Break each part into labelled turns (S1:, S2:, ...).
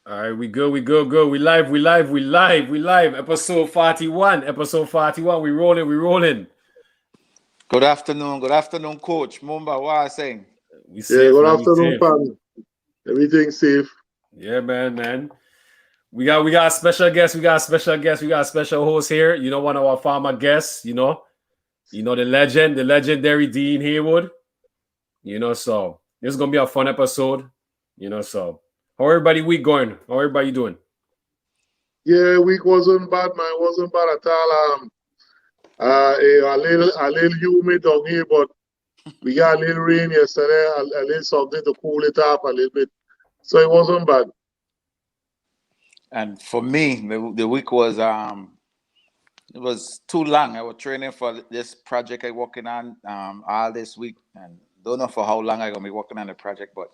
S1: All right, we good, we good, good. We live. Episode 41. Episode 41. We rolling, we rolling.
S2: Good afternoon, Coach. Mumba, what are you saying?
S1: We
S3: Yeah,
S1: safe,
S3: good
S1: man. We
S3: afternoon,
S1: safe.
S3: fam. Everything safe.
S1: Yeah, man. We got a special guest. We got a special host here. You know, one of our former guests, the legend, the legendary Dean Haywood. So this is gonna be a fun episode. So how everybody week going? How everybody doing?
S3: Yeah, week wasn't bad, man. Wasn't bad at all. A little humid down here, but we got a little rain yesterday. A little something to cool it off a little bit, so it wasn't bad.
S2: And for me, the week was it was too long. I was training for this project I working on all this week, and don't know for how long I gonna be working on the project, but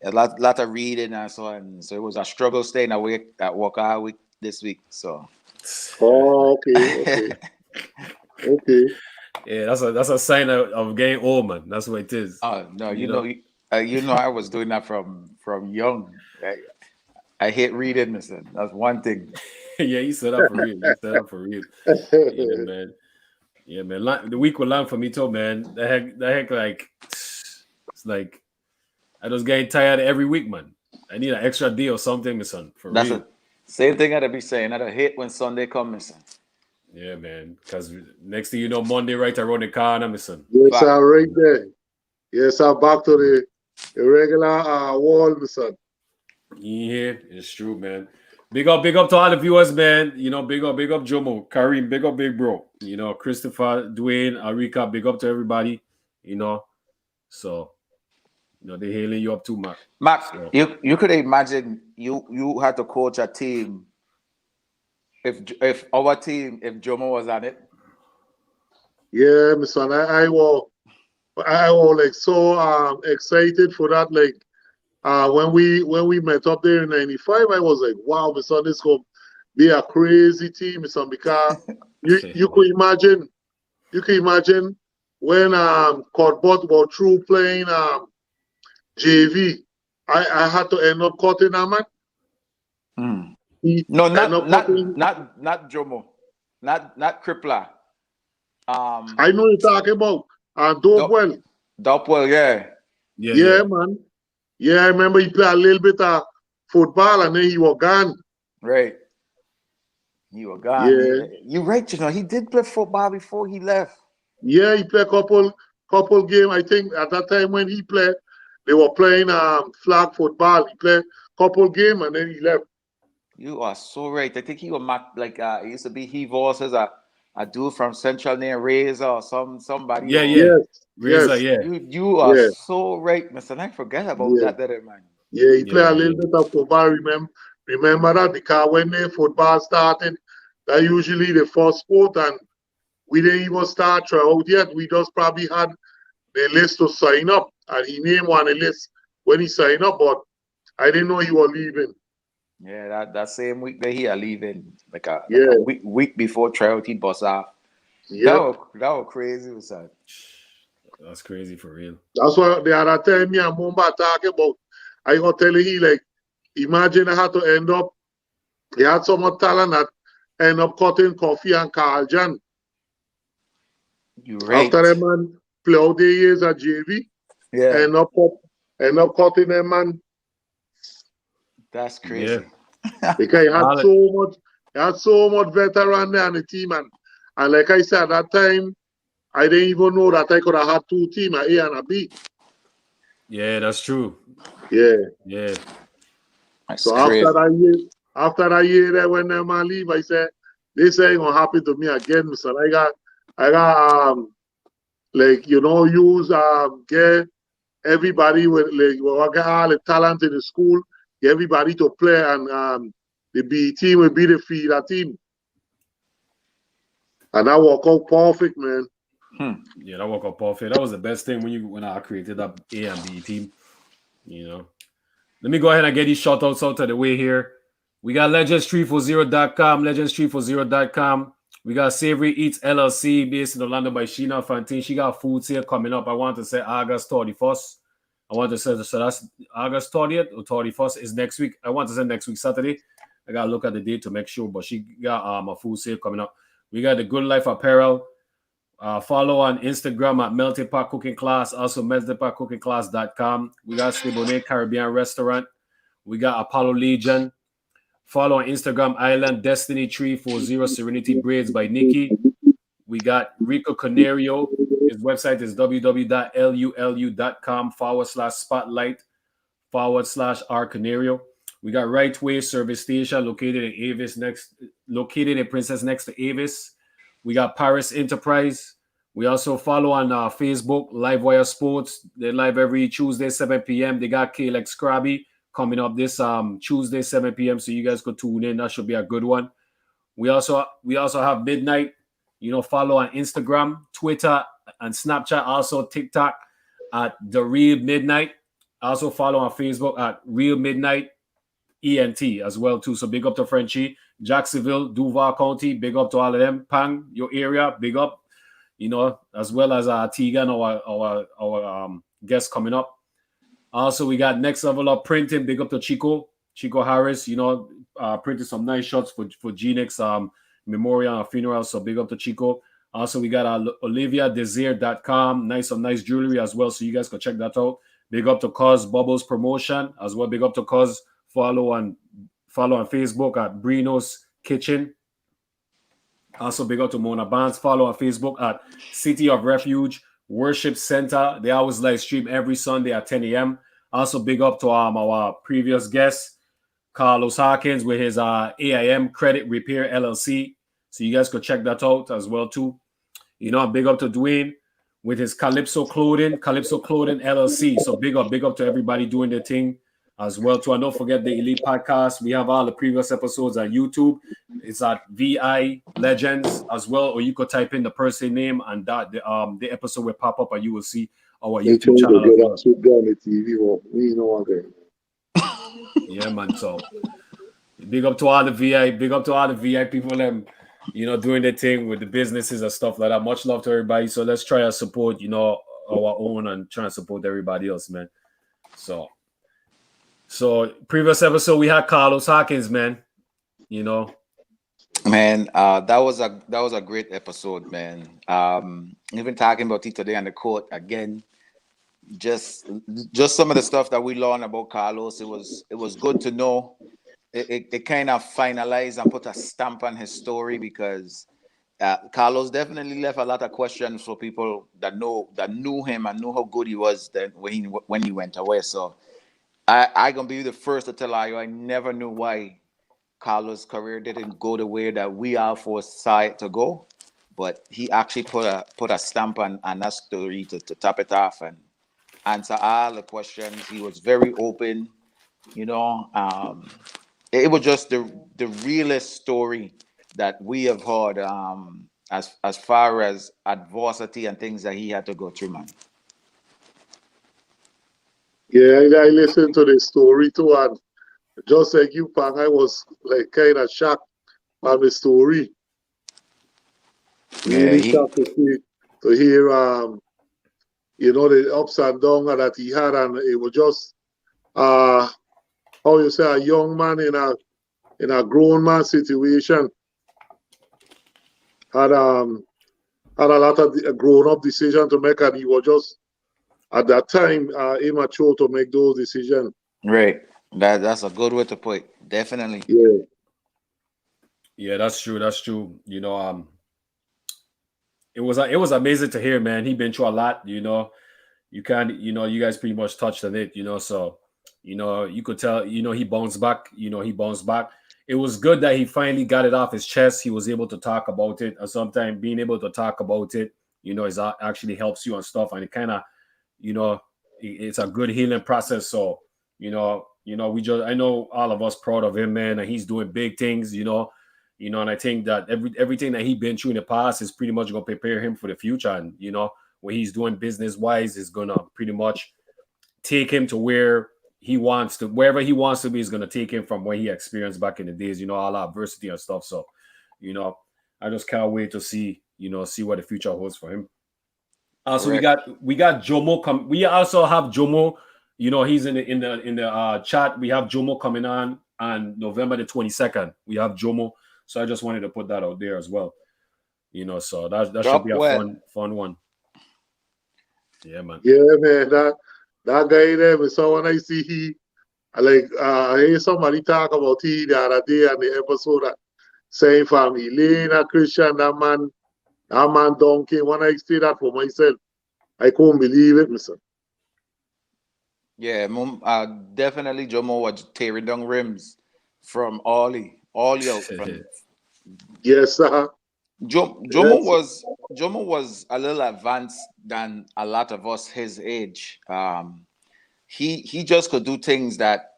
S2: a lot of reading and so on. So it was a struggle staying awake at work all week this week. So
S3: Oh, okay.
S1: Yeah, that's a sign of getting old, man. That's what it is.
S2: no,
S1: You know?
S2: I was doing that from young. I hate reading, listen. That's one thing.
S1: Yeah, you set up for real. You set up for real. Yeah, man. Yeah, man. The week was long for me too, man. The heck, like it's like I was getting tired every week, man. I need an extra day or something, my son. For
S2: That's
S1: real.
S2: the same thing I'd be saying. I hate when Sunday comes, listen.
S1: Yeah, man. Because next thing you know, Monday right around the corner, my son.
S3: Yes,
S2: Fact.
S3: right there. Yes, back to the regular wall, my son.
S1: Yeah, it's true, man. Big up to all the viewers, man. Big up Jomo, Kareem, big up Big Bro. Christopher, Dwayne, Arika, big up to everybody. So they hailing you up too, Mark.
S2: Max,
S1: So,
S2: you could imagine you had to coach a team if our team, if Jomo was on it.
S3: Yeah, my son. I was like so excited for that. Like when we met up there in '95, I was like, wow, my son, this gonna be a crazy team, my son, because you could imagine when Cuthbert was through playing JV, I had to end up cutting him, man.
S2: Hmm.
S3: He
S2: No,
S3: end up cutting.
S2: not Jomo, not Crippler.
S3: I know you're talking about dope well.
S2: Dopwell, yeah.
S3: Yeah, man. Yeah, I remember he played a little bit of football and then he was gone.
S2: Right. You were gone.
S3: Yeah.
S2: You're right, he did play football before he left.
S3: Yeah, he played couple game. I think at that time when he played, they were playing flag football. He played couple game and then he left.
S2: You are so right. I think he was like it used to be he was as a dude from Central named Razor or somebody.
S1: yeah.
S3: Yes.
S1: Razor,
S3: Yes.
S1: yeah.
S2: You are
S3: Yeah.
S2: so right, Mr. I forget about
S3: Yeah.
S2: that, man.
S3: Yeah, he
S1: Yeah,
S3: played a
S1: man,
S3: little bit of football. Remember that because when the football started, that usually the first sport, and we didn't even start out yet. We just probably had the list to sign up, and he named one of the list when he signed up, but I didn't know he was leaving.
S2: Yeah, that same week that he are leaving, like a
S3: Yeah.
S2: week before tryout, he bust off.
S3: Yep.
S2: That was crazy, son.
S1: That's crazy for real.
S3: That's why the other time me and Mumba talking about, I was telling he like, imagine I had to end up, he had so much talent that end up cutting Coffee and Carl Jan.
S2: You right.
S3: After them man play out the years at JV,
S2: Yeah,
S3: end up cutting them man
S2: that's crazy.
S3: because he had so much veteran there on the team, and like I said at that time, I didn't even know that I could have had two teams, a A and a B.
S1: Yeah, that's true.
S3: Yeah.
S1: Yeah.
S2: That's
S3: So
S2: crazy.
S3: after that year there when them man leave, I said, this ain't gonna happen to me again, Mister. I got like use get everybody with like we got all the talent in the school, get everybody to play, and the B team will be the feeder team. And that worked out perfect, man.
S1: Yeah, that worked out perfect. That was the best thing when I created that A and B team. Let me go ahead and get these shout outs out of the way here. We got legends340.com, legends340.com. We got Savory Eats LLC based in Orlando by Sheena Fantine. She got food sale coming up. I want to say August 31st. I want to say so that's August 30th or 31st is next week. I want to say next week Saturday. I gotta look at the date to make sure, but she got a full sale coming up. We got the Good Life Apparel. Follow on Instagram at Melting Pot Cooking Class, also meltingpotcookingclass.com. We got Stibone Caribbean Restaurant. We got Apollo Legion. Follow on Instagram Island Destiny 340 Serenity Braids by Nikki. We got Rico Canario. His website is www.lulu.com/spotlight/R Canario. We got Right Way Service Station located in Princess next to Avis. We got Paris Enterprise. We also follow on Facebook, Livewire Sports. They live every Tuesday, 7 p.m. They got K-Lex Krabby coming up this Tuesday, 7 p.m. So you guys could tune in. That should be a good one. We also have Midnight. Follow on Instagram, Twitter, and Snapchat. Also TikTok at The Real Midnight. Also follow on Facebook at Real Midnight ENT as well too. So big up to Frenchie, Jacksonville, Duval County. Big up to all of them. Pang, your area. Big up. As well as Tigan, our guest coming up. Also, we got Next Level Up Printing. Big up to Chico Harris. Printed some nice shots for G-Nex memorial and funeral. So big up to Chico. Also, we got OliviaDesire.com. Some nice jewelry as well. So you guys can check that out. Big up to Cuz Bubbles Promotion as well. Big up to Cuz. Follow on Facebook at Brino's Kitchen. Also, big up to Mona Barnes. Follow on Facebook at City of Refuge Worship Center. They always live stream every Sunday at 10 a.m. Also, big up to our previous guest, Carlos Hawkins, with his AIM Credit Repair LLC. So you guys could check that out as well too. Big up to Dwayne with his Calypso Clothing LLC. So big up to everybody doing their thing as well too. And don't forget the Elite Podcast. We have all the previous episodes on YouTube. It's at VI Legends as well, or you could type in the person name and that the episode will pop up and you will see our YouTube channel. Yeah, man. So big up to all the VI people doing their thing with the businesses and stuff like that. Much love to everybody. So let's try to support, our own and try and support everybody else, man. So previous episode we had Carlos Hawkins, man.
S2: Man, that was a great episode, man. Even talking about it today on the court again. Just some of the stuff that we learned about Carlos. It was good to know. It kind of finalized and put a stamp on his story because Carlos definitely left a lot of questions for people that knew him and knew how good he was then when he went away. So I gonna be the first to tell you I never knew why Carlos' career didn't go the way that we all foresaw it to go, but he actually put a stamp on that story to top it off and answer all the questions. He was very open, it was just the realest story that we have heard as far as adversity and things that he had to go through, man.
S3: Yeah, I listened to the story too, and just like you, Pang, I was like kind of shocked by the story. Really shocked to hear the ups and downs that he had, and it was just how you say a young man in a grown man situation had a lot of grown up decision to make, and he was just at that time immature to make those decisions.
S2: Right. That's a good way to put it. Definitely.
S1: Yeah, that's true. It was amazing to hear, man. He been through a lot, you can't, you guys pretty much touched on it, so you could tell, he bounced back. It was good that he finally got it off his chest. He was able to talk about it, and sometimes being able to talk about it, is actually helps you and stuff, and it kind of, it's a good healing process. So, I know all of us proud of him, man, and he's doing big things, and I think that everything that he's been through in the past is pretty much going to prepare him for the future. And, what he's doing business-wise is going to pretty much take him to wherever he wants to be is going to take him from what he experienced back in the days, all that adversity and stuff. So, I just can't wait to see what the future holds for him. Also, we got Jomo. We also have Jomo You know, he's in the chat. We have Jomo coming on November the 22nd. We have Jomo, so I just wanted to put that out there as well. You know, so that should be a fun one. Yeah, man.
S3: Yeah, man. That guy there, so when I see I hear somebody talk about he the other day on the episode that saying from Elena Christian, that man donkey. When I see that for myself, I couldn't believe it, mister.
S2: Yeah, definitely Jomo was tearing down rims from Ollie out from.
S3: Yes, sir.
S2: Jomo was a little advanced than a lot of us his age. He just could do things that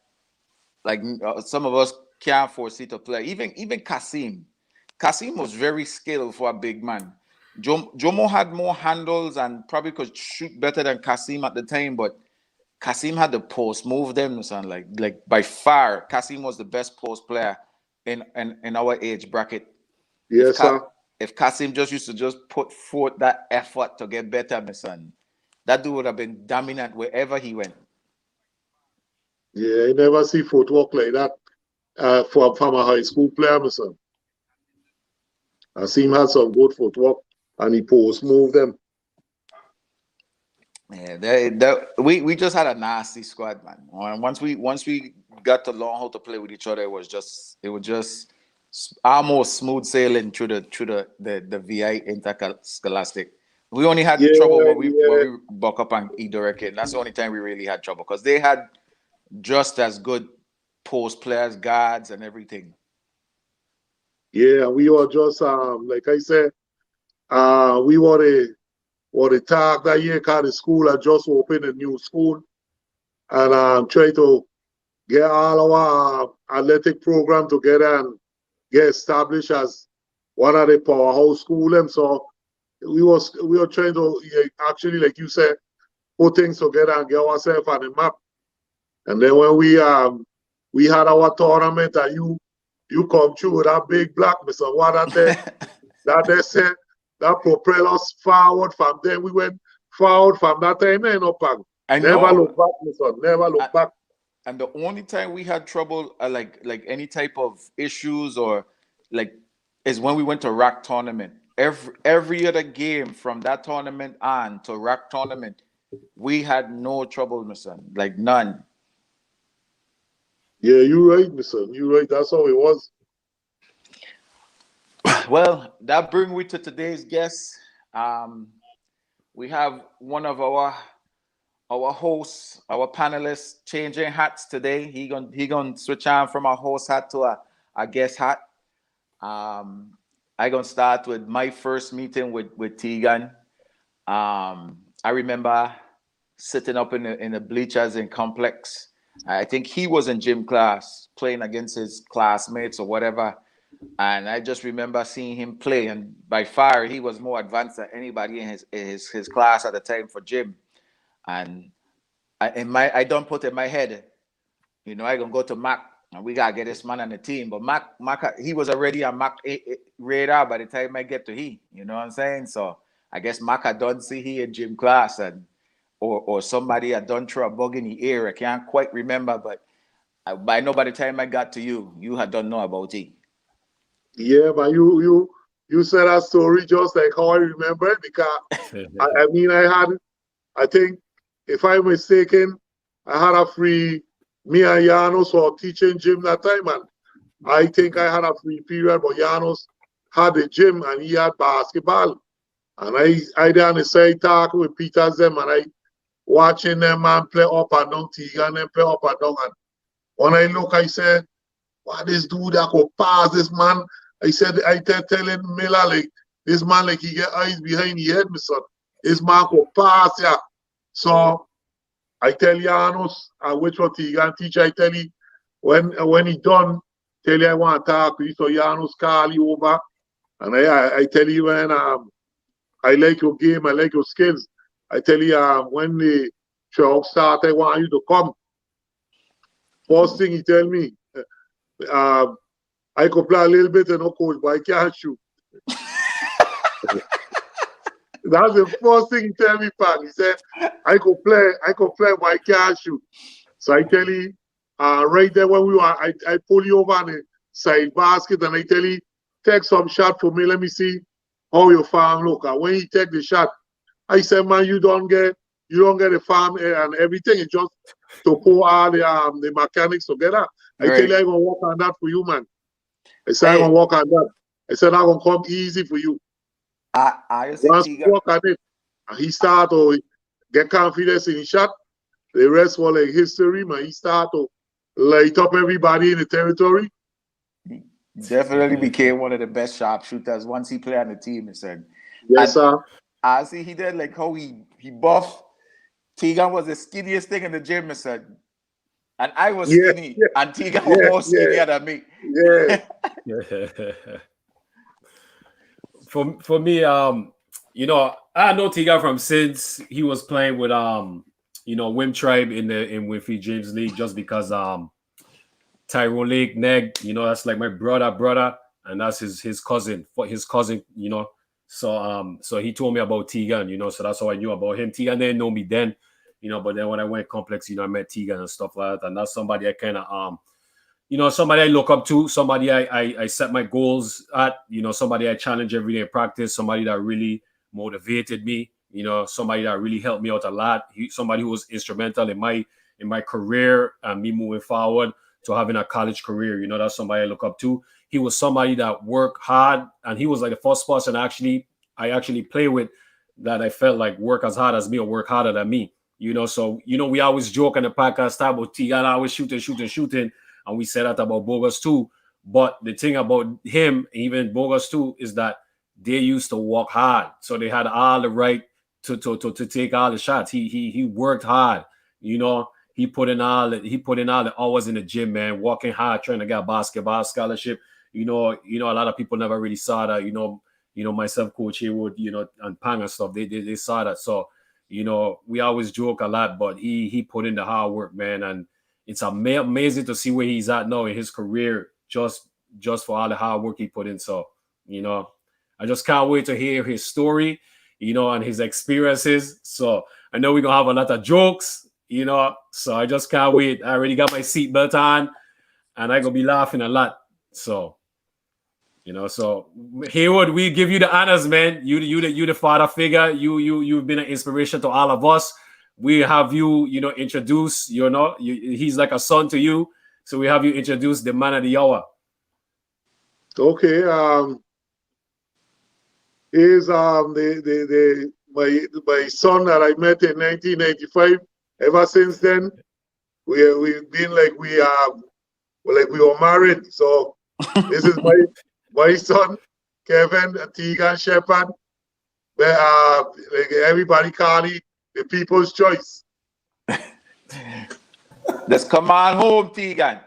S2: like some of us can't foresee to play. Even Kasim was very skilled for a big man. Jomo had more handles and probably could shoot better than Kasim at the time, but Kasim had the post move them, son. Like by far, Kasim was the best post player in our age bracket.
S3: Yes, sir.
S2: If Kasim just used to just put forth that effort to get better, my son, that dude would have been dominant wherever he went.
S3: Yeah, I never see footwork like that from a high school player, my son. Kasim had some good footwork and he post moved them.
S2: Yeah, we just had a nasty squad, man. Once we got to learn how to play with each other, it was just almost smooth sailing through the VI interscholastic. We only had trouble when we buck up on E-Direct. That's the only time we really had trouble because they had just as good post players, guards, and everything.
S3: Yeah, we were just like I said, we were the tag that year because the school had just opened a new school and try to get all our athletic program together and get established as one of the powerhouse schools. So we were trying to actually, like you said, put things together and get ourselves on the map. And then when we had our tournament and you come through with that big black, Mr. What that they said that propel us forward from then. We went forward from that time, never look back, Mr. Never look back.
S2: And the only time we had trouble, like any type of issues or like, is when we went to RAC tournament. Every other game from that tournament on to RAC tournament, we had no trouble, my son. Like none.
S3: Yeah, you're right, my son. You're right. That's how it was.
S2: Well, that brings me to today's guest. We have one of our hosts, our panelists, changing hats today. He gonna switch on from a host hat to a guest hat. I gonna start with my first meeting with Tigan. I remember sitting up in the bleachers in Complex. I think he was in gym class playing against his classmates or whatever. And I just remember seeing him play, and by far he was more advanced than anybody in his class at the time for gym. And I don't put in my head, I gonna go to Mac and we gotta get this man on the team. But Mac, he was already on Mac radar by the time I get to he. You know what I'm saying? So I guess Mac had done see he in gym class or somebody had done throw a bug in the air. I can't quite remember, but I know by the time I got to you had done know about it.
S3: Yeah, but you said that story just like how I remember it because I think if I'm mistaken, I had a free. Me and Janos were teaching gym that time, and I think I had a free period, but Janos had the gym and he had basketball. And I down the side talking with Peter them and I watching them man play up and down, Tigan and play up and down. And when I look, I said, what this dude that could pass this man? I said, I telling Miller, like, this man, like, he get eyes behind the head, my son. This man could pass, yeah. So I tell Janos, which one Tigan teacher, I tell you, when he done, tell you I want to talk to you. So Janos call you over. And I tell you when I like your game, I like your skills. I tell you when the show start, I want you to come. First thing he tell me, I could play a little bit and no coach, but I can't shoot. That's the first thing he tell me, Pak. He said, I could play, but I can't shoot. So I tell you, right there when we were, I pull you over on the side basket and I tell you, take some shot for me. Let me see how your farm look. And when he take the shot, I said, man, you don't get the farm and everything. It's just to pour all the mechanics together. I tell you, I'm gonna work on that for you, man. I said, I'm gonna work on that. I said, I'm gonna come easy for you.
S2: I
S3: Once work on it, and he start to get confidence in his shot. The rest was like history, man. He start to light up everybody in the territory.
S2: He definitely became one of the best sharpshooters once he played on the team. He said,
S3: Yes, sir.
S2: I see he did like how he buffed. Tigan was the skinniest thing in the gym, he said. And I was skinny, and Tigan was more skinnier than me.
S3: Yeah.
S1: For me, you know, I know Tigan from since he was playing with you know, Wim Tribe in Winfrey James League, just because Tyrone Lake Neg, you know, that's like my brother, and that's his cousin, you know. So he told me about Tigan, you know, so that's how I knew about him. Tigan didn't know me then, you know, but then when I went complex, you know, I met Tigan and stuff like that, and that's somebody I kind of you know, somebody I look up to, somebody I set my goals at, you know, somebody I challenge every day in practice, somebody that really motivated me, you know, somebody that really helped me out a lot. Somebody who was instrumental in my career and me moving forward to having a college career. You know, that's somebody I look up to. He was somebody that worked hard, and he was like the first person I actually play with that I felt like work as hard as me or work harder than me. You know, so you know, we always joke on the podcast about Tigan always shooting. And we said that about Bogus too. But the thing about him, even Bogus too, is that they used to work hard. So they had all the right to take all the shots. He worked hard. You know, he put in all the hours in the gym, man, working hard, trying to get a basketball scholarship. You know, a lot of people never really saw that, you know, myself, Coach Haywood, you know, and Pang and stuff. They saw that. So, you know, we always joke a lot, but he put in the hard work, man, and it's amazing to see where he's at now in his career, just for all the hard work he put in. So, you know, I just can't wait to hear his story, you know, and his experiences. So I know we're going to have a lot of jokes, you know, so I just can't wait. I already got my seatbelt on, and I'm going to be laughing a lot. So, you know, so Haywood, we give you the honors, man. You the father figure. You've been an inspiration to all of us. We have you, you know, introduce, you know, he's like a son to you. So we have you introduce the man of the hour.
S3: Okay. Is my son that I met in 1995. Ever since then, we've been like we were married. So this is my son, Kevin Tigan Sheppard. Like everybody call it the people's choice.
S2: Let's come on home, Tigan.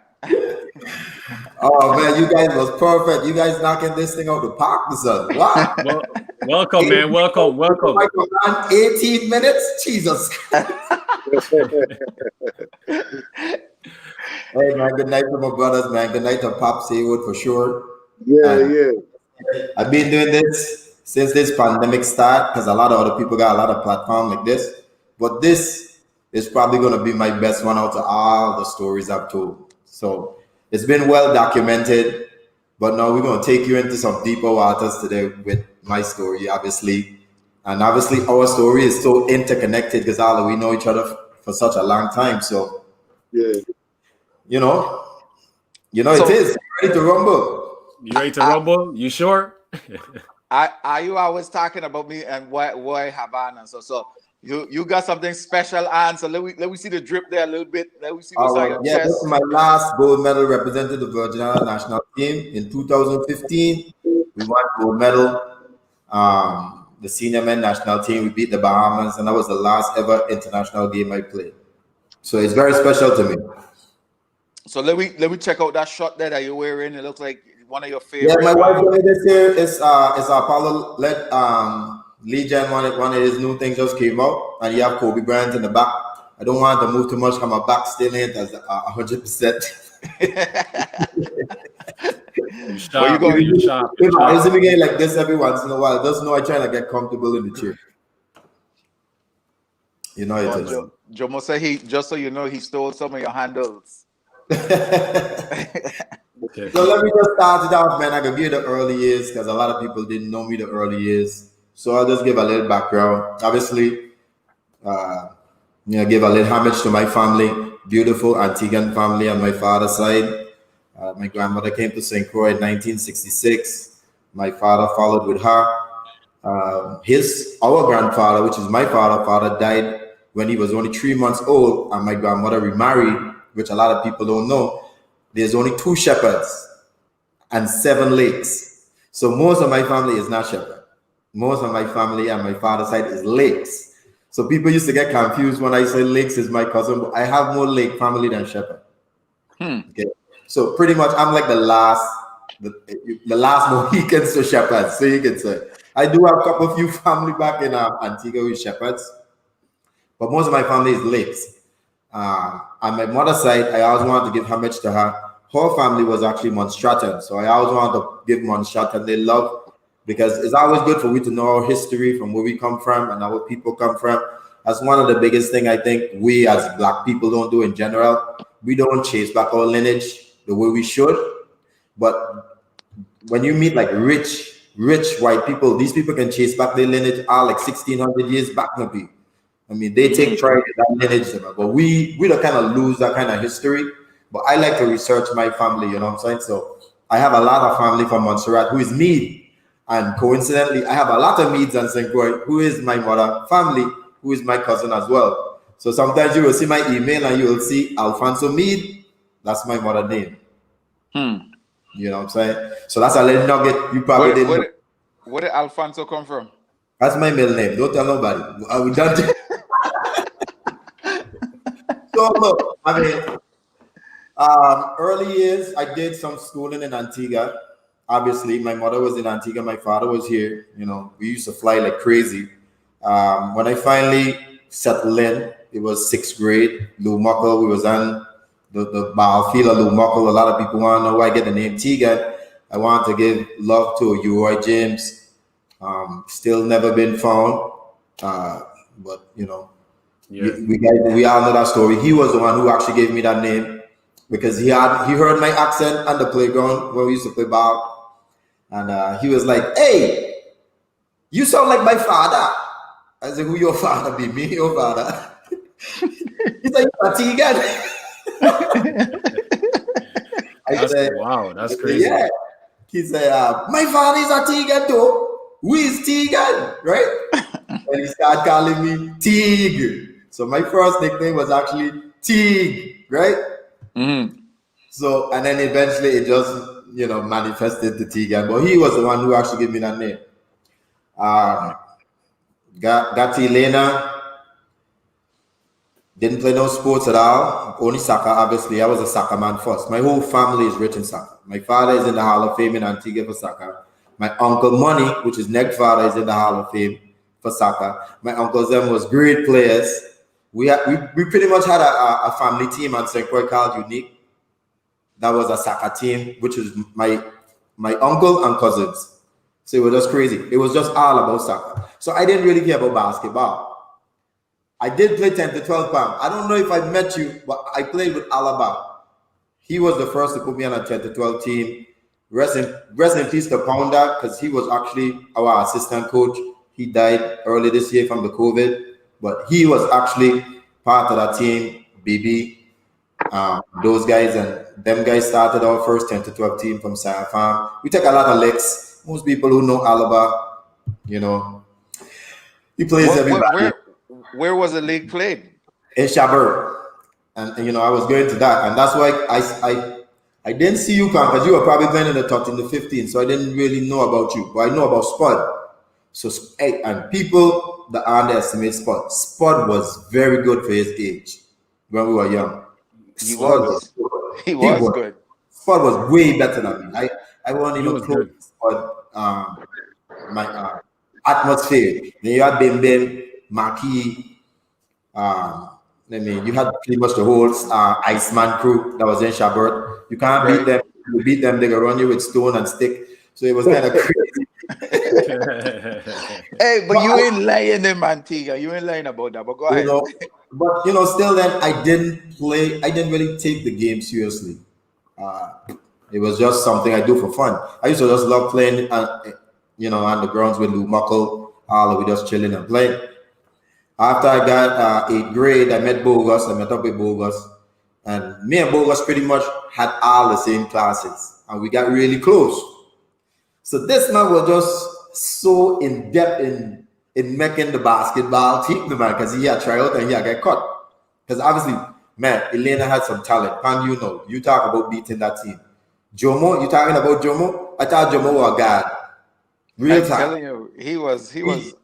S4: Oh man, you guys was perfect. You guys knocking this thing out the park, son. Wow.
S1: Well, welcome, man. Welcome.
S4: 18 minutes? Jesus. Hey man, good night to my brothers, man. Good night to Pops Haywood for sure.
S3: Yeah.
S4: I've been doing this since this pandemic started because a lot of other people got a lot of platforms like this. But this is probably going to be my best one out of all the stories I've told. So it's been well documented, but now we're going to take you into some deeper waters today with my story, obviously. And obviously our story is so interconnected because all we know each other for such a long time. So,
S3: yeah,
S4: you know, so, it is. You ready to rumble?
S1: You ready to rumble? You sure?
S2: Are you always talking about me and why Havana? So you got something special on. So let me see the drip there a little bit. Let me see what's on your chest.
S4: This is my last gold medal represented the Virgin Islands national team in 2015. We won gold medal. The senior men national team, we beat the Bahamas, and that was the last ever international game I played. So it's very special to me.
S2: So let me check out that shot there that you're wearing. It looks like one of your favorite.
S4: Yeah, my wife wanted this here. It's Apollo Legion. One of his new things just came out, and you have Kobe Bryant in the back. I don't want to move too much because my back still ain't as 100%.
S1: You sharp.
S4: I used to be getting like this every once in a while. Just know I try to get comfortable in the chair. You know it is.
S2: Joe must say just so you know, he stole some of your handles.
S1: Okay.
S4: So let me just start it off, man. I could give the early years because a lot of people didn't know me the early years. So I'll just give a little background. Obviously, give a little homage to my family, beautiful Tigan family on my father's side. My grandmother came to St. Croix in 1966. My father followed with her. Our grandfather, which is my father, died when he was only 3 months old, and my grandmother remarried, which a lot of people don't know. There's only 2 Sheppards and 7 lakes. So most of my family is not Sheppard. Most of my family on my father's side is lakes. So people used to get confused when I say lakes is my cousin, but I have more lake family than Sheppard. Okay. So pretty much I'm like the last Mohicans to Sheppards, so you can say. I do have a few family back in Antigua with Sheppards, but most of my family is lakes. On my mother's side, I always wanted to give homage to her. Her family was actually Monstratton, so I always wanted to give Monstratton their love because it's always good for we to know our history, from where we come from and our people come from. That's one of the biggest things I think we as Black people don't do in general. We don't chase back our lineage the way we should. But when you meet like rich white people, these people can chase back their lineage all like 1,600 years back, maybe. I mean, they take pride in that lineage, but we don't kind of lose that kind of history. But I like to research my family, you know what I'm saying? So I have a lot of family from Montserrat who is Meade. And coincidentally, I have a lot of Meades and St. Croix who is my mother family, who is my cousin as well. So sometimes you will see my email and you will see Alfonso Meade. That's my mother's name. You know what I'm saying? So that's a little nugget you probably didn't know.
S2: Where did Alfonso come from?
S4: That's my middle name. Don't tell nobody. We done. So look, I mean, early years, I did some schooling in Antigua. Obviously, my mother was in Antigua. My father was here. You know, we used to fly like crazy. When I finally settled in, it was 6th grade. Lou Muckle, we was on the battlefield of Lou Muckle. A lot of people want to know why I get the name Tigan. I want to give love to Uroy James. Still never been found. But, you know, we all know that story. He was the one who actually gave me that name because he heard my accent on the playground when we used to play ball. And he was like, "Hey, you sound like my father." I said, "Who your father be?" "Me, your father." He said, "You're Tigan."
S1: Wow, that's crazy.
S4: Yeah. He said, "My father is a Tigan too. Who is Tigan?" Right? And he started calling me Tig. So my first nickname was actually Tig, right? So, and then eventually it just, you know, manifested to Tigan. But he was the one who actually gave me that name. Gatti Lena didn't play no sports at all. Only soccer, obviously. I was a soccer man first. My whole family is rich in soccer. My father is in the Hall of Fame in Antigua for soccer. My uncle Money, which is Neg's father, is in the Hall of Fame for soccer. My uncles them was great players. We pretty much had a family team at St. Croix called Unique. That was a soccer team, which was my uncle and cousins. So it was just crazy. It was just all about soccer. So I didn't really care about basketball. I did play 10 to 12 pounds. I don't know if I met you, but I played with Alaba. He was the first to put me on a 10 to 12 team. Rest in peace to Pounder, because he was actually our assistant coach. He died early this year from the COVID, but he was actually part of that team, BB. Those guys and them guys started our first 10 to 12 team from Science Farm. We take a lot of licks. Most people who know Alaba, you know, he plays everybody.
S2: Where was the league played?
S4: In Sheppard. And you know, I was going to that. And that's why I didn't see you come because you were probably playing in the 13 to 15. So I didn't really know about you. But I know about Spud. So, and people that underestimate Spud. Spud was very good for his age when we were young.
S2: He was good.
S4: Spud was way better than me. I wasn't even close to Spud. My atmosphere. Then you had Bim Bim, Maki. You had pretty much the whole Iceman crew that was in Sheppard. You can't beat them. You beat them, they can run you with stone and stick. So it was kind of crazy.
S2: Hey, but you ain't lying, man, Tigan. You ain't lying about that. But go ahead.
S4: But still, then I didn't play. I didn't really take the game seriously. It was just something I do for fun. I used to just love playing, on the grounds with Lou Muckle, all we just chilling and playing. After I got 8th grade, I met Bogus. I met up with Bogus, and me and Bogus pretty much had all the same classes, and we got really close. So this man was just so in depth in making the basketball team, man, because he had tryout and he had get cut. Because obviously, man, Elena had some talent. And you talk about beating that team. Jomo, you talking about Jomo? I thought Jomo was a god.
S2: I'm telling you, he was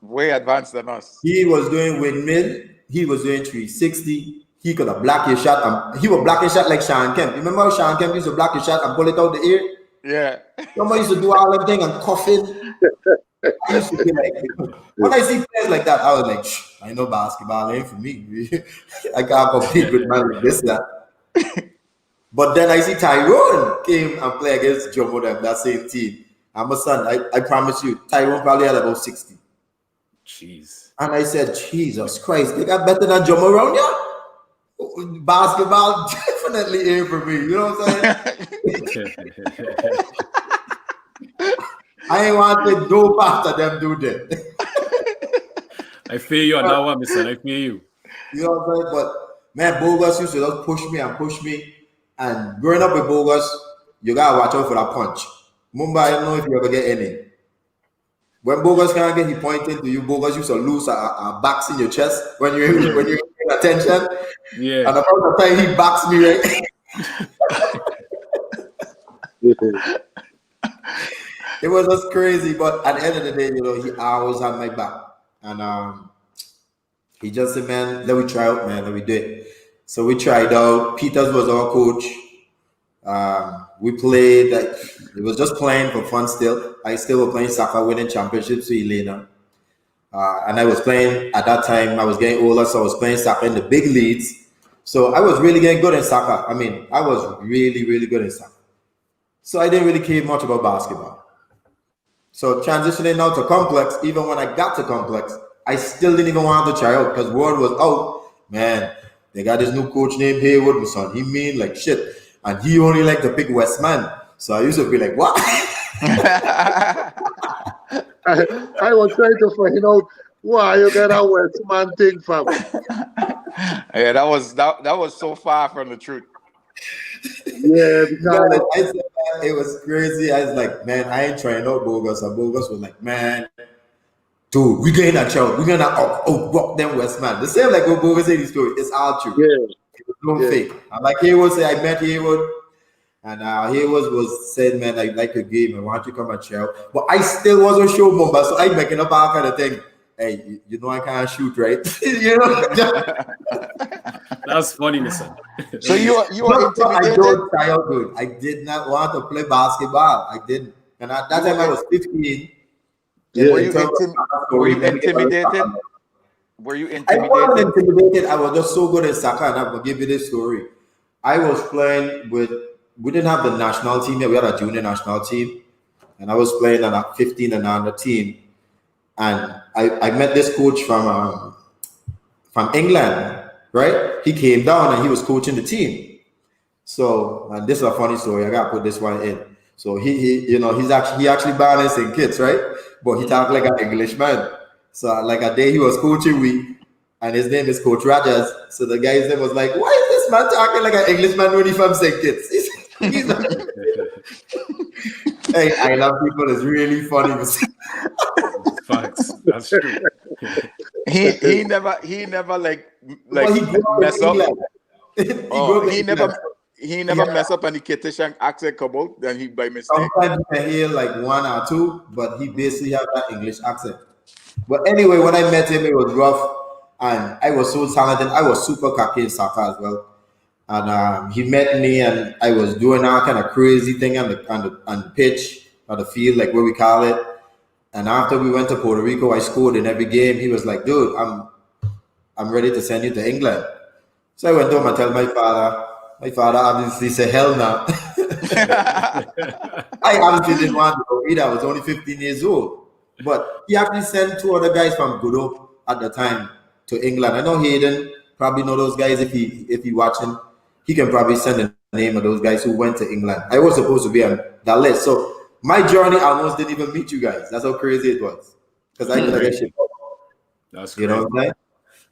S2: way advanced than us.
S4: He was doing windmill. He was doing 360. He could have blocked your shot. He was blocking shot like Sean Kemp. You remember how Sean Kemp used to block your shot and pull it out the air?
S2: Yeah.
S4: Somebody used to do all that thing and coughing. I used to be like, when I see players like that, I was like, I know basketball ain't for me. I can't compete with man like this, that. But then I see Tyrone came and play against Joe Modem, that same team. And my son, I promise you, Tyrone probably had about 60.
S1: Jeez.
S4: And I said, Jesus Christ, they got better than Joe around here? Basketball definitely ain't for me. You know what I'm saying? I ain't want to do after them do that.
S1: I feel you on that one, Mr. I feel you.
S4: You know what I'm saying? But man, Bogus used to just push me. And growing up with Bogus, you gotta watch out for that punch. Mumbai, I don't know if you ever get any. When Bogus can't get, he pointed to you. Bogus used to lose a box in your chest when you're paying attention.
S1: Yeah.
S4: And about the time he boxed me, right? It was just crazy, but at the end of the day, he always had my back. And he just said, man, let me try out, man, let me do it. So we tried out. Peters was our coach. We played, it was just playing for fun still. I still was playing soccer, winning championships with Elena. And I was playing, at that time, I was getting older, so I was playing soccer in the big leagues. So I was really getting good in soccer. I mean, I was really, really good in soccer. So I didn't really care much about basketball. So transitioning now to complex, even when I got to complex, I still didn't even want to try out because word was out. Man, they got this new coach named Haywood, my son. He mean like shit. And he only like to pick Westman. So I used to be like, what?
S3: I was trying to find out why you got a Westman thing from.
S2: Yeah, that was so far from the truth.
S3: Yeah, because
S4: I said, man, it was crazy. I was like, man, I ain't trying out Bogus. And Bogus was like, man, dude, we getting that child. We're gonna outwalk them Westman. The same like what Bogus said in the story. It's all true.
S3: yeah.
S4: It was no fake. And like Haywood said, I met Haywood. And Haywood was said, man, I like your game. I want you to come and chill. But I still wasn't sure, Mumba. So I making up all kind of thing. Hey, you know I can't shoot, right? You know?
S1: That's funny, Mr.
S2: So you were
S4: I
S2: intimidated?
S4: don't try out good. I did not want to play basketball. I didn't. And at that time I was 15.
S3: Yeah.
S2: Were you intimidated? Were you
S4: I wasn't
S2: intimidated?
S4: intimidated. I was just so good at soccer, and I'm gonna give you this story. I was playing with. We didn't have the national team yet. We had a junior national team, and I was playing on a 15 and under team. And I met this coach from England, right? He came down and he was coaching the team. So, and this is a funny story. I gotta put this one in. So he actually balancing kids, right? But he talked like an Englishman. So like a day he was coaching week, and his name is Coach Rajas. So the guy's name was like, why is this man talking like an Englishman when he from St. Kitts? He's like, hey, I love people. It's really funny.
S1: Facts. That's true.
S2: He never like
S4: Well, he grew up
S2: mess
S4: in
S2: up.
S4: England.
S2: He never mess up and the Kitish accent come out, then he by mistake.
S4: Sometimes you can hear like one or two, but he basically had that English accent. But anyway, when I met him, it was rough, and I was so talented. I was super cocky in soccer as well. And he met me, and I was doing all kind of crazy thing on the pitch, on the field, like what we call it. And after we went to Puerto Rico, I scored in every game. He was like, dude, I'm ready to send you to England. So I went home and told my father. My father obviously said, hell no. I obviously didn't want to go either. I was only 15 years old. But he actually sent 2 other guys from Gudo at the time to England. I know Hayden probably know those guys if he watching. He can probably send the name of those guys who went to England. I was supposed to be on that list. So my journey almost didn't even meet you guys. That's how crazy it was. Because I could get shit.
S1: That's
S4: You
S1: crazy.
S4: know what I'm saying?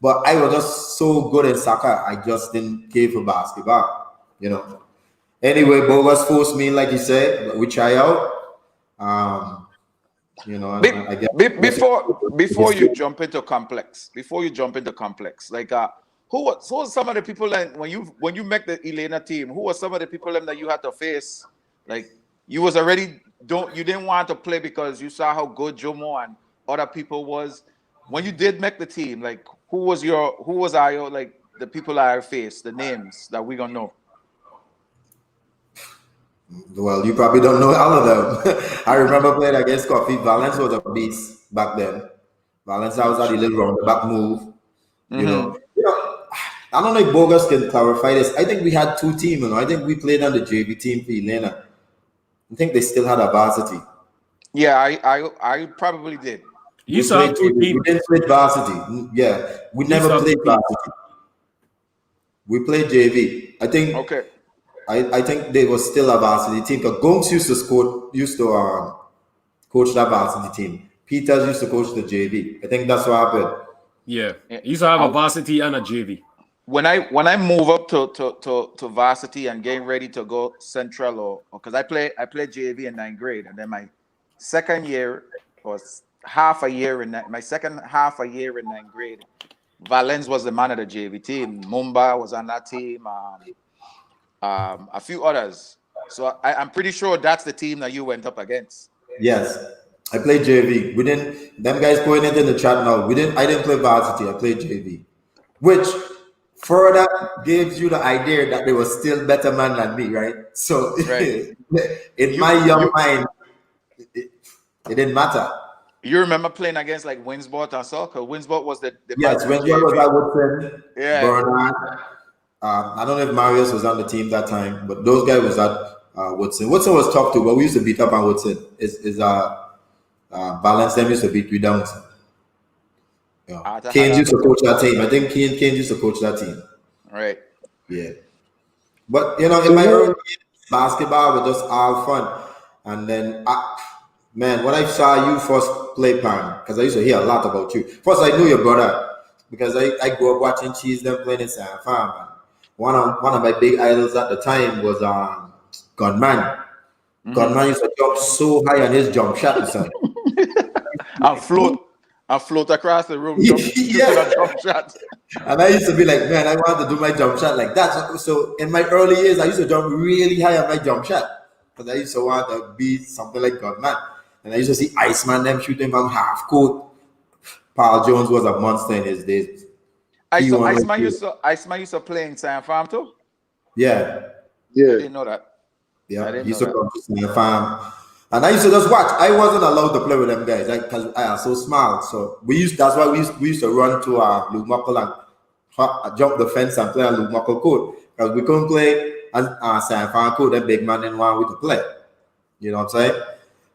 S4: But I was just so good in soccer, I just didn't care for basketball. You know. Anyway, Bogus forced me, like you said, we try out. You know, I guess
S2: Before you jump into complex, like who was some of the people that when you make the Elena team, who were some of the people that you had to face? Like you was already you didn't want to play because you saw how good Jomo and other people was. When you did make the team, like who was like the people I faced, the names that we gonna know?
S4: Well, you probably don't know all of them. I remember playing against Coffee. Valence was a beast back then. Valence was at the little roundabout move. You know, I don't know if Bogus can clarify this. I think we had 2 teams. You know, I think we played on the JV team for Elena. I think they still had a varsity.
S2: Yeah, I probably did.
S1: You saw 2 teams.
S4: We didn't play varsity. Yeah, we never played varsity. We played JV. I think.
S2: Okay.
S4: I think they were still a varsity team because Gonks used to coach that varsity team. Peters used to coach the JV. I think that's what happened.
S1: Yeah, he used to have a varsity and a JV.
S2: When I move up to varsity and getting ready to go central or because I played JV in 9th grade, and then my second year was my second half a year in 9th grade. Valence was the man of the JV team. Mumba was on that team. A few others. So I'm pretty sure that's the team that you went up against.
S4: Yes, I played JV. We didn't. Them guys putting it in the chat now. I didn't play varsity. I played JV, which further gives you the idea that they were still better man than me, right? So
S2: right.
S4: in my young mind, it didn't matter.
S2: You remember playing against like Winsbot and so? Because Winsbot was the
S4: yes, Winsbot was at Woodson.
S2: Yeah.
S4: Bernard. I don't know if Marius was on the team that time, but those guys was at Woodson. Woodson was tough too, but we used to beat up on Woodson. Balance them used to beat we down. Kane used to coach that team. I think Kane used to coach that team.
S2: Right.
S4: Yeah. But you know, in my early years, basketball was just all fun. And then man, when I saw you first play Pan, because I used to hear a lot about you. First I knew your brother because I grew up watching Cheese them playing in San Farm. One of my big idols at the time was Gunman. Mm-hmm. Gunman used to jump so high on his jump shot, son.
S2: and float across the room. Jump shot.
S4: And I used to be like, man, I want to do my jump shot like that. So in my early years, I used to jump really high on my jump shot because I used to want to be something like Gunman. And I used to see Iceman them shooting from half court. Paul Jones was a monster in his days.
S2: Iceman used to play in San Farm too?
S4: Yeah.
S2: I didn't know that.
S4: Yeah, he used to come to San Farm. And I used to just watch. I wasn't allowed to play with them guys because I was so small. So that's why we used to run to Luke Muckle and jump the fence and play on Luke Muckle court. Because we couldn't play on San Farm court. That big man didn't want we to play. You know what I'm saying?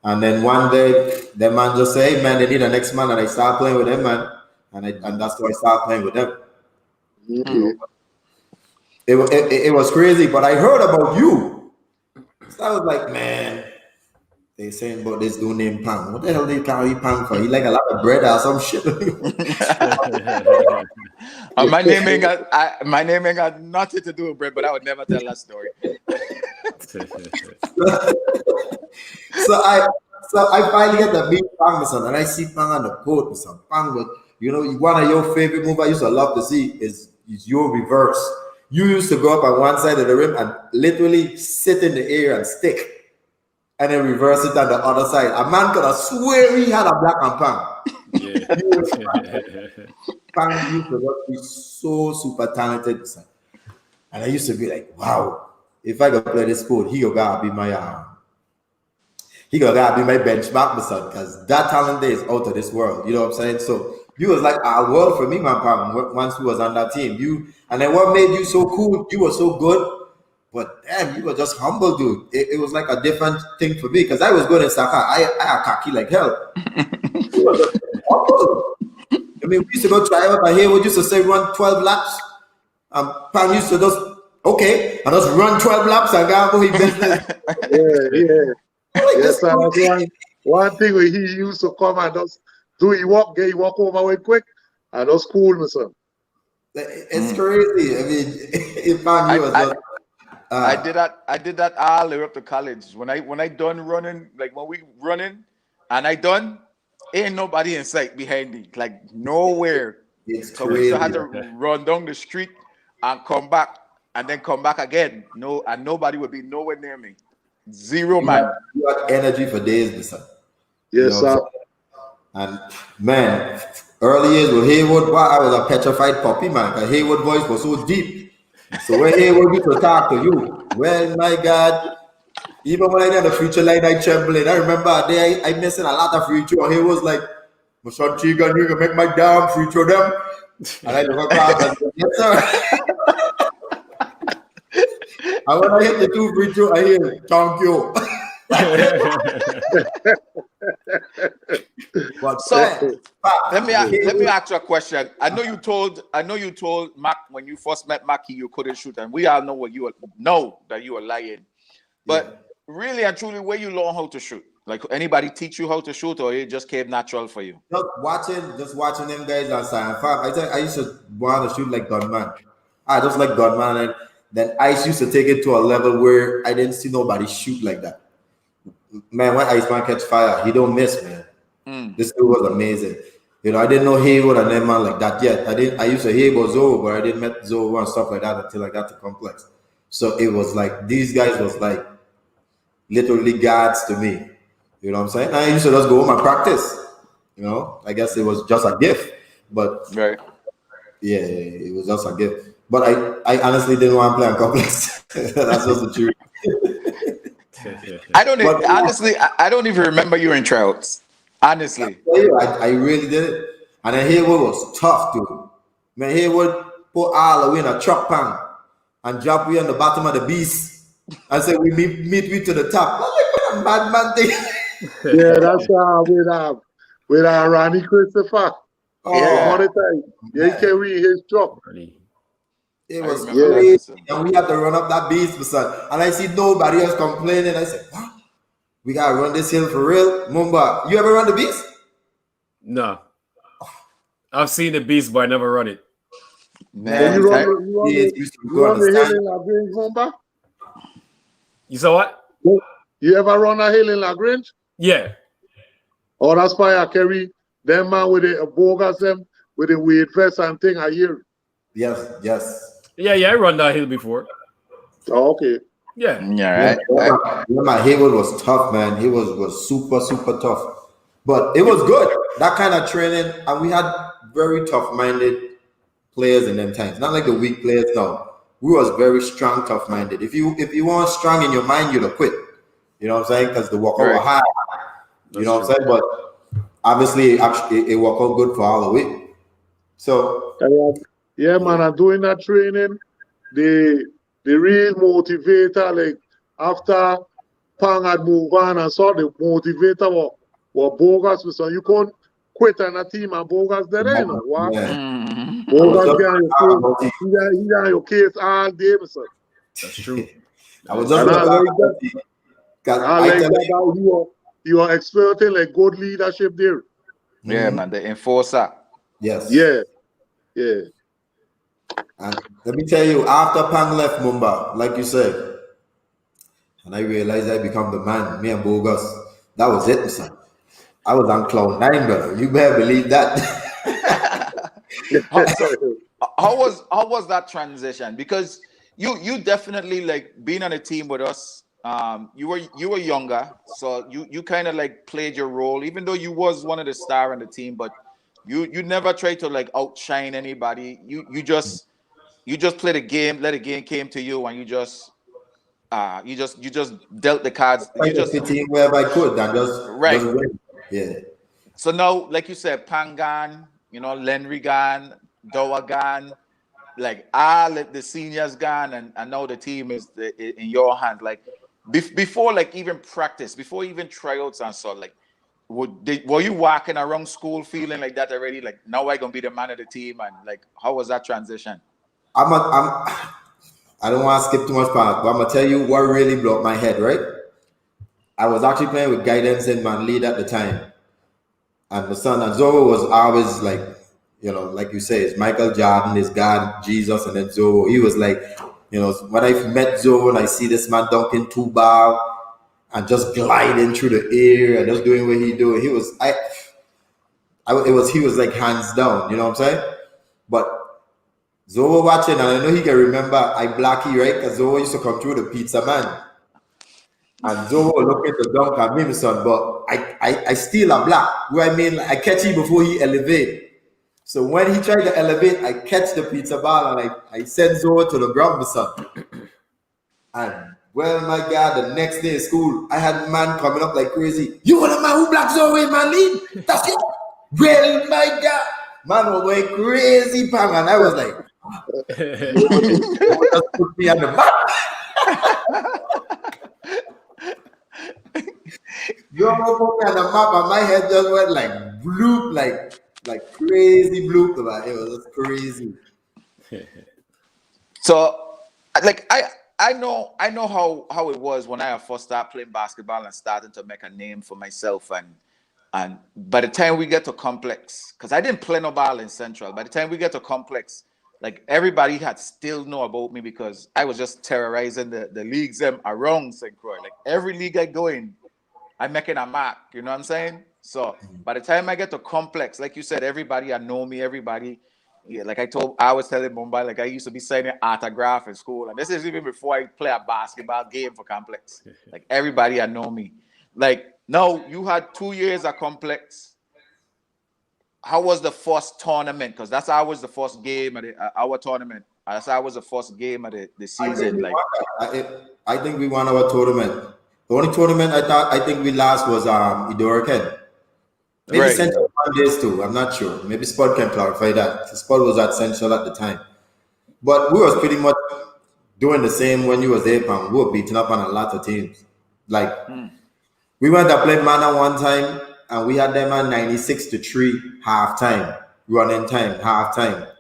S4: And then one day, the man just say, hey, man, they need a next man. And I start playing with them, man. And that's why I started playing with them.
S3: Okay.
S4: It was crazy, but I heard about you. So I was like, man, they saying about this dude named Pang. What the hell they call you Pang for? He like a lot of bread or some shit.
S2: My name ain't got nothing to do with bread, but I would never tell that story.
S4: So I finally get to meet Pang, son, and I see Pang on the court, son. Pang was, you know, one of your favorite moves I used to love to see is your reverse. You used to go up on one side of the rim and literally sit in the air and stick, and then reverse it on the other side. A man could have swear he had a black and Pang.
S1: Yeah.
S4: Pang used to be so super talented, son. And I used to be like, wow, if I could play this sport, he gotta be my benchmark, son, because that talent there is out of this world. You know what I'm saying? So you was like our world for me, man, Pam, once you was on that team. And then what made you so cool? You were so good, but damn, you were just humble, dude. It was like a different thing for me because I was good in soccer. I had cocky like hell. I mean, we used to go try out. I hear we used to say run 12 laps. Pan used to just and just run 12 laps and go for his business.
S3: Yeah.
S4: Like,
S3: Yes,
S4: this
S3: sir. That's one thing where he used to come and just do he walk over way quick and just cool, my son.
S4: it's crazy. I mean, if I knew just.
S2: I did that all the way up to college. When I done running, like when we running, and I done, ain't nobody in sight behind me, like nowhere.
S4: It's
S2: So we used to
S4: crazy.
S2: have to run down the street and come back, and then come back again. No, and nobody would be nowhere near me. Zero man.
S4: You had energy for days, my son.
S3: Yes, sir.
S4: And man, early years with Haywood, I was a petrified puppy, man. Because Haywood voice was so deep. So when Haywood used to talk to you, well, my God, even when I did the future line, I trembling. I remember a day I missing a lot of free throw. And he was like, my son Tigan, you can make my damn free throw them. And I look across and said, yes, sir. And when I hit the 2 free throw, I hear, thank you. But
S2: So let me ask you a question. I know you told Mac when you first met Mackie you couldn't shoot, and we all know that you were lying. But really and truly, where you learn how to shoot? Like anybody teach you how to shoot, or it just came natural for you?
S4: Just watching them guys on Science Farm. I used to want to shoot like Gunman. I just like Gunman, and then Ice used to take it to a level where I didn't see nobody shoot like that. Man, when Iceman catch fire, he don't miss, man. This dude was amazing. You know, I didn't know Haywood and them man like that yet. I used to hear about Zoe, but I didn't met Zoe and stuff like that until I got to Complex. So it was like these guys was like literally gods to me. You know what I'm saying? I used to just go home and practice. You know, I guess it was just a gift. But
S2: right.
S4: Yeah, it was just a gift. But I honestly didn't want to play on Complex. That's just the truth.
S2: I don't even remember you in tryouts. Honestly.
S4: I really did it. And then Haywood was tough, dude. Man, Haywood put all the way in a truck pan and drop we on the bottom of the beast and say we meet we to the top. I'm like, what a madman thing.
S3: Yeah, that's with Ronnie Christopher. He carry his truck.
S4: It was crazy. And we had to run up that beast, son. And I see nobody else complaining. I said, what? We gotta run this hill for real? Mumba, you ever run the beast?
S1: No. I've seen the beast, but I never run it.
S3: Man, you run the hill in LaGrange, Mumba?
S1: You saw what?
S3: You ever run a hill in LaGrange?
S1: Yeah.
S3: Oh, that's why I carry them man with the bogus them with the weird vest and thing I hear.
S4: Yes.
S1: Yeah, I run that hill before.
S3: Oh, okay.
S1: Yeah.
S4: Right. My Haywood was tough, man. He was super, super tough. But it was good. That kind of training, and we had very tough-minded players in them times. Not like the weak players now. We was very strong, tough-minded. If you weren't strong in your mind, you'd have quit. You know what I'm saying? Because the workout was high. You know what I'm saying? But obviously, it worked out good for all the week. So
S3: yeah, man, I'm doing that training. The real motivator, like after Pang had moved on and saw the motivator were bogus. So you can't quit on a team and bogus there, you know. What? Bogus got your case all day, sir.
S1: That's true.
S4: I was just
S3: you are experting like good leadership there.
S2: Yeah, man, the enforcer.
S4: Yes.
S3: Yeah.
S4: And let me tell you, after Pang left Mumbai, like you said, and I realized I become the man, me and Bogus, that was it, son. I was on cloud 9, brother. You better believe that.
S2: How was that transition? Because you definitely like being on a team with us. You were younger, so you kind of like played your role, even though you was one of the star on the team, but you never tried to like outshine anybody. You just play the game, let the game came to you, and you just dealt the cards. You just
S4: fit in wherever I could and just win. Yeah.
S2: So now, like you said, Pangan, Lenry gone, Doa gone, like all the seniors gone, and now the team is in your hand. Like before, like even practice, before even tryouts and so, like were you walking around school feeling like that already? Like, now I gonna be the man of the team, and like, how was that transition?
S4: I don't want to skip too much part, but I'm gonna tell you what really blew up my head. Right, I was actually playing with Guidance in Manlead at the time, and my son and Zorro was always like, you know, like you say, it's Michael Jordan, is God, Jesus, and then Zorro. He was like, you know, when I met Zorro and I see this man dunking 2 ball and just gliding through the air and just doing what he doing, he was like hands down, you know what I'm saying? But Zorro watching, and I know he can remember I Blackie, right? Because Zorro used to come through the pizza man. And Zorro looking to dunk at me, son, but I steal a black. Where I mean, I catch him before he elevate. So when he tried to elevate, I catch the pizza ball and I send Zorro to the ground, son. And well, my God, the next day in school, I had man coming up like crazy. You want a man who black Zorro in my lead? That's it. Well, my God. Man was going crazy, pang, and I was like, just put me on the map. You put me on the map, and my head just went like bloop, like crazy bloop. It was just crazy.
S2: So, like, I know how it was when I first started playing basketball and starting to make a name for myself, and by the time we get to complex, because I didn't play no ball in Central, by the time we get to complex, like, everybody had still know about me because I was just terrorizing the leagues them around St. Croix. Like, every league I go in, I'm making a mark, you know what I'm saying? So by the time I get to complex, like you said, everybody I know me, everybody. Yeah, like I was telling Mumbai, like, I used to be signing autograph in school, and this is even before I play a basketball game for complex. Like, everybody I know me. Like, now you had 2 years at complex. How was the first tournament? Because that's always the first game of our tournament. That's always the first game of the season.
S4: I think we won our tournament. The only tournament I think we lost was Idorican. Maybe
S2: Right.
S4: Central Mondays too. I'm not sure. Maybe Spud can clarify that. Spud was at Central at the time, but we was pretty much doing the same when you was there. We were beating up on a lot of teams. Like we went to play Mana one time, and we had them at 96-3 halftime, running time, halftime,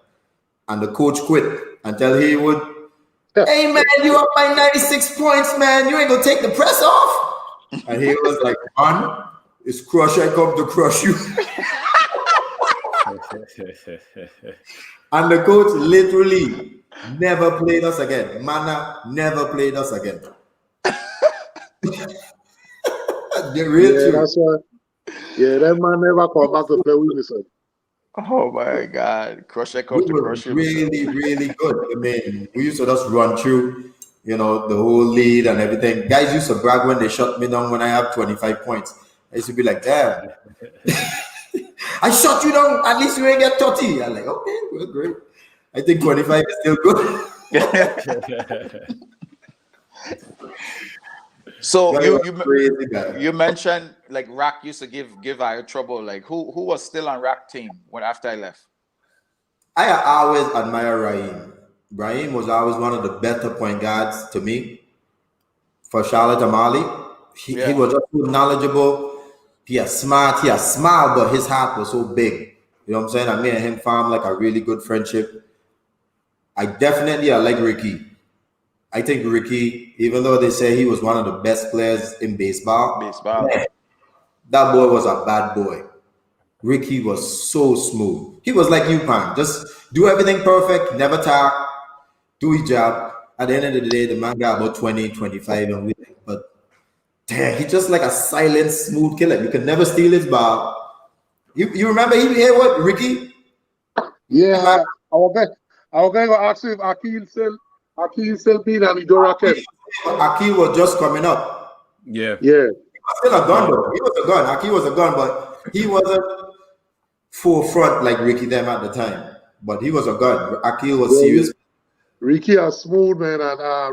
S4: and the coach quit and tell Haywood, "Hey man, you up by 96 points, man. You ain't gonna take the press off." And he was like, "Man, it's crush. I come to crush you." And the coach literally never played us again. Mana never played us again. The real truth.
S3: That's why. Yeah, that man never come back to play with me, son.
S2: Oh my God, crush it, come
S4: We
S2: to
S4: were
S2: crush you.
S4: really, really good. I mean, we used to just run through, you know, the whole lead and everything. Guys used to brag when they shut me down when I have 25 points. I used to be like, "Damn, I shut you down. At least you ain't get 30. I'm like, "Okay, well, great. I think 25 is still good."
S2: So
S4: crazy guy.
S2: you mentioned like Rack used to give our trouble. Like who was still on Rack team when after I left?
S4: I always admire Raheem. Raheem was always one of the better point guards to me for Charlotte Amali. He was just so knowledgeable. He was smart. He had smile, but his heart was so big. You know what I'm saying? I me and him formed like a really good friendship. I like Ricky. I think Ricky, even though they say he was one of the best players in baseball, man, that boy was a bad boy. Ricky was so smooth. He was like you, Pan. Just do everything perfect, never talk, do his job. At the end of the day, the man got about 20, 25, and we like, but damn, he's just like a silent, smooth killer. You can never steal his ball. You remember he here what, Ricky?
S3: Yeah, I was going to ask you if Akil still being an Idora.
S4: Akil was just coming up.
S1: Yeah.
S3: Yeah.
S4: He was still a gun though. He was a gun. Akil was a gun, but he wasn't forefront like Ricky them at the time. But he was a gun. Akil was serious.
S3: Ricky a smooth man and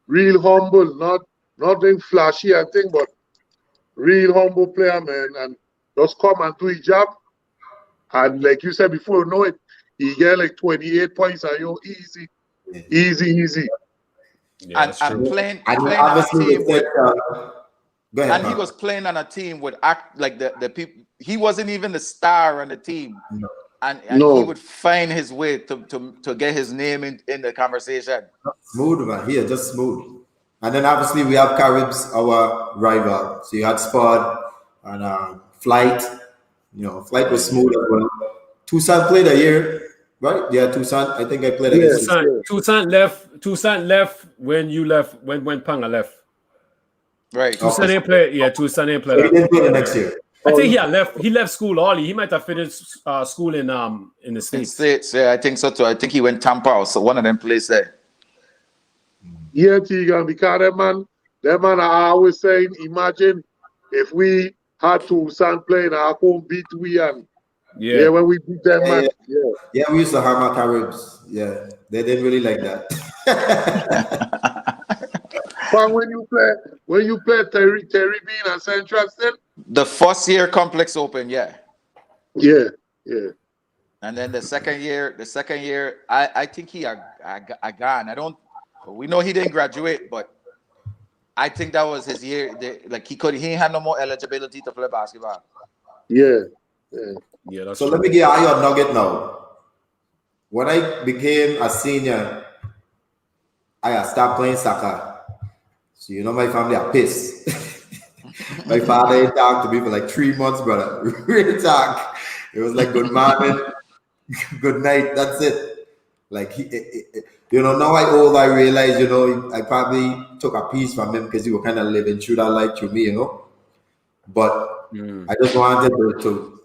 S3: real humble, not being flashy and thing, but real humble player, man, and just come and do his job. And like you said before, you know it, he get like 28 points and you're easy.
S1: Yeah,
S2: and playing on a team
S4: Go ahead,
S2: And he was playing on a team with the people. He wasn't even the star on the team, and he would find his way to get his name in the conversation.
S4: Smooth, man. Here, just smooth. And then obviously we have Caribs, our rival. So you had Spud and Flight. Flight was smooth as well. Tucson played a year, right? Yeah, Tucson. I think I played against
S1: Tucson left. Tucson left when you left. When Panga left.
S2: Right.
S1: Tucson didn't play. Yeah, Tucson didn't play.
S4: So he didn't play the next year.
S1: I think he left school early. He might have finished school in the States.
S2: Yeah, I think so too. I think he went Tampa, so one of them plays there.
S3: Yeah, Tigan, because that man are always saying, imagine if we had Tucson playing, I couldn't beat we and when we beat them, man.
S4: Yeah, we used to hammer Caribs. Yeah, they didn't really like that.
S3: But when you play Terry Bean and Central still?
S2: The first year Complex Open, yeah. And then the second year, I think he gone. We know he didn't graduate, but I think that was his year. He had no more eligibility to play basketball.
S3: Yeah.
S4: So let me get you a nugget now. When I became a senior, I stopped playing soccer. So my family are pissed. My father ain't talked to me for like 3 months, brother. Real talk. It was like good morning, good night. That's it. Like now I realize, I probably took a piece from him because he was kind of living through that life through me, But I just wanted to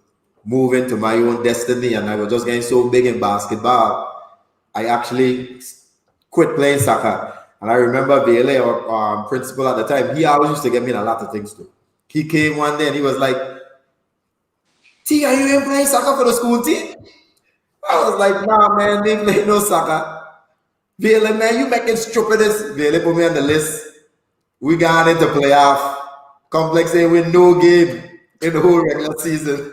S4: move into my own destiny, and I was just getting so big in basketball. I actually quit playing soccer. And I remember VLA, our principal at the time, he always used to get me in a lot of things too. He came one day and he was like, T, are you even playing soccer for the school team? I was like, nah, man, they play no soccer. VLA, man, you making stupidest. VLA put me on the list. We got into playoff. Complex ain't win no game in the whole regular season.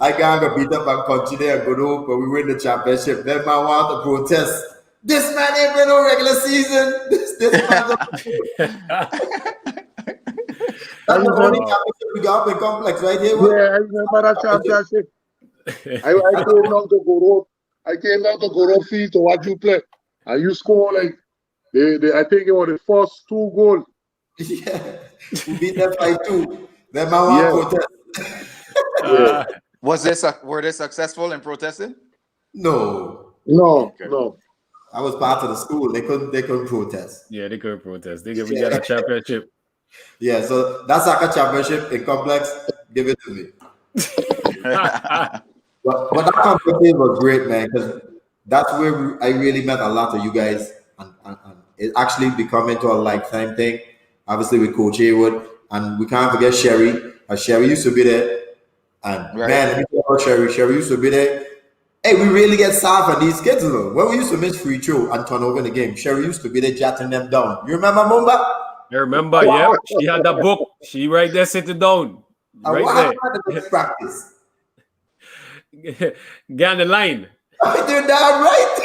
S4: I got beat up and continue and go home, but we win the championship. Then man want to protest. This man ain't been no regular season. This man's That's the only championship we got up in Complex, right here.
S3: Yeah, I remember that championship. I came down to Goro Field to watch you play. And you score like I think it was the first 2 goals.
S4: Yeah. We beat them by 2. Then man want protest.
S2: Were they successful in protesting?
S4: No. I was part of the school. They couldn't protest.
S1: Yeah, they couldn't protest. We got a championship.
S4: Yeah, so that soccer championship in Complex, give it to me. but that competition was great, man, because that's where I really met a lot of you guys, and it actually become into a lifetime thing. Obviously with Coach Haywood, and we can't forget Sherry. Sherry used to be there, and man, let me talk about Sherry. Sherry used to be there. Hey, we really get soft on these kids, though. When we used to miss free throw and turn over in the game, Sherry used to be there jotting them down. You remember, Mumba?
S1: I remember, yeah. She had that book. She right there sitting down. Right
S4: there. Practice.
S1: Get on the line.
S4: I did that right.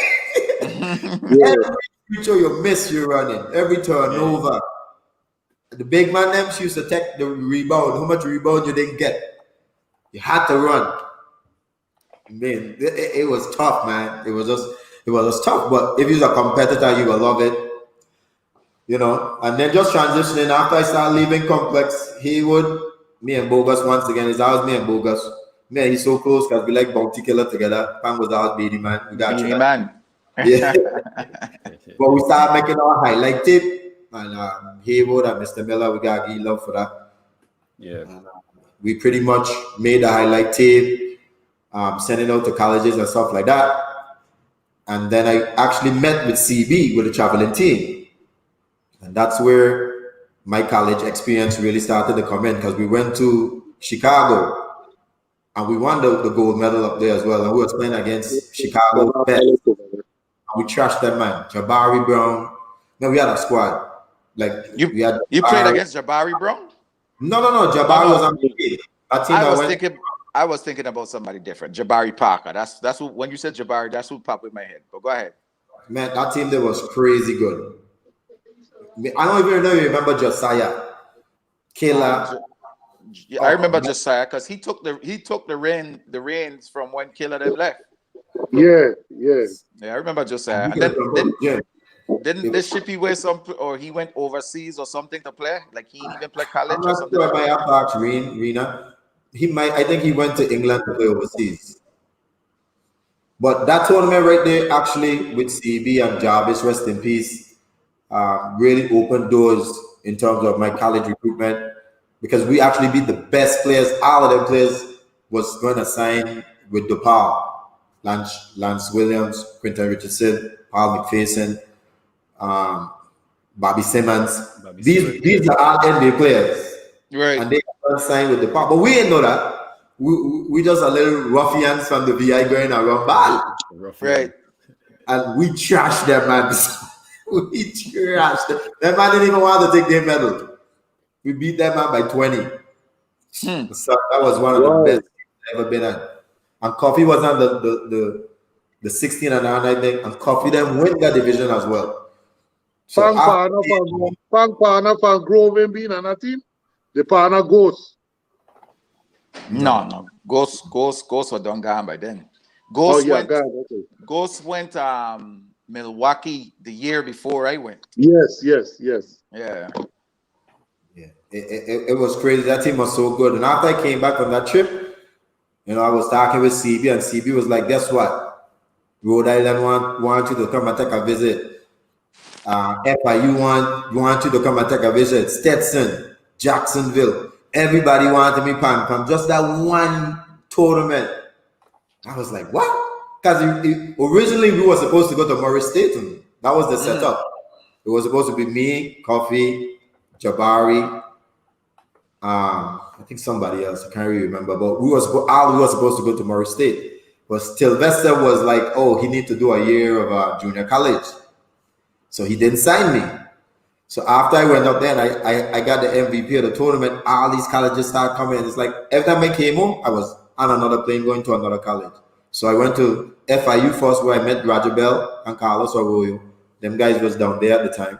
S4: Every free throw you miss, you're running. Every turnover. The big man, them, she used to take the rebound. How much rebound you didn't get? You had to run. Man, it was tough, man. It was just tough. But if you're a competitor, you will love it. And then just transitioning after I started leaving Complex, Haywood, me and Bogus once again. It's always me and Bogus. Man, he's so close because we like bounty killer together. Pam was our baby man. We got
S2: baby man.
S4: Yeah. But we started making our highlight tape, and Haywood and Mr. Miller, we got give love for that.
S1: Yeah.
S4: We pretty much made a highlight tape. Sending out to colleges and stuff like that. And then I actually met with CB with a traveling team. And that's where my college experience really started to come in, because we went to Chicago and we won the gold medal up there as well. And we were playing against Chicago Best. And we trashed them, man. Jabari Brown. No, we had a squad. Like
S2: you played against Jabari Brown?
S4: No. Jabari was on the team.
S2: I was thinking about somebody different. Jabari Parker. That's what, when you said Jabari, that's what popped in my head. But go ahead.
S4: Man, that team there was crazy good. I don't even know if you remember Josiah. Killer.
S2: Yeah, I remember Josiah because he took the reins from when Killer them left.
S3: Yeah.
S2: Yeah, I remember Josiah. And then didn't this Shippy wear or he went overseas or something to play? Like he didn't even play college
S4: I'm
S2: or
S4: not
S2: something.
S4: sure. I might have to ask Rena. He might. I think he went to England to play overseas. But that tournament right there, actually, with CB and Jarvis, rest in peace, really opened doors in terms of my college recruitment because we actually beat the best players. All of them players was going to sign with DePaul. Lance Williams, Quentin Richardson, Paul McPherson, Bobby Simmons. These are all NBA players.
S2: Right.
S4: And they are signed with DePaul. But we didn't know that. We just a little ruffians from the VI going around ball.
S2: Right.
S4: And we trashed them, man. We trashed them. That man didn't even want to take their medal. We beat them man by 20. So that was one of the best I've ever been at. And Coffee was on the 16 and 9, I think, and Coffee them win that division as well. So
S3: Fang Partner from Grove and being on that team. The partner Ghost.
S2: No. Ghost were done gone by then. Ghost went Milwaukee the year before I went.
S3: Yes.
S2: Yeah.
S4: It was crazy. That team was so good. And after I came back on that trip, I was talking with CB, and CB was like, guess what? Rhode Island want you to come and take a visit. FIU want you to come and take a visit. Stetson, Jacksonville. Everybody wanted me, Pam. Just that one tournament. I was like, what? Because originally we were supposed to go to Morris State. That was the setup. It was supposed to be me, Coffee, Jabari, I think somebody else. I can't really remember. But we were supposed to go to Morris State. But Sylvester was like, oh, he need to do a year of junior college. So he didn't sign me. So after I went up there and I got the MVP of the tournament, all these colleges started coming. And it's like every time I came home, I was on another plane going to another college. So I went to FIU first, where I met Rajabel and Carlos Arroyo. Them guys was down there at the time.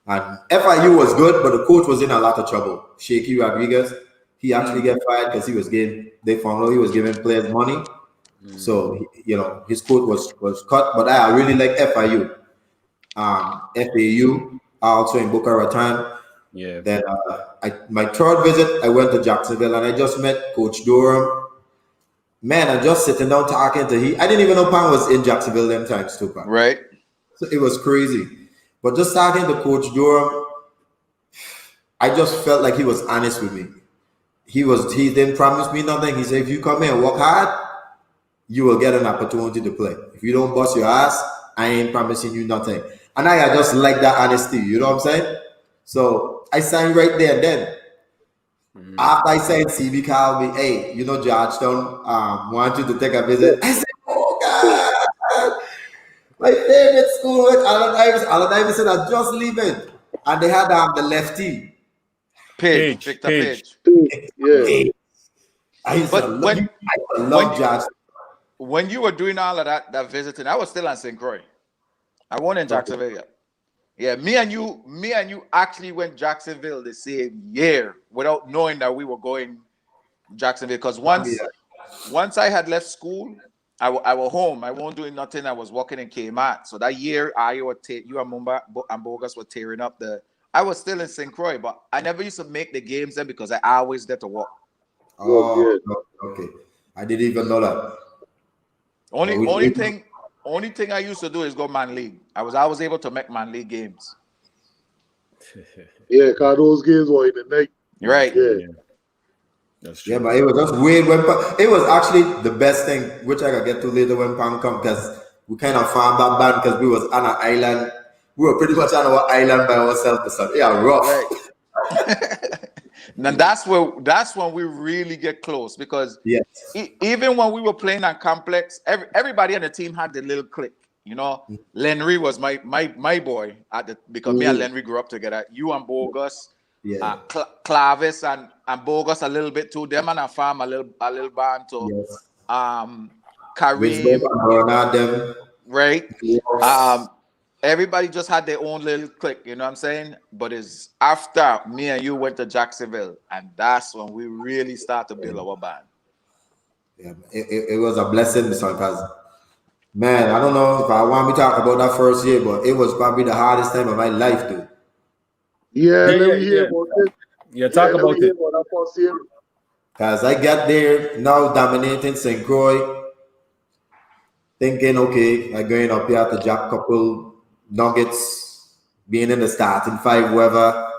S4: And FIU was good, but the coach was in a lot of trouble. Shaky Rodriguez, he actually got fired because they found out he was giving players money. So, his coach was cut. But I really like FIU. FAU, also in Boca Raton.
S1: Yeah.
S4: Then my third visit, I went to Jacksonville and I just met Coach Durham. Man, I'm just sitting down talking to him. I didn't even know Pan was in Jacksonville them times too, Pan.
S2: Right.
S4: So it was crazy. But just talking to Coach Durham, I just felt like he was honest with me. He didn't promise me nothing. He said, if you come here and work hard, you will get an opportunity to play. If you don't bust your ass, I ain't promising you nothing. And I just like that honesty, you know what I'm saying? So I signed right there and then. After I signed, CB called me, hey, Georgetown want you to take a visit. I said, oh God, my favorite school with Allen Iverson. Allen Iverson are just leaving. And they had the lefty.
S2: Victor Page.
S3: Yeah.
S4: I love Georgetown.
S2: When you were doing all of that visiting, I was still in St. Croix. I wasn't in Jacksonville yet. Yeah, me and you actually went Jacksonville the same year without knowing that we were going Jacksonville. Because once I had left school, I was home. I wasn't doing nothing. I was working in Kmart. So that year, you and Mumba and Bogus were tearing up I was still in St. Croix, but I never used to make the games then because I always get to work.
S4: Oh, okay. I didn't even know that.
S2: Only thing I used to do is go man league. I was able to make man league games.
S3: Yeah, because those games were in the night.
S2: Right.
S3: Yeah.
S1: That's true.
S4: Yeah, but it was just weird it was actually the best thing, which I could get to later when Pam come, because we kind of found that band because we was on an island. We were pretty much on our island by ourselves. Yeah, rough.
S2: Right. And that's when we really get close, because even when we were playing on Complex, everybody on the team had the little clique. Lenry was my boy because me and Lenry grew up together. You and Bogus, Clavis and Bogus a little bit too. Them and I farm a little band too. Kareem,
S4: them.
S2: right? everybody just had their own little clique, you know what I'm saying? But it's after me and you went to Jacksonville, and that's when we really start to build our band.
S4: Yeah, it was a blessing, because man, I don't know if I want to talk about that first year, but it was probably the hardest time of my life, dude.
S3: Yeah,
S1: Yeah,
S3: let
S1: yeah,
S3: me hear
S1: yeah.
S3: about it.
S1: Yeah, talk
S3: Let
S1: about
S3: me hear
S1: it.
S3: about that first year.
S4: Because I got there now dominating St. Croix, thinking, okay, I'm going up here to drop couple nuggets, being in the starting five, whoever.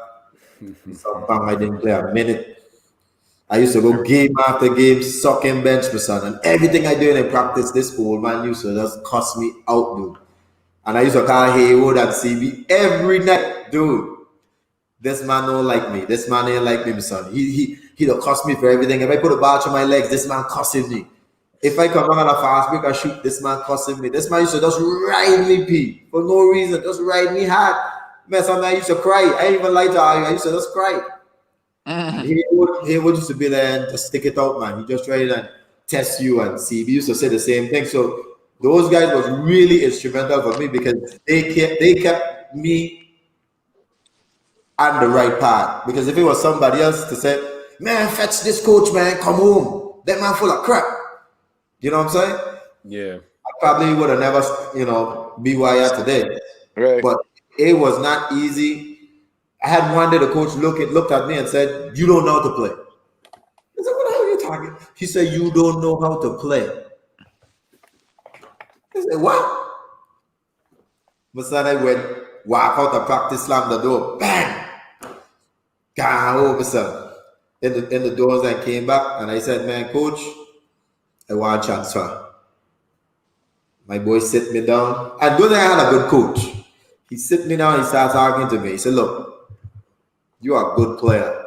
S4: Sometime I didn't play a minute. I used to go game after game, sucking bench, my son, and everything I do in practice, this old man used to just cuss me out, dude. And I used to call Haywood and CB every night, dude. This man don't like me. This man ain't like me, my son. He don't cuss me for everything. If I put a ball to my legs, this man cussing me. If I come on a fast break, I shoot, this man cussing me. This man used to just ride me, P, for no reason, just ride me hard. Man, sometimes I used to cry. I ain't even like to argue. I used to just cry. And he would used to be there and just stick it out, man. He just tried and test you and see. We used to say the same thing. So those guys was really instrumental for me because they kept me on the right path. Because if it was somebody else to say, man, fetch this coach, man, come home. That man full of crap. You know what I'm saying?
S1: Yeah.
S4: I probably would have never, be where I am today.
S2: Right.
S4: But it was not easy. I had one day the coach looked at me and said, "You don't know how to play." I said, "What the hell are you talking?" He said, "You don't know how to play." I said, "What?" But then I went, walk out the practice, slam the door, bang, gone over, sir. In the doors, I came back and I said, "Man, coach, I want a transfer." My boy sit me down. And don't think I had a good coach. He sit me down, he starts talking to me. He said, "Look, you are a good player.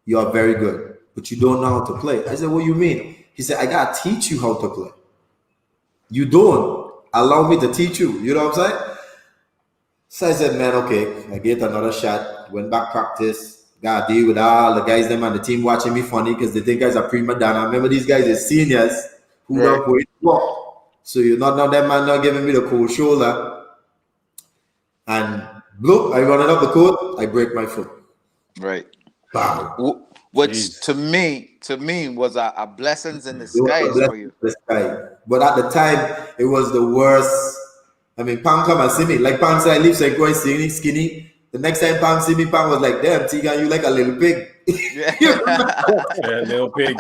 S4: You are very good, but you don't know how to play." I said, "What do you mean?" He said, "I gotta teach you how to play. You don't allow me to teach you." You know what I'm saying? So I said, "Man, okay." I get another shot, went back practice, got to deal with all the guys them on the team watching me funny because they think guys are prima donna. Remember, these guys are seniors who don't play walk. So you're not that man not giving me the cold shoulder. And look, I run it up the court, I break my foot.
S2: Right.
S4: Bam.
S2: Which
S1: Jeez.
S2: to me was a blessings in disguise for you.
S4: But at the time, it was the worst. I mean, Pam come and see me. Like Pam said, I live St. Croix skinny. The next time Pam see me, Pam was like, "Damn, Tigan, you like a little pig."
S2: Yeah.
S1: Yeah, little pig.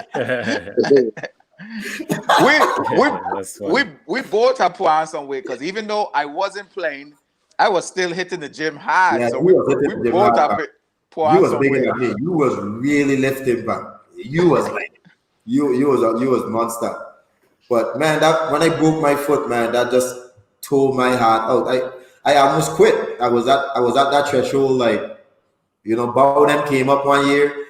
S2: we both have put on some weight because even though I wasn't playing, I was still hitting the gym hard.
S4: Yeah,
S2: So
S4: we
S2: we both have put on
S4: You was
S2: some
S4: bigger
S2: weight.
S4: than me. You was really lifting back. You was like, you was monster. But man, that when I broke my foot, man, that just tore my heart out. I almost quit. I was at that threshold, like, Bowden came up one year.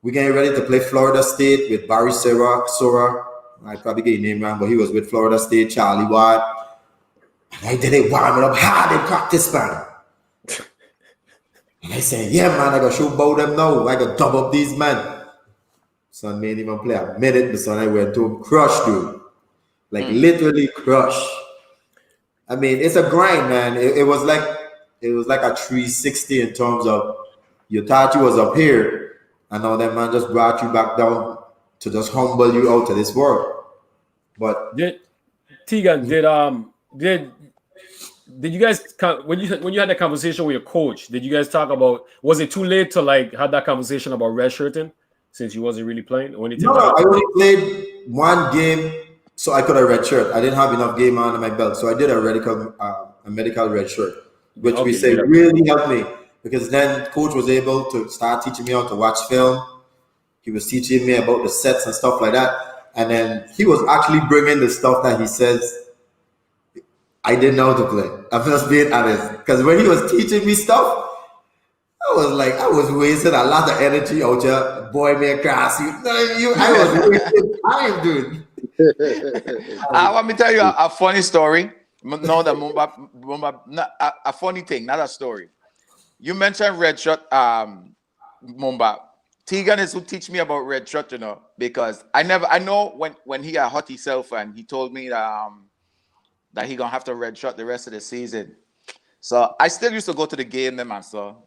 S4: We getting ready to play Florida State with Barry Sora. I probably get his name wrong, but he was with Florida State, Charlie Watt. And I did it warming up hard in practice, man. And I said, "Yeah, man, I gotta show Bowden now. I gotta dub up these men." Son made even play a minute, but son, I went to him, crushed, dude. Like literally crushed. I mean, it's a grind, man. It was like a 360 in terms of you thought you was up here, and now that man just brought you back down to just humble you out to this world. But
S1: Tigan, did you guys when you had that conversation with your coach? Did you guys talk about? Was it too late to like have that conversation about redshirting since you wasn't really playing or anything?
S4: no, I only played one game, so I could have redshirt. I didn't have enough game under my belt, so I did a medical redshirt, which we say really helped me because then coach was able to start teaching me how to watch film. He was teaching me about the sets and stuff like that, and then he was actually bringing the stuff that he says I didn't know how to play. I'm just being honest. Because when he was teaching me stuff, I was wasting a lot of energy out here. Boy, man, class. I was wasting time, dude.
S2: I want me to tell you a funny story. No, the Mumba, a funny thing, not a story. You mentioned red shot, Mumba. Tigan is who teach me about red shot, because I know when he got hot himself and he told me that he gonna have to red shot the rest of the season. So I still used to go to the game, them man. So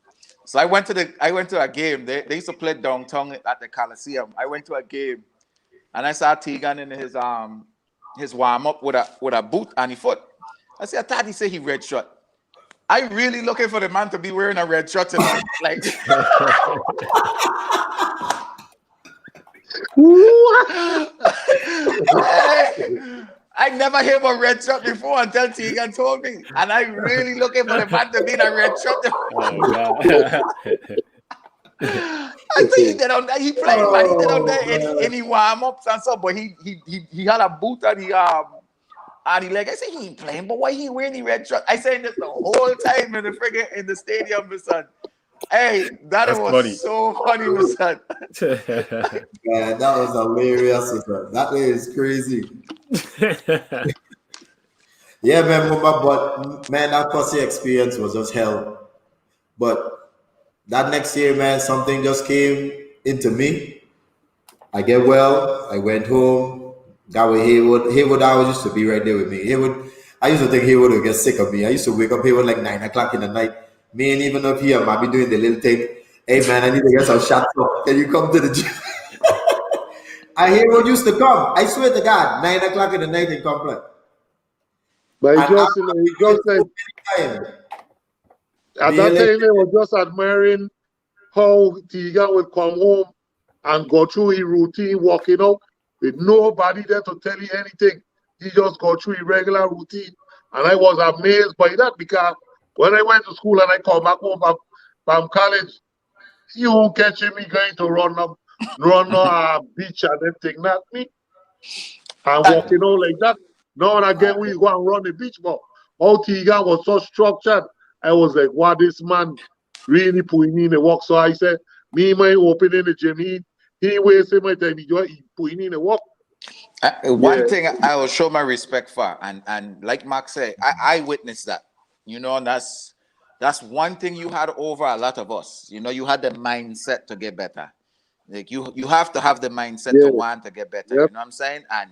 S2: I went to a game. They used to play downtown at the Coliseum. I went to a game, and I saw Tigan in his warm up with a boot on his foot. I said, I thought he said he red shirt. I really looking for the man to be wearing a red shirt tonight. Like I never heard a red shirt before until Tigan told me. And I really looking for the man to be in a red shirt. I think he did on that. He played, man. He did on that any warm ups and stuff. But he had a boot and he leg. I said he ain't playing, but why he wearing the red shirt? I said this the whole time in the stadium, my son. Hey, that's was funny. So funny, my son.
S4: Man, that was hilarious. That way is crazy. Yeah, man, but man, that pussy experience was just hell. But that next year, man, something just came into me. I get well. I went home. Got with Haywood. Haywood always used to be right there with me. I used to think Haywood would get sick of me. I used to wake up Haywood like 9 o'clock in the night. Me and even up here, I might be doing the little thing. Hey, man, I need to get some shots up. Can you come to the gym? And Haywood used to come. I swear to God, 9 o'clock in the night in Complex.
S3: But he just like, at that time, they were just admiring how Tigan would come home and go through his routine, walking out with nobody there to tell you anything. He just go through his regular routine. And I was amazed by that because when I went to school and I come back home from college, you won't catch me going to run a beach and everything, not me. And walking out like that. Now and again, we go and run the beach, but how Tigan was so structured, I was like, wow, this man really putting in the work. So I said, me, my opening the gym, he wasting my time, he putting in the work.
S2: One thing I will show my respect for, and like Mark said, I witnessed that. You know, and that's one thing you had over a lot of us. You know, you had the mindset to get better. Like you have to have the mindset to want to get better. Yep. You know what I'm saying? And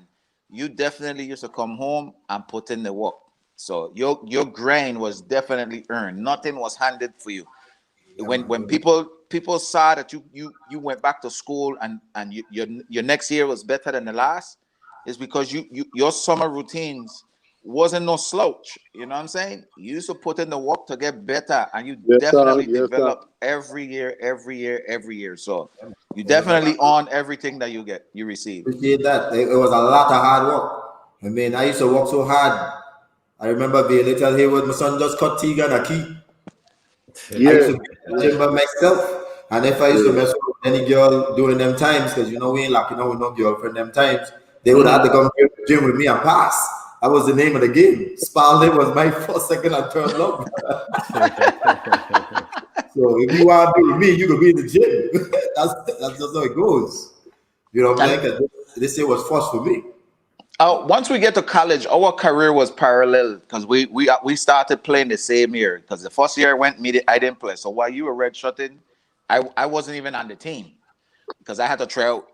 S2: you definitely used to come home and put in the work. So your grind was definitely earned. Nothing was handed for you. When people saw that you went back to school and your next year was better than the last, is because your summer routines wasn't no slouch. You know what I'm saying? You used to put in the work to get better, and you definitely develop every year. So you definitely on everything that you receive.
S4: Appreciate that. It was a lot of hard work. I mean, I used to work so hard. I remember being little Haywood, my son just cut Tigan a key. I used to be in the gym by myself. And if I used to mess with any girl during them times, because you know we ain't locking out with no girlfriend them times, they would have to come to the gym with me and pass. That was the name of the game. Spalding was my first, second, and third love. So if you want to be with me, you could be in the gym. that's just how it goes. You know what I'm saying? This year was first for me.
S2: Once we get to college, our career was parallel because we started playing the same year. Because the first year I didn't play. So while you were redshirting, I wasn't even on the team because I had to try out.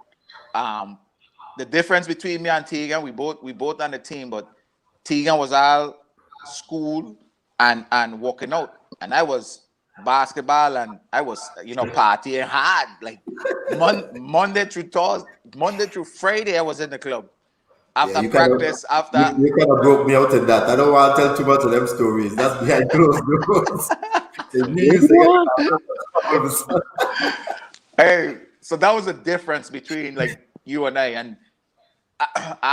S2: The difference between me and Tigan, we both on the team, but Tigan was all school and working out, and I was basketball, and I was partying hard like Monday through Friday. I was in the club after practice.
S4: You kind of broke me out in that. I don't want to tell too much of them stories. That's behind closed doors.
S2: Hey, so that was the difference between like you and I. And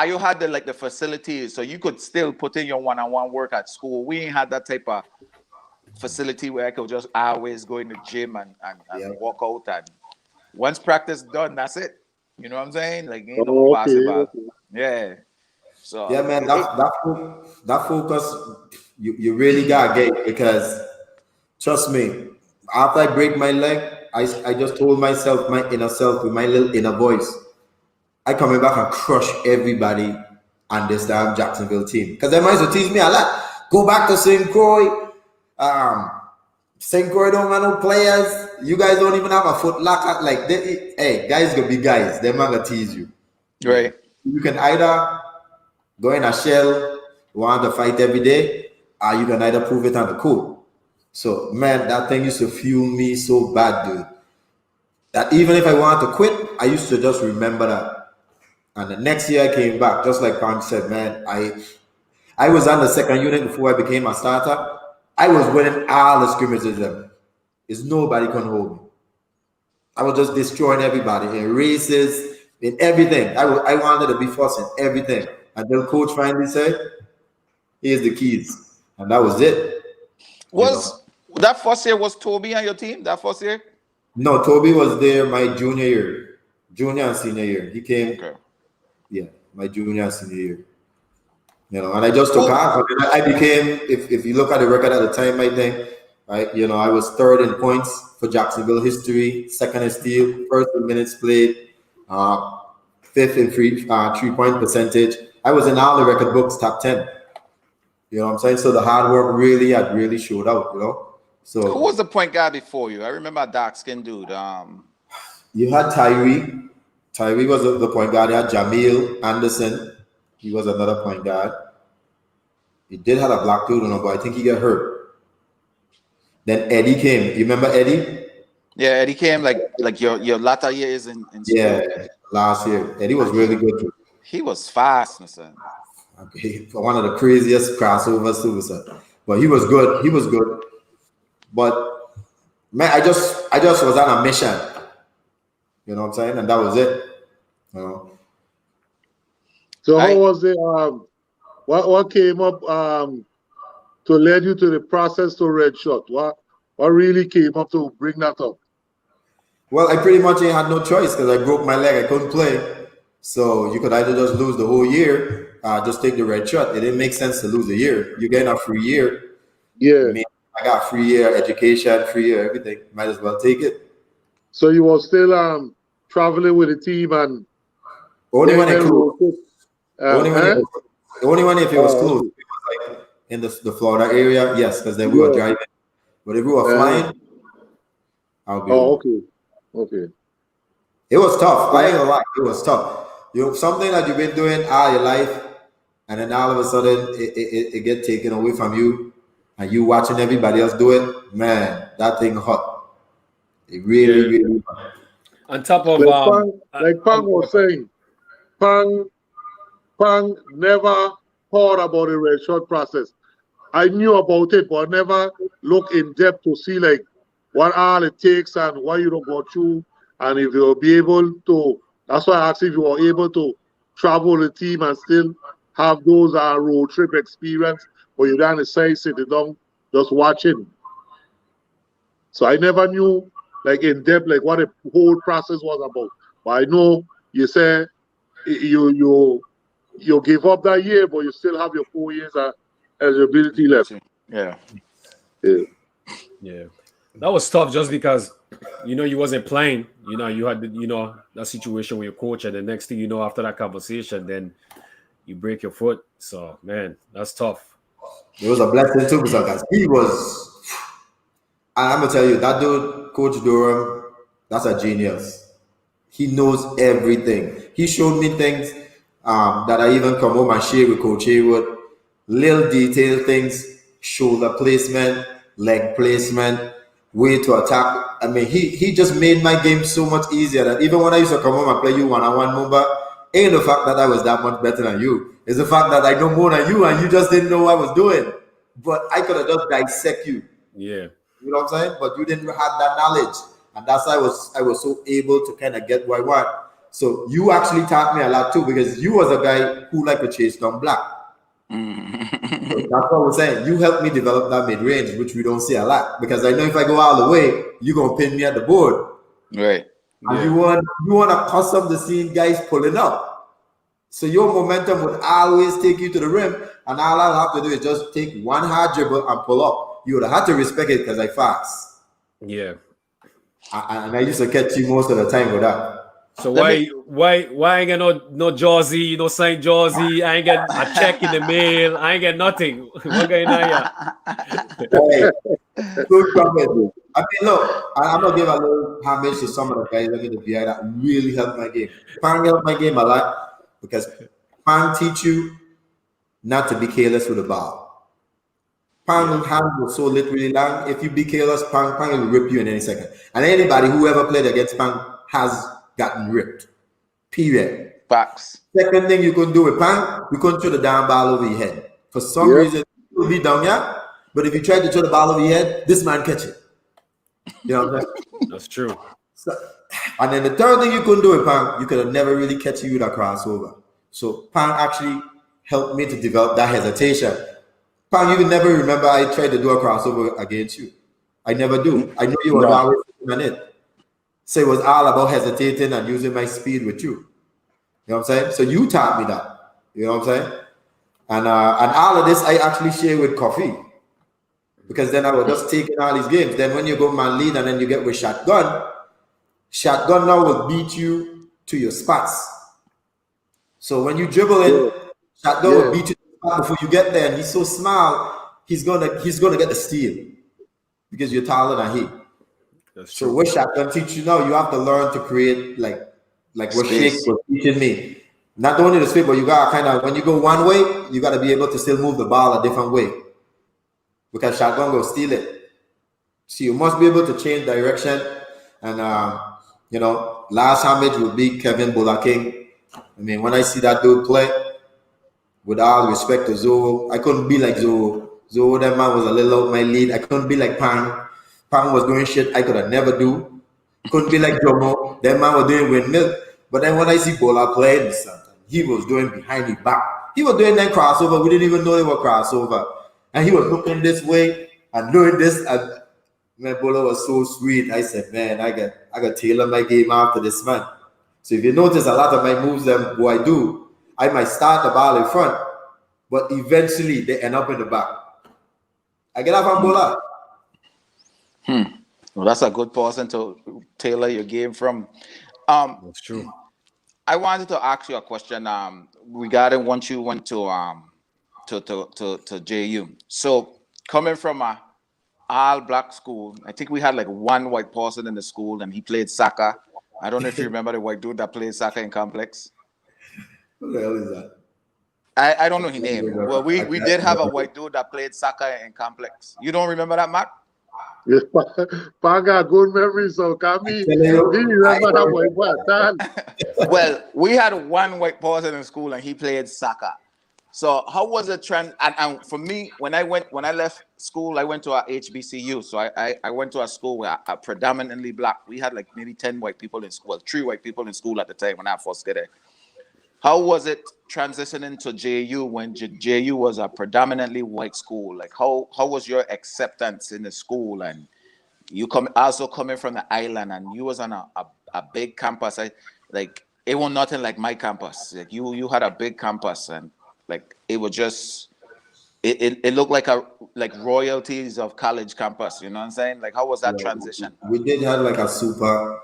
S2: you had the facilities, so you could still put in your one-on-one work at school. We ain't had that type of facility where I could just always go in the gym and walk out. And once practice done, that's it. You know what I'm saying? Like ain't no more basketball. Okay. Yeah. So
S4: yeah, man, that focus you really gotta get, because trust me, after I break my leg, I just told myself, my inner self, with my little inner voice, I coming back and crush everybody on this damn Jacksonville team. Because they might as well teach me a lot. Go back to St. Croix. St. Croix don't have no players. You guys don't even have a foot locker. Like, hey, guys gonna be guys. They're not gonna tease you.
S2: Right.
S4: You can either go in a shell, want to fight every day, or you can either prove it on the court. So man, that thing used to fuel me so bad, dude. That even if I wanted to quit, I used to just remember that. And the next year I came back, just like Pam said, man, I was on the second unit before I became a starter. I was winning all the scrimmages. There's nobody can hold me. I was just destroying everybody in races, in everything. I wanted to be first in everything. Until coach finally said, here's the keys. And that was it.
S2: Was that first year was Toby on your team? That first year?
S4: No, Toby was there my junior year. Junior and senior year. He came, yeah, my junior and senior year. And I just took off. I became, if you look at the record at the time, I think, right, I was third in points for Jacksonville history, second in steal, first in minutes played, fifth in three-point percentage. I was in all the record books, top 10. You know what I'm saying? So the hard work had really showed out, So
S2: who was the point guard before you? I remember a dark-skinned dude.
S4: You had Tyree. Tyree was the point guard. You had Jamil Anderson. He was another point guard. He did have a black dude on him, but I think he got hurt. Then Eddie came. You remember Eddie?
S2: Yeah, Eddie came like your latter years in school.
S4: Yeah, last year. Eddie was really good too.
S2: He was fast, my son.
S4: Okay, one of the craziest crossover suicide. But he was good. He was good. But man, I just was on a mission. You know what I'm saying? And that was it.
S3: So how was it? What came up to lead you to the process to redshirt? What really came up to bring that up?
S4: Well, I pretty much had no choice because I broke my leg. I couldn't play. So you could either just lose the whole year, just take the red shirt. It didn't make sense to lose a year. You're getting a free year.
S3: Yeah.
S4: I got free year education, free year everything. Might as well take it.
S3: So you were still traveling with the team and
S4: only when it closed. Only when if it was closed. It was like in the Florida area, yes, because then we were driving. But if we were flying, I'll be
S3: okay.
S4: It was tough. I ain't gonna lie, it was tough. Something that you've been doing all your life, and then all of a sudden it get taken away from you, and you watching everybody else do it, man, that thing hot. It really hot.
S1: On top of
S3: like Pang was saying, Pang never thought about the red shirt process. I knew about it, but never looked in depth to see like what all it takes and what you don't go through, and if you'll be able to. That's why I asked if you were able to travel the team and still have those road trip experience, or you down the side sitting down just watching. So I never knew like in depth like what the whole process was about. But I know you say you give up that year, but you still have your 4 years of eligibility left.
S2: Yeah.
S1: That was tough just because you wasn't playing. You had that situation with your coach, and the next thing you know, after that conversation, then you break your foot. So man, that's tough.
S4: It was a blessing too, because he was. I'm gonna tell you, that dude, Coach Durham, that's a genius. He knows everything. He showed me things that I even come home and share with Coach Haywood. Little detailed things, shoulder placement, leg placement, way to attack. I mean, he just made my game so much easier that even when I used to come home and play you one-on-one, Mumba, ain't the fact that I was that much better than you. It's the fact that I know more than you and you just didn't know what I was doing. But I could have just dissect you.
S1: Yeah.
S4: You know what I'm saying? But you didn't have that knowledge. And that's why I was so able to kind of get what I want. So you actually taught me a lot too, because you was a guy who liked to chase down black. So that's what we're saying. You helped me develop that mid-range, which we don't see a lot. Because I know if I go all the way, you're going to pin me at the board.
S2: Right.
S4: And you want to custom the scene guys pulling up. So your momentum would always take you to the rim. And all I'll have to do is just take one hard dribble and pull up. You would have had to respect it because I fast.
S1: Yeah.
S4: And I used to catch you most of the time with that.
S1: So why ain't get no jersey, no signed jersey? I ain't get a check in the mail. I ain't get nothing. What going on here?
S4: Good comment. I mean, look, I'm gonna give a little homage to some of the guys in the VI that really helped my game. Pang helped my game a lot because Pang teach you not to be careless with the ball. Pang hand was so literally long. If you be careless, Pang will rip you in any second. And anybody who ever played against Pang has gotten ripped. Period.
S2: Facts.
S4: Second thing you couldn't do with Pang, you couldn't throw the damn ball over your head. For some reason, you'll be down here. But if you try to throw the ball over your head, this man catch it. You know what I'm saying?
S1: That's true.
S4: So, and then the third thing you couldn't do with Pang, you could have never really catch you with a crossover. So Pang actually helped me to develop that hesitation. Pang, you can never remember I tried to do a crossover against you. I never do. I know you were always on it. So it was all about hesitating and using my speed with you. You know what I'm saying? So you taught me that. You know what I'm saying? And all of this I actually share with Coffee. Because then I was just taking all these games. Then when you go man lead and then you get with shotgun now will beat you to your spots. So when you dribble in, shotgun will beat you to the spot before you get there. And he's so small, he's gonna get the steal because you're taller than he.
S1: That's true.
S4: So what shotgun teach you now, you have to learn to create like what Shake was teaching me. Not only the space, but you gotta kind of when you go one way, you gotta be able to still move the ball a different way. Because shotgun will steal it. So you must be able to change direction. And last homage would be Kevin Bola King. I mean, when I see that dude play, with all respect to Zoe, I couldn't be like Zoe. Zoe, that man was a little out my lead. I couldn't be like Pang. Pang was doing shit I could have never do. Couldn't be like Jomo. That man was doing windmill. But then when I see Bola play, he was doing behind the back. He was doing that crossover. We didn't even know they were crossover. And he was looking this way and doing this. And man, Bola was so sweet. I said, man, I got tailor my game after this man. So if you notice a lot of my moves what I do, I might start the ball in front, but eventually they end up in the back. I get up on Bola.
S2: Well, that's a good person to tailor your game from.
S1: That's true.
S2: I wanted to ask you a question regarding once you went to JU. So coming from a all-black school, I think we had like one white person in the school, and he played soccer. I don't know if you remember the white dude that played soccer in Complex.
S4: Who the hell is that?
S2: I don't know his name. Well, we did have a white dude that played soccer in Complex. You don't remember that, Matt?
S3: Yes, Pang got good memories, so can me remember that way.
S2: Well, we had one white person in school, and he played soccer. So how was it and for me, when I left school, I went to a HBCU. So I went to a school where predominantly black. We had like maybe 10 white people in school, well, 3 white people in school at the time when I first got there. How was it transitioning to JU when JU was a predominantly white school? Like how was your acceptance in the school? And you also coming from the island, and you was on a big campus. It was nothing like my campus. Like you had a big campus, and like it was just it looked like royalties of college campus. You know what I'm saying? Like how was that transition?
S4: We did have like a super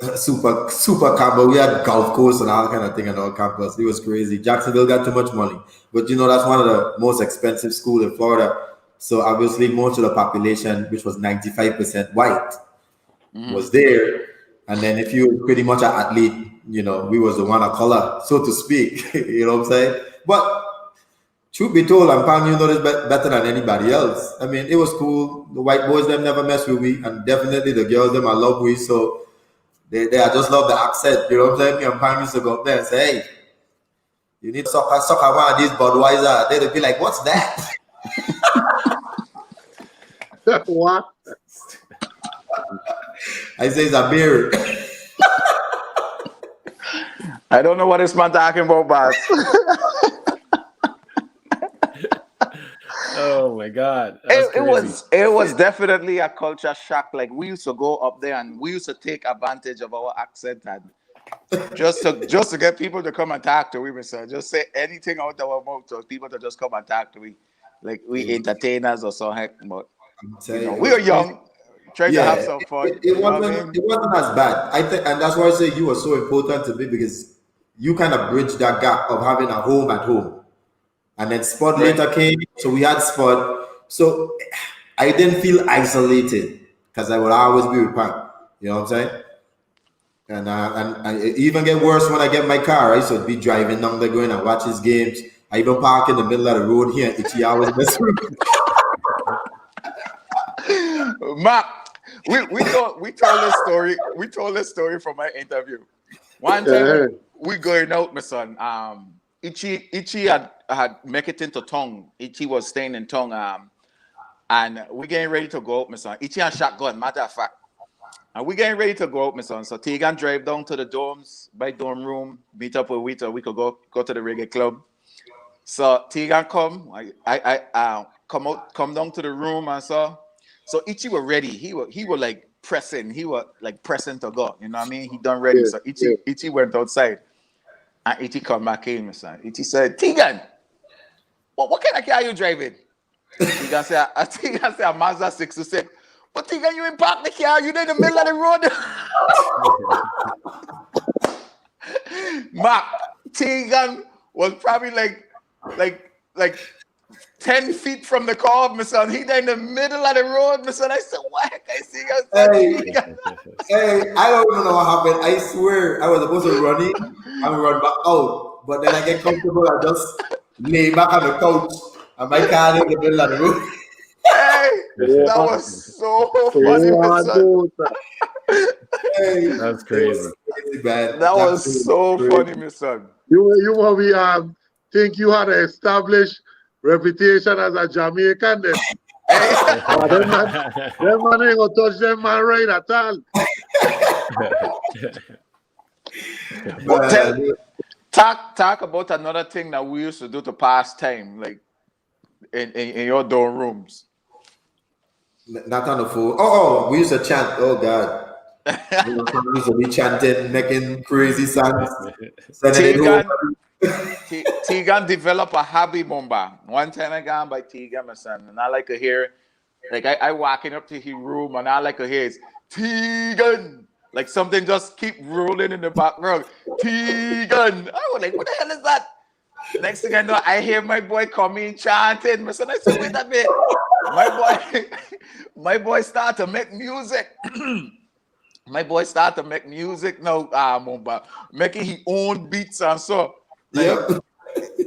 S4: campus. We had golf course and all kind of thing on our campus. It was crazy. Jacksonville got too much money, but that's one of the most expensive schools in Florida. So obviously most of the population, which was 95% white, was there. And then if you were pretty much an athlete, we was the one of color, so to speak. You know what I'm saying? But truth be told, and Pam, you know this better than anybody else. I mean, it was cool. The white boys, them never mess with me, and definitely the girls, them I love we. So I just love the accent. You know what I'm saying? Me and Pam used to go up there and say, hey, you need soccer one of these Budweiser. They'd be like, what's that?
S3: What?
S4: I say it's a beer.
S2: I don't know what this man talking about, boss.
S1: Oh my God.
S2: It was definitely a culture shock. Like we used to go up there and we used to take advantage of our accent and just to get people to come and talk to we, sir. Just say anything out of our mouth so people to just come and talk to we. Like we entertainers or so heck, but we are young. Trying to have some fun.
S4: It wasn't as bad. I think, and that's why I say you were so important to me, because you kind of bridged that gap of having a home at home. And then Spud later came, so we had Spud. So I didn't feel isolated because I would always be with Pam. You know what I'm saying? And it even get worse when I get my car. I used to be driving down there going and watch his games. I even park in the middle of the road here, itchy hours.
S2: Mark, we told this story from my interview. One time we going out, my son. Ichi had make it into Tongue. Ichi was staying in Tongue. And we getting ready to go out, my son. Ichi and shotgun, matter of fact. And we getting ready to go out, my son. So Tigan drive down to the dorms, by dorm room, meet up with Wita. We could go to the reggae club. So Tigan come down to the room and so Ichi were ready. He was like pressing. He was like pressing to go. You know what I mean? He done ready.
S3: Yeah,
S2: So Ichi went outside. And Ichi come back in, my son. Ichi said, Tigan, what kind of car are you driving? Tigan said, a Mazda 626. But Tigan, you in park the car. You in the middle of the road. Mark, Tigan was probably like 10 feet from the car, my son. He in the middle of the road, my son. I said, what? I see you.
S4: Hey, I don't even know what happened. I swear I was supposed to run in and run back out. But then I get comfortable. I just lay back on the couch and my car in the middle of the road.
S2: Hey, that was so funny, my son.
S4: Hey,
S1: That's crazy.
S4: Man.
S2: That was so funny, my son.
S3: You probably think you had an established reputation as a Jamaican then. Them man ain't gonna touch them man right at all.
S2: Talk about another thing that we used to do to pass time, like in your dorm rooms.
S4: Not on the phone. Oh, we used to chant. Oh God. We used to be chanting, making crazy songs.
S2: Tigan developed a hobby bomba. One time I got by Tigan, my son, and I like to hear, like I walking up to his room and I like to hear it's Tigan. Like something just keep rolling in the background. Tigan. I was like, what the hell is that? Next thing I know, I hear my boy coming chanting. My son, I said, wait a minute. My boy start to make music. My boy start to make music now, Mumba, making his own beats and so. Like,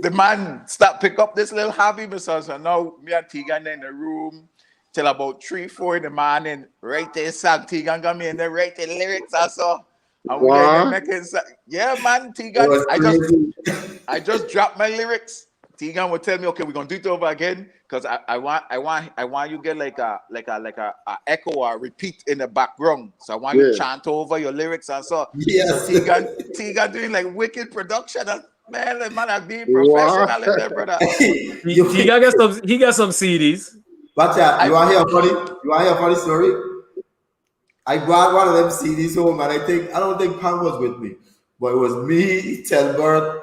S2: the man start pick up this little hobby, my son. So now me and Tigan in the room till about 3-4 in the morning. Write the song. Tigan got me in there, write the lyrics and so. And we then making yeah, man, Tigan. I just dropped my lyrics. Tigan would tell me, okay, we're gonna do it over again because I want you get like a echo or repeat in the background. So I want you to chant over your lyrics and so.
S4: Yes.
S2: So Tigan doing like wicked production. And, man, the man are being professional in there, brother.
S1: He got some CDs.
S4: But you want to hear a funny story? I brought one of them CDs home, and I don't think Pam was with me, but it was me, Telbert.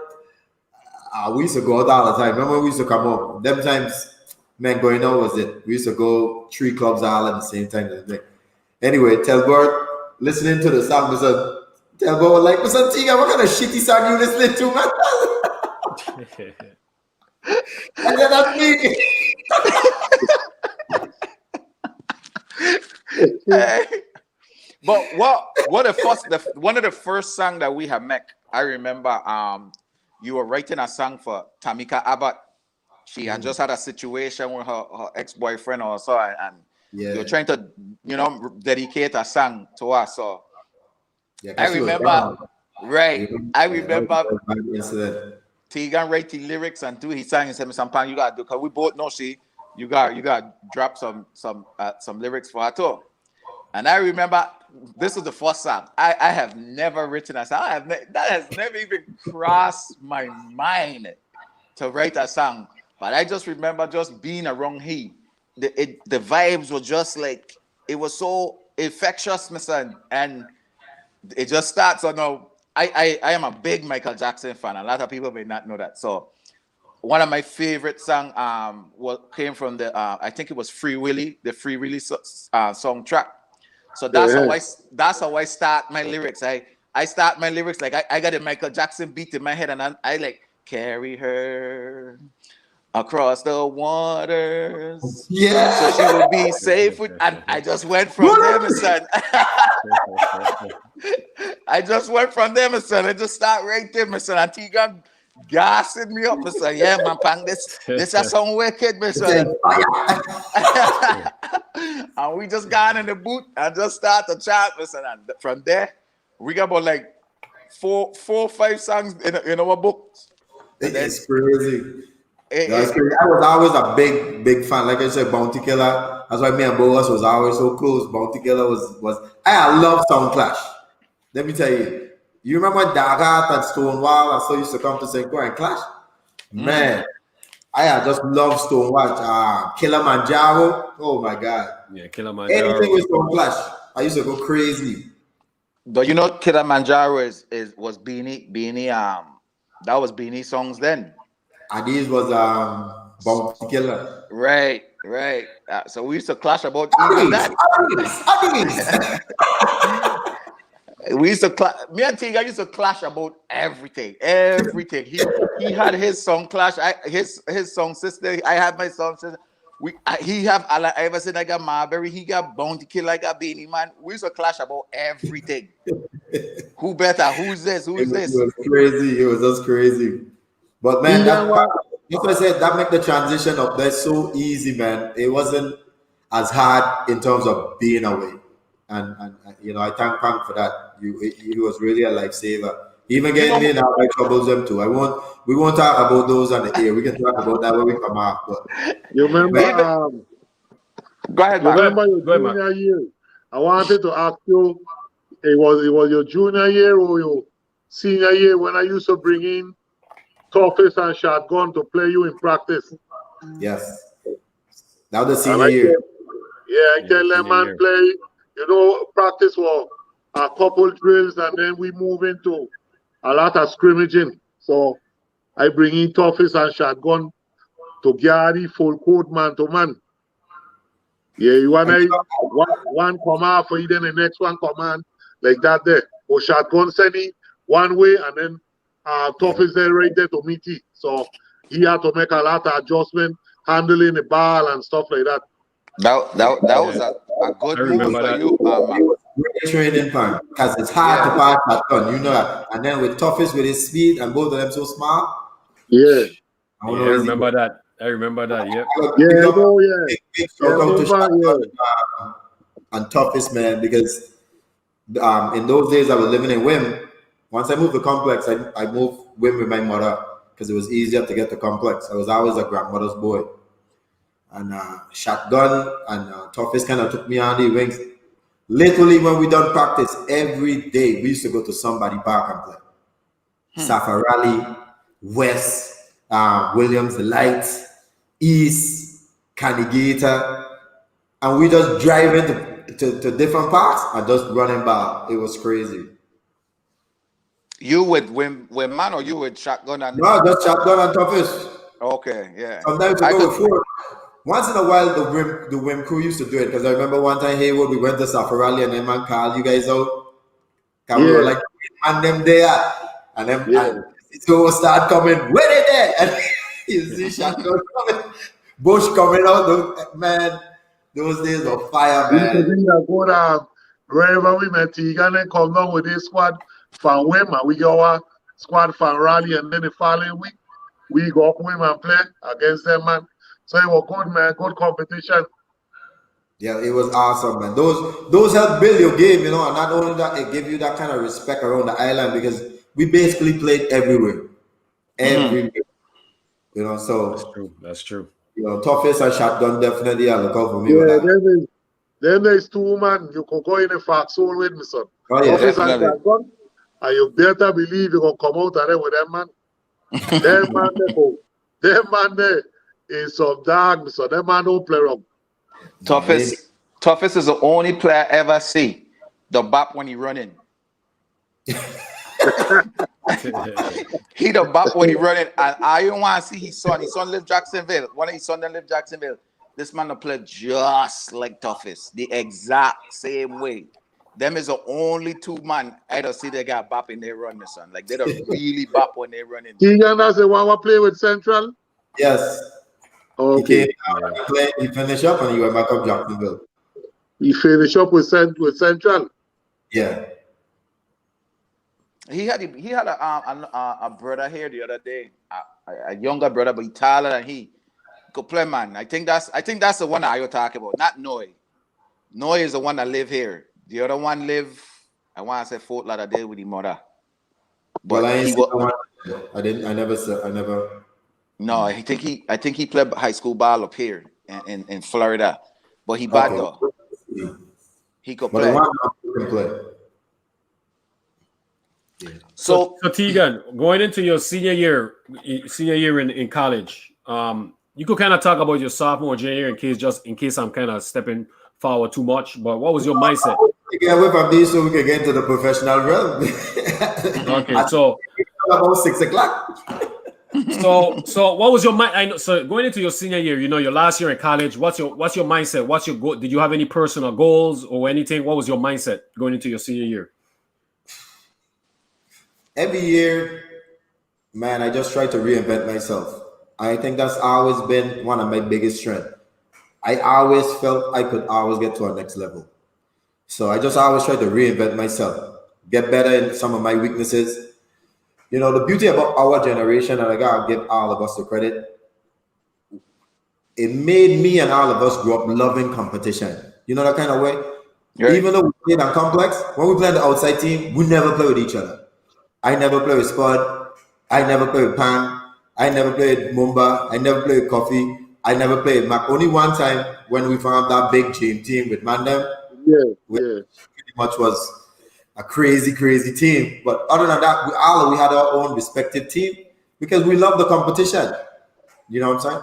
S4: We used to go out all the time. Remember, we used to come up. Them times, man, going out was it. We used to go 3 clubs all at the same time. Anyway, Telbert listening to the song, Mr. Telbert was like, Mr. Tiga, what kind of shitty song you listening to, man? And then that's me.
S2: Hey. But one of the first song that we have met, I remember you were writing a song for Tamika Abbott. She had just had a situation with her ex-boyfriend or so, and you're trying to, dedicate a song to her. So I remember, Tigan write the lyrics and do his song and said, "Sometimes you gotta do," because we both know you got drop some lyrics for her too. And I remember this was the first song I have never written a song. That has never even crossed my mind to write a song. But I just remember just being around he. The vibes were just like, it was so infectious, my son. And it just starts. So now I am a big Michael Jackson fan. A lot of people may not know that. So one of my favorite songs came from the I think it was Free Willy, the Free Willy song track. So that's how I start my lyrics. I start my lyrics like I got a Michael Jackson beat in my head, and I like carry her across the waters.
S4: Yeah.
S2: So she will be safe with, and I just went from there, my son. I just went from there, my son. I just start right there, my son. And Tigan gassing me up. I said, yeah, man, pang, this is some wicked, Mr. And we just got in the booth and just start to chat, Mr. And from there, we got about like four or five songs in our books.
S4: It's crazy. That's crazy. I was always a big fan. Like I said, Bounty Killer. That's why me and Boas was always so close. Bounty Killer was I love Sound Clash. Let me tell you. You remember Dagat and Stonewall? I saw used to come to St. Croix and clash. Man, I just love Stonewall. Kilimanjaro. Oh my God.
S1: Yeah, Kilimanjaro.
S4: Anything with Sound Clash, I used to go crazy.
S2: But you know, Kilimanjaro was Beanie. That was Beanie songs then.
S4: And these was Bounty Killer.
S2: Right. So we used to clash about even that. We used to me and Tigan used to clash about everything. He had his song clash. His song sister. I had my song sister. He have Allen Iverson. I got Marbury. He got Bounty Killer. I got Beanie Man. We used to clash about everything. Who better? Who's this? Who is this?
S4: It was crazy. It was just crazy. But man, that's what I said. That make the transition up there so easy, man. It wasn't as hard in terms of being away. And you know, I thank Pang for that. He was really a lifesaver. Even getting me in our troubles them too. We won't talk about those on the air. We can talk about that when we come out. But
S3: you remember
S2: go ahead,
S3: your junior year? I wanted to ask you, it was your junior year or your senior year when I used to bring in Toughest and Shotgun to play you in practice.
S4: Yes. Now the senior year.
S3: I tell them man play. You know, practice for a couple drills and then we move into a lot of scrimmaging. So I bring in Toughest and Shotgun to Gary full court man to man. Yeah, you want one come out for you, then the next one come on like that there. Or Shotgun send it one way and then Toughest there right there to meet it. So he had to make a lot of adjustment, handling the ball and stuff like that.
S2: That was a good move for you.
S4: Great training plan because it's hard to pass that gun, you know that. And then with Toughest with his speed and both of them so smart.
S3: Yeah.
S1: I remember that. Yeah.
S4: Big shout out to Sheppard and Toughest, man, because in those days I was living in Wim. Once I moved to complex, I moved Wim with my mother because it was easier to get to complex. I was always a grandmother's boy. And Shotgun and Toughest kind of took me on the wings. Literally, when we done practice, every day we used to go to somebody park and play. Safarali, West, Williams, the Lights, East, Canigata, and we just drive into different parks and just running ball. It was crazy.
S2: You with man or you with Shotgun and?
S4: No, just Shotgun and Toughest.
S2: Okay, yeah.
S4: Sometimes we go with four. Once in a while, the Wim crew used to do it because I remember one time Haywood, we went to Safarali and then man called you guys out. We were like, man, them there. And then and so start coming, where they there? And you see Shotgun coming, Bush coming out. Man, those days of fire, man.
S3: Wherever we met Tigan and come down with this squad from Wim, and we go our squad from Raleigh, and then the following week, we go up Wim and play against them, man. So it was good, man. Good competition.
S4: Yeah, it was awesome, man. Those help build your game, you know, and not only that, it give you that kind of respect around the island because we basically played everywhere. Everywhere. You know, so
S1: that's true.
S4: You know, Toughest and Shotgun definitely are look out for me.
S3: Yeah, then there's two man you can go in a foxhole with me, son.
S4: Oh, yeah,
S3: Toughest and Shotgun, and you better believe you can come out of there with them, man. Them man there. Is some dog, so that man don't play wrong.
S2: Toughest is the only player I ever see the bop when he running. He the bop when he running, and I don't want to see his son. His son live Jacksonville. One of his son that live Jacksonville. This man will play just like Toughest, the exact same way. Them is the only two man I don't see they got bop in their run, son. Like they don't really bop when they running.
S3: Tigan has the one who play with Central.
S4: Yes.
S3: Okay.
S4: He finished up and he went back up Jacksonville.
S3: He finished up with Central.
S4: Yeah.
S2: He had a brother here the other day, a younger brother, but he taller than he could play, man. I think that's the one that you're talking about, not Noy. Noy is the one that live here. The other one live, I want to say Fort Lauderdale with his mother. But
S4: Well, I ain't
S2: he
S4: seen
S2: was
S4: no one. I never.
S2: no. I think he played high school ball up here in Florida, but he bad though. He could
S4: But
S2: play.
S4: the one who can play. Yeah.
S1: So Tigan, going into your senior year in college, you could kind of talk about your sophomore, junior year in case I'm kind of stepping forward too much. But what was your mindset?
S4: Get away from this so we can get into the professional realm.
S1: Okay, so
S4: about 6 o'clock.
S1: So what was your mind? I know. So going into your senior year, your last year in college. What's your mindset? What's your goal? Did you have any personal goals or anything? What was your mindset going into your senior year?
S4: Every year, man, I just try to reinvent myself. I think that's always been one of my biggest strengths. I always felt I could always get to a next level. So I just always try to reinvent myself, get better in some of my weaknesses. The beauty about our generation, and I gotta give all of us the credit, it made me and all of us grow up loving competition. That kind of way. Right. Even though we played on complex, when we played the outside team, we never play with each other. I never played with Spud. I never played with Pan. I never played with Mumba. I never played with Coffee. I never played with Mac. Only one time when we found that big team with Mandem. Pretty much was a crazy team. But other than that, we had our own respective team because we love the competition. You know what I'm saying?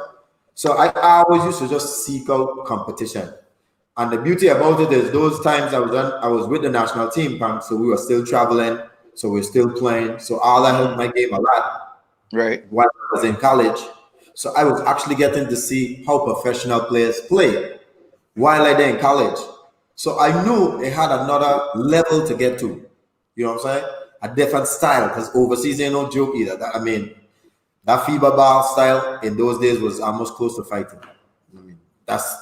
S4: So I always used to just seek out competition. And the beauty about it is those times I was with the national team, so we were still traveling. So we're still playing. So all that helped my game a lot.
S2: Right.
S4: While I was in college. So I was actually getting to see how professional players play while I did in college. So I knew it had another level to get to. You know what I'm saying? A different style, because overseas ain't no joke either. That FIBA ball style in those days was almost close to fighting.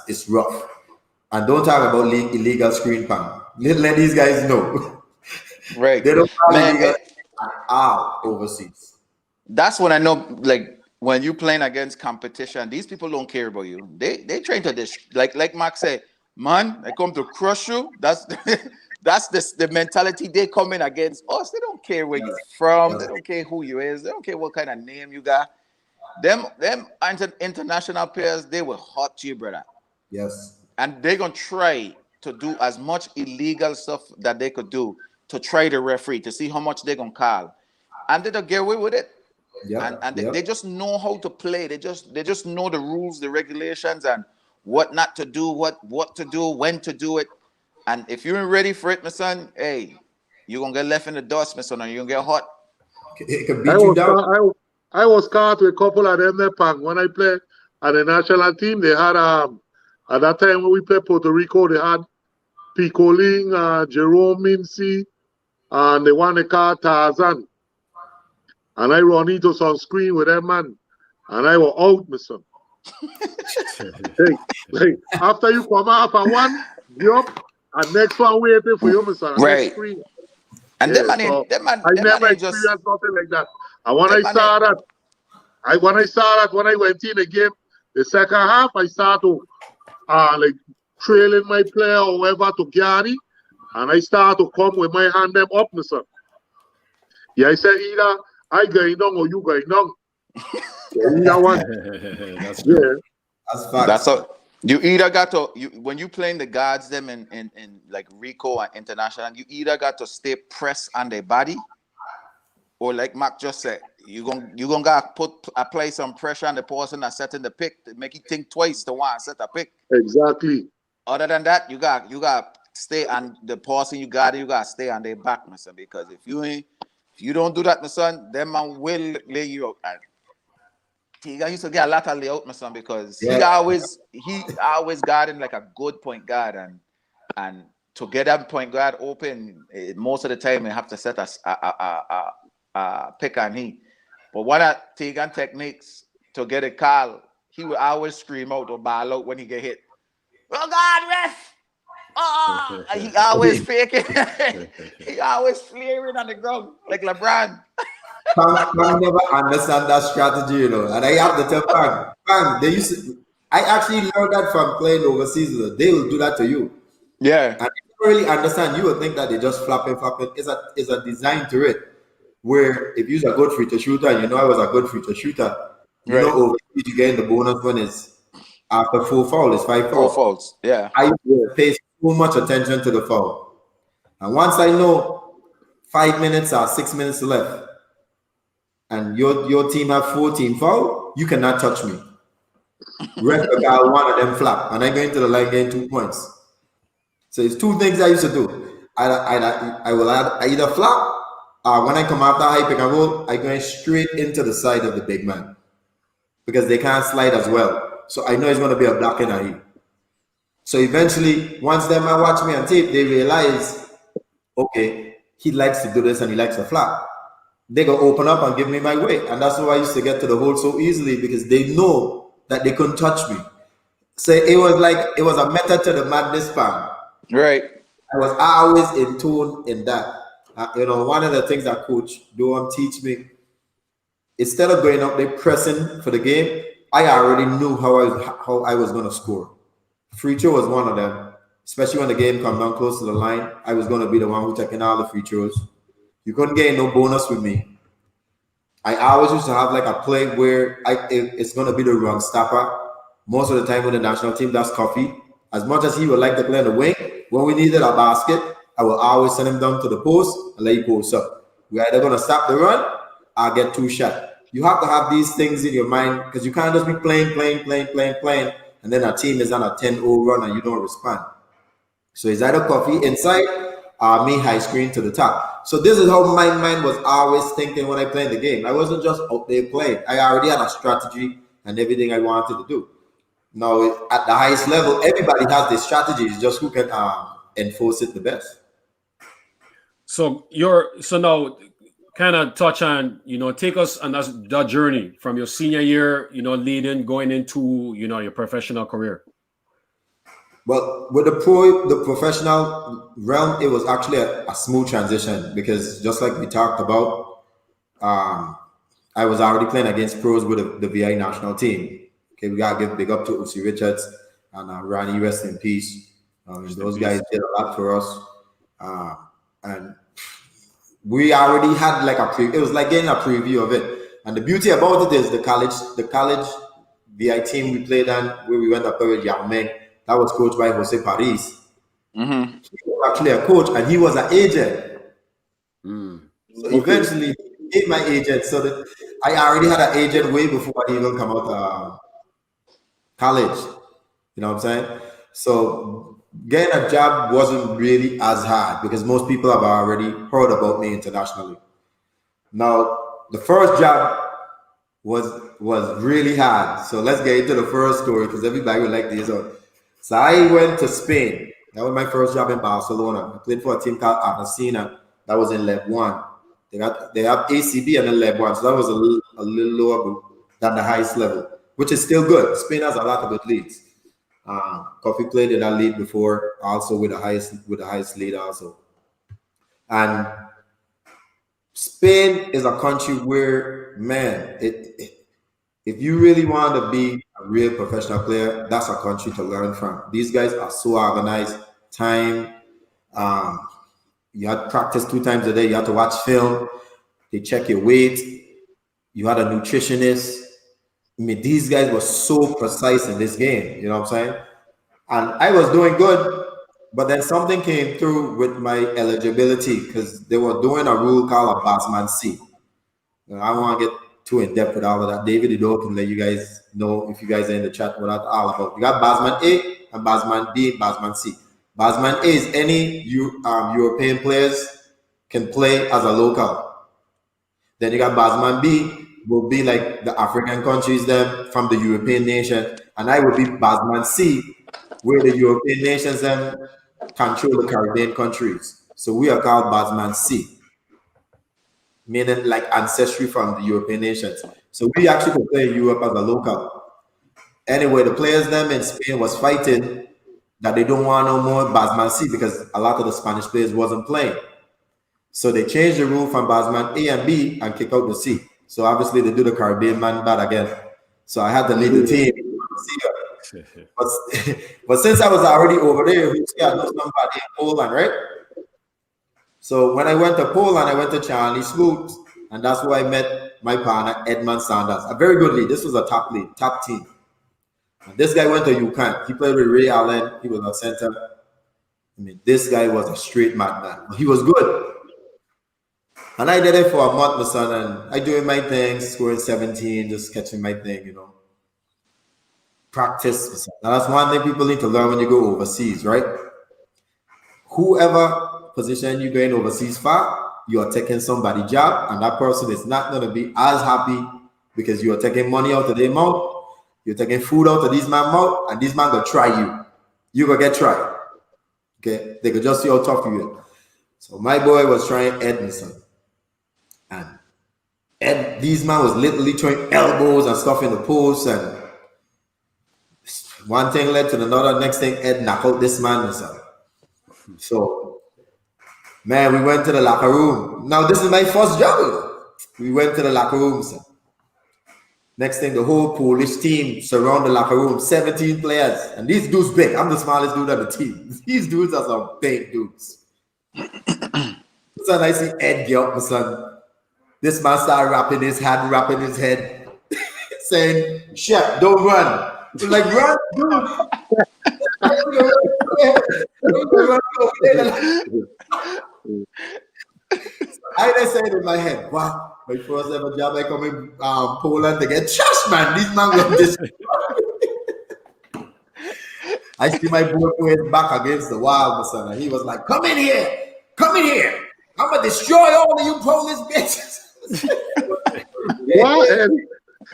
S4: It's rough. And don't talk about illegal screen pan. Let these guys know.
S2: Right.
S4: They don't have overseas.
S2: That's when I know, like, when you're playing against competition, these people don't care about you. They train to this. Like Mark said, man, I come to crush you. That's the mentality they come in against us. They don't care where you're from. They don't care who you is. They don't care what kind of name you got. Them international players, they will hurt you, brother.
S4: Yes.
S2: And they're gonna try to do as much illegal stuff that they could do to try the referee to see how much they're gonna call, and they don't get away with it. They just know how to play. They just know the rules, the regulations, and what not to do, what to do, when to do it. And if you ain't ready for it, my son, hey, you're gonna get left in the dust, my son, and you're gonna get hot.
S4: It could beat you down.
S3: I was caught with a couple of them there, Pang. When I played at the national team, they had at that time when we played Puerto Rico, they had Picoling, Jerome Mincy, and they want to call Tarzan. And I run into some screen with that man. And I was out, my son. Hey, after you come off and one, jump, and next one waiting for you, my son.
S2: Right. And I
S3: never experienced nothing like that. And when I saw that, when I went in the game, the second half, I started to like trailing my player or whatever to Gary, and I started to come with my hand them up, my son. Yeah, I said either I going down or you going down. Either one.
S2: That's all. You either got to when you playing the guards them in like Rico and International, you either got to stay pressed on their body, or like Mark just said, you gonna apply some pressure on the person that's setting the pick to make you think twice to want to set a pick.
S3: Exactly.
S2: Other than that, you got stay on the person you got to stay on their back, my son, because if you don't do that, my son, them man will lay you out. Tigan used to get a lot of layout, my son, because he always guarding like a good point guard, and to get that point guard open, most of the time you have to set a pick on he. But one of Tigan techniques to get a call, he will always scream out or ball out when he get hit. Oh God, ref! He always faking. He always flaring on the ground like LeBron.
S4: Pang never understand that strategy, you know. And I have to tell Pang, they used to, I actually learned that from playing overseas. You know. They will do that to you.
S2: Yeah.
S4: And you don't really understand. You will think that they just flapping. It's a design to it. Where if you're a good free throw shooter, and you know I was a good free throw shooter, you know overseas you get the bonus when it's after 4 fouls, it's 5 fouls.
S2: 4 fouls. Yeah.
S4: I will pay so much attention to the foul. And once I know 5 minutes or 6 minutes left, and your team have 14 foul, you cannot touch me. Ref got one of them flap, and I go into the line getting 2 points. So it's 2 things I used to do. I will either flap, or when I come after high pick and roll, I go straight into the side of the big man because they can't slide as well. So I know it's going to be a block in a heat. So eventually, once them man watch me on tape, they realize, okay, he likes to do this and he likes to flap. They go open up and give me my way. And that's why I used to get to the hole so easily because they know that they couldn't touch me. So it was a method to the madness, Pam.
S2: Right.
S4: I was always in tune in that. One of the things that Coach Doan teach me, instead of going up there pressing for the game, I already knew how I was going to score. Free throw was one of them, especially when the game come down close to the line. I was going to be the one who taking all the free throws. You couldn't get no bonus with me. I always used to have like a play where it's going to be the run stopper. Most of the time with the national team, that's Coffee. As much as he would like to play in the wing, when we needed a basket, I will always send him down to the post and let you post up. We're either going to stop the run or get 2 shots. You have to have these things in your mind because you can't just be playing, and then our team is on a 10-0 run and you don't respond. So it's either Coffee inside or me high screen to the top. So this is how my mind was always thinking when I played the game. I wasn't just out there playing. I already had a strategy and everything I wanted to do. Now, at the highest level, everybody has their strategies, just who can enforce it the best.
S1: So now kind of touch on, take us on that journey from your senior year, going into, your professional career.
S4: Well, with the professional realm, it was actually a smooth transition because just like we talked about, I was already playing against pros with the VI national team. Okay, we gotta give big up to Uzi Richards and Ronnie, rest in peace. Those guys did a lot for us, and we already had like it was like getting a preview of it. And the beauty about it is the college VI team we played on, where we went up with Yao Ming, that was coached by Jose Paris.
S2: Mm-hmm.
S4: He was actually a coach, and he was an agent. So eventually, he became my agent. So that I already had an agent way before I even come out college. You know what I'm saying? So getting a job wasn't really as hard because most people have already heard about me internationally. Now, the first job was really hard. So let's get into the first story because everybody would like this. So I went to Spain. That was my first job in Barcelona. I played for a team called Argentina. That was in League One. They have ACB and then League One. So that was a little lower than the highest level, which is still good. Spain has a lot of good leagues. Coffee played in that league before, also with the highest league also. And Spain is a country where, man, if you really want to be a real professional player, that's a country to learn from. These guys are so organized. Time, you had to practice 2 times a day. You had to watch film. They check your weight. You had a nutritionist. I mean, these guys were so precise in this game. You know what I'm saying? And I was doing good, but then something came through with my eligibility because they were doing a rule called a Batsman C. I don't want to get too in depth with all of that. David Ido can let you guys know if you guys are in the chat what that's all about. You got Batsman A and Batsman B and Batsman C. Batsman A is any European players can play as a local. Then you got Batsman B, will be like the African countries then from the European nation, and I will be Batsman C, where the European nations then control the Caribbean countries. So we are called Batsman C, meaning like ancestry from the European nations. So we actually could play in Europe as a local. Anyway, the players them in Spain was fighting that they don't want no more Basman C because a lot of the Spanish players wasn't playing. So they changed the rule from Basman A and B and kick out the C. So obviously they do the Caribbean man bad again. So I had to lead the team. But, but since I was already over there, I know somebody in Poland, right? So when I went to Poland, I went to Charlie Smooth, and that's where I met my partner, Edmund Sanders. A very good league. This was a top league, top team. And this guy went to UConn. He played with Ray Allen. He was a center. I mean, this guy was a straight madman. But he was good. And I did it for a month, my son, and I doing my thing, scoring 17, just catching my thing, you know. Practice, my son. Now that's one thing people need to learn when you go overseas, right? Whoever position you're going overseas for, you're taking somebody's job, and that person is not going to be as happy because you're taking money out of their mouth, you're taking food out of these man's mouth, and this man gonna try you. You gonna get tried. Okay? They could just see how tough you are. So my boy was trying Edmondson. And these man was literally throwing elbows and stuff in the post, and one thing led to another. Next thing, Ed knocked out this man. So, man, we went to the locker room. Now, this is my first job. We went to the locker room. Sir. Next thing, the whole Polish team surround the locker room, 17 players. And these dudes big. I'm the smallest dude on the team. These dudes are some big dudes. So I see Ed get up, my son. This man started rapping his head, saying, "Shep, don't run." We're like, run, dude. I just said in my head, wow, my first ever job, I come in Poland to get trash, man. These man got this. I see my boy put his back against the wall, my son, and he was like, come in here. I'm gonna destroy all of you Polish bitches.
S3: What?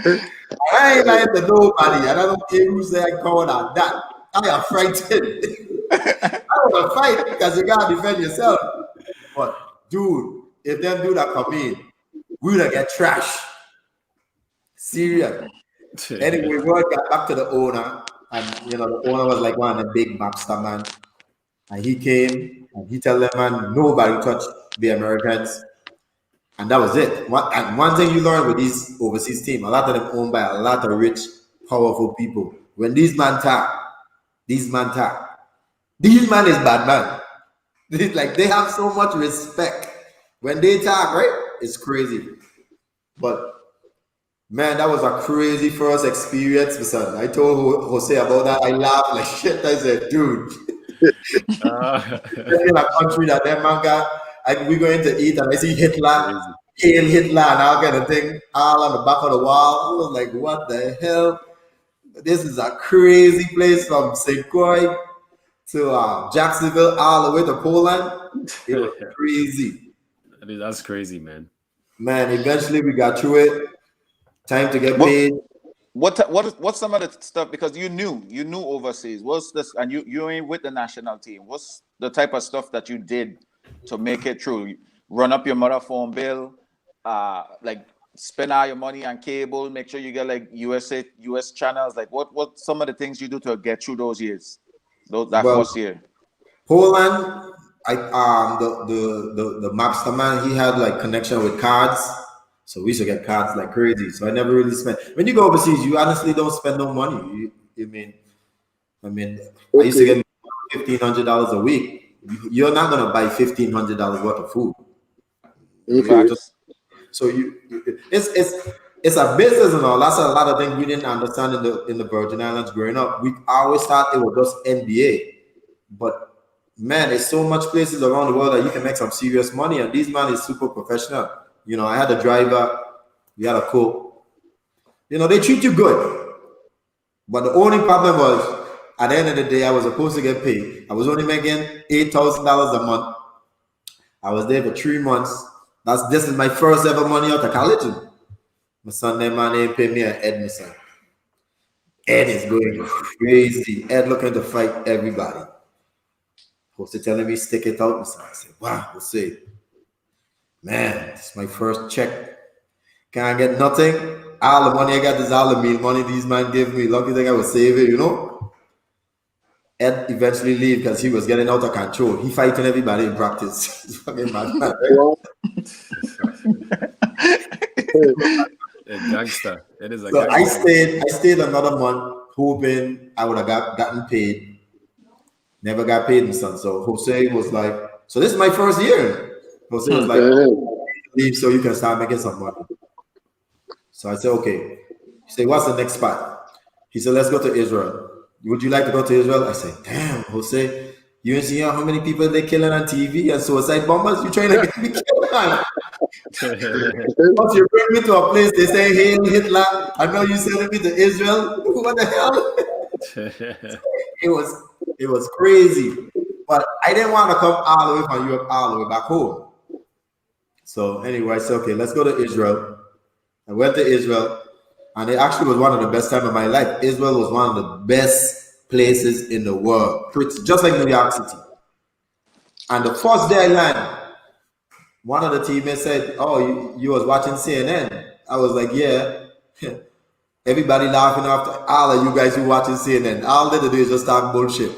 S4: I ain't lying to nobody, and I don't care who say I call on that. I am frightened. I want to fight because you gotta defend yourself. But dude, if them dude that come in, we would get trash. Serious. Anyway, word got back to the owner, and you know the owner was like one of the big mobster man, and he came and he tell them, man, nobody touch the Americans. And that was it. One thing you learn with these overseas teams, a lot of them owned by a lot of rich, powerful people. When these man talk, these man is bad man. Like they have so much respect. When they talk, right? It's crazy. But man, that was a crazy first experience, son. I told Jose about that. I laughed like shit. I said, dude. In a country that man got. We going to eat and I see Hitler, Hail Hitler, and all kind of thing, all on the back of the wall. I was like, what the hell? This is a crazy place from St. Croix to Jacksonville, all the way to Poland. It was crazy.
S1: That's crazy, man.
S4: Man, eventually we got through it. Time to get paid.
S2: What's some of the stuff, because you knew overseas. What's this? And you ain't with the national team. What's the type of stuff that you did to make it through? Run up your mother phone bill, like spend all your money on cable, make sure you get like US channels. Like what some of the things you do to get through those years, first year?
S4: Poland, the mobster man, he had like connection with cards, so we used to get cards like crazy. So I never really spent. When you go overseas, you honestly don't spend no money. I used to get $1,500 a week. You're not gonna buy $1,500 worth of food. So it's a business and all. That's a lot of things we didn't understand in the Virgin Islands growing up. We always thought it was just NBA, but man, there's so much places around the world that you can make some serious money. And this man is super professional. You know, I had a driver, we had a cook. You know, they treat you good, but the only problem was, at the end of the day, I was supposed to get paid. I was only making $8,000 a month. I was there for 3 months. This is my first ever money out of college. My son, that man ain't pay me an Ed, my son. Ed is going crazy. Ed looking to fight everybody. Jose telling me stick it out, my son. I said, wow, we'll see. Man, it's my first check. Can't get nothing. All the money I got is all the meal money these man give me. Lucky thing I was saving, you know. Ed eventually leave because he was getting out of control. He fighting everybody in practice. He's fucking mad, right?
S3: Wow.
S1: A gangster. It is a
S4: So
S1: gangster.
S4: I stayed another month hoping I would have gotten paid. Never got paid, my son. So Jose was like, so this is my first year. Jose was like, leave so you can start making some money. So I said, okay. He said, what's the next spot? He said, let's go to Israel. Would you like to go to Israel? I said, damn, Jose, you ain't see how many people they killing on TV and suicide bombers? You trying to get me killed, man? Once you bring me to a place, they say, hail Hitler. I know you sending me to Israel. What the hell? It was crazy. But I didn't want to come all the way from Europe, all the way back home. So anyway, I said, okay, let's go to Israel. I went to Israel, and it actually was one of the best times of my life. Israel was one of the best places in the world, just like New York City. And the first day I landed, one of the teammates said, oh, you was watching CNN? I was like, yeah. Everybody laughing after all of you guys who watching CNN. All they do is just talk bullshit.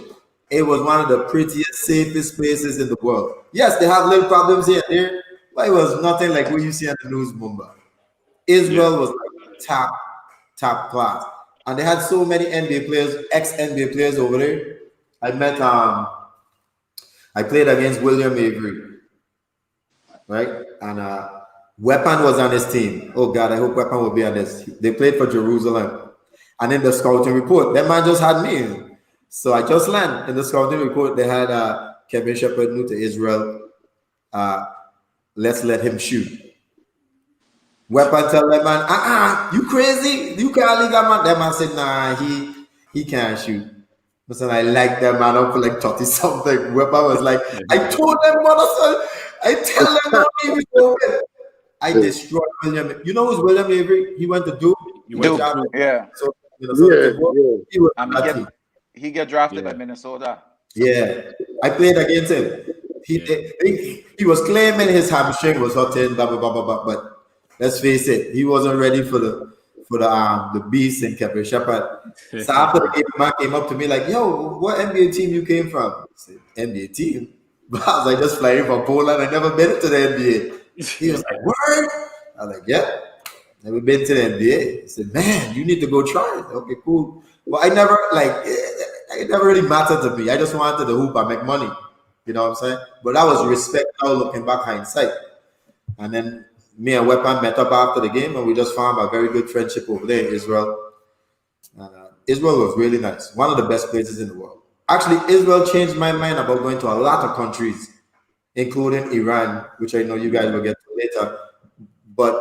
S4: It was one of the prettiest, safest places in the world. Yes, they have little problems here and there, but it was nothing like what you see on the news, Mumbai. Israel was like top class. And they had so many NBA players, ex-NBA players over there. I met, I played against William Avery, right? And Weapon was on his team. Oh God, I hope Weapon will be on this. They played for Jerusalem. And in the scouting report, that man just had me. So I just landed. In the scouting report, they had Kevin Sheppard new to Israel. Let's let him shoot. Weapon tell that man, you crazy? You can't leave that man. That man said, nah, he can't shoot. Listen, I like that man up for like 30 something. Weapon was like, I told them, mother son, I tell them not to be I destroyed William. You know who's William Avery? He went to Duke.
S2: Yeah.
S4: So, he was
S2: he get drafted by Minnesota.
S4: Yeah, I played against him. He was claiming his hamstring was hurting, blah blah blah blah blah. But let's face it, he wasn't ready for the beast in Kevin Sheppard. So after the game, man came up to me like, "Yo, what NBA team you came from?" I said, "NBA team." But I was like, just flying from Poland. I never been to the NBA. He was like, "Word?" I was like, "Yeah, never been to the NBA." He said, "Man, you need to go try it." Okay, cool. But it never really mattered to me. I just wanted to hoop and make money. You know what I'm saying? But that was respect now looking back hindsight. And then me and Weapon met up after the game and we just formed a very good friendship over there in Israel. And Israel was really nice. One of the best places in the world. Actually, Israel changed my mind about going to a lot of countries, including Iran, which I know you guys will get to later. But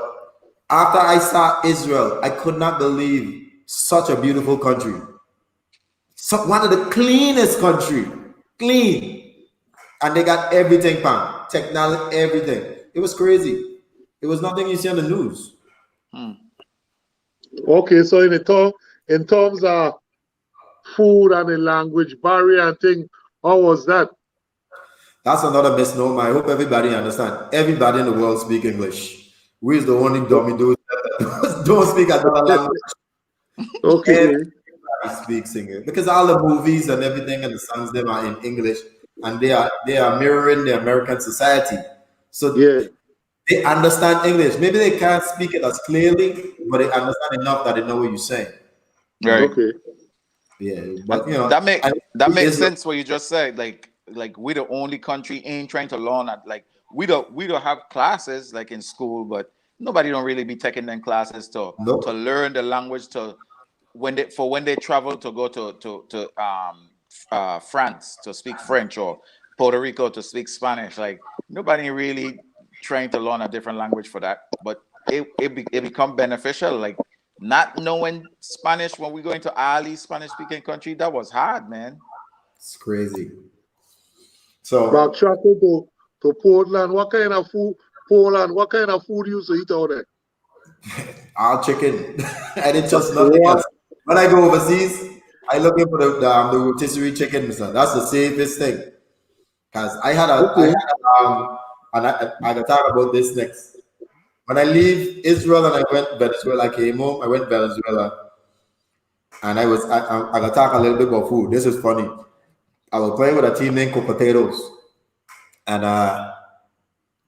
S4: after I saw Israel, I could not believe such a beautiful country. So one of the cleanest country, clean, and they got everything, man, technology, everything. It was crazy. It was nothing you see on the news.
S3: Okay, so in terms of food and the language barrier and thing, how was that?
S4: That's another misnomer. I hope everybody understands. Everybody in the world speak English. We're the only dummy dudes that don't speak another language.
S3: Okay.
S4: Everybody speaks English because all the movies and everything and the songs them are in English, and they are mirroring the American society. So they understand English. Maybe they can't speak it as clearly, but they understand enough that they know what you're saying.
S2: Right.
S3: Okay.
S4: Yeah, but you know
S2: that makes sense what you just said. Like we're the only country ain't trying to learn at we don't have classes like in school, but nobody don't really be taking them classes to learn the language when they travel to go to France to speak French or Puerto Rico to speak Spanish. Like nobody really trying to learn a different language for that, but it become beneficial. Like not knowing Spanish when we go into Ali Spanish speaking country, that was hard, man.
S4: It's crazy. So
S3: backtracking to Portland, what kind of food? Poland, what kind of food you used to eat out there?
S4: All chicken. I didn't trust nothing else. When I go overseas, I look for the rotisserie chicken, son. That's the safest thing. Because I can talk about this next. When I leave Israel and I went Venezuela, I came home, I went Venezuela. And I can talk a little bit about food. This is funny. I was playing with a team named Cocoteiros. And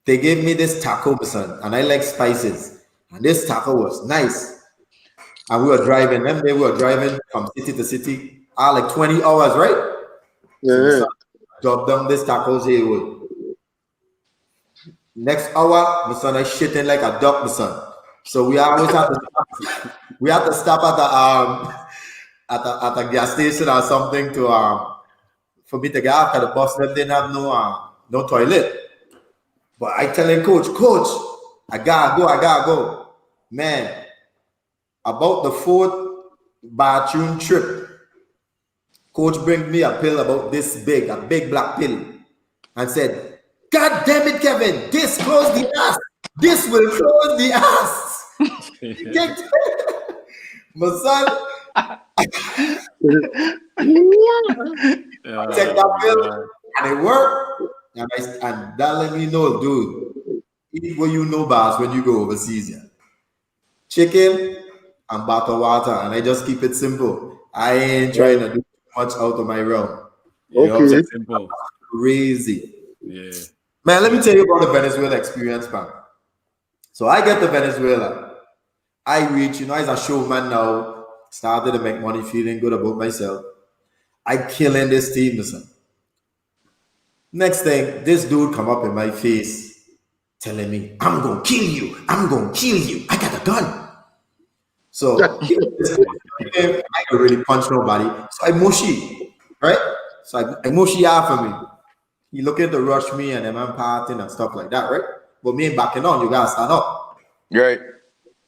S4: they gave me this taco, son, and I like spices. And this taco was nice. And we were driving. Them day we were driving from city to city. Like 20 hours, right?
S3: Yeah.
S4: So drop down this tacos here. Next hour, my son, I shitting like a duck, my son. So we always have to stop. We have to stop at a gas station or something to for me to get out, because the bus them didn't have no toilet. But I telling coach, I gotta go. Man, about the 4th bathroom trip, coach bring me a pill about this big, a big black pill, and said, God damn it, Kevin, this close the ass. This will close the ass. My son, take that pill, and it worked. And that let me know, dude, eat what you know, boss, when you go overseas. Yeah. Chicken and bottled water, and I just keep it simple. I ain't trying to do much out of my realm.
S3: Okay.
S1: Simple.
S4: Crazy.
S1: Yeah.
S4: Man, let me tell you about the Venezuela experience, man. So I get to Venezuela. I reach, as a showman now, started to make money, feeling good about myself. I killing this team, listen. Next thing, this dude come up in my face telling me, I'm going to kill you. I'm going to kill you. I got a gun. So I don't really punch nobody. So I mushy, right? So I mushy after me. He looking to rush me and then I'm partying and stuff like that, right? But me ain't backing on. You got to stand up.
S2: Right.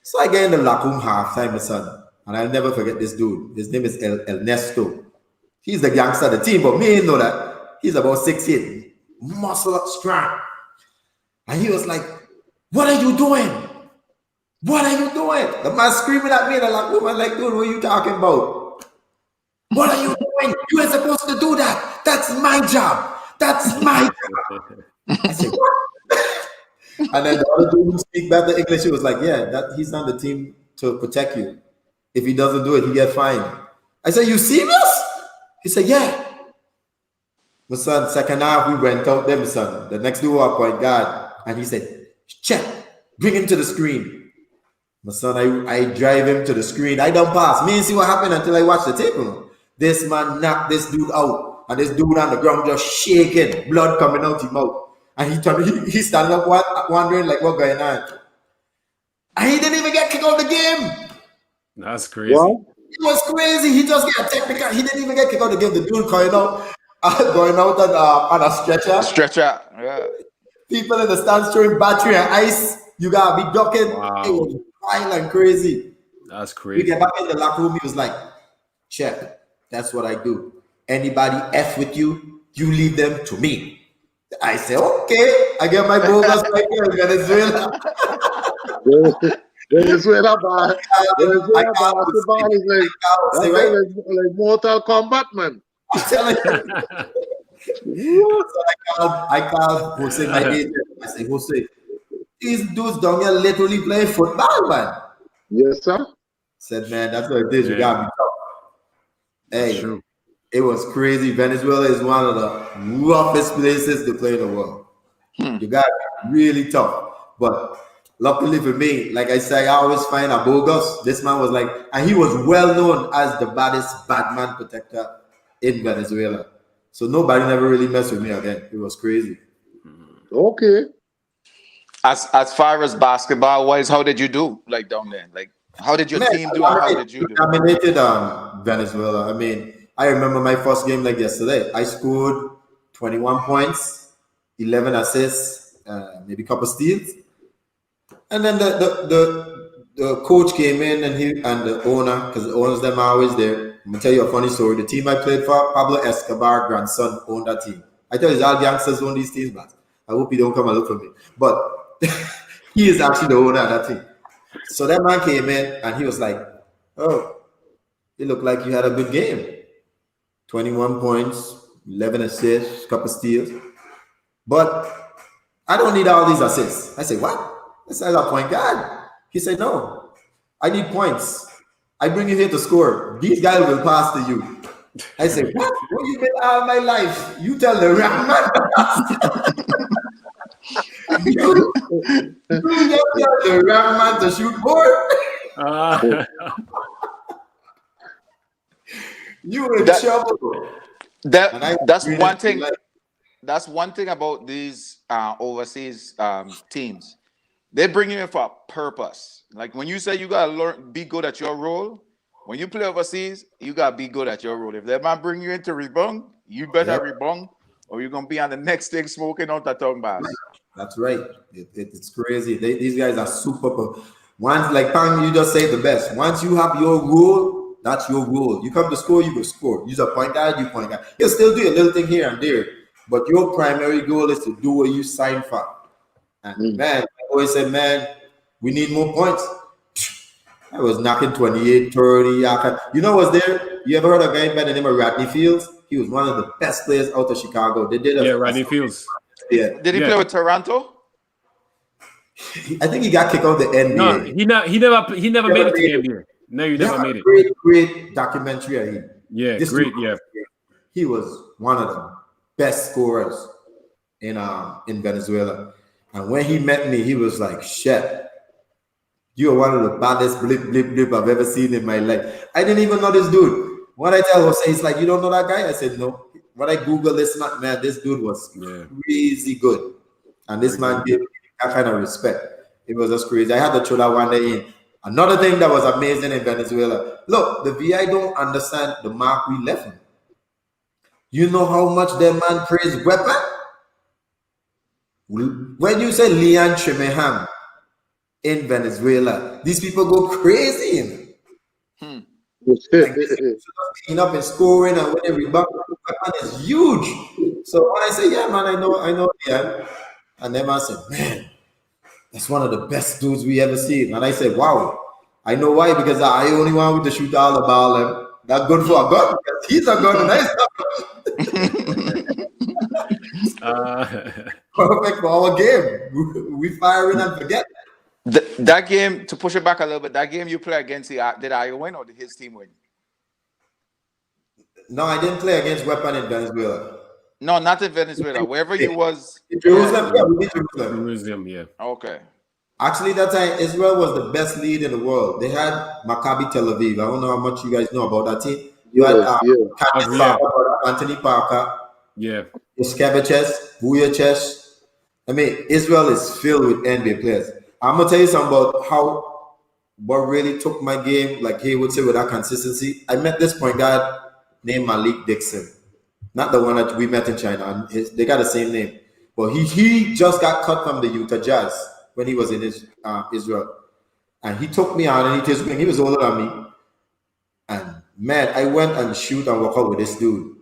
S4: So I get in the locker room halftime, my son. And I'll never forget this dude. His name is Ernesto. He's the gangster of the team, but me ain't know that. He's about 6'8", muscle up, strong. And he was like, what are you doing? What are you doing? The man screaming at me in the locker room. I'm like, dude, what are you talking about? What are you doing? You ain't supposed to do that. That's my job. That's my job. I said, what? And then the other dude who speak better English, he was like, yeah, that he's on the team to protect you. If he doesn't do it, he get fined. I said, you serious? He said, yeah. My son, second half, we went out there, my son. The next dude, our point guard, and he said, check, bring him to the screen. My son, I drive him to the screen. I don't pass. Me ain't see what happened until I watch the tape. This man knocked this dude out, and this dude on the ground just shaking, blood coming out his mouth. And he standing up wondering like what going on. And he didn't even get kicked out of the game.
S1: That's crazy.
S3: What?
S4: It was crazy. He just got technical. He didn't even get kicked out of the game. The dude going out on a stretcher.
S2: Stretcher. Yeah.
S4: People in the stands throwing battery and ice. You gotta be ducking.
S1: Wow.
S4: It was wild and crazy.
S1: That's
S4: We
S1: crazy.
S4: get back in the locker room. He was like, check. That's what I do. Anybody F with you, you leave them to me. I say, okay. I get my bogus right here in Venezuela.
S3: Venezuela basketball is like Mortal Kombat, man.
S4: I'm telling you. So I called Jose, my agent. I say, Jose, these dudes down here literally playing football, man.
S3: Yes, sir.
S4: Said, man, that's what it is. You gotta be tough. Hey,
S1: True.
S4: it was crazy. Venezuela is one of the roughest places to play in the world. You gotta be really tough. But luckily for me, like I said, I always find a bogus. This man was like, and he was well known as the baddest badman protector in Venezuela. So nobody never really messed with me again. It was crazy.
S3: Okay.
S2: As far as basketball wise, how did you do like down there? Like how did your team do and how did you do?
S4: Dominated Venezuela. I mean, I remember my first game like yesterday. I scored 21 points, 11 assists, maybe a couple steals. And then the coach came in and the owner, because the owners them are always there. I'm gonna tell you a funny story. The team I played for, Pablo Escobar grandson owned that team. I tell you, all gangsters own these teams, man. I hope he don't come and look for me. But he is actually the owner of that team. So that man came in and he was like, oh, it looked like you had a good game. 21 points, 11 assists, couple steals. But I don't need all these assists. I said, what? I said, I point guard. He said, no, I need points. I bring you here to score. These guys will pass to you. I said, what? What you been all my life? You tell the wrong man. you just tell the wrong man to shoot more. You in trouble.
S2: That's one thing. That's one thing about these overseas teams. They bring you in for a purpose. Like when you say you gotta be good at your role. When you play overseas, you gotta be good at your role. If that man bring you into rebound, you better rebound, or you're gonna be on the next thing smoking out the tongue bass.
S4: That's right. It's crazy. These guys are super. Once, like Pang, you just say the best. Once you have your role, that's your role. You come to score, you go score. Use a point guard, you point guard. You'll still do a little thing here and there, but your primary goal is to do what you signed for. And man, I always said, man, we need more points. I was knocking 28, 30. You know what's there? You ever heard of a guy by the name of Rodney Fields? He was one of the best players out of Chicago. They did
S1: Rodney Fields.
S2: Yeah. Did he play with Toronto?
S4: I think he got kicked out of the NBA.
S1: No, he never made it to the NBA. No, you never made it.
S4: Great documentary of him.
S1: Yeah, great. Yeah.
S4: He was one of the best scorers in Venezuela. And when he met me, he was like, Shep, you are one of the baddest blip I've ever seen in my life. I didn't even know this dude. What I tell Jose, he's like, you don't know that guy? I said, no. When I Google this man, this dude was crazy good. And this man gave me that kind of respect. It was just crazy. I had to throw that one day in. Another thing that was amazing in Venezuela. Look, the VI don't understand the mark we left him. You know how much that man praised Weapon? When you say Leon Tremehan in Venezuela, these people go crazy in him. Like, up and scoring and winning rebound, Weapon is huge. So when I say, yeah, man, I know, yeah. And then I said, man, that's one of the best dudes we ever seen. And I said, wow, I know why, because I only want to shoot all the ball and that's good for a gun. He's a gun and perfect for our game. We firing and forget.
S2: That game, to push it back a little bit, that game you play against, did I win or did his team win?
S4: No, I didn't play against Weapon in Venezuela.
S2: No, not in Venezuela. Wherever you was.
S4: In Jerusalem, yeah, we did Jerusalem.
S1: Jerusalem, yeah.
S2: Okay.
S4: Actually, that time, Israel was the best lead in the world. They had Maccabi Tel Aviv. I don't know how much you guys know about that team. You had Anthony Parker.
S1: Yeah.
S4: Iskeviches, Vujacic. I mean, Israel is filled with NBA players. I'm going to tell you something about what really took my game, like he would say, with that consistency. I met this point guard named Malik Dixon. Not the one that we met in China. They got the same name. But he just got cut from the Utah Jazz when he was in Israel. And he took me on and he was older than me. And man, I went and shoot and walk out with this dude.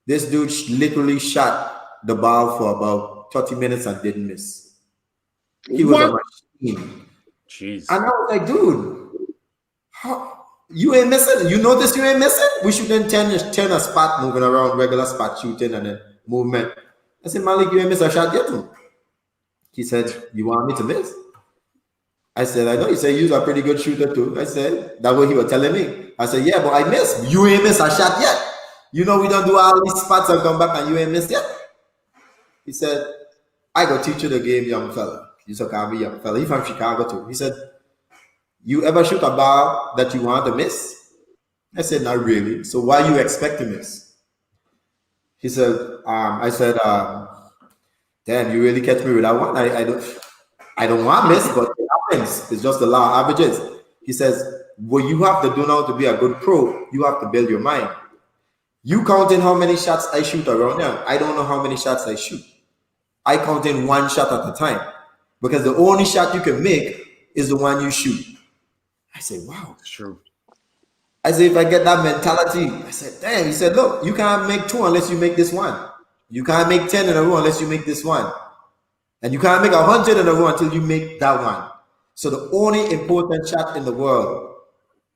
S4: This dude literally shot the ball for about 30 minutes and didn't miss. He was a machine.
S1: Jeez.
S4: And I was like, dude, you ain't missing? You notice you ain't missing? We shooting 10 a spot, moving around, regular spot shooting and then movement. I said, Malik, you ain't miss a shot yet. He said, you want me to miss? I said, I know. He said, you're a pretty good shooter too. I said, that's what he was telling me. I said, yeah, but I missed. You ain't miss a shot yet. You know we don't do all these spots and come back and you ain't missed yet. He said, I go teach you the game, young fella. You so call me young fella. He from Chicago too. He said, you ever shoot a ball that you want to miss? I said, not really. So why you expect to miss? He said, I said, damn, you really catch me with that one? I don't want to miss, but it happens. It's just the law of averages. He says, what you have to do now to be a good pro, you have to build your mind. You counting how many shots I shoot around here. I don't know how many shots I shoot. I count in one shot at a time because the only shot you can make is the one you shoot. I said, wow.
S1: It's true.
S4: I said, if I get that mentality, I said, damn. He said, look, you can't make 2 unless you make this one. You can't make 10 in a row unless you make this one. And you can't make 100 in a row until you make that one. So the only important shot in the world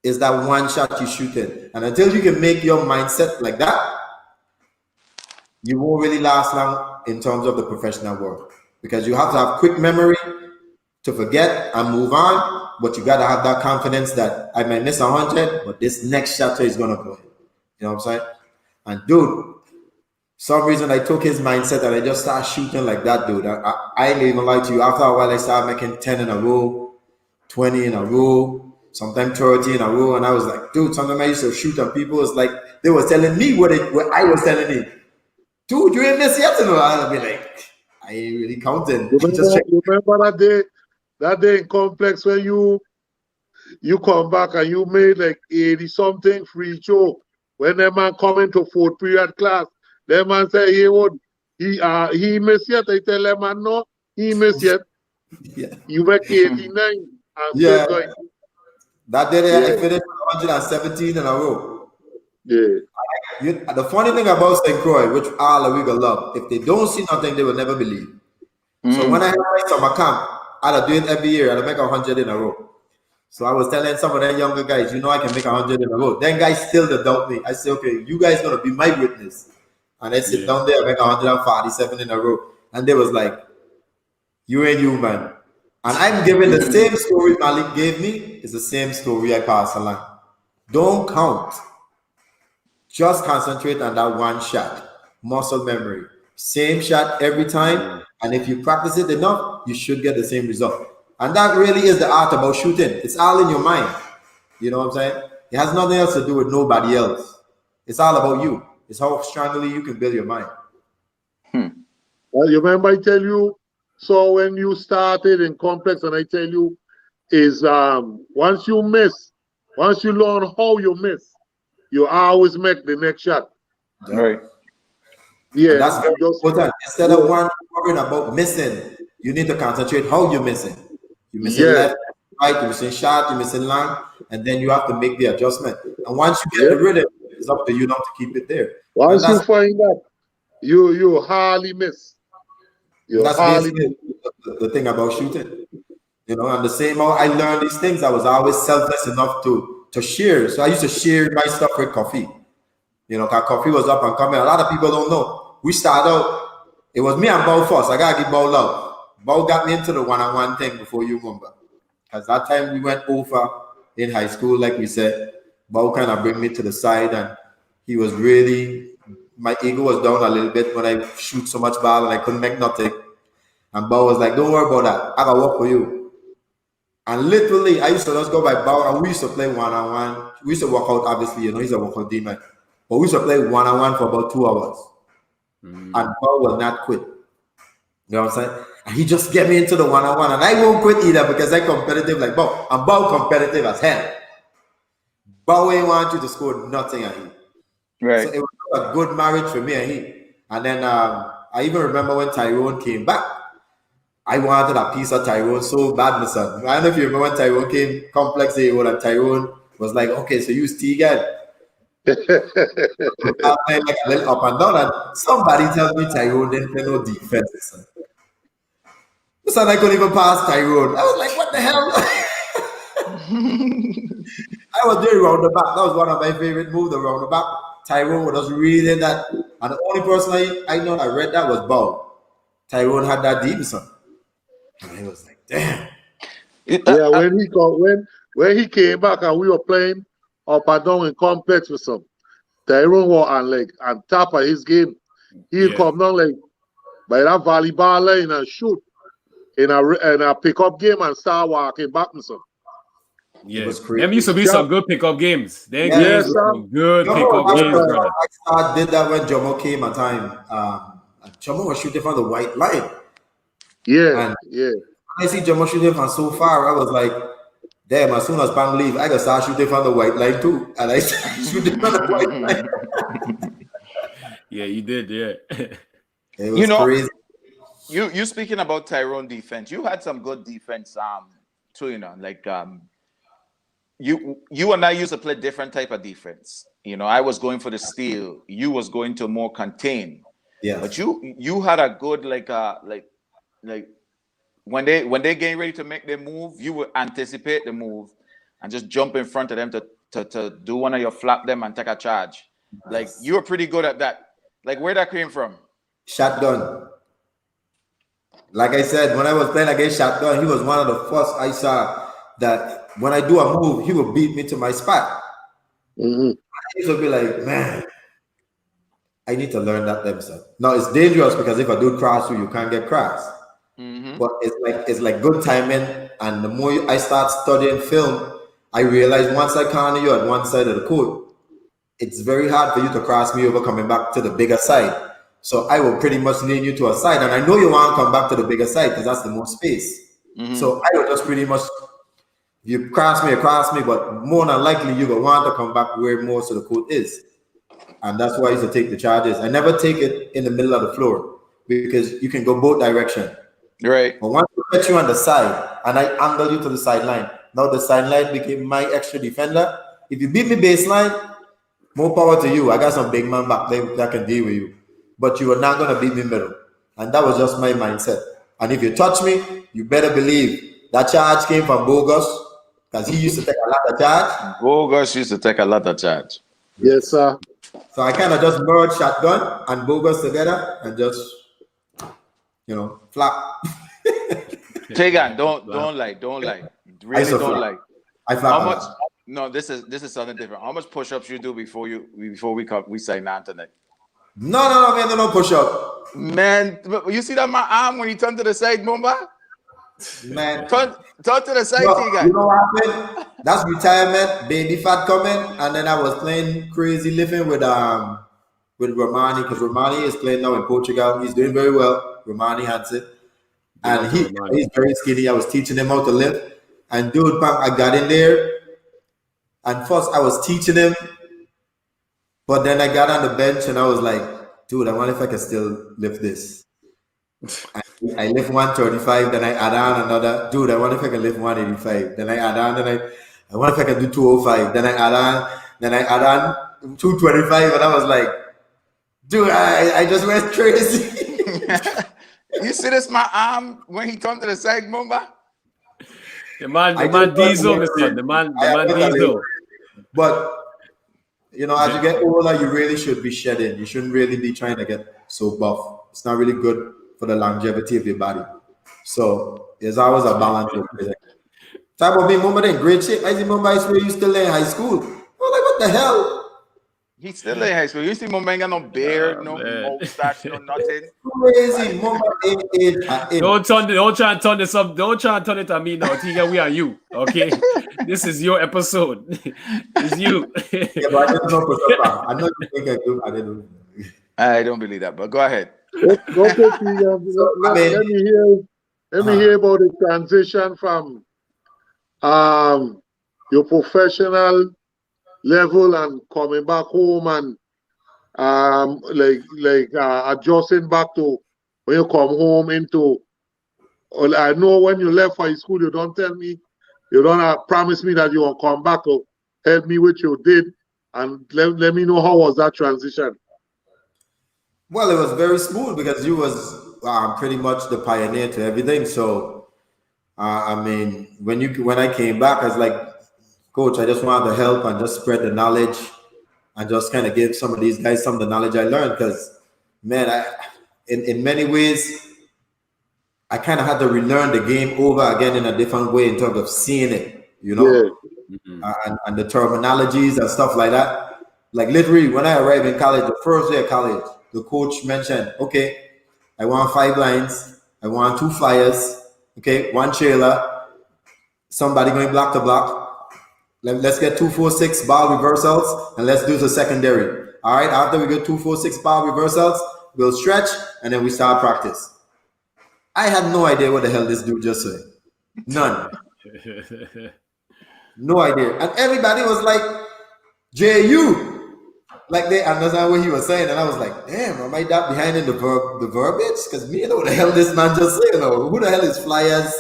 S4: is that one shot you shoot in. And until you can make your mindset like that, you won't really last long in terms of the professional world. Because you have to have quick memory to forget and move on. But you got to have that confidence that I might miss 100, but this next shot is going to go in. You know what I'm saying? And dude, some reason I took his mindset and I just started shooting like that, dude. I ain't even lie to you. After a while, I started making 10 in a row, 20 in a row, sometimes 30 in a row. And I was like, dude, sometimes I used to shoot and people was like, they were telling me what I was telling them. Dude, you ain't this yet? You know, I'll be like, I ain't really counting.
S3: You remember that day in complex when you come back and you made like 80 something free throw. When that man come into fourth period class, that man say he missed yet. I tell that man no, he missed yet.
S4: Yeah.
S3: You make 89 and
S4: Yeah.
S3: still going.
S4: That day I finished 117 in a row.
S3: Yeah.
S4: The funny thing about St. Croix, which all the league love, if they don't see nothing, they will never believe. So when I had my summer camp, I'd do it every year. I'd make 100 in a row. So I was telling some of the younger guys, I can make 100 in a row. Then guys still doubt me. I say, okay, you guys gonna be my witness. And I sit down there, I make 147 in a row. And they was like, you ain't you, man. And I'm giving the same story Malik gave me, is the same story I pass along. Don't count. Just concentrate on that one shot. Muscle memory. Same shot every time. And if you practice it enough, you should get the same result. And that really is the art about shooting. It's all in your mind. You know what I'm saying? It has nothing else to do with nobody else. It's all about you. It's how strongly you can build your mind.
S3: Well, you remember I tell you, so when you started in complex, and I tell you, is once you learn how you miss, you always make the next shot.
S2: Right.
S3: Yeah.
S4: And that's very important. Instead of worrying about missing, you need to concentrate how you're missing. You're missing left, right, you're missing short, you're missing long, and then you have to make the adjustment. And once you get the rhythm, it's up to you not to keep it there.
S3: Once you find that, you hardly miss.
S4: That's basically the thing about shooting. And the same how I learned these things, I was always selfless enough to share. So I used to share my stuff with Coffee. Because Coffee was up and coming. A lot of people don't know. We started out, it was me and Bow first. I got to give Bow love. Bow got me into the one-on-one thing before you remember. Because that time we went over in high school, like we said, Bow kind of bring me to the side, and he was really, my ego was down a little bit when I shoot so much ball and I couldn't make nothing. And Bow was like, don't worry about that. I got work for you. And literally, I used to just go by Bow, and we used to play one-on-one. We used to work out, obviously, he's a workout demon. But we used to play one-on-one for about 2 hours. And Bow will not quit. You know what I'm saying? And he just get me into the one-on-one, and I won't quit either because I'm competitive like Bow. And Bow competitive as hell. Bow ain't want you to score nothing at him.
S2: Right.
S4: So it was a good marriage for me and he. And then I even remember when Tyrone came back, I wanted a piece of Tyrone so bad, my son. I don't know if you remember when Tyrone came, complex A1, and Tyrone was like, okay, so use Tigan. I playing like a little up and down, and somebody tells me Tyrone didn't play no defense. Son. So I couldn't even pass Tyrone. I was like, what the hell? I was doing round the back. That was one of my favorite moves, the round the back. Tyrone was reading that. And the only person I know that read that was Bow. Tyrone had that deep, son. And I was like, damn.
S3: When he came back and we were playing up and down in complex with some, Tyrone was on top of his game. He'll come down like by that volleyball line and shoot in a pickup game and start walking back and some.
S1: Yeah, them used to be some good pickup games. They games were some good pickup games, brother.
S4: I did that when Jomo came a time. Jomo was shooting from the white line.
S3: Yeah.
S4: I see Jomo shooting from so far. I was like, damn, as soon as Bang leave, I gotta start shooting from the white line too. And I started shooting from the white line.
S1: Yeah, you did, yeah.
S4: It was crazy.
S2: You speaking about Tyrone defense, you had some good defense too, like you and I used to play different type of defense. I was going for the steal, you was going to more contain.
S4: Yeah.
S2: But you had a good like when they getting ready to make their move, you would anticipate the move and just jump in front of them to do one of your flap them and take a charge. Like you were pretty good at that. Like where that came from?
S4: Shotgun. Like I said, when I was playing against Shotgun, he was one of the first I saw that when I do a move, he would beat me to my spot. I used to be like, man, I need to learn that themselves. Now it's dangerous because if a dude cross you can't get crossed. But it's like good timing. And the more I start studying film, I realize once I corner you at one side of the court, it's very hard for you to cross me over coming back to the bigger side. So I will pretty much lean you to a side, and I know you want to come back to the bigger side because that's the most space. So I will just pretty much, you cross me, but more than likely you will want to come back where most of the court is. And that's why I used to take the charges. I never take it in the middle of the floor because you can go both directions.
S2: Right.
S4: But once I get you on the side and I angle you to the sideline, now the sideline became my extra defender. If you beat me baseline, more power to you. I got some big man back there that can deal with you. But you are not going to beat me middle. And that was just my mindset. And if you touch me, you better believe that charge came from Bogus because he used to take a lot of charge.
S2: Bogus used to take a lot of charge.
S3: Yes, sir.
S4: So I kind of just merged shotgun and Bogus together and just, flap.
S2: Tigan, don't lie. Really don't lie.
S4: I flap.
S2: How much? No, this is something different. How much push-ups you do before we sign on tonight?
S4: No, man, no push up.
S2: Man, you see that my arm when you turn to the side, Mumba?
S4: Man,
S2: turn to the side, Tigan.
S4: You know what happened? That's retirement, baby fat coming, and then I was playing crazy living with Romani because Romani is playing now in Portugal. He's doing very well. Romani has it, and he's very skinny. I was teaching him how to lift, and dude, I got in there, and first I was teaching him. But then I got on the bench and I was like, dude, I wonder if I can still lift this. I lift 135, then I add on another. Dude, I wonder if I can lift 185. Then I add on, then I wonder if I can do 205. Then I add on 225. And I was like, dude, I just went crazy.
S2: You see this, my arm, when he turned to the side, Mumba?
S1: The man Diesel, the man Diesel.
S4: But as you get older, you really should be shedding. You shouldn't really be trying to get so buff. It's not really good for the longevity of your body. So there's always a balance. Talk about being Mumba in great shape. I see Mumba is where you still in high school. I'm like, what the hell?
S2: He's still in high school. You see Mumba ain't got no beard, no mustache, no nothing.
S4: Crazy. Mumba
S1: Don't try and turn this up. Don't try and turn it on me now. Tiga, we are you. Okay? This is your episode. It's you.
S4: Yeah, but I didn't know. I know you think I do. I didn't.
S2: I don't believe that, but go ahead.
S3: Okay, let me hear about the transition from your professional level and coming back home and adjusting back to when you come home into. I know when you left high school, you don't tell me, you don't promise me that you will come back to help me with your did, and let me know how was that transition.
S4: Well, it was very smooth because you was pretty much the pioneer to everything. So, when I came back, I was like, Coach, I just wanted to help and just spread the knowledge and just kind of give some of these guys some of the knowledge I learned. Because, man, in many ways, I kind of had to relearn the game over again in a different way in terms of seeing it, and the terminologies and stuff like that. Like literally, when I arrived in college, the first day of college, the coach mentioned, okay, I want 5 lines, I want 2 flyers, okay, 1 trailer, somebody going block to block. Let's get 2-4-6 ball reversals and let's do the secondary. All right, after we get 2-4-6 ball reversals, we'll stretch and then we start practice. I had no idea what the hell this dude just said. None. No idea. And everybody was like, JU. Like they understand what he was saying. And I was like, damn, am I that behind in the verbiage? Because me, what the hell this man just said? Who the hell is flyers?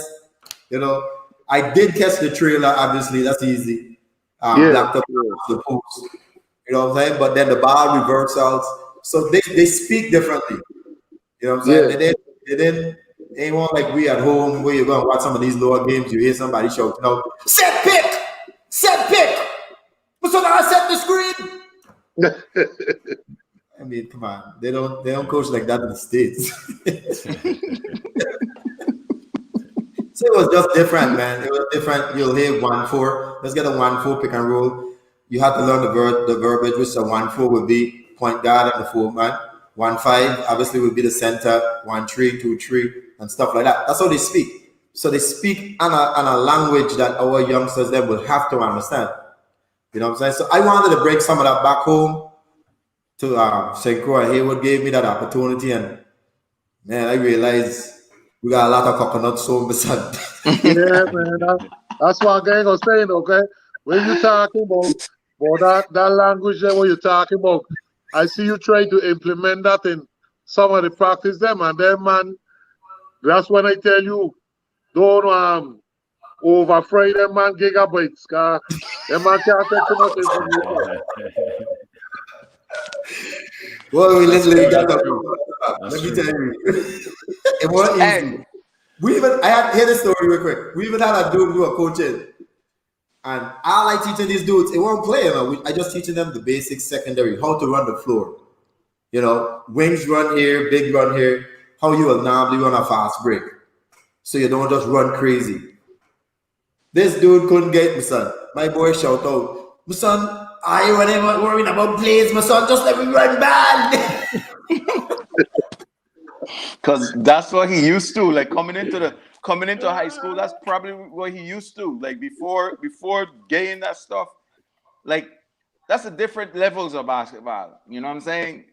S4: I did catch the trailer, obviously, that's easy. Blacked up the post. You know what I'm saying? But then the bar reversals. So they speak differently. You know what I'm saying? Yeah. They ain't want like we at home where you're going to watch some of these lower games, you hear somebody shouting out, set pick! What's on I set the screen? I mean, come on. They don't coach like that in the States. So it was just different, man. It was different. You'll hear 1-4. Let's get a 1-4 pick and roll. You have to learn the verbiage, which a 1-4 would be. point guard and the 4-man. 1-5 obviously will be the center. 1-3, 2-3, and stuff like that. That's how they speak. So they speak on a language that our youngsters then will have to understand. You know what I'm saying? So I wanted to break some of that back home to Senko and Haywood gave me that opportunity, and man, I realized we got a lot of coconuts so beside.
S3: Yeah, man. That's what I'm was saying, okay? When you talking about that language there, what you're talking about, I see you try to implement that in some of the practice them, and then, man, that's when I tell you, don't overfry them, man, gigabytes, cause them man can't take too much information.
S4: Well, we literally got let me tell you, it wasn't easy. Hear the story real quick. We even had a dude who was coaching, and I like teaching these dudes. It won't play, you know. I just teaching them the basics, secondary, how to run the floor. You know, wings run here, big run here. How you will normally run a fast break, so you don't just run crazy. This dude couldn't get me, son. My boy shout out, my son, I wasn't worrying about plays, my son, just let me run bad.
S2: Because that's what he used to. Like coming into high school, that's probably what he used to. Like before getting that stuff. Like that's the different levels of basketball. You know what I'm saying?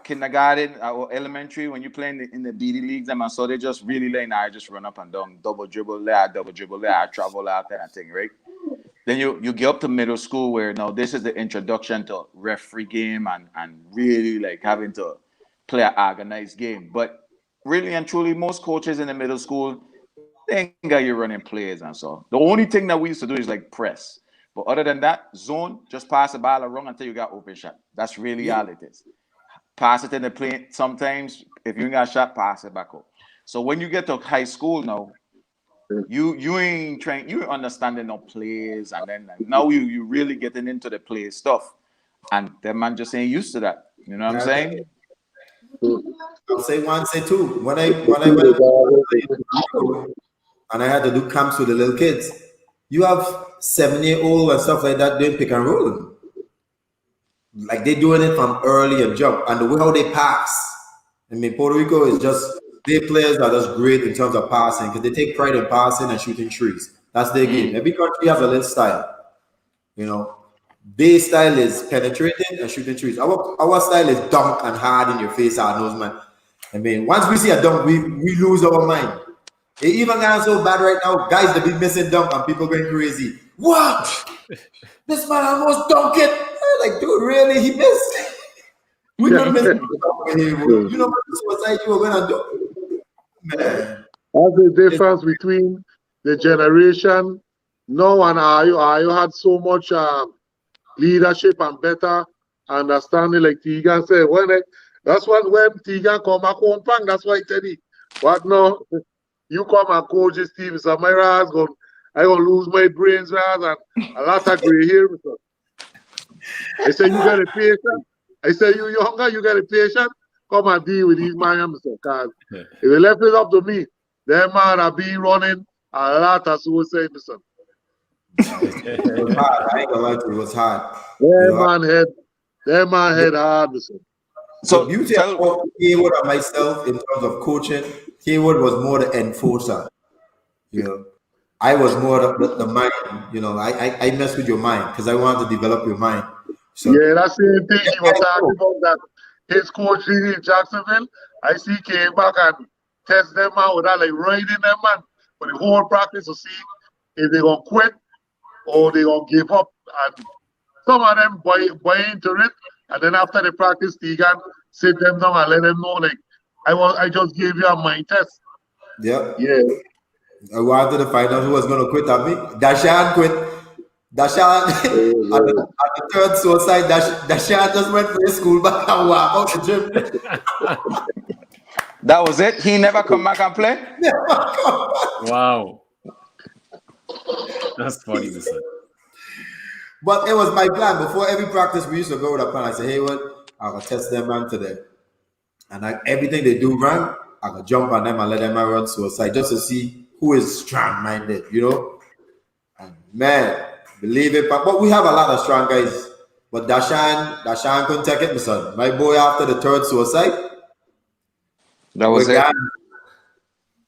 S2: Kindergarten or elementary, when you play in the BD leagues, and so they just really like, I just run up and down, double dribble there, I travel out there and thing, right? Then you get up to middle school where now this is the introduction to referee game and really like having to play an organized game. But really and truly, most coaches in the middle school, they ain't got you running plays and so. The only thing that we used to do is like press. But other than that, zone, just pass the ball around until you got open shot. That's really all it is. Pass it in the plane. Sometimes, if you ain't got a shot, pass it back up. So when you get to high school now, you ain't trying, you ain't understanding no plays, and then now you really getting into the play stuff, and the man just ain't used to that. You know what I'm saying?
S4: I'll say one, say two. When I went and I had to do camps with the little kids, you have 7-year-old and stuff like that doing pick and roll. Like they're doing it from early and jump, and the way how they pass. I mean, Puerto Rico is just, their players are just great in terms of passing because they take pride in passing and shooting trees. That's their game. Every country has a little style. You know, their style is penetrating and shooting trees. Our style is dunk and hard in your face, hard nose, man. I mean, once we see a dunk, we lose our mind. It even got so bad right now, guys that be missing dunk and people going crazy. What? This man almost dunked it. Like, dude, really? He missed. We don't miss. You know what suicide you were gonna do, man.
S3: That's the difference between the generation now and I had so much leadership and better understanding. Like Tigan said, when Tigan come back home, bang, that's why I tell you. But no, you come and coach this team, so my ass I gonna lose my brains, and a lot of gray hair. I say, you got a patient. I say, you younger, you got a patient. Come and deal with these man, because if they left it up to me, them man are be running a lot of suicide, Mr.
S4: It was hard. I ain't gonna lie to you, it was hard.
S3: Them man head hard, Mr.
S4: So the beauty of Haywood and myself in terms of coaching, Haywood was more the enforcer. You know, I was more the mind. You know, I mess with your mind because I want to develop your mind. So,
S3: yeah, that's the same thing he was talking about, that his coach in Jacksonville, I see came back and test them out with that, like riding them, man, for the whole practice to see if they gonna quit or they gonna give up. And some of them buy into it, and then after the practice, Tigan sit them down and let them know, like, I just gave you a mind test.
S4: Yeah.
S3: I
S4: wanted to find out who was gonna quit at me. Dashan quit. Dashan at the third suicide, Dashan just went for his school back and walk out the gym.
S2: That was it. He never come back and play.
S1: Wow, that's funny, listen.
S4: But it was my plan. Before every practice, we used to go with a plan. I said, Haywood, I'm gonna test them man today, and everything they do wrong, I'm gonna jump on them and let them run suicide just to see who is strong-minded, you know. And man, believe it, but we have a lot of strong guys But Dashan couldn't take it, my son. My boy, after the third suicide,
S2: That was
S4: we
S2: it.
S4: got.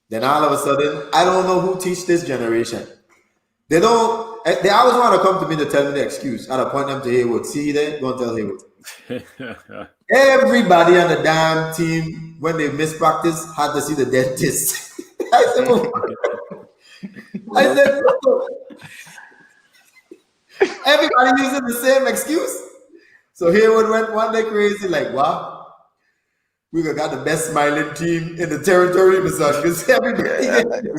S4: Then all of a sudden, I don't know who teach this generation. They don't. They always want to come to me to tell me the excuse. I'll point them to Haywood. See there, go and tell Haywood. Everybody on the damn team, when they miss practice, had to see the dentist. I said, everybody using the same excuse. So Haywood went one day crazy, like, wow, we got the best smiling team in the territory, because everybody.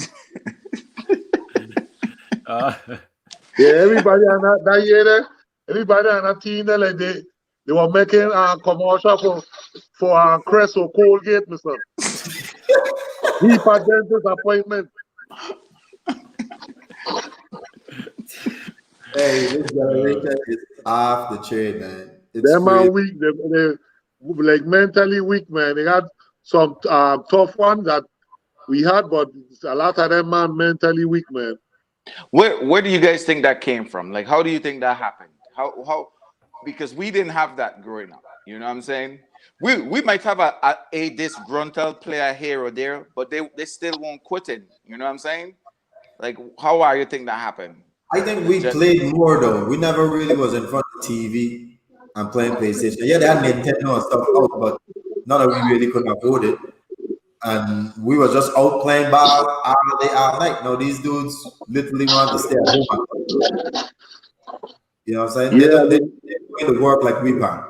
S3: Everybody on that year there, everybody on that team there, like they were making a commercial for Crest or Colgate, Mr. He for dentist appointment.
S4: Hey, this generation is off the chain, man.
S3: Them are weak. They like mentally weak, man. They had some tough ones that we had, but a lot of them are mentally weak, man.
S2: Where do you guys think that came from? Like, how do you think that happened? How? Because we didn't have that growing up. You know what I'm saying? We might have a disgruntled player here or there, but they still won't quit it. You know what I'm saying? Like, how are you think that happened?
S4: I think we played more though. We never really was in front of TV and playing PlayStation. Yeah, they had Nintendo and stuff out, but none of we really couldn't afford it. And we were just out playing ball all day, all night. Now these dudes literally want to stay at home. You know what I'm saying?
S3: Yeah,
S4: they're going to work like we can.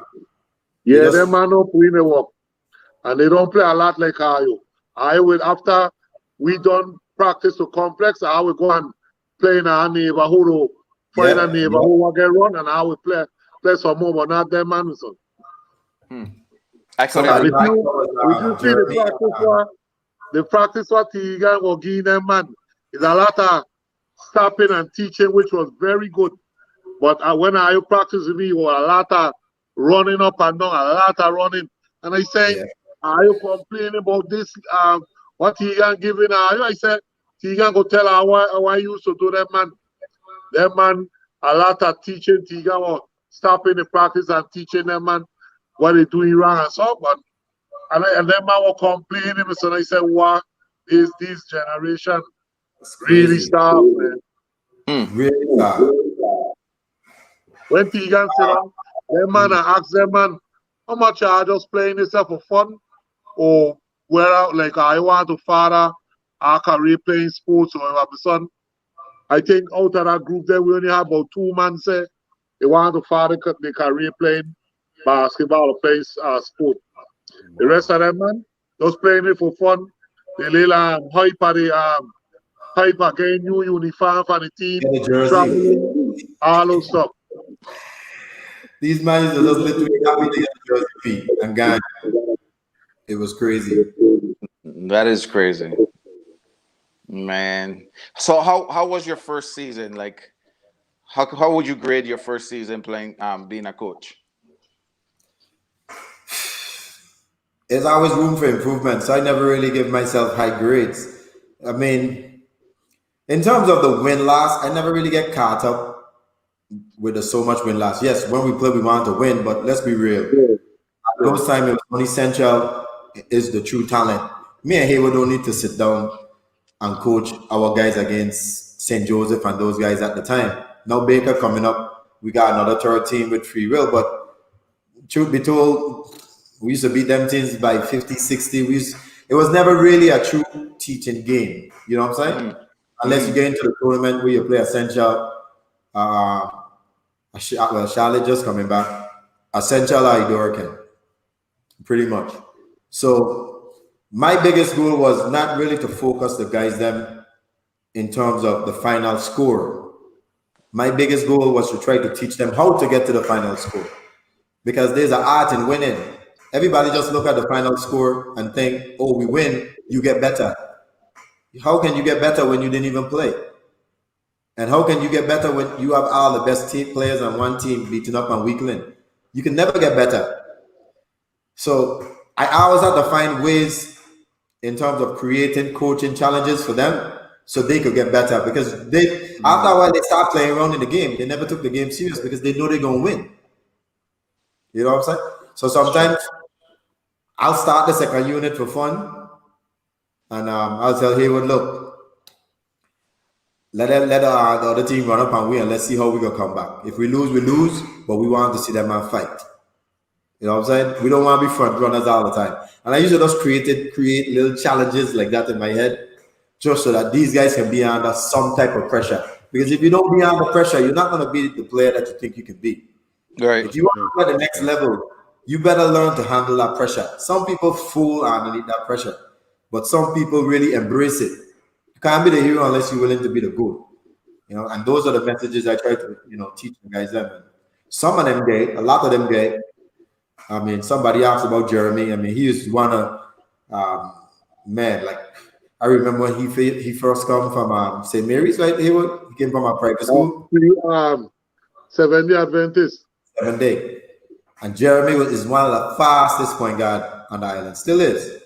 S3: Yeah, them man don't play the work. And they don't play a lot like I will, after we done practice to complex, I will go and play in our neighborhood or find a neighborhood will get run, and I will play some more, but not them man. So.
S2: I could
S3: if you see the practice for Tigan or give them, man, is a lot of stopping and teaching, which was very good. But when I practice with me, was a lot of running up and down, a lot of running. And I say, are you complaining about this? What Tigan giving? I said, Tigan go tell her why you used to do that, man. Them man, a lot of teaching Tigan or stopping the practice and teaching them, man, what they doing wrong and so. But and then man were complaining, so I said, what is this generation really start, man?
S4: Really start.
S3: When Tigan sit down, them man and ask them, man, how much are just playing this for fun? Or where like I want to father our career playing sports or whatever. Son, I think out of that group there, we only have about 2 men say they want to father their career playing basketball or playing sport. The rest of them, man, just playing it for fun. They little hype again, new uniform for the team, traveling, all those stuff.
S4: These men are just literally happy to get the jersey feet and guys. It was crazy.
S2: That is crazy, man. So how was your first season? Like, how would you grade your first season playing being a coach?
S4: There's always room for improvement, so I never really give myself high grades. I mean, in terms of the win-loss, I never really get caught up with the so much win-loss. Yes, when we play, we want to win, but let's be real. At those times, it was only Central is the true talent. Me and Haywood don't need to sit down and coach our guys against St. Joseph and those guys at the time. Now Baker coming up, we got another third team with free will, but truth be told, we used to beat them teams by 50, 60. It was never really a true teaching game. You know what I'm saying? Unless you get into the tournament where you play Essential, Charlotte just coming back, Essential or Idorican, pretty much. So my biggest goal was not really to focus the guys them in terms of the final score. My biggest goal was to try to teach them how to get to the final score, because there's an art in winning. Everybody just look at the final score and think, oh, we win, you get better. How can you get better when you didn't even play? And how can you get better when you have all the best team players on one team beating up on weakling? You can never get better. So I always had to find ways in terms of creating coaching challenges for them so they could get better, because after a while they start playing around in the game. They never took the game serious because they know they're going to win. You know what I'm saying? So sometimes I'll start the second unit for fun, and I'll tell Haywood, look, let the other team run up and win, and let's see how we gonna come back. If we lose, we lose, but we want to see them man fight. You know what I'm saying? We don't want to be front runners all the time. And I usually just create little challenges like that in my head, just so that these guys can be under some type of pressure. Because if you don't be under pressure, you're not going to be the player that you think you can be.
S2: Right.
S4: If you want to go to the next level, you better learn to handle that pressure. Some people fool underneath that pressure, but some people really embrace it. You can't be the hero unless you're willing to be the goat. You know, and those are the messages I try to, teach the guys them. And some of them gay, a lot of them gay. I mean, somebody asked about Jeremy. I mean, he is one of, man, like, I remember when he first come from St. Mary's, right? He came from a private school.
S3: Seventh-day Adventist.
S4: 7 day. And Jeremy is one of the fastest point guard on the island. Still is.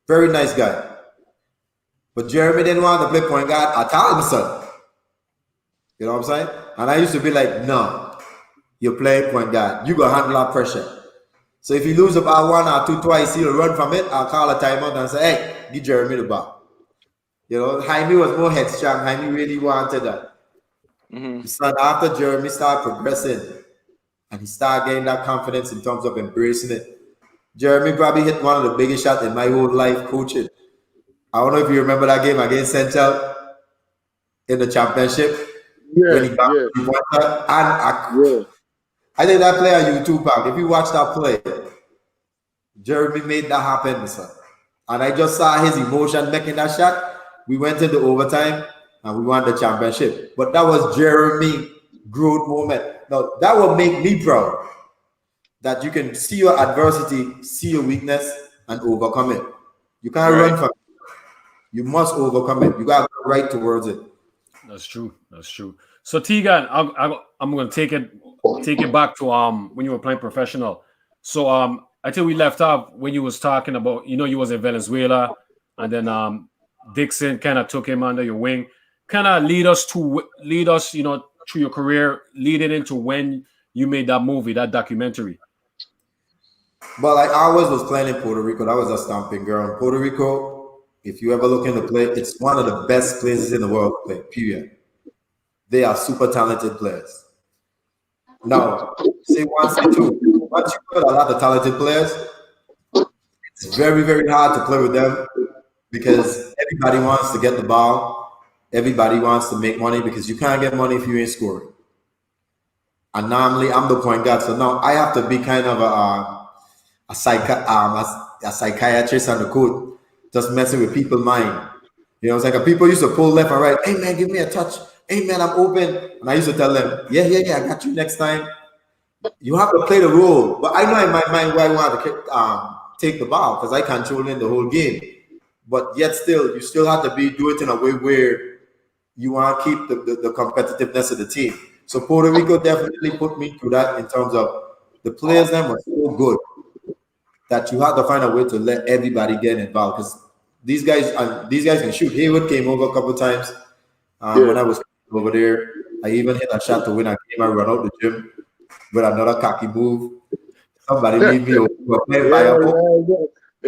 S4: Very nice guy. But Jeremy didn't want to play point guard at all, son. You know what I'm saying? And I used to be like, no, you're playing point guard. You got to handle that pressure. So if you lose about one or two twice, he'll run from it. I'll call a timeout and say, hey, give Jeremy the ball. You know, Jaime was more headstrong. Jaime really wanted that. So after Jeremy started progressing and he started getting that confidence in terms of embracing it, Jeremy probably hit one of the biggest shots in my whole life coaching. I don't know if you remember that game against Central in the championship. When he got I think that play on YouTube, back. If you watch that play, Jeremy made that happen, son. And I just saw his emotion making that shot. We went into overtime and we won the championship. But that was Jeremy growth moment. Now, that will make me proud that you can see your adversity, see your weakness, and overcome it. You can't run from it. You must overcome it. You got to go right towards it.
S1: That's true. That's true. So Tigan, I'm going to take it back to when you were playing professional. So I think we left off when you was talking about, you was in Venezuela, and then Dixon kind of took him under your wing. Kind of lead us, through your career, leading into when you made that movie, that documentary.
S4: Well, I always was playing in Puerto Rico. That was a stomping ground. In Puerto Rico, if you ever look into play, it's one of the best places in the world to play, period. They are super talented players. Now, say one, say two. Once you put a lot of talented players, it's very, very hard to play with them because everybody wants to get the ball. Everybody wants to make money because you can't get money if you ain't scoring. And normally, I'm the point guard, so now I have to be kind of a psychiatrist on the court, just messing with people's mind. You know, it's like people used to pull left and right. Hey, man, give me a touch. Hey, man, I'm open. And I used to tell them, yeah, I got you next time. You have to play the role. But I know in my mind where I want to take the ball because I controlling the whole game. But yet still, you still have to do it in a way where you want to keep the competitiveness of the team. So Puerto Rico definitely put me through that in terms of the players then were so good that you have to find a way to let everybody get involved because these guys can shoot. Haywood came over a couple of times when I was over there. I even hit a shot to win a game. I run out the gym with another cocky move. Somebody leave me over. We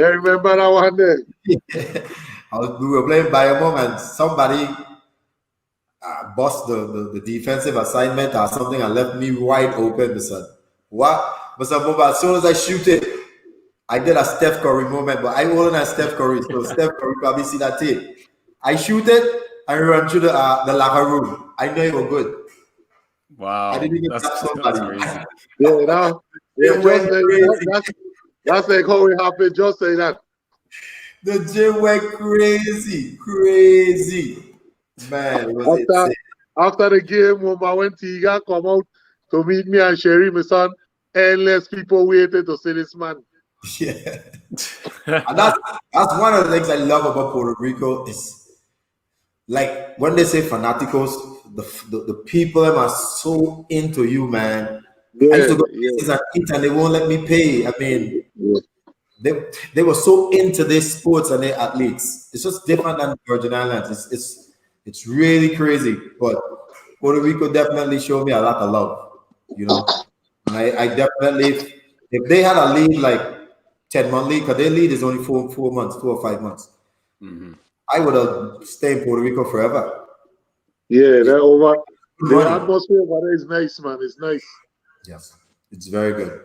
S3: remember that one day.
S4: We were playing by a mom and somebody bust the defensive assignment or something and left me wide open. What? But as soon as I shoot it, I did a Steph Curry moment, but I wasn't a Steph Curry, so Steph Curry probably see that tape. I shoot it, I run through the locker room. I know it was good.
S1: Wow,
S4: I didn't even
S1: that's crazy.
S3: That's like how it happened. Just say that.
S4: The gym went crazy, man. It was
S3: after the game, when Tigan come out to meet me and Sherry, my son, endless people waited to see this man.
S4: Yeah, and that's one of the things I love about Puerto Rico is like when they say fanaticos, the people are so into you, man. I used to go places and eat and they won't let me pay. I mean, they were so into these sports and their athletes. It's just different than the Virgin Islands. It's really crazy. But Puerto Rico definitely showed me a lot of love, And I definitely If they had a lead like 10-month lead, because their lead is only 4 months, 4 or 5 months, I would have stayed in Puerto Rico forever.
S3: Yeah, that over. The
S4: Money.
S3: atmosphere over there is nice, man. It's nice.
S4: Yes, it's very good.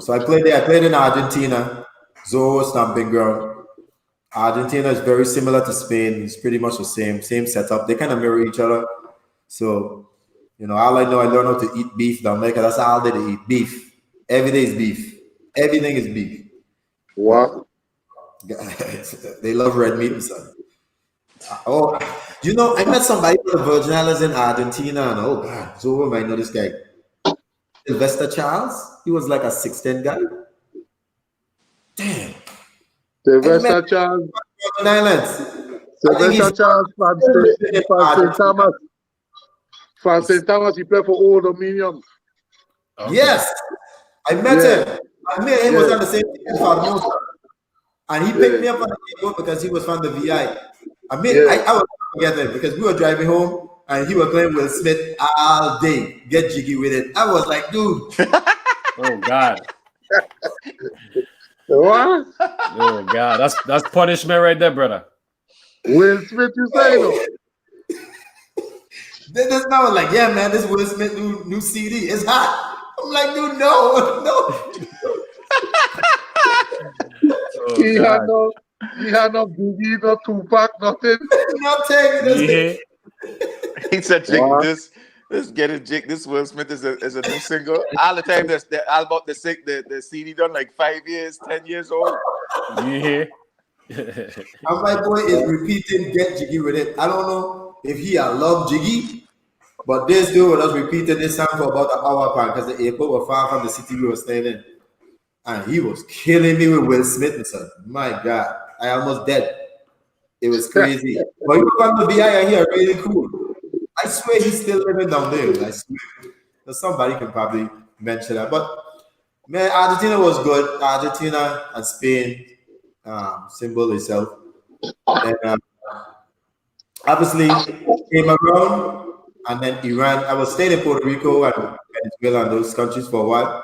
S4: So I played there. I played in Argentina, Zorro stamping ground. Argentina is very similar to Spain. It's pretty much the same setup. They kind of mirror each other. So, all I know, I learned how to eat beef down there because that's all they eat, beef. Every day is beef. Everything is beef.
S3: Wow.
S4: They love red meat and stuff. Oh, I met somebody from the Virgin Islands in Argentina, and oh God, Zorro might know this guy. Sylvester Charles. He was like a 6'10" guy. Damn.
S3: Sylvester Charles.
S4: Virgin Islands.
S3: Sylvester Charles from St. Thomas. From St. Thomas, he played for Old Dominion.
S4: Okay. Yes, I met him. I met him was on the same team as Famosa. And he picked me up on the airport because he was from the VI. I was together because we were driving home and he was playing Will Smith all day. Get jiggy with it. I was like, dude.
S1: Oh God.
S3: What?
S1: Oh God. That's punishment right there, brother.
S3: Will Smith, you say no?
S4: This man was like, yeah, man, this Will Smith new CD is hot. I'm like, dude, no.
S1: Oh,
S3: He had no Biggie, no Tupac, nothing.
S4: Nothing.
S2: He said, "Jig, this getting jig. This Will Smith is a new single. All the time, the album, the CD done like 5 years, 10 years old.
S1: Yeah.
S4: And my boy is repeating "Get Jiggy with It." I don't know if he love Jiggy, but this dude was repeating this song for about an hour because the airport was far from the city we were staying in. And he was killing me with Will Smith and stuff. My God, I almost dead. It was crazy. But he was from the VI and he are really cool. I swear he's still living down there. I swear. So somebody can probably mention that. But man, Argentina was good. Argentina and Spain symbol itself. And obviously came around, and then Iran. I was staying in Puerto Rico and Venezuela and those countries for a while.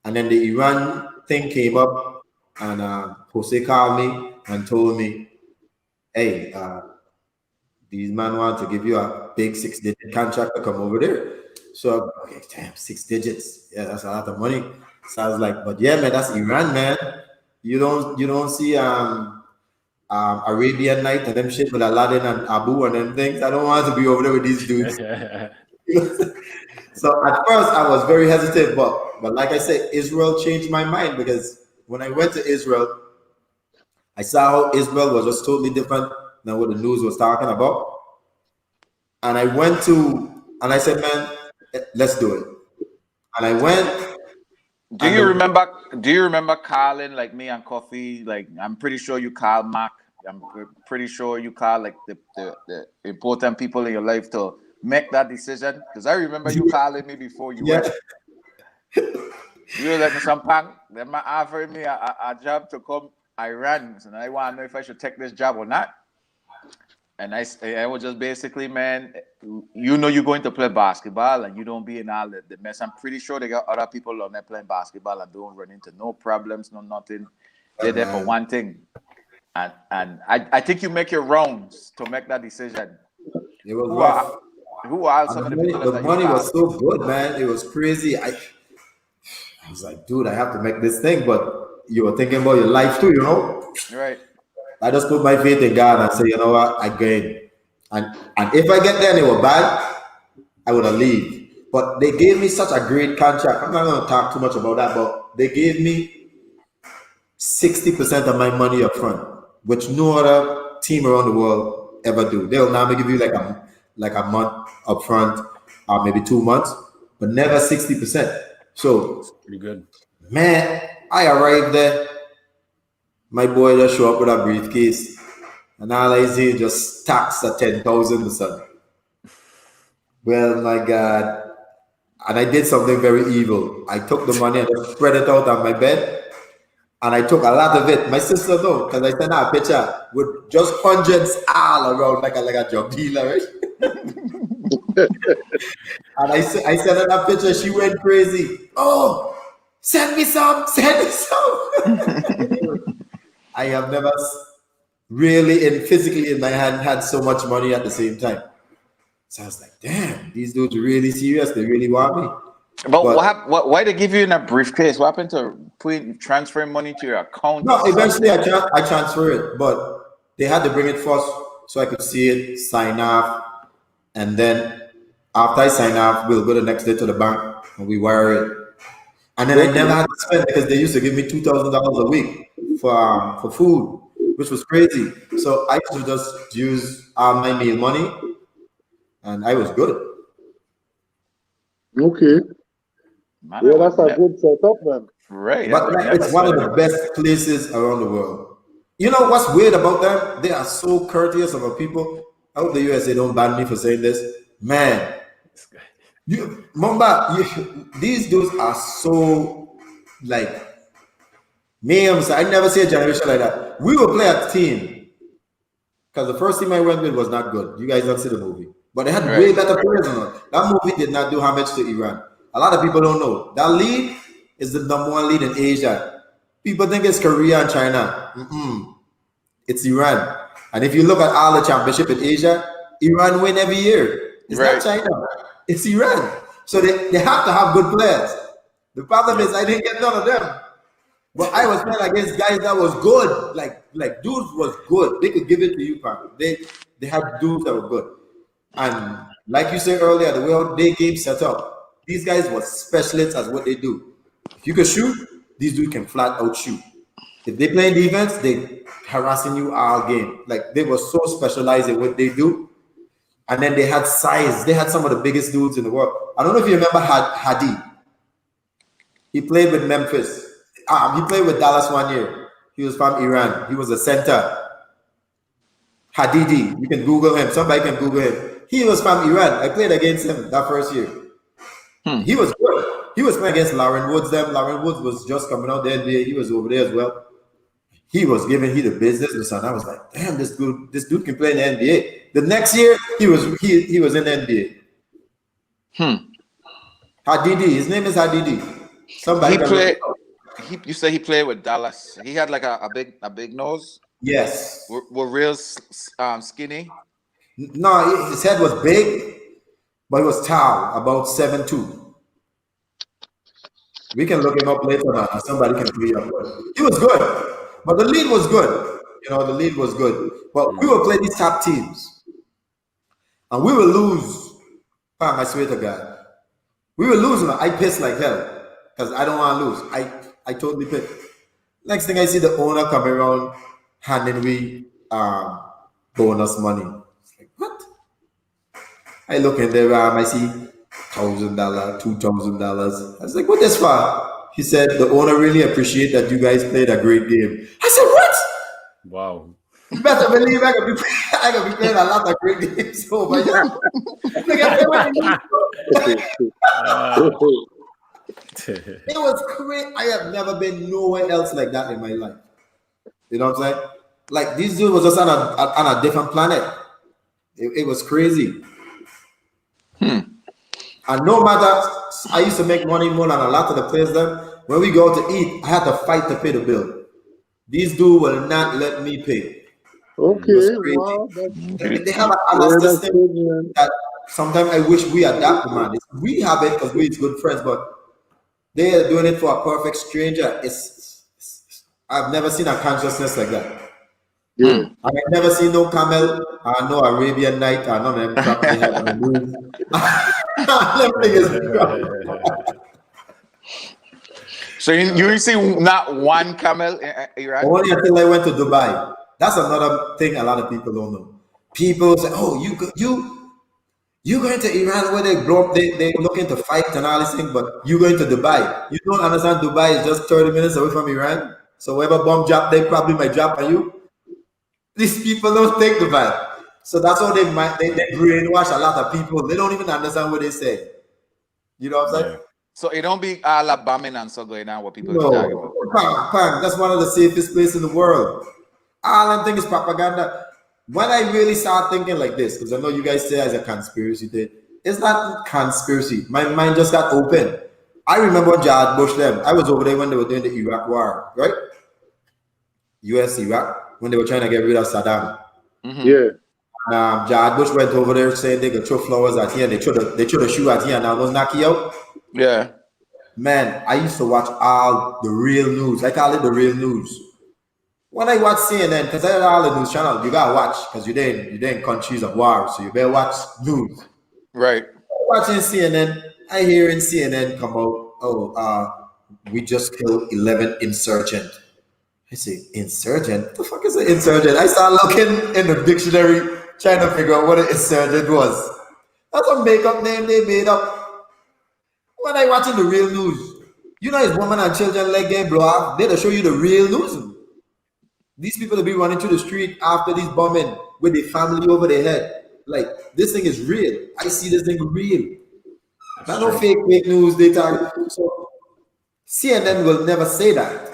S4: And then the Iran thing came up, and Jose called me and told me, hey, these men want to give you a big 6-digit contract to come over there. So, okay, damn, 6 digits. Yeah, that's a lot of money. So I was like, but yeah, man, that's Iran, man. You don't see Arabian Night and them shit with Aladdin and Abu and them things. I don't want to be over there with these dudes. So at first I was very hesitant, but like I said, Israel changed my mind because when I went to Israel, I saw how Israel was just totally different than what the news was talking about. And I went and I said, man, let's do it. And I went.
S2: Do you remember calling like me and Coffee? Like I'm pretty sure you called Mac. I'm pretty sure you called like the important people in your life to make that decision, because I remember you calling me before you went. You were like, some punk, they might offer me a job to come Iran, and I want to know if I should take this job or not. And I was just basically, man, you're going to play basketball and you don't be in all the mess. I'm pretty sure they got other people on there playing basketball and don't run into no problems, no nothing. They're there for one thing. And I think you make your rounds to make that decision.
S4: It was rough.
S2: Who are some of the people?
S4: The money was so good, man. It was crazy. I was like, dude, I have to make this thing. But you were thinking about your life too,
S2: Right.
S4: I just put my faith in God and say, you know what, I gain. And if I get there and it was bad, I would have leave. But they gave me such a great contract. I'm not going to talk too much about that, but they gave me 60% of my money up front, which no other team around the world ever do. They'll normally give you like a month up front, or maybe 2 months, but never 60%. So
S1: that's pretty good.
S4: Man, I arrived there. My boy just show up with a briefcase, and all I see is just stacks of 10,000 or something. Well, my God. And I did something very evil. I took the money and just spread it out on my bed, and I took a lot of it. My sister though, because I sent her a picture with just hundreds all around like a drug dealer, right? And I sent her that picture. She went crazy. Oh, Send me some. I have never really physically in my hand had so much money at the same time. So I was like, damn, these dudes are really serious. They really want me.
S2: But why they give you in a briefcase? What happened to transferring money to your account?
S4: No, eventually I transfer it, but they had to bring it first so I could see it, sign off, and then after I sign off, we'll go the next day to the bank and we wire it. And then I never had to spend because they used to give me $2,000 a week for food, which was crazy. So I used to just use my meal money, and I was good.
S3: Okay.
S2: Man,
S3: Yeah, that's a good setup, man.
S2: Right.
S4: But it's one of the best places around the world. You know what's weird about them? They are so courteous of our people. I hope the USA don't ban me for saying this. Man, these dudes are so like names. I never see a generation like that. We will play a team because the first team I went with was not good. You guys don't see the movie, but they had way better players than us. That movie did not do homage to Iran. A lot of people don't know that league is the #1 league in Asia. People think it's Korea and China. It's Iran. And if you look at all the championship in Asia, Iran win every year. It's not China. It's Iran. So they have to have good players. The problem is I didn't get none of them. But I was playing against guys that was good. Like dudes was good. They could give it to you, man. They had dudes that were good. And like you said earlier, the way they game set up, these guys were specialists at what they do. If you could shoot, these dudes can flat out shoot. If they play defense, they harassing you all game. Like they were so specialized in what they do. And then they had size. They had some of the biggest dudes in the world. I don't know if you remember Hadi. He played with Memphis. He played with Dallas 1 year. He was from Iran. He was a center. Hadidi. You can Google him. Somebody can Google him. He was from Iran. I played against him that first year. He was good. He was playing against Lauren Woods. Lauren Woods was just coming out the NBA. He was over there as well. He was giving the business, and I was like, damn, this dude can play in the NBA. The next year, he was in the NBA. Hadidi, his name is Hadidi. Somebody
S2: you say he played with Dallas. He had like a big nose.
S4: Yes.
S2: Were real skinny.
S4: No, his head was big, but he was tall, about 7'2". We can look him up later now. Somebody can free up. He was good. But the league was good. The league was good. But we will play these top teams. And we will lose. I swear to God. We will lose. I pissed like hell. Because I don't want to lose. I totally pissed. Next thing I see the owner coming around handing me bonus money. It's like, what? I look in there, I see $1,000, $2,000. I was like, what is for? He said, the owner really appreciate that you guys played a great game. I said, what?
S1: Wow.
S4: You better believe I could be playing a lot of great games over here. It was great. I have never been nowhere else like that in my life. You know what I'm saying? Like, this dude was just on a different planet. It was crazy. And no matter, I used to make money more than a lot of the players then. When we go to eat, I had to fight to pay the bill. These dudes will not let me pay.
S3: Okay, wow.
S4: They have a system that sometimes I wish we adapt, man. We have it because we're good friends, but they are doing it for a perfect stranger. I've never seen a consciousness like that.
S3: Yeah.
S4: I've never seen no camel, no Arabian night, none of them crap they have on the move.
S2: So you see not one camel in Iran?
S4: Only until I went to Dubai. That's another thing a lot of people don't know. People say, "Oh, you going to Iran where they blow up, they looking to fight and all this thing, but you going to Dubai. You don't understand Dubai is just 30 minutes away from Iran. So whatever bomb drop, they probably might drop on you. These people don't take Dubai. So that's how they brainwash a lot of people. They don't even understand what they say. You know what I'm saying?
S2: So it don't be all that bombing and so going on what people are talking about.
S4: That's one of the safest places in the world. All I'm thinking is propaganda. When I really start thinking like this, because I know you guys say it's a conspiracy thing, it's not conspiracy. My mind just got open. I remember when George Bush them. I was over there when they were doing the Iraq War, right? U.S. Iraq, when they were trying to get rid of Saddam.
S3: Yeah.
S4: George Bush went over there saying they could throw flowers at you and they threw the shoe at you and I was knock you out.
S2: Yeah.
S4: Man, I used to watch all the real news. I call it the real news. When I watch CNN, because I had all the news channels, you gotta watch because you're in countries of war, so you better watch news.
S2: Right.
S4: Watching CNN, I hear in CNN come out, we just killed 11 insurgent. I say, insurgent? What the fuck is an insurgent? I start looking in the dictionary, trying to figure out what an insurgent was. That's a make-up name they made up. When I watching the real news, you know, it's women and children like getting blow up. They'll show you the real news. These people will be running through the street after this bombing with their family over their head. Like, this thing is real. I see this thing real. Not no fake news they talk. So CNN will never say that.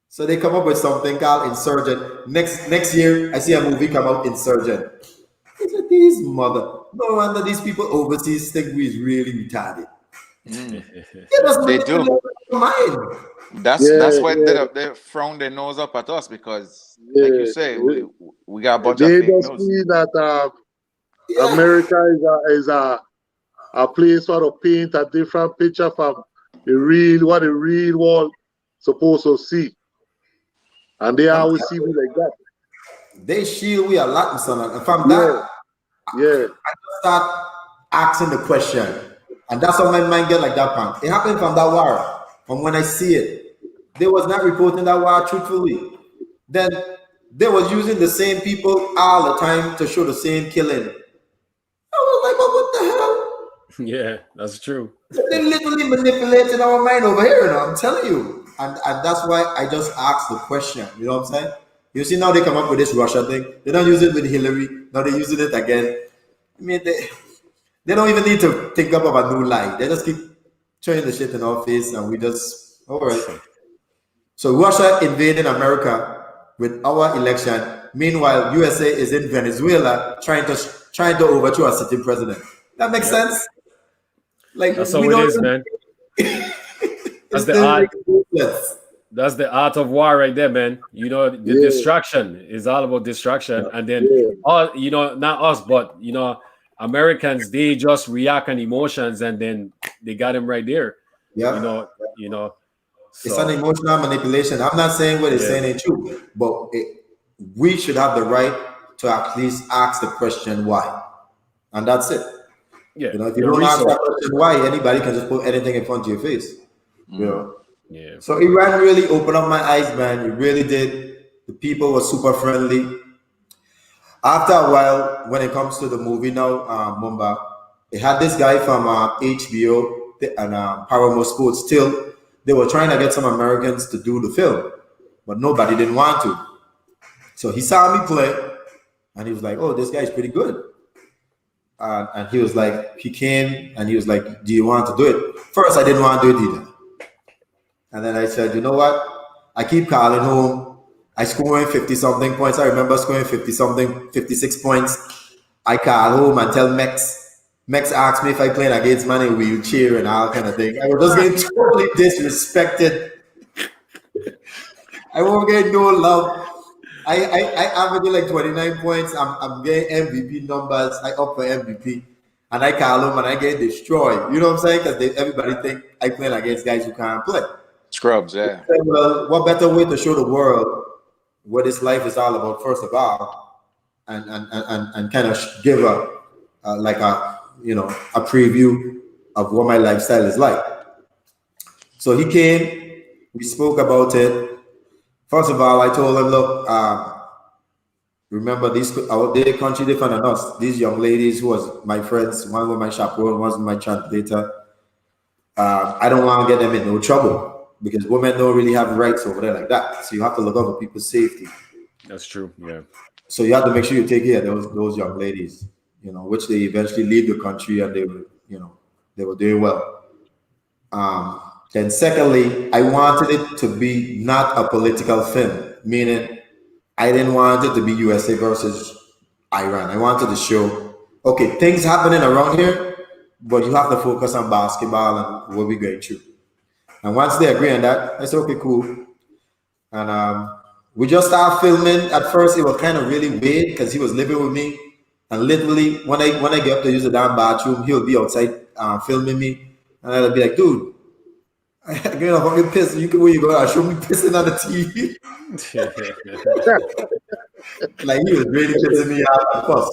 S4: So they come up with something called Insurgent. Next year, I see a movie come out, Insurgent. These mother. No wonder these people overseas think we really retarded.
S2: They do. That's why they frown their nose up at us because, like you say, we got a bunch of fake
S3: They
S2: news.
S3: just see that America is a place for to paint a different picture from what the real world supposed to see. And they always see me like that.
S4: They shield we a lot, son. And from that, I start asking the question. And that's how my mind get like that, man. It happened from that war. From when I see it. They was not reporting that war truthfully. Then they was using the same people all the time to show the same killing. I was like, well, what the hell?
S1: Yeah, that's true.
S4: They literally manipulating our mind over here, you know, I'm telling you. And that's why I just asked the question. You know what I'm saying? You see now they come up with this Russia thing. They don't use it with Hillary. Now they're using it again. I mean, they don't even need to think up of a new lie. They just keep throwing the shit in our face and we just, all right. So Russia invaded America with our election. Meanwhile, USA is in Venezuela trying to overthrow a sitting president. That makes sense? Like,
S1: that's how it is, man. That's the art. That's the art of war right there, man. You know, the distraction is all about distraction. And then all, you know, not us, but you know, Americans, they just react on emotions and then they got him right there. Yeah. You know. So.
S4: It's an emotional manipulation. I'm not saying what they're saying ain't true, but we should have the right to at least ask the question why. And that's it.
S1: Yeah.
S4: You know, if you don't ask that question why, anybody can just put anything in front of your face. You know.
S1: Yeah.
S4: So Iran really opened up my eyes, man. It really did. The people were super friendly. After a while, when it comes to the movie now, Mumba, they had this guy from HBO and Paramount Sports. Still, they were trying to get some Americans to do the film, but nobody didn't want to. So he saw me play, and he was like, "Oh, this guy's pretty good." And he was like, he came and he was like, "Do you want to do it?" First, I didn't want to do it either. And then I said, you know what? I keep calling home. I scoring 50-something points. I remember scoring 50-something, 56 points. I call home and tell Mex. Mex asked me if I playing against man in a wheelchair and all kind of thing. I was just getting totally disrespected. I won't get no love. I averaged like 29 points. I'm getting MVP numbers. I up for MVP. And I call home and I get destroyed. You know what I'm saying? Because everybody think I playing against guys who can't play.
S2: Scrubs, yeah.
S4: Well, what better way to show the world what this life is all about, first of all, and kind of give a preview of what my lifestyle is like. So he came, we spoke about it. First of all, I told him, look, remember their country different than us. These young ladies who was my friends, one was my chaperone, one was my translator. I don't want to get them in no trouble. Because women don't really have rights over there like that. So you have to look out for people's safety.
S1: That's true, yeah. So
S4: you have to make sure you take care of those young ladies, you know, which they eventually leave the country and they were doing well. Then secondly, I wanted it to be not a political film, meaning I didn't want it to be USA versus Iran. I wanted to show, okay, things happening around here, but you have to focus on basketball and what we're going through. And once they agree on that, I said, okay, cool. And we just started filming. At first, it was kind of really weird because he was living with me, and literally when I get up to use the damn bathroom, he'll be outside filming me, and I'll be like, dude, I'm gonna fucking piss. Where you go? Show me pissing on the TV. Like he was really pissing me off at first,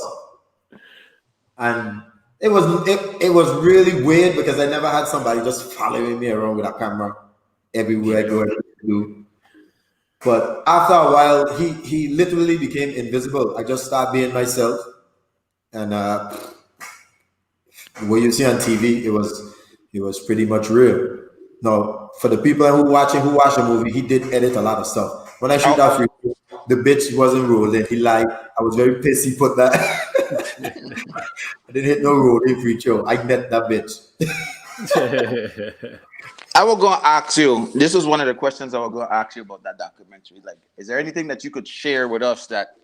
S4: and it was really weird because I never had somebody just following me around with a camera everywhere I go, everywhere I do. But after a while, he literally became invisible. I just started being myself, and what you see on TV, it was pretty much real. Now, for the people who watch the movie, he did edit a lot of stuff. When I shoot that video, the bitch wasn't rolling. He lied. I was very pissed. He put that. I didn't hit no rolling free throw. I met that bitch.
S2: I was going to ask you, this was one of the questions I was going to ask you about that documentary. Like, is there anything that you could share with us that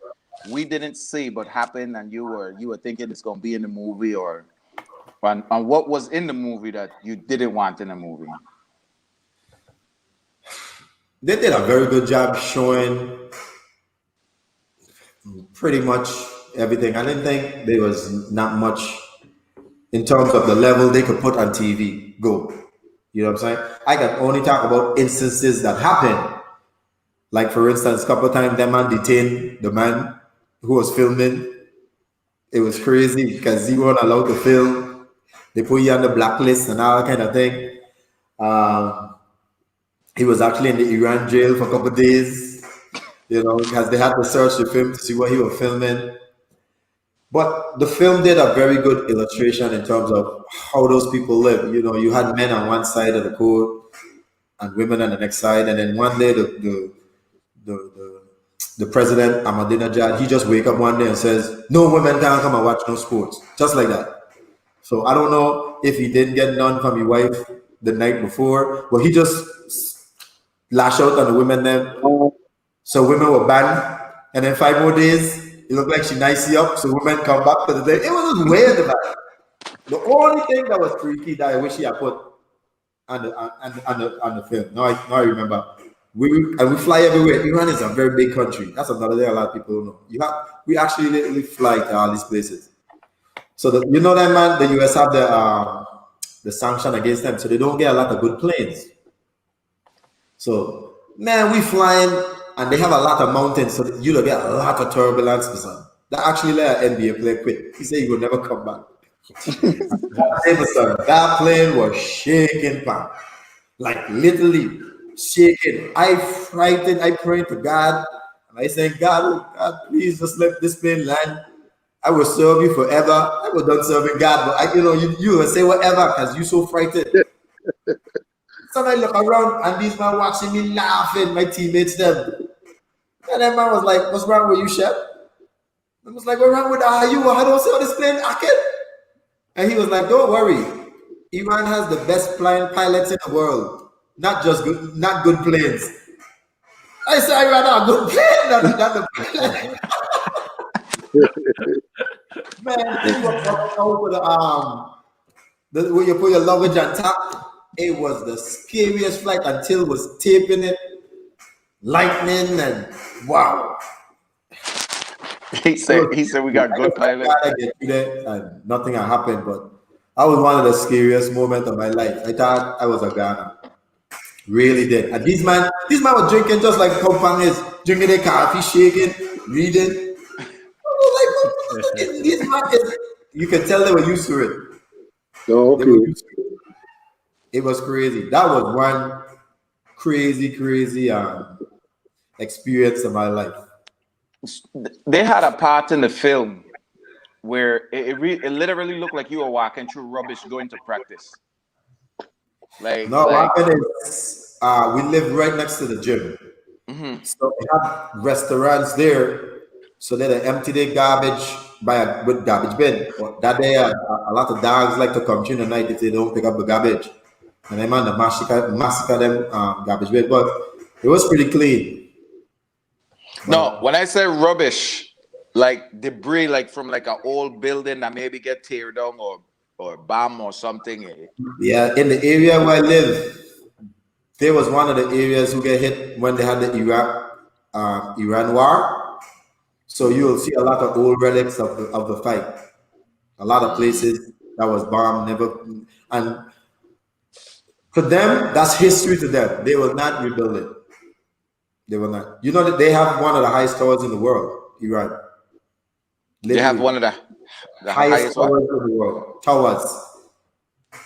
S2: we didn't see but happened and you were thinking it's going to be in the movie, or on what was in the movie that you didn't want in the movie?
S4: They did a very good job showing pretty much everything. I didn't think there was not much in terms of the level they could put on TV. Go. You know what I'm saying? I can only talk about instances that happened. Like, for instance, a couple of times that man detained the man who was filming. It was crazy because he wasn't allowed to film. They put you on the blacklist and all that kind of thing. He was actually in the Iran jail for a couple of days, you know, because they had to search the film to see what he was filming. But the film did a very good illustration in terms of how those people live. You know, you had men on one side of the court and women on the next side, and then one day the president Ahmadinejad, he just wake up one day and says, "No women can't come and watch no sports," just like that. So I don't know if he didn't get none from his wife the night before, but he just lash out on the women then. So women were banned, and then 5 more days. It looked like she nicey up, so women come back to the day. It was weird about it. The only thing that was freaky that I wish he had put on the film. Now I remember. We fly everywhere. Iran is a very big country. That's another thing a lot of people don't know. We actually literally fly to all these places. So you know that, man, the US have the sanction against them, so they don't get a lot of good planes. So man, we flying. And they have a lot of mountains, so you don't get a lot of turbulence. That actually let an NBA player quit. He said he will never come back. That plane was shaking, man. Like literally shaking. I frightened. I prayed to God, and I said, God, please just let this plane land. I will serve you forever. I was done serving God, but you will say whatever because you're so frightened. So I look around and these men watching me laughing, my teammates them. And that man was like, "What's wrong with you, Shep?" I was like, "What's wrong with you? I don't see how this plane acting." And he was like, "Don't worry. Iran has the best pilots in the world. Not good planes." I said, "I rather a good plane than the plane." Man, they were coming out with when you put your luggage on top. It was the scariest flight until it was taping it, lightning, and wow.
S2: He said we got good pilots.
S4: And nothing had happened, but that was one of the scariest moments of my life. I thought I was a Ghana. Really did. And these man were drinking just like Kompang is, drinking their coffee, shaking, reading. I was like, these man you can tell they were used to it.
S3: Oh, okay.
S4: They were used to it. It was crazy. That was one crazy experience of my life.
S2: They had a part in the film where it literally looked like you were walking through rubbish going to practice.
S4: What happened is we live right next to the gym. Mm-hmm. So they have restaurants there. So they empty their garbage with garbage bin. But that day, a lot of dogs like to come through the night if they don't pick up the garbage. And they man, massacre them garbage bin. But it was pretty clean.
S2: No, when I say rubbish, like debris, like from like an old building that maybe get tear down or or bomb or something.
S4: Yeah, in the area where I live, there was one of the areas who get hit when they had the Iran war. So you will see a lot of old relics of the fight. A lot of places that was bombed, never, and for them, that's history to them. They will not rebuild it. They will not. You know that they have one of the highest towers in the world, Iran.
S2: They have
S4: Literally.
S2: one of the
S4: highest
S2: highest what?
S4: towers in the world. Towers.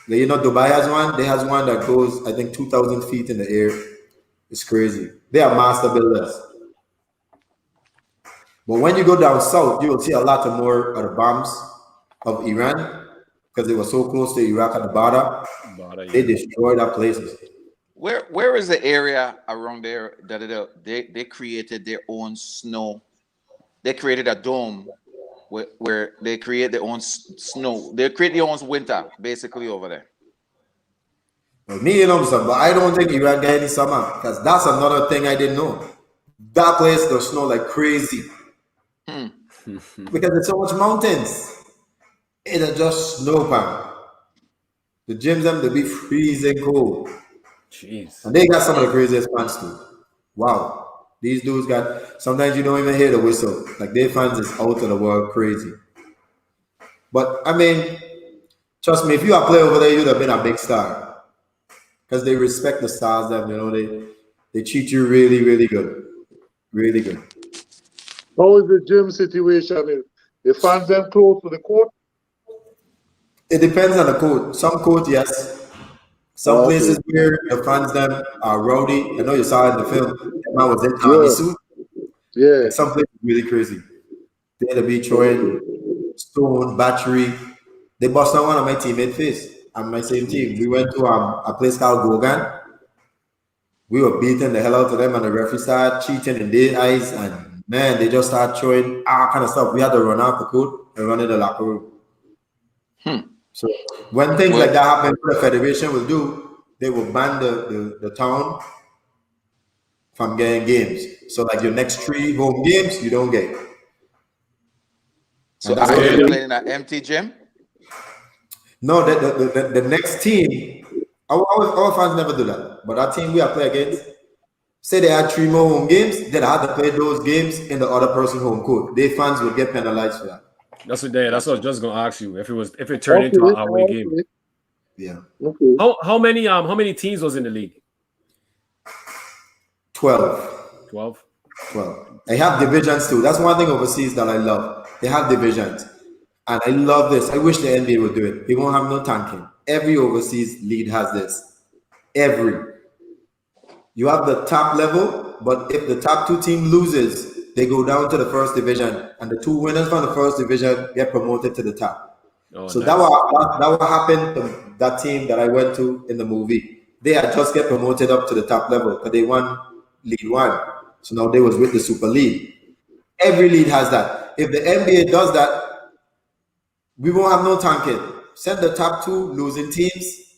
S4: You know, Dubai has one. They has one that goes, I think, 2,000 feet in the air. It's crazy. They are master builders. But when you go down south, you will see a lot of more of the bombs of Iran because they were so close to Iraq at the border. They destroyed our places.
S2: Where is the area around there that they created their own snow? They created a dome where they create their own snow. They create their own winter, basically, over there.
S4: Well, me, you know, but I don't think Iran got any summer because that's another thing I didn't know. That place does snow like crazy because it's so much mountains. It's just snow pan. The gyms them they be freezing cold.
S1: Jeez.
S4: And they got some of the craziest fans too. Wow. These dudes got, sometimes you don't even hear the whistle. Like their fans is out of the world crazy. But I mean, trust me, if you are playing over there, you'd have been a big star. Because they respect the stars them, you know, they treat you really, really good. Really good.
S3: How is the gym situation? The fans them close to the court?
S4: It depends on the court. Some court, yes. Some places where the fans them are rowdy. I know you saw it in the film. That man was in army suit.
S3: Yeah.
S4: And some places really crazy. They'll be throwing stone, battery. They bust on one of my teammates' face. On my same team. We went to a place called Gogan. We were beating the hell out of them, and the referee started cheating in their eyes. And man, they just started throwing all kind of stuff. We had to run out the court and run in the locker room. So when things like that happen, what the federation will do, they will ban the town from getting games. So like your next 3 home games, you don't get.
S2: So are you playing in an empty gym?
S4: No, the next team, our fans never do that. But our team we are playing against, say they had 3 more home games, then I had to play those games in the other person's home court. Their fans would get penalized for that.
S1: That's what I was just gonna ask you if it turned into an away game.
S4: Yeah.
S3: Okay.
S1: How many teams was in the league?
S4: 12.
S1: 12.
S4: They have divisions too. That's one thing overseas that I love. They have divisions. And I love this. I wish the NBA would do it. They won't have no tanking. Every overseas league has this. You have the top level, but if the top 2 team loses, they go down to the first division, and the 2 winners from the first division get promoted to the top. So nice. that what happened to that team that I went to in the movie. They had just get promoted up to the top level because they won League 1. So now they was with the Super League. Every league has that. If the NBA does that, we won't have no tanking. Send the top 2 losing teams,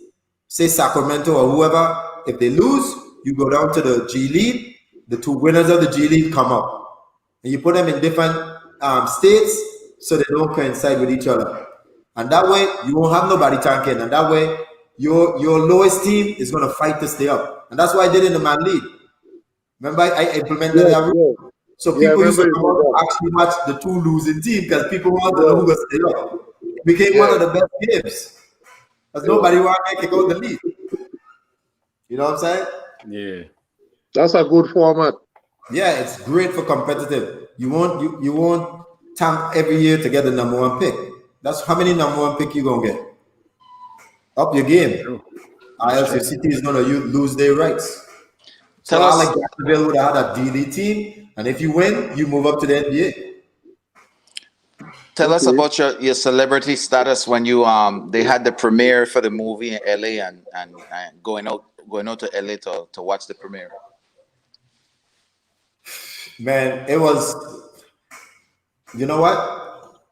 S4: say Sacramento or whoever. If they lose, you go down to the G League. The 2 winners of the G League come up. And you put them in different states so they don't coincide with each other. And that way, you won't have nobody tanking. And that way, your lowest team is going to fight to stay up. And that's what I did in the Man League. Remember, I implemented that rule. So people used to come out actually watch the 2 losing teams because people wanted to know who was stay up. It became one of the best games. Because nobody wanted to kick out the lead. You know what I'm saying?
S1: Yeah.
S3: That's a good format.
S4: Yeah, it's great for competitive. You won't tank every year to get the number 1 pick. That's how many number 1 pick you gonna get. Up your game. Or else your city is gonna lose their rights. So I like Jacksonville would have had a D-League team, and if you win, you move up to the NBA.
S2: Tell us about your celebrity status when you they had the premiere for the movie in LA and going out to LA to watch the premiere.
S4: Man, it was, you know what?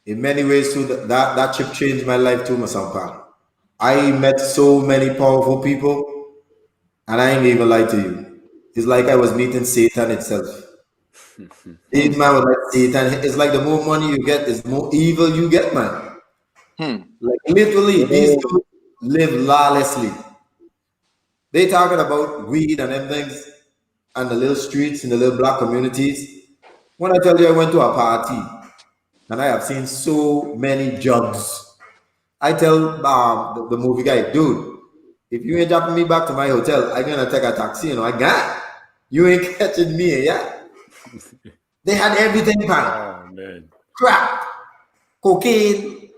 S4: In many ways, too, that trip changed my life too, Masampa. I met so many powerful people, and I ain't even lie to you. It's like I was meeting Satan itself. This man was like Satan. It's like the more money you get, the more evil you get, man. Like literally, these dudes live lawlessly. They talking about weed and them things and the little streets in the little black communities. When I tell you I went to a party and I have seen so many jugs, I tell the movie guy, dude, if you ain't dropping me back to my hotel, I'm gonna take a taxi. You know, I got you ain't catching me, yeah. They had everything, man.
S1: Oh man.
S4: Crack, cocaine,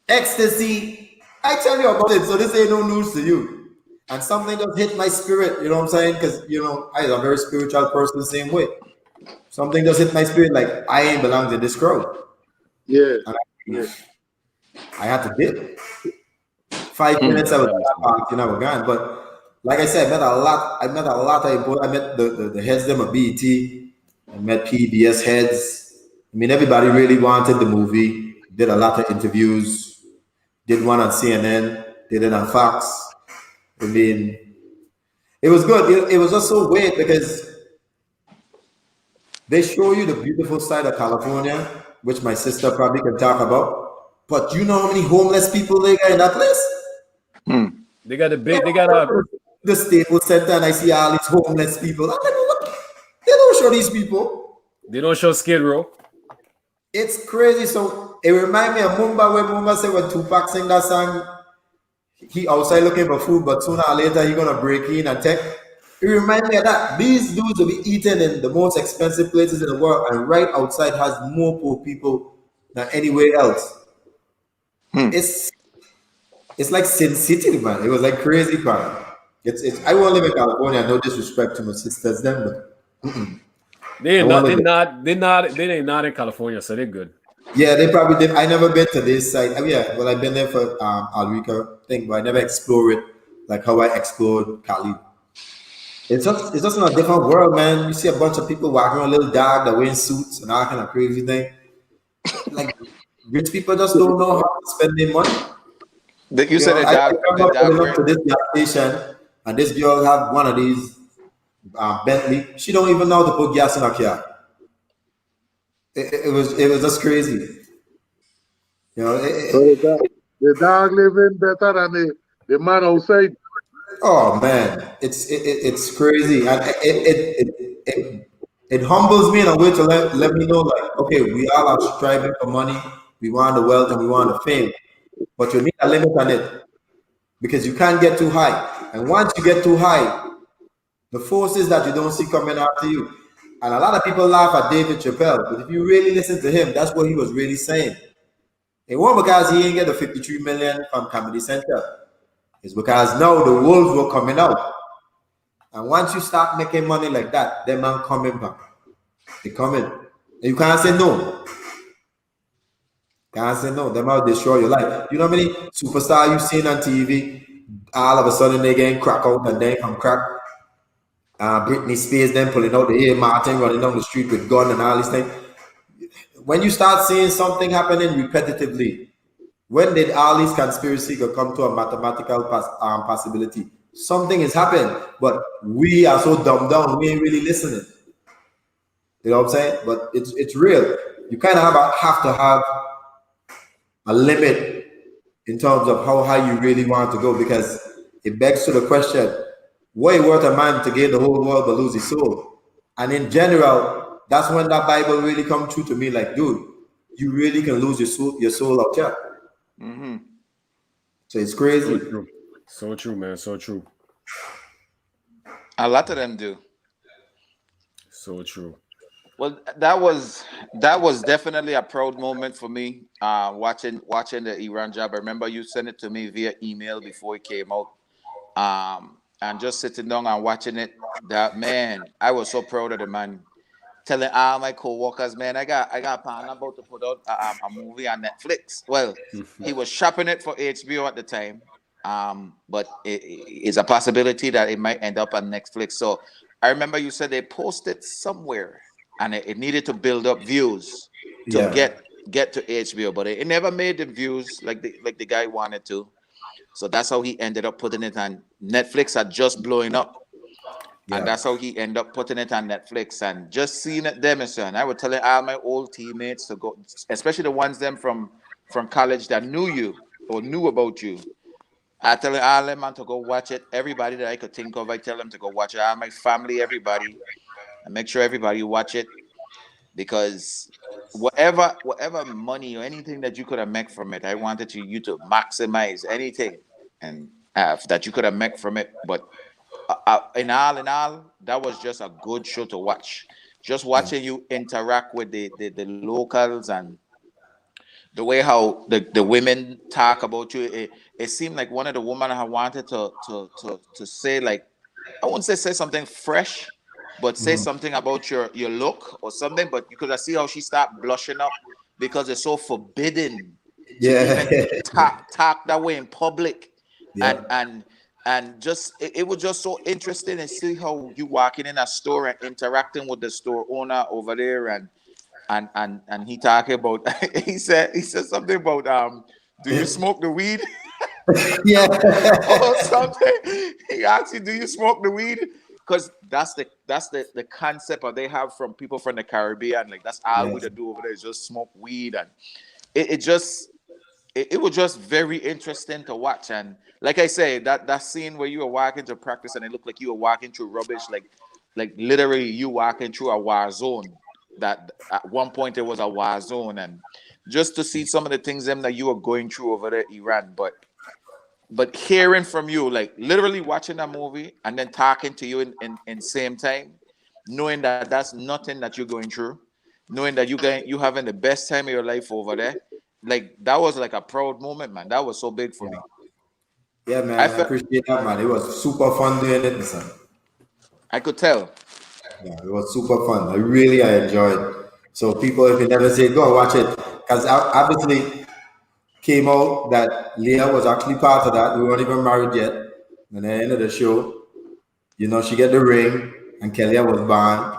S4: ecstasy. I tell you about it, so this ain't no news to you. And something just hit my spirit, you know what I'm saying? Because you know, I'm a very spiritual person the same way. Something just hit my spirit, like I ain't belong to this crowd.
S3: Yeah.
S4: And I had to dip. 5 minutes I was at that park, you know, we're gone. But like I said, I met a lot of people. I met the heads them of BET. I met PBS heads. I mean, everybody really wanted the movie. Did a lot of interviews. Did one on CNN. Did it on Fox. I mean, it was good. It was just so weird because they show you the beautiful side of California, which my sister probably can talk about. But you know how many homeless people they got in that place?
S1: They got
S4: the Staples Center, and I see all these homeless people. I'm like, what? They don't show these people.
S1: They don't show Skid Row.
S4: It's crazy. So it reminds me of Mumba, where Mumba said when Tupac sang that song, he outside looking for food, but sooner or later he gonna break in and take. It reminds me of that. These dudes will be eating in the most expensive places in the world, and right outside has more poor people than anywhere else. It's like Sin City, man. It was like crazy, man. It's. I won't live in California. No disrespect to my sisters, them, but
S1: They're not in California, so they're good.
S4: yeah, they probably did. I never been to this side. I mean, yeah, well, I've been there for Alrica thing, but I never explored it like how I explored Cali. It's just in a different world, man. You see a bunch of people walking around, little dog that wearing suits and all kind of crazy thing. Like rich people just don't know how to spend their money.
S2: You said
S4: I remember pulling up to this gas station, and this girl had one of these Bentley. She don't even know how to put gas in her car. It was just crazy. You know,
S3: So the dog living better than the man outside.
S4: oh man, it's crazy, and it humbles me in a way to let me know, like, okay, we all are striving for money, we want the wealth and we want the fame, but you need a limit on it because you can't get too high. And once you get too high, the forces that you don't see coming after you. And a lot of people laugh at David Chappelle, but if you really listen to him, that's what he was really saying. It wasn't because he ain't get the 53 million from Comedy Central. It's because now the wolves were coming out. And once you start making money like that, them man coming back. They coming. And you can't say no. Can't say no. Them out destroy your life. You know how many superstars you've seen on TV? All of a sudden they getting crack out and then come crack. Britney Spears then pulling out the ear, Martin running down the street with gun and all these things. When you start seeing something happening repetitively, when did all these conspiracy go come to a mathematical possibility? Something is happening, but we are so dumbed down, we ain't really listening. You know what I'm saying? But it's real. You kind of have to have a limit in terms of how high you really want to go, because it begs to the question, what is worth a man to gain the whole world but lose his soul? And in general, that's when that Bible really come true to me. Like, dude, you really can lose your soul out here. So it's crazy.
S1: So true, man. So true.
S2: A lot of them do.
S1: So true.
S2: Well, that was definitely a proud moment for me. Watching the Iran job. I remember you sent it to me via email before it came out. And just sitting down and watching it, that man, I was so proud of the man. Telling all my co-workers, man, I got a plan about to put out a movie on Netflix. Well, he was shopping it for HBO at the time, but it's a possibility that it might end up on Netflix. So I remember you said they posted somewhere, and it needed to build up views to get to HBO, but it never made the views like the guy wanted to. So that's how he ended up putting it on Netflix. Had just blowing up. Yeah. And that's how he ended up putting it on Netflix. And just seeing it demonstrate. I was telling all my old teammates to go, especially the ones them from from college that knew you or knew about you. I tell all them man to go watch it. Everybody that I could think of, I tell them to go watch it. All my family, everybody. I make sure everybody watch it because whatever money or anything that you could have made from it, I wanted you to maximize anything and that you could have made from it. But in all, that was just a good show to watch. Just watching you interact with the locals and the way how the women talk about you, it seemed like one of the women I wanted to say, like, I wouldn't say something fresh, but say something about your look or something. But you could see how she started blushing up because it's so forbidden to even talk that way in public. And just it was just so interesting to see how you walking in a store and interacting with the store owner over there and he talking about he said something about do you smoke the weed?
S4: Yeah.
S2: Or something. He asked you, do you smoke the weed? Because that's the concept that they have from people from the Caribbean. Like that's all we do over there is just smoke weed, and it was just very interesting to watch. And like I say, that scene where you were walking to practice and it looked like you were walking through rubbish, like literally you walking through a war zone. That at one point it was a war zone, and just to see some of the things that you were going through over there, Iran, but hearing from you, like literally watching that movie and then talking to you in same time, knowing that that's nothing that you're going through, knowing that you having the best time of your life over there, like that was like a proud moment, man. That was so big for me.
S4: Yeah, man. I appreciate that, man. It was super fun doing it, son.
S2: I could tell.
S4: Yeah, it was super fun. I enjoyed. So people, if you never say, go and watch it, because obviously came out that Leah was actually part of that. We weren't even married yet. And at the end of the show, she get the ring and Kelly was born.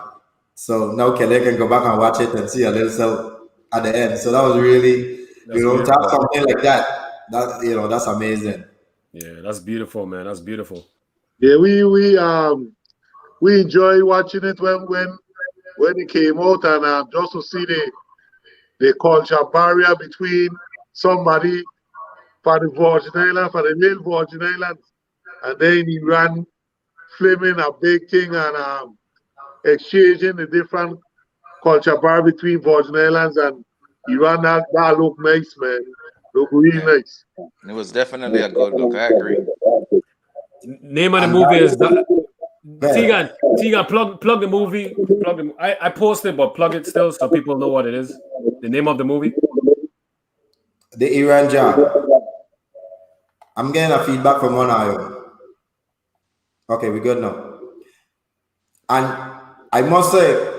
S4: So now Kelly can go back and watch it and see a little self at the end. So that was really, to have something like that, that's amazing.
S1: Yeah, that's beautiful, man. That's beautiful.
S3: Yeah, we enjoy watching it when it came out, and just to see the culture barrier between somebody for the Virgin Islands, for the little Virgin Islands, and then Iran flaming a big thing and exchanging the different culture barrier between Virgin Islands and Iran. That look nice, man. Look really nice.
S2: It was definitely a good look. I agree.
S1: Name of the movie is Tigan. Plug the movie. I posted, but plug it still so people know what it is. The name of the movie.
S4: The Iran Job. I'm getting a feedback from one eye. Okay, we're good now. And I must say,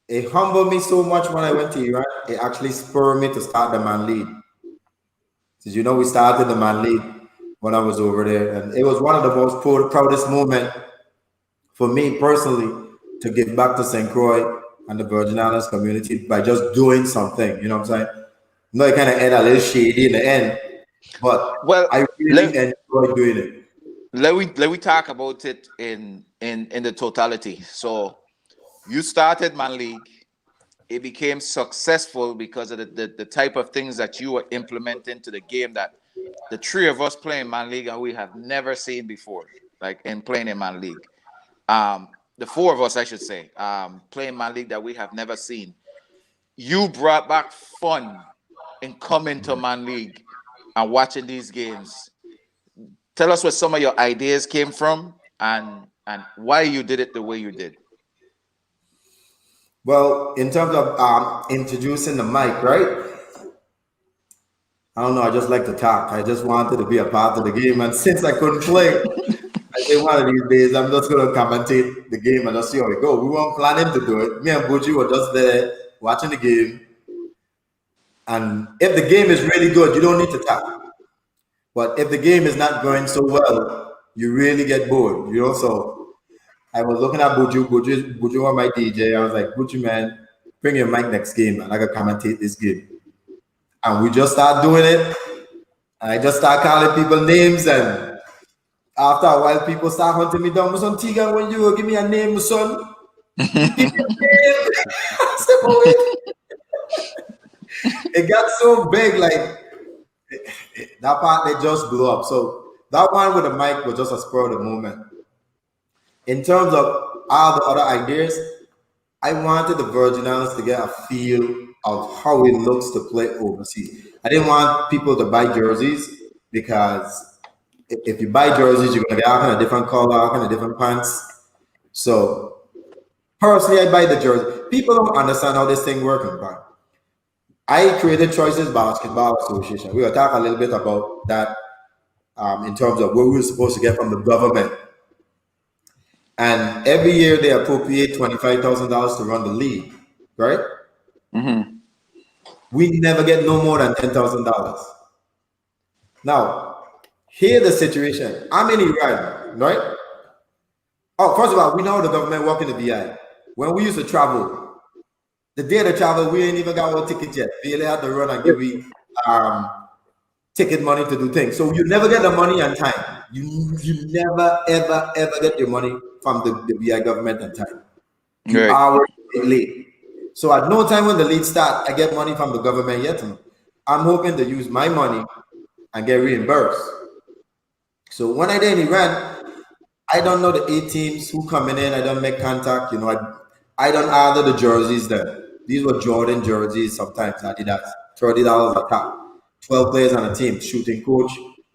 S4: it humbled me so much when I went to Iran. It actually spurred me to start the Man League. Because we started the Man League when I was over there. And it was one of the most proudest moments for me personally to give back to St. Croix and the Virgin Islands community by just doing something. You know what I'm saying? It kind of end a little shady in the end. But I really enjoy doing it.
S2: Let we talk about it in the totality. So you started Man League. It became successful because of the type of things that you were implementing to the game that the three of us playing Man League and we have never seen before, like in playing in Man League. The four of us, I should say, playing Man League that we have never seen. You brought back fun in coming to Man League and watching these games. Tell us where some of your ideas came from and why you did it the way you did.
S4: Well, in terms of introducing the mic, right? I don't know. I just like to talk. I just wanted to be a part of the game. And since I couldn't play, I think one of these days I'm just going to commentate the game and just see how it goes. We weren't planning to do it. Me and Buji were just there watching the game. And if the game is really good, you don't need to talk. But if the game is not going so well, you really get bored, So I was looking at Buju was my DJ. I was like, Buju, man, bring your mic next game, and I can commentate this game. And we just start doing it. And I just start calling people names. And after a while, people start hunting me down. My son Tigan, when you give me a name, my son. Give me a name. I said, it got so big, like that part they just blew up. So that one with the mic was just a spur of the moment. In terms of all the other ideas, I wanted the Virgin Islands to get a feel of how it looks to play overseas. I didn't want people to buy jerseys because if you buy jerseys, you're gonna get all kind of different color, all kind of different pants. So personally, I buy the jersey. People don't understand how this thing works, but I created Choices Basketball Association. We will talk a little bit about that in terms of what we were supposed to get from the government. And every year they appropriate $25,000 to run the league, right?
S2: Mm-hmm.
S4: We never get no more than $10,000. Now, here's the situation. I'm in Iran, right? Oh, first of all, we know the government working the VI. When we used to travel, the day of the travel, we ain't even got our ticket yet. We only had to run and give me ticket money to do things. So you never get the money on time. You never, ever, ever get your money from the VI government on time. You
S2: Right.
S4: always late. So at no time when the league start, I get money from the government yet. I'm hoping to use my money and get reimbursed. So when I did in Iran, I don't know the 8 teams who coming in. I don't make contact. You know, I don't order the jerseys there. These were Jordan jerseys. Sometimes I did that. $30 a top. 12 players on a team. Shooting coach,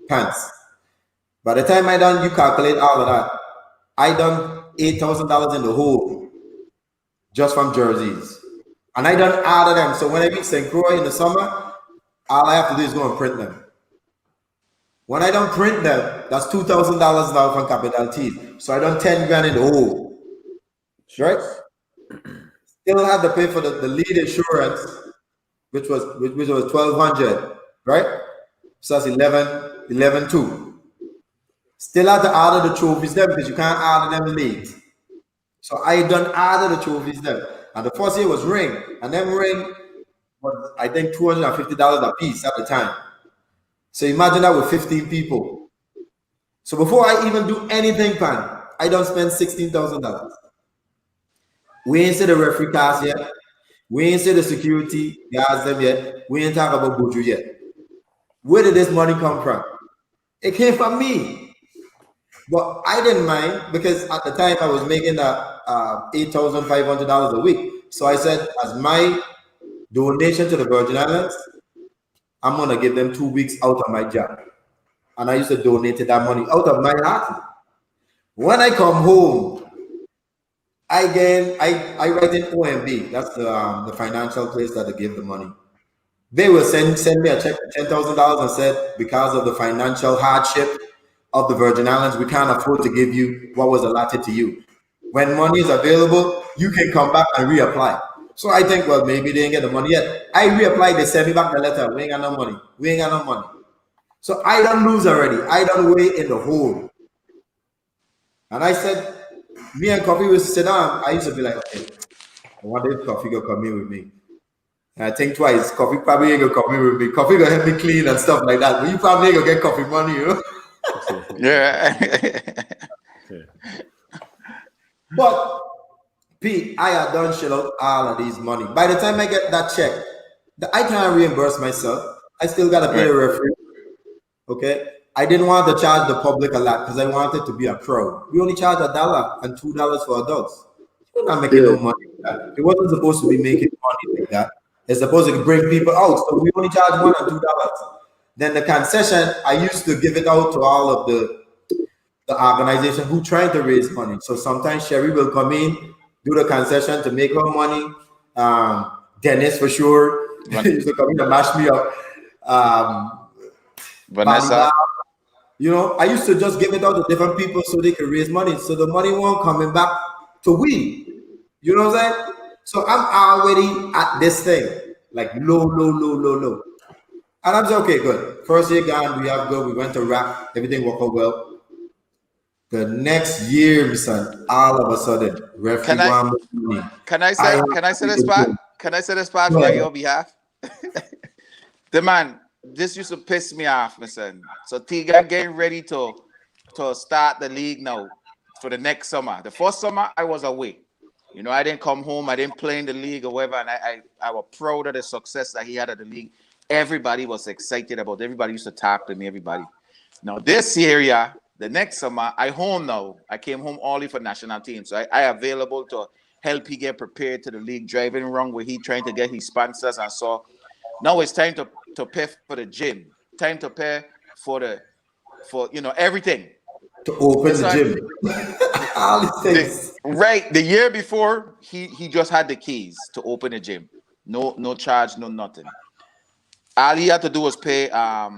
S4: pants. By the time I done, you calculate all of that. I done $8,000 in the hole just from jerseys. And I done order them. So when I reach St. Croix in the summer, all I have to do is go and print them. When I don't print them, that's $2,000 now from Capital T. So I done 10 grand in the hole. Right? Still have to pay for the lead insurance, which was $1,200, right? So that's 11,200. Still have to order the trophies there because you can't order them late. So I done order the trophies there. And the first year was ring. And then ring was, I think, $250 a piece at the time. So imagine that with 15 people. So before I even do anything, pan, I don't spend $16,000. We ain't see the referee cast yet. We ain't see the security guards them yet. We ain't talk about Buju yet. Where did this money come from? It came from me. But I didn't mind because at the time I was making $8,500 a week. So I said, as my donation to the Virgin Islands, I'm gonna give them 2 weeks out of my job. And I used to donate that money out of my heart. When I come home, I write in OMB. That's the financial place that they give the money. They will send me a check for $10,000 and said, because of the financial hardship of the Virgin Islands, we can't afford to give you what was allotted to you. When money is available, you can come back and reapply. So I think, well, maybe they didn't get the money yet. I reapplied, they sent me back the letter. We ain't got no money. We ain't got no money. So I don't lose already. I don't wait in the hole. And I said, me and Coffee will sit down. I used to be like, okay, I wonder if Coffee gonna come in with me. And I think twice, Coffee probably ain't gonna come in with me. Coffee gonna help me clean and stuff like that. But you probably ain't gonna get Coffee money, you know?
S2: Yeah.
S4: But Pete, I had done shell out all of these money. By the time I get that check, I can't reimburse myself. I still gotta pay the referee. Okay. I didn't want to charge the public a lot because I wanted to be a crowd. We only charge $1 and $2 for adults. You're not making no money like that. It wasn't supposed to be making money like that. It's supposed to bring people out. So we only charge $1 and $2. Then the concession, I used to give it out to all of the organization who trying to raise money. So sometimes Sherry will come in, do the concession to make her money. Dennis for sure used to come in to mash me up.
S2: Vanessa.
S4: You know, I used to just give it out to different people so they could raise money. So the money won't coming back to we. You know what I'm saying? So I'm already at this thing, like low. And I'm saying, okay, good. First year gone, we have good. We went to rap. Everything worked out well. The next year, my son, all of a sudden, referee money.
S2: Can I say this part? Can I say this part on your behalf? The man, this used to piss me off, my son. So Tigan getting ready to start the league now for the next summer. The first summer I was away. You know, I didn't come home, I didn't play in the league or whatever, and I was proud of the success that he had at the league. Everybody was excited about it. Everybody used to talk to me, everybody. Now, this year, the next summer, I home now. I came home only for national team. So I available to help he get prepared to the league, driving around where he trying to get his sponsors. And so now it's time to pay for the gym. Time to pay for everything.
S4: To open the gym. All these things.
S2: Right. The year before, he just had the keys to open the gym. No charge, no nothing. All he had to do was pay.
S4: I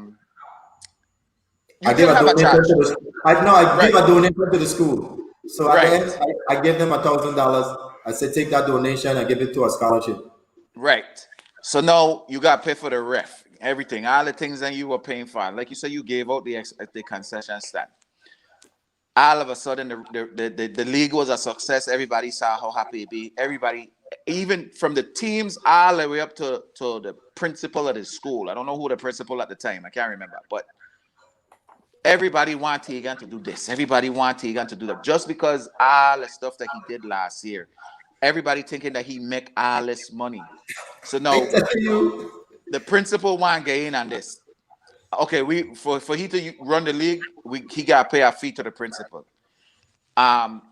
S4: give a donation to the. I give a donation to the school. So at the end, I give them $1,000. I said, take that donation and give it to a scholarship.
S2: Right. So now you got to pay for the ref, everything, all the things that you were paying for. Like you said, you gave out the concession stand. All of a sudden, the league was a success. Everybody saw how happy it be. Everybody, even from the teams all the way up to the principal of the school. I don't know who the principal at the time. I can't remember. But everybody want Tigan to do this. Everybody want Tigan to do that. Just because all the stuff that he did last year. Everybody thinking that he make all this money. So now, the principal want to get in on this. Okay, for he to run the league, he got to pay a fee to the principal. Champ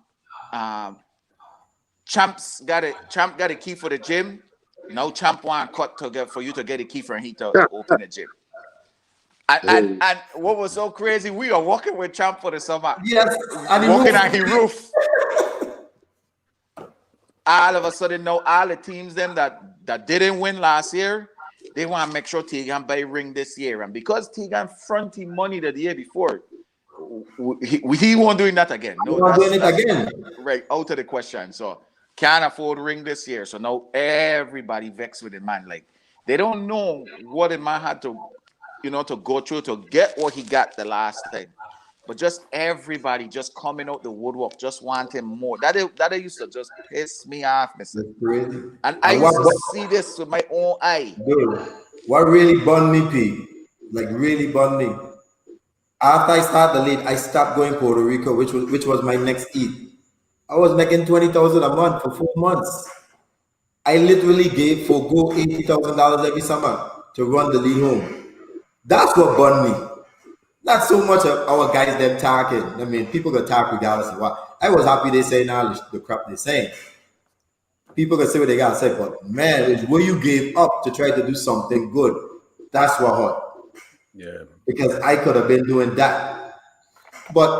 S2: got a key for the gym. No Champ want cut for you to get a key for him to open the gym. And what was so crazy, we are walking with Champ for the summer.
S4: Yes,
S2: walking on his roof. All of a sudden, now all the teams them that didn't win last year, they want to make sure Tigan buy ring this year. And because Tigan fronted money the year before, he won't doing that again. No,
S4: not doing it again.
S2: Right, out of the question. So can't afford ring this year. So now everybody vexed with the man. Like they don't know what the man had to, to go through to get what he got the last time. But just everybody just coming out the woodwork, just wanting more. That used to just piss me off, Mister. And I used to see this with my own eye.
S4: Dude, what really burned me, P? Like really burned me. After I started the league, I stopped going to Puerto Rico, which was my next eat. I was making $20,000 a month for 4 months. I literally forgo $80,000 every summer to run the league home. That's what burned me. Not so much of our guys them talking. I mean, people can talk regardless of what. I was happy they say now the crap they're saying. People can say what they gotta say, but man, it's what you gave up to try to do something good. That's what hurt.
S1: Yeah.
S4: Because I could have been doing that. But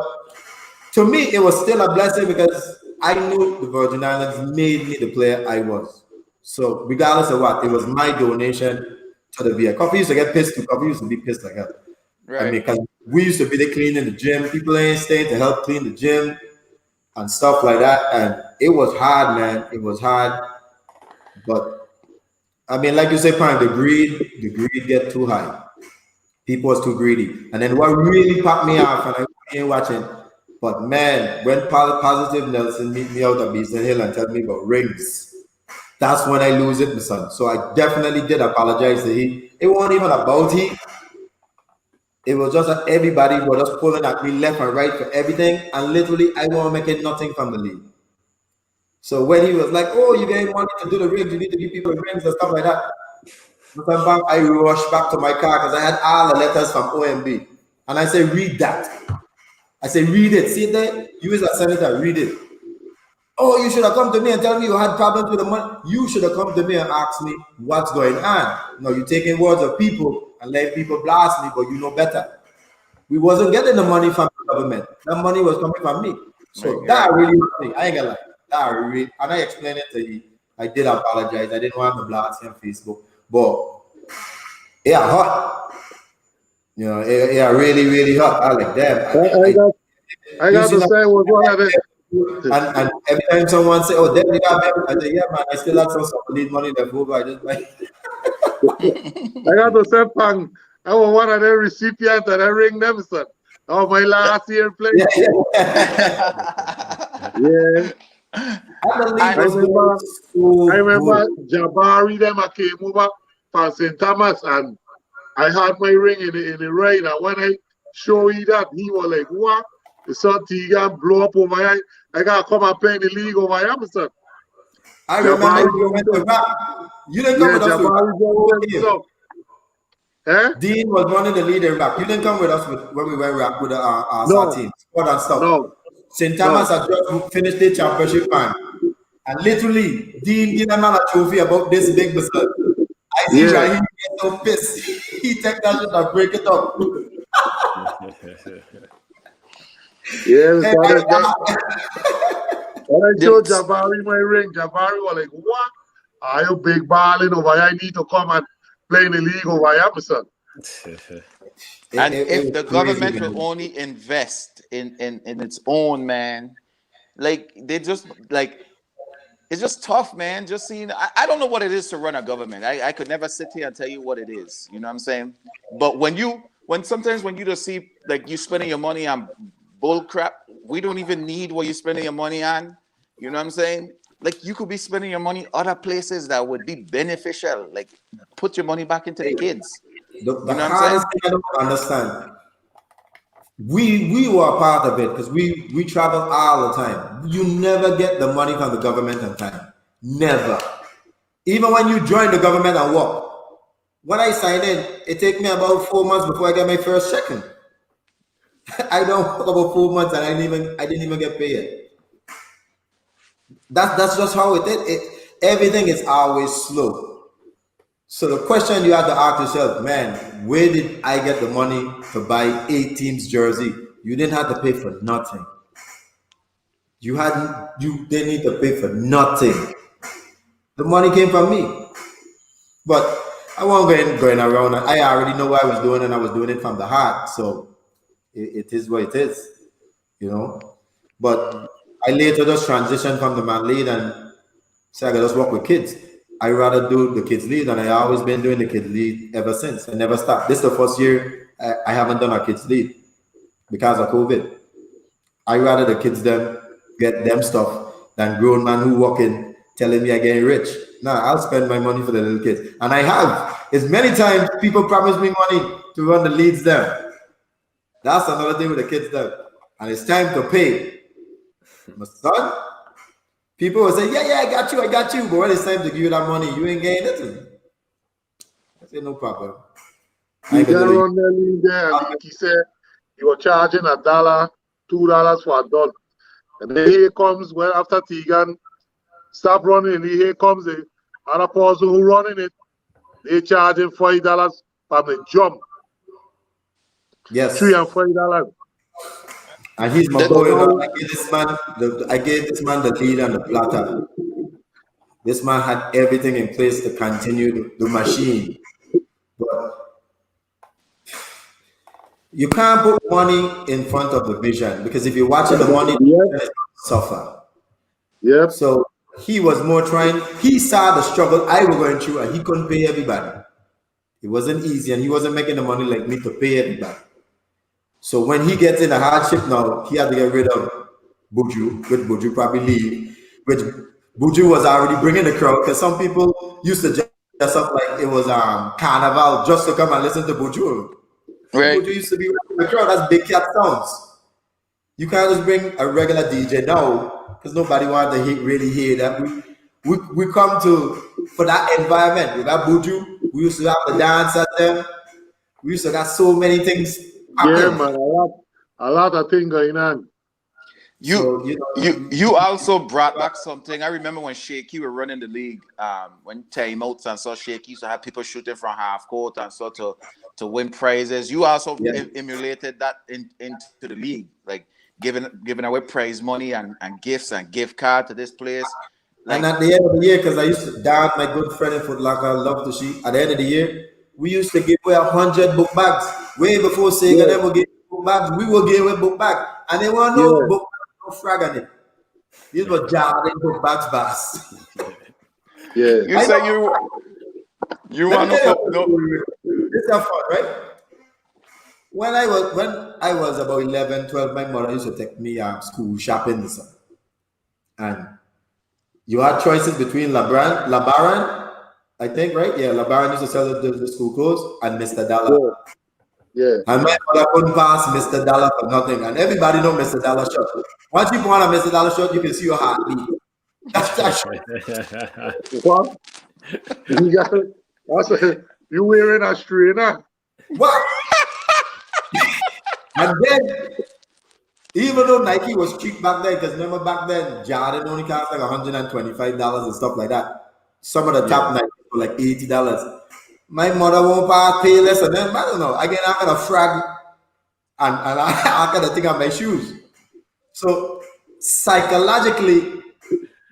S4: to me, it was still a blessing because I knew the Virgin Islands made me the player I was. So regardless of what, it was my donation to the VA. Coffee used to get pissed too. Coffee used to be pissed like that. Right. I mean, because we used to be there cleaning the gym. People ain't staying to help clean the gym and stuff like that. And it was hard, man. It was hard. But I mean, like you say, Pam, the greed get too high. People was too greedy. And then what really popped me off, and I ain't watching, but man, when Positive Nelson meet me out at Beeson Hill and tell me about rings, that's when I lose it, my son. So I definitely did apologize to him. It wasn't even about him. It was just that everybody was just pulling at me left and right for everything, and literally I wasn't making nothing from the league. So when he was like, "Oh, you getting money to do the rings, you need to give people rings and stuff like that," I rushed back to my car because I had all the letters from OMB, and I said, "Read that." I said, "Read it. See it there? You as a senator, read it." "Oh, you should have come to me and tell me you had problems with the money. You should have come to me and asked me what's going on. No, you're taking words of people and let people blast me, but you know better." We wasn't getting the money from the government. That money was coming from me. So that really hurt me. I ain't gonna lie. That really, and I explained it to you. I did apologize. I didn't want to blast him on Facebook, but it hurt. You know, it really, really hurt. I like that.
S3: I got to say was one of it.
S4: And every time someone say, "Oh, then you got them," I say, "Yeah, man, I still have some solid money left over. I just like."
S3: I got to say, Pang, I was one of the recipients that I ring them, son. Oh, my last year play. Yeah.
S4: I
S3: remember Jabari them. I came over from St. Thomas and I had my ring in the rain. And when I show you that, he was like, "What? The son Tigan blow up over here. I gotta come and play in the league over here, son."
S4: I remember
S3: Jabari
S4: you went to rap. You didn't come with us with rap.
S3: Dean
S4: was one of the lead in rap. You didn't come with us when we went rap with our team. Squad and stuff.
S3: No.
S4: St. Thomas had just finished the championship, man. And literally, Dean gave them a trophy about this big person. I see Raheem get so pissed. He take that shit and break it up.
S3: When I showed Jabari my ring, Jabari was like, what? Are you big balling over here? I need to come and play in the league over here, my son.
S2: And if the government will only invest in its own, man, like they just like it's just tough, man. Just seeing, I don't know what it is to run a government. I could never sit here and tell you what it is. You know what I'm saying? But sometimes when you just see like you spending your money on bull crap, we don't even need what you're spending your money on. You know what I'm saying? Like you could be spending your money other places that would be beneficial. Like put your money back into the kids.
S4: The hardest thing I don't understand. We were a part of it because we travel all the time. You never get the money from the government on time. Never. Even when you join the government and work. When I signed in, it took me about 4 months before I get my first check in. I don't work about 4 months and I didn't even get paid. That's just how it is. Everything is always slow. So the question you have to ask yourself, man, where did I get the money to buy 8 teams jersey? You didn't have to pay for nothing. You didn't need to pay for nothing. The money came from me. But I won't going around. I already know what I was doing and I was doing it from the heart. So it is what it is, you know. But I later just transitioned from the man lead and said I could just work with kids. I rather do the kids lead, and I always been doing the kids lead ever since. I never stopped. This is the first year I haven't done a kids lead because of COVID. I rather the kids them get them stuff than grown man who walk in telling me I'm getting rich. Nah, I'll spend my money for the little kids, and I have. It's many times people promise me money to run the leads them. That's another thing with the kids them, and it's time to pay. My son. People will say, yeah, I got you. But when it's time to give you that money, you ain't getting it. I say, no problem.
S3: He got on the league there, and he said he was charging $1, $2 for a dog. And then here comes, well, after Tigan stop running, and here comes the other person who running it. They charging $5 from the jump.
S4: Yes.
S3: $3 and $5.
S4: And he's my boy. I gave this man the lead and the platter. This man had everything in place to continue the machine. But you can't put money in front of the vision because if you're watching the money, it's suffer.
S3: Yep.
S4: So he was more trying. He saw the struggle I was going through, and he couldn't pay everybody. It wasn't easy, and he wasn't making the money like me to pay everybody. So when he gets in a hardship now, he had to get rid of Buju, which Buju probably leave, which Buju was already bringing the crowd because some people used to dress up like it was carnival just to come and listen to Buju.
S2: Right.
S4: Buju used to be with the crowd. That's big cat sounds. You can't just bring a regular DJ now because nobody wanted to really hear that. We come for that environment. We got Buju. We used to have to dance at them. We used to got so many things.
S3: Yeah, man, a lot of things going on.
S2: You also brought back something. I remember when Shaky were running the league, when timeouts and so Shaky used to have people shooting from half court and so to win prizes. You also emulated that into the league, like giving away prize money and gifts and gift card to this place. Like,
S4: and at the end of the year, because I used to, Dan, my good friend in Foot Locker, love to see. At the end of the year, we used to give away 100 book bags. Way before Sega them would give book bags, we will give away book bags. And they weren't no book bags, no frag on it. These were jarring book bags, bass.
S3: Yeah.
S2: You say you want to no.
S4: It's a fun, right? When I was about 11, 12, my mother used to take me school shopping this summer. And you had choices between LeBaron, I think, right? Yeah, LeBaron used to sell the school clothes and Mr. Dollar.
S3: Yeah.
S4: And my mother couldn't pass Mr. Dollar for nothing. And everybody know Mr. Dollar shirt. Once you put on a Mr. Dollar shirt, you can see your heartbeat.
S3: What? I said, you wearing a strainer?
S4: What? And then, even though Nike was cheap back then, because remember back then, Jordan only cost like $125 and stuff like that. Some of the top Nike were like $80. My mother won't pay less than them. I don't know. Again, I'm gonna frag and I gotta think of my shoes. So psychologically,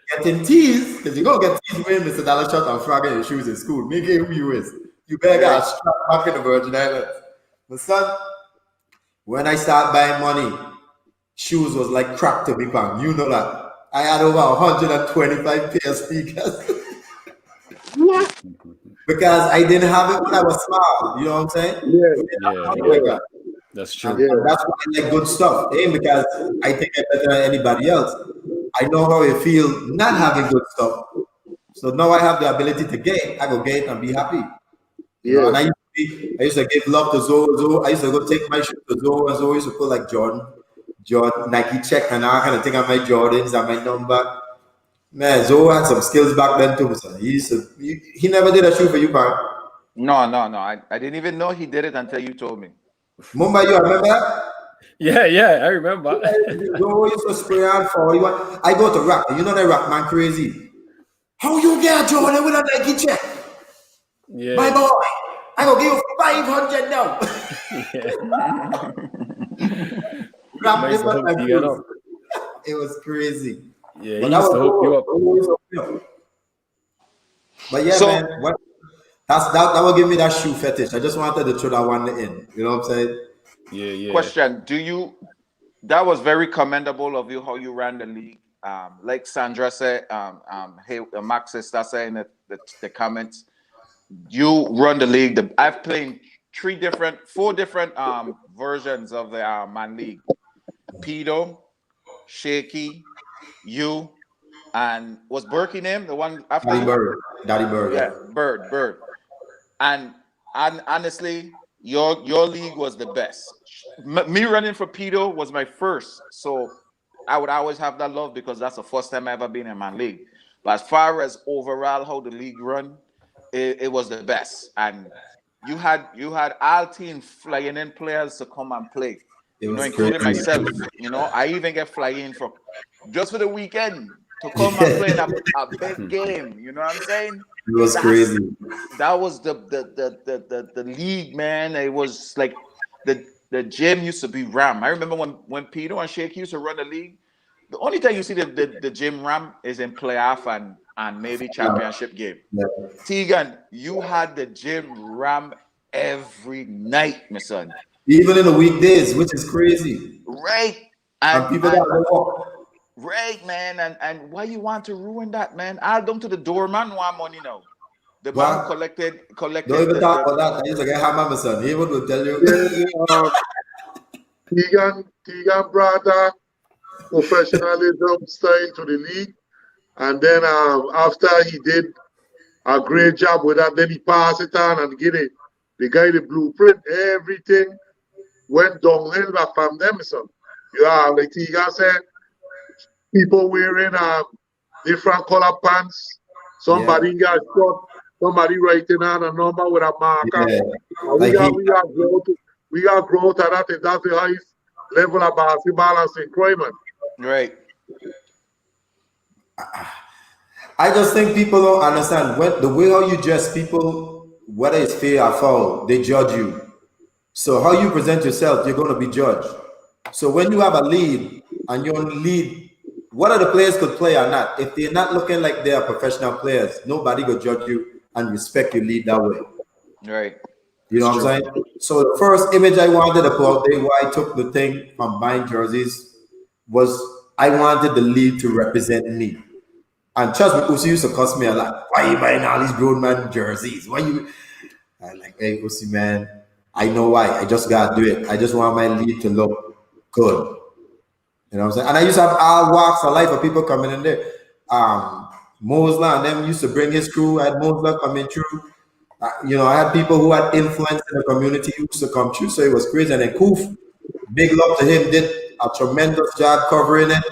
S4: getting teased, because you're gonna get teased wearing Mr. Dollar Shot and fragging your shoes in school. Make it who you is. You better get a strap back in the Virgin Islands. But son, when I start buying money, shoes was like crack to me, fam. You know that. I had over 125 pair of sneakers. Because I didn't have it when I was small. You know what I'm saying?
S3: Yeah.
S1: That's true.
S4: And that's why I like good stuff. Ain't because I think I'm better than anybody else. I know how I feel not having good stuff. So now I have the ability to get. I go get and be happy. You know, and I used to give love to Zoe. I used to go take my shoes to Zoe, and Zoe used to put like Jordan, Nike check, and I kind of think of my Jordans and my number. Man, Zoe had some skills back then too. So he never did a shoe for you, man.
S2: No. I didn't even know he did it until you told me.
S4: Mumbai, you remember that?
S1: Yeah, I remember.
S4: Zoe used to spray on for you. I go to Rock. You know that Rock man crazy. How you get Jordan with a Nike check?
S1: Yeah.
S4: My boy, I gonna give you 500 now. It was crazy.
S1: Yeah, he used to hook you up.
S4: But yeah, so, man, that will give me that shoe fetish. I just wanted to throw that one in. You know what I'm saying?
S1: Yeah.
S2: Question: that was very commendable of you how you ran the league. Like Sandra said, hey, Max sister said in the comments, you run the league. I've played 4 different versions of the Man League. Pedo, Shaky, you, and was Berkey name the one after
S4: Daddy Bird.
S2: Yeah, Bird. And honestly, your league was the best. Me running for Pedo was my first, so I would always have that love because that's the first time I ever been in Man League. But as far as overall how the league run, it was the best. And you had all team flying in players to come and play. Including myself. I even get flying for just for the weekend to come and play in a big game. You know what I'm saying?
S4: It was crazy.
S2: That was the league, man. It was like the gym used to be ram. I remember when Peter and Shake used to run the league. The only time you see the gym ram is in playoff and maybe championship game. Yeah. Tigan, you had the gym ram every night, my son.
S4: Even in the weekdays, which is crazy.
S2: Right.
S4: And people got to walk.
S2: Right, man. And why you want to ruin that, man? I'll come to the doorman want money now. The man collected.
S4: Don't even talk about that. I used to get hammer, my son. He would tell you.
S3: Tigan brought that professionalism style to the league. And then after he did a great job with that, then he passed it on and get it. The guy, the blueprint, everything went downhill back from them, son. Like Tiga said, people wearing different color pants. Somebody got shot. Somebody writing on a number with a marker. Yeah. We got growth at that. That's the highest level of basketball and St. Croix, man.
S2: Right.
S4: I just think people don't understand the way how you dress people, whether it's fair or foul, they judge you. So how you present yourself, you're going to be judged. So when you have a lead and you're on lead, whether the players could play or not, if they're not looking like they are professional players, nobody will judge you and respect your lead that way.
S2: Right.
S4: You know what I'm saying? So the first image I wanted to put out there, why I took the thing from buying jerseys, was I wanted the lead to represent me. And trust me, Usi used to cost me a lot. Why are you buying all these grown man jerseys? Why you? I'm like, hey, Usi, man, I know why. I just got to do it. I just want my lead to look good. You know what I'm saying? And I used to have all walks of life of people coming in there. Mosler and them used to bring his crew. I had Mosler coming through. I had people who had influence in the community who used to come through. So it was crazy. And then Koof, big love to him, did a tremendous job covering it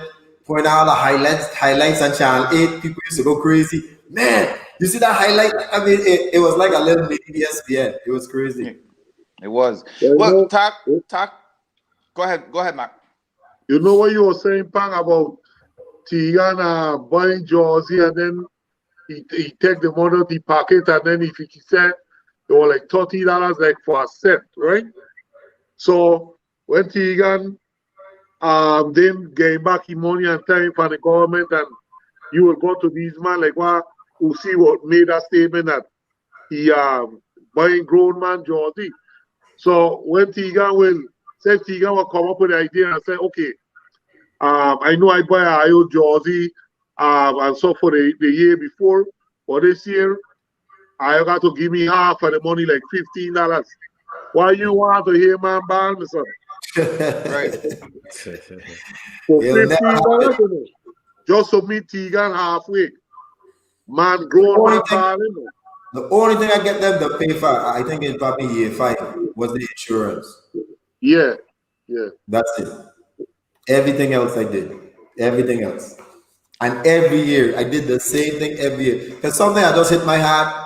S4: point out the highlights on Channel 8. People used to go crazy. Man, you see that highlight? I mean, it was like a little mini ESPN. It was crazy.
S2: It was.
S3: Yeah,
S2: Well, talk. Go ahead, Mark.
S3: you know what you were saying, Pang, about Tigan buying jersey, and then he take the money out the pocket, and then if he said it was like $30 like for a set, right? So when Tigan then getting back his money and time from the government, and you will go to these man like what who see what made that statement that he buying grown man jersey. So when Tigan will come up with the idea and say, okay, I know I buy a IO jersey and so for the year before, for this year, I got to give me half of the money, like $15. Why you want to hear man ban, my son?
S2: Right.
S3: For
S4: It'll never happen.
S3: $15, you know, just to meet Tigan halfway. Man, grown man balling.
S4: The only thing I get them to pay for, I think it's probably year 5, was the insurance.
S3: Yeah.
S4: That's it. Everything else I did. Everything else. And every year, I did the same thing every year. Because something I just hit my heart,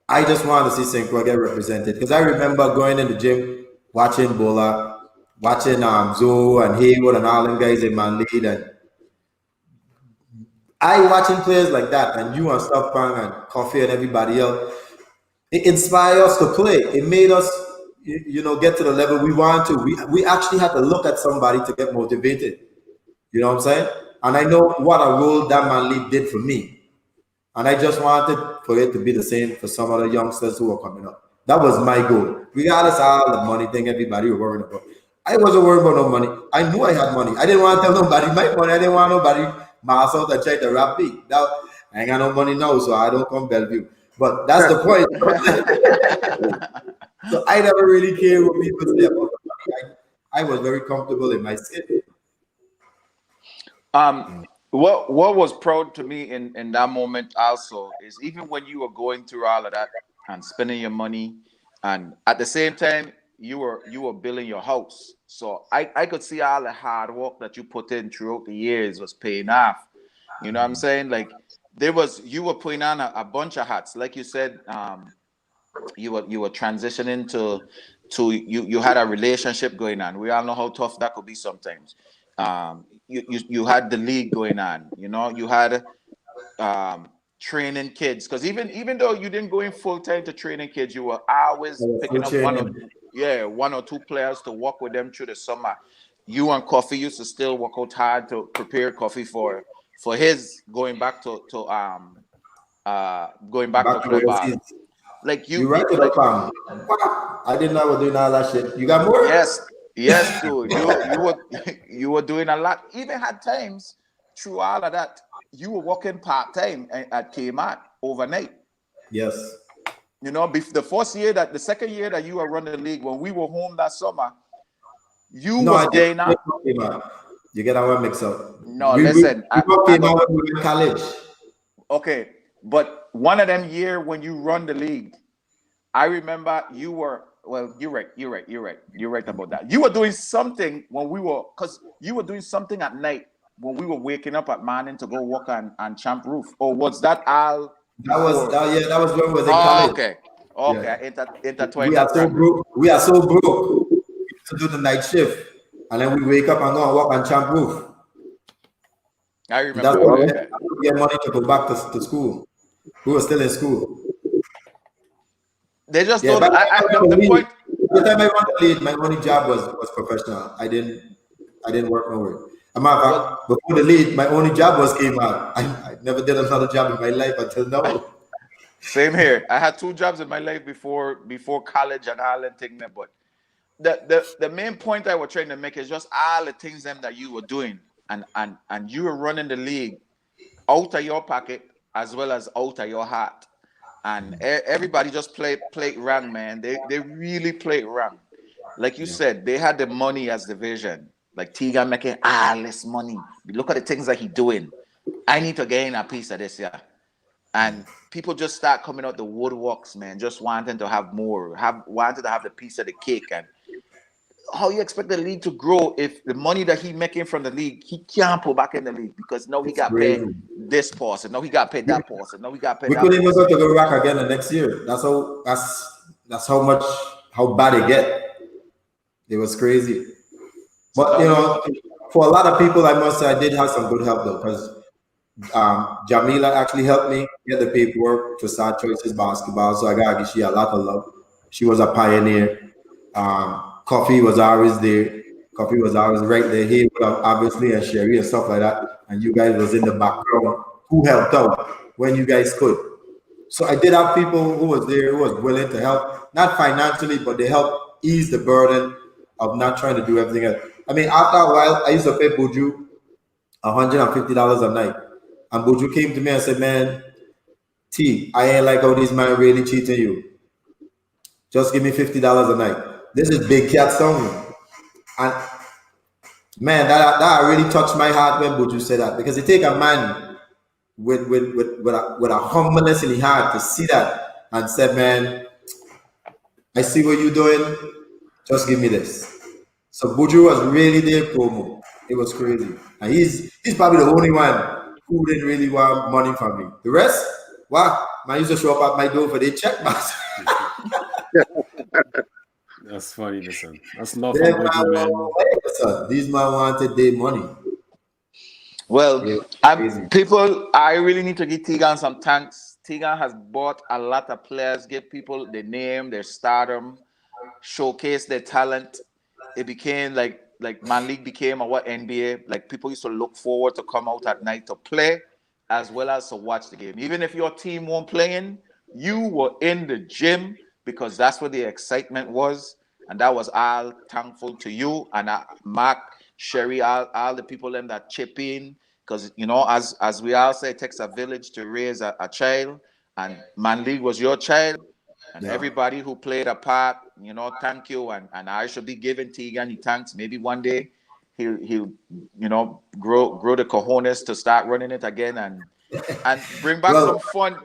S4: I just wanted to see St. Croix get represented. Because I remember going in the gym, watching Bola, watching Zoe and Haywood and all them guys in my lead. And I watching players like that, and you and Stuffbang and Coffee and everybody else, it inspired us to play. It made us, get to the level we want to. We actually had to look at somebody to get motivated. You know what I'm saying? And I know what a role that man league did for me. And I just wanted for it to be the same for some other youngsters who are coming up. That was my goal. Regardless of all the money thing everybody was worrying about. I wasn't worried about no money. I knew I had money. I didn't want to tell nobody my money. I didn't want nobody mass out and try to rap me. Now, I ain't got no money now, so I don't come Bellevue. But that's the point. So I never really cared what people say about money. I was very comfortable in my skin.
S2: What was proud to me in that moment also is even when you were going through all of that and spending your money, and at the same time you were building your house. So I could see all the hard work that you put in throughout the years was paying off. You know what I'm saying? Like you were putting on a bunch of hats, like you said. You were transitioning to you had a relationship going on. We all know how tough that could be sometimes. You had the league going on. You had training kids, because even though you didn't go in full time to training kids, you were always picking up one or two players to work with them through the summer. You and Coffee used to still work out hard to prepare Coffee for his going back to club ball. Like
S4: you right it up, I didn't know I was doing all that shit. You got more?
S2: Yes, dude. You were doing a lot. Even had times through all of that, you were working part-time at Kmart overnight.
S4: Yes.
S2: The second year that you were running the league, when we were home that summer, was getting out.
S4: You get our mix up.
S2: No, listen.
S4: I got in college.
S2: Okay, but one of them year when you run the league, I remember you were. Well, you're right. You're right about that. You were doing something because you were doing something at night when we were waking up at morning to go walk on Champ Roof. Or was that all?
S4: That was when we was in college.
S2: Okay. Yeah. Intertwined.
S4: We are so broke. We used to do the night shift, and then we wake up and go and walk on Champ Roof.
S2: I remember.
S4: That's why we get money to go back to school. We were still in school.
S2: They just told me. The point.
S4: The time I ran the league, my only job was professional. I didn't work nowhere. As a matter of fact, before the league, my only job was Kmart. I never did another job in my life until now.
S2: Same here. I had 2 jobs in my life before college and all that thing. But the main point I was trying to make is just all the things that you were doing, and you were running the league out of your pocket as well as out of your heart. And everybody just played wrong, man. They really played wrong. Like you said, they had the money as the vision. Like Tigan making less money. Look at the things that he's doing. I need to gain a piece of this, yeah. And people just start coming out the woodworks, man, just wanting to have more, wanted to have the piece of the cake. And how you expect the league to grow if the money that he making from the league, he can't put back in the league because now he got paid this person, now he got paid that person, now he got paid
S4: We
S2: that
S4: couldn't even
S2: person.
S4: go to the rack again the next year. That's how bad it get. It was crazy. But you know, for a lot of people, I must say I did have some good help though, because Jamila actually helped me get the paperwork to start Choices Basketball. So I gotta give she a lot of love. She was a pioneer. Coffee was always there. Coffee was always right there. He obviously and Sherry and stuff like that. And you guys was in the background who helped out when you guys could. So I did have people who was there, who was willing to help, not financially, but they helped ease the burden of not trying to do everything else. I mean, after a while, I used to pay Buju $150 a night. And Buju came to me and said, man, T, I ain't like how this man really cheating you. Just give me $50 a night. This is Big Cat song. And man, that really touched my heart when Buju said that. Because it take a man with a humbleness in his heart to see that and say, man, I see what you're doing. Just give me this. So Buju was really there promo. It was crazy. And he's probably the only one who didn't really want money from me. The rest, wow, man used to show up at my door for their check box.
S1: That's funny, listen. That's not from Buju, man.
S4: These man wanted their money.
S2: Well, people, I really need to give Tigan some thanks. Tigan has bought a lot of players, give people their name, their stardom, showcase their talent. It became like Man League became what NBA, like people used to look forward to come out at night to play as well as to watch the game. Even if your team weren't playing, you were in the gym because that's where the excitement was. And that was all thankful to you and Mark, Sherry, all the people them that chip in. Because, you know, as we all say, it takes a village to raise a child. And Man League was your child. And everybody who played a part, you know, thank you. And I should be giving Tigan thanks. Maybe one day he'll you know, grow the cojones to start running it again and bring back some fun.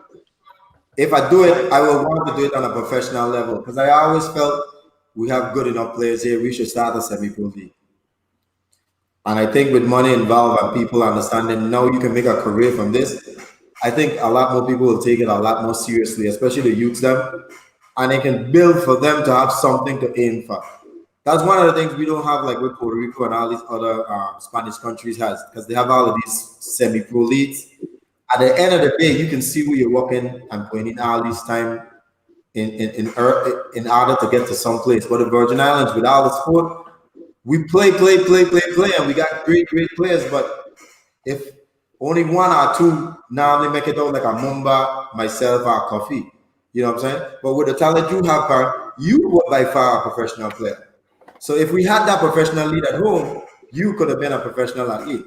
S4: If I do it, I will want to do it on a professional level. Because I always felt we have good enough players here. We should start a semi-pro league. And I think with money involved and people understanding now you can make a career from this, I think a lot more people will take it a lot more seriously, especially the youths them. And it can build for them to have something to aim for. That's one of the things we don't have like with Puerto Rico and all these other Spanish countries has, because they have all of these semi-pro leagues. At the end of the day, you can see who you're working and putting in all this time in order to get to some place. But the Virgin Islands, with all the sport, we play, and we got great players. But if only one or two now they make it out like a Mumba, myself, or Coffee, you know what I'm saying? But with the talent you have, you were by far a professional player. So if we had that professional lead at home, you could have been a professional athlete.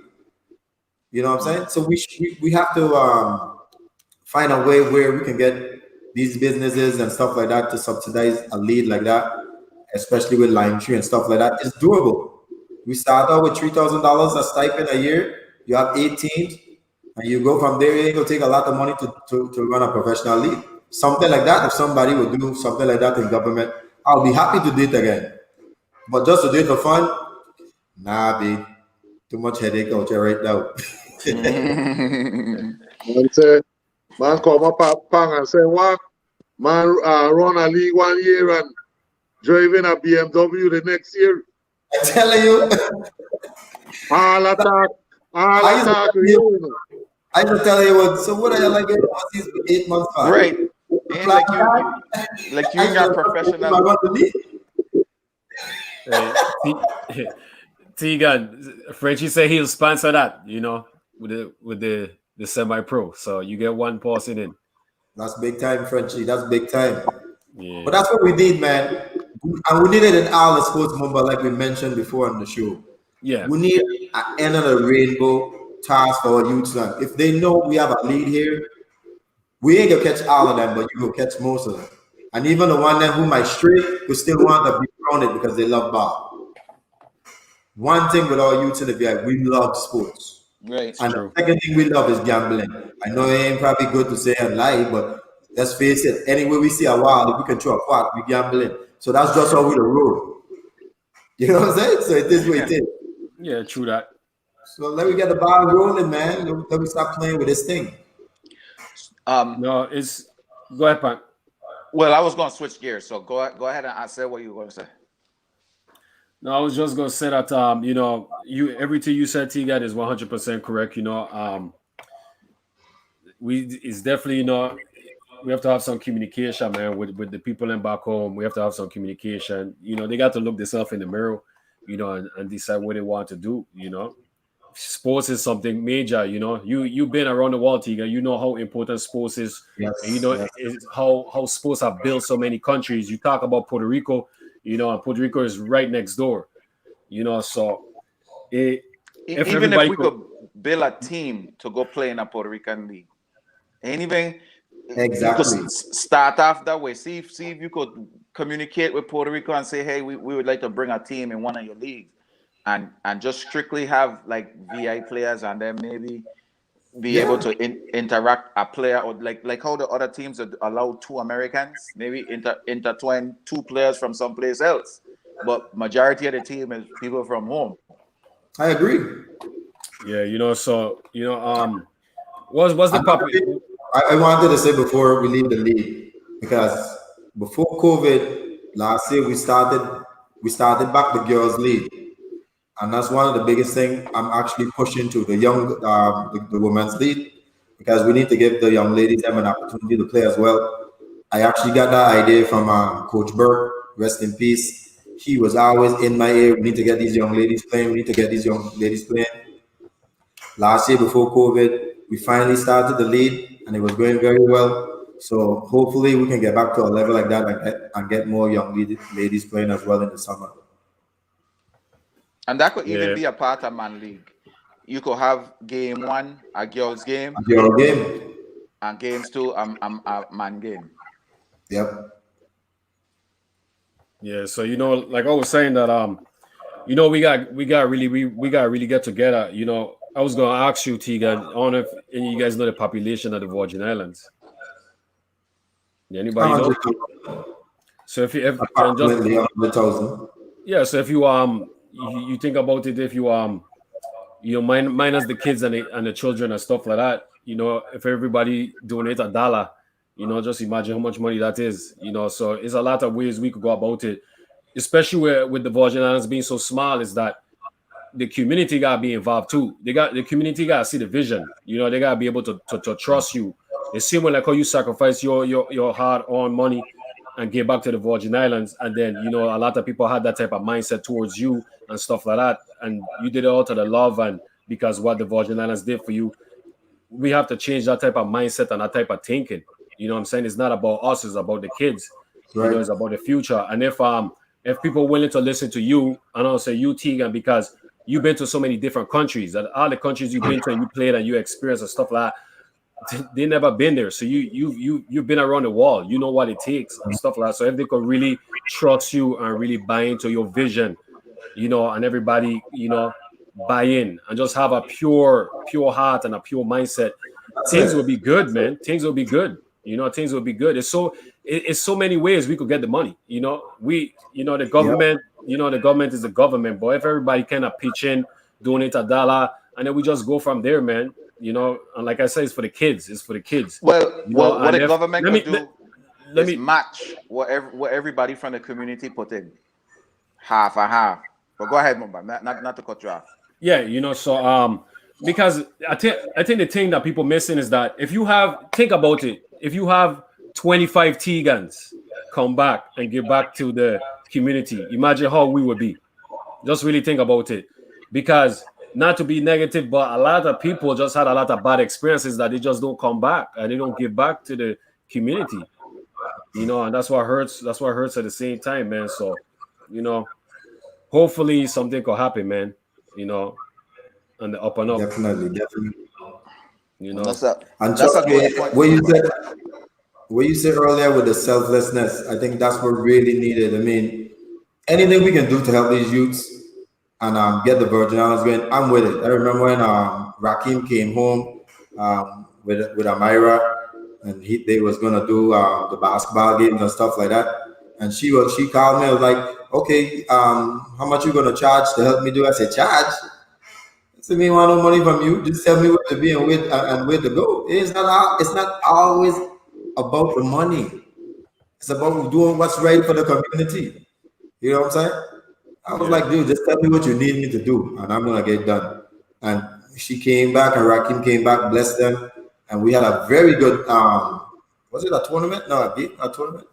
S4: You know what I'm saying? So we have to find a way where we can get these businesses and stuff like that to subsidize a lead like that, especially with Lime Tree and stuff like that. It's doable. We start out with $3,000 a stipend a year. You have 8 teams, and you go from there. It will take a lot of money to run a professional league. Something like that. If somebody would do something like that in government, I'll be happy to do it again. But just to do it for fun, nah, big. Too much headache out there right now.
S3: Man come up pang and say, what? Man run a league 1 year and driving a BMW the next year.
S4: I'm telling you.
S3: All attack.
S4: I will tell you what. So what are you like? These 8 months back?
S2: Right. And like you got professional.
S1: Tigan, Frenchie say he'll sponsor that, you know, with the semi-pro. So you get one person in. That's
S4: big time, Frenchie. That's big time.
S1: Yeah.
S4: But that's what we need, man. And we need it in all the sports member, like we mentioned before on the show.
S1: Yeah.
S4: We need an end of the rainbow task for our youth. If they know we have a lead here, we ain't gonna catch all of them, but you will catch most of them. And even the one who might stray, we still want to be around it because they love ball. One thing with our youth in the VI, we love sports.
S2: Right.
S4: And the second thing we love is gambling. I know it ain't probably good to say and lie, but let's face it, anywhere we see a wild, if we can throw a pot, we gambling. So that's just how we roll. You know what I'm saying? So it is what it is.
S1: Yeah, true that.
S4: So let me get the ball rolling, man. Let me stop playing with this thing.
S1: No, it's go ahead, Pan.
S2: Well, I was going to switch gears, so go ahead and say what you were going to say.
S1: No, I was just gonna say that you know, everything you said, Tigan, is 100% correct. You know, it's definitely, you know, we have to have some communication, man, with the people in back home. We have to have some communication. You know, they got to look themselves in the mirror, you know, and decide what they want to do. You know, sports is something major. You know, you've been around the world, Tiga. You know how important sports is,
S4: Yes.
S1: and you know how sports have built so many countries. You talk about Puerto Rico, you know, and Puerto Rico is right next door. You know, so if
S2: Even if we could build a team to go play in a Puerto Rican league, anything.
S4: Exactly.
S2: You could start off that way. See if you could communicate with Puerto Rico and say, hey, we would like to bring a team in one of your leagues, and just strictly have like VI players, and then maybe be able to interact a player, or like how the other teams allow 2 Americans, maybe intertwine 2 players from someplace else, but majority of the team is people from home.
S4: I agree.
S1: Yeah, you know, so you know, what's the pop?
S4: I wanted to say before we leave the league, because before COVID last year we started back the girls league, and that's one of the biggest thing I'm actually pushing to the young the women's league, because we need to give the young ladies them an opportunity to play as well. I actually got that idea from Coach Burke, rest in peace. He was always in my ear. We need to get these young ladies playing. We need to get these young ladies playing. Last year before COVID, we finally started the league, and it was going very well. So hopefully we can get back to a level like that and get more young ladies playing as well in the summer.
S2: And that could even be a part of man league. You could have game 1 a girls game,
S4: A girl game,
S2: and games 2 a man game.
S4: Yep.
S1: Yeah, so you know, like I was saying that you know, we got really get together. You know, I was gonna ask you, Tigan, I don't know if any of you guys know the population of the Virgin Islands. Yeah, anybody know? So if
S4: approximately 100,000.
S1: Yeah, so if you think about it, if you know, minus the kids and the children and stuff like that, you know, if everybody donate $1, you know, just imagine how much money that is, you know. So it's a lot of ways we could go about it, especially with the Virgin Islands being so small, is that the community gotta be involved too. The community gotta see the vision, you know. They gotta be able to trust you. The same way like how you sacrifice your hard-earned money and get back to the Virgin Islands, and then, you know, a lot of people had that type of mindset towards you and stuff like that, and you did it all to the love and because what the Virgin Islands did for you. We have to change that type of mindset and that type of thinking. You know what I'm saying? It's not about us, it's about the kids. Right. You know, it's about the future. And if people are willing to listen to you, and I'll say you, Tigan, because you've been to so many different countries, that all the countries you've been to and you played and you experienced and stuff like that, they never been there. So you've been around the world. You know what it takes and stuff like that. So if they could really trust you and really buy into your vision, you know, and everybody, you know, buy in and just have a pure heart and a pure mindset, things will be good, man. Things will be good. You know, things will be good. It's so many ways we could get the money. You know, the government, you know, the government is the government, but if everybody kind of pitch in, donate $1, and then we just go from there, man. You know, and like I said, it's for the kids. It's for the kids.
S2: Well,
S1: you know,
S2: what the government could do
S1: let
S2: is match what everybody from the community put in, half and half. But go ahead, Mumba, not to cut you off.
S1: Yeah, you know, so because I think the thing that people missing is that think about it, if you have 25 Tigans come back and give back to the community, imagine how we would be. Just really think about it, because not to be negative, but a lot of people just had a lot of bad experiences that they just don't come back and they don't give back to the community, you know, and that's what hurts. That's what hurts at the same time, man. So, you know, hopefully something could happen, man. You know, and the up and up.
S4: Definitely.
S1: You know,
S4: and just what you said earlier with the selflessness, I think that's what really needed. I mean, anything we can do to help these youths and get the Virgin Islands going, I'm with it. I remember when Rakim came home with Amira, and they was gonna do the basketball games and stuff like that. And she called me. I was like, okay, how much you gonna charge to help me do? I said, charge. I said, me want no money from you. Just tell me where to be and where to go. It's not always about the money. It's about doing what's right for the community. You know what I'm saying? I was like, dude, just tell me what you need me to do, and I'm gonna get done. And she came back, and Rakim came back, blessed them, and we had a very good. Was it a tournament? No, a tournament.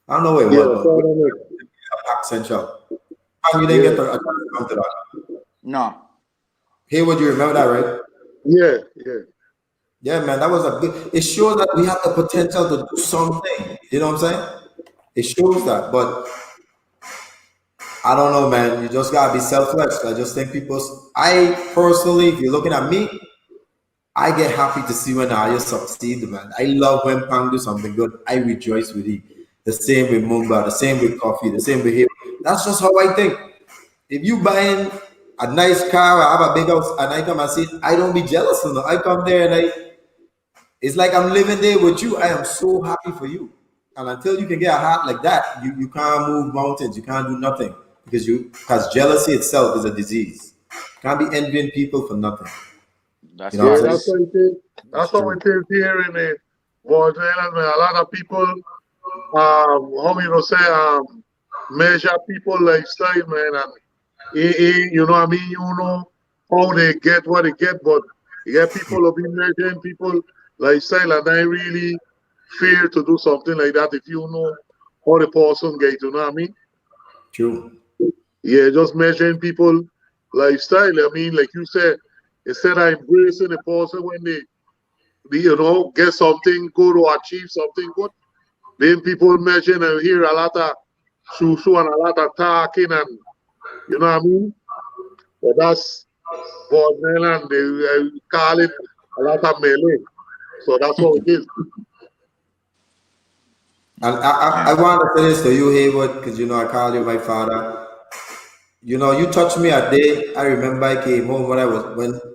S4: I don't know what it was,
S3: Yeah,
S4: but we
S3: tournament.
S4: a pack central. And you didn't get to come to that.
S2: No.
S4: Hey, would you remember that, right?
S3: Yeah, yeah.
S4: Yeah, man, that was a good. It shows that we have the potential to do something. You know what I'm saying? It shows that, but I don't know, man. You just gotta be selfless. I just think people. I personally, if you're looking at me, I get happy to see when I succeed, man. I love when Pang do something good. I rejoice with it. The same with Mumba, the same with coffee, the same with him. That's just how I think. If you buying a nice car or have a big house and I come and see it, I don't be jealous. You know? I come there and it's like I'm living there with you. I am so happy for you. And until you can get a heart like that, you can't move mountains. You can't do nothing because jealousy itself is a disease. You can't be envying people for nothing.
S2: That's
S4: You know what
S3: Yeah,
S4: I'm
S3: that's
S4: saying?
S3: what it is.
S4: It's
S3: That's how
S4: true.
S3: it is here in the Virgin Islands, man. A lot of people, how you know, say, measure people lifestyle, man, and you know what I mean? You know how they get what they get, but you get people who be measuring people lifestyle, and I really fear to do something like that if you know how the person get, you know what I mean?
S4: True.
S3: Yeah, just measuring people lifestyle. I mean, like you said, instead of embracing the person when they you know, get something good or achieve something good, then people measuring and hear a lot of shoo and a lot of talking and you know what I mean? But that's Bornell and they call it a lot of melee. So that's what it is.
S4: And I
S2: Yeah.
S4: want to say this to you, Haywood, because you know I call you my father. You know, you touched me a day. I remember I came home when I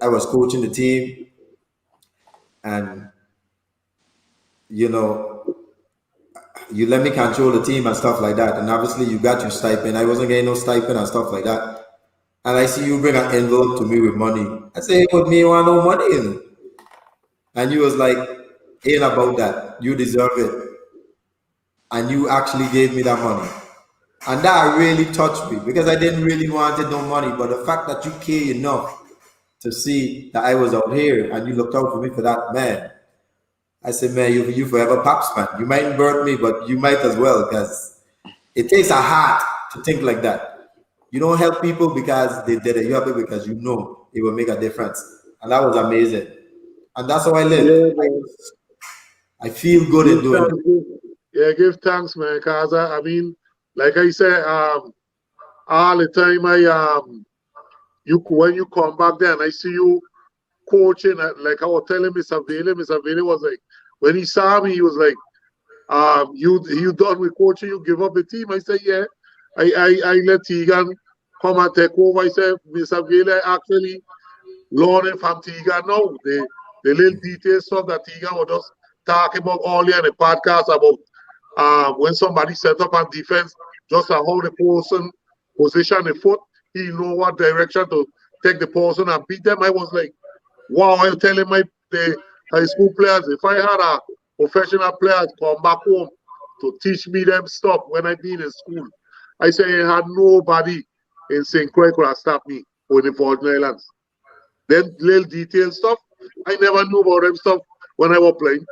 S4: was coaching the team, and you know, you let me control the team and stuff like that. And obviously, you got your stipend. I wasn't getting no stipend and stuff like that. And I see you bring an envelope to me with money. I say, hey, what me want no money in it? And you was like, ain't about that. You deserve it. And you actually gave me that money. And that really touched me because I didn't really wanted no money. But the fact that you care enough to see that I was out here and you looked out for me for that, man. I said, man, you forever pops, man. You mightn't birth me, but you might as well because it takes a heart to think like that. You don't help people because they did it. You help it because you know it will make a difference. And that was amazing. And that's how I live.
S3: Yeah, man.
S4: I feel good in
S3: Give
S4: doing
S3: thanks,
S4: it.
S3: yeah, give thanks, man. Cause I mean, like I said, all the time you when you come back then, I see you coaching. Like I was telling Mr. Vele was like, when he saw me, he was like, you done with coaching? You give up the team? I said, yeah. I let Tigan come and take over. I said, Mr. Vele actually learning from Tigan now. The little details stuff that Tigan was just talking about earlier in the podcast about when somebody set up on defense, just how the person position the foot, he know what direction to take the person and beat them. I was like, wow, I'm telling the high school players, if I had a professional player come back home to teach me them stuff when I been in school, I say I had nobody in St. Croix could have stopped me with the Virgin Islands. Then little detail stuff, I never knew about them stuff when I was playing.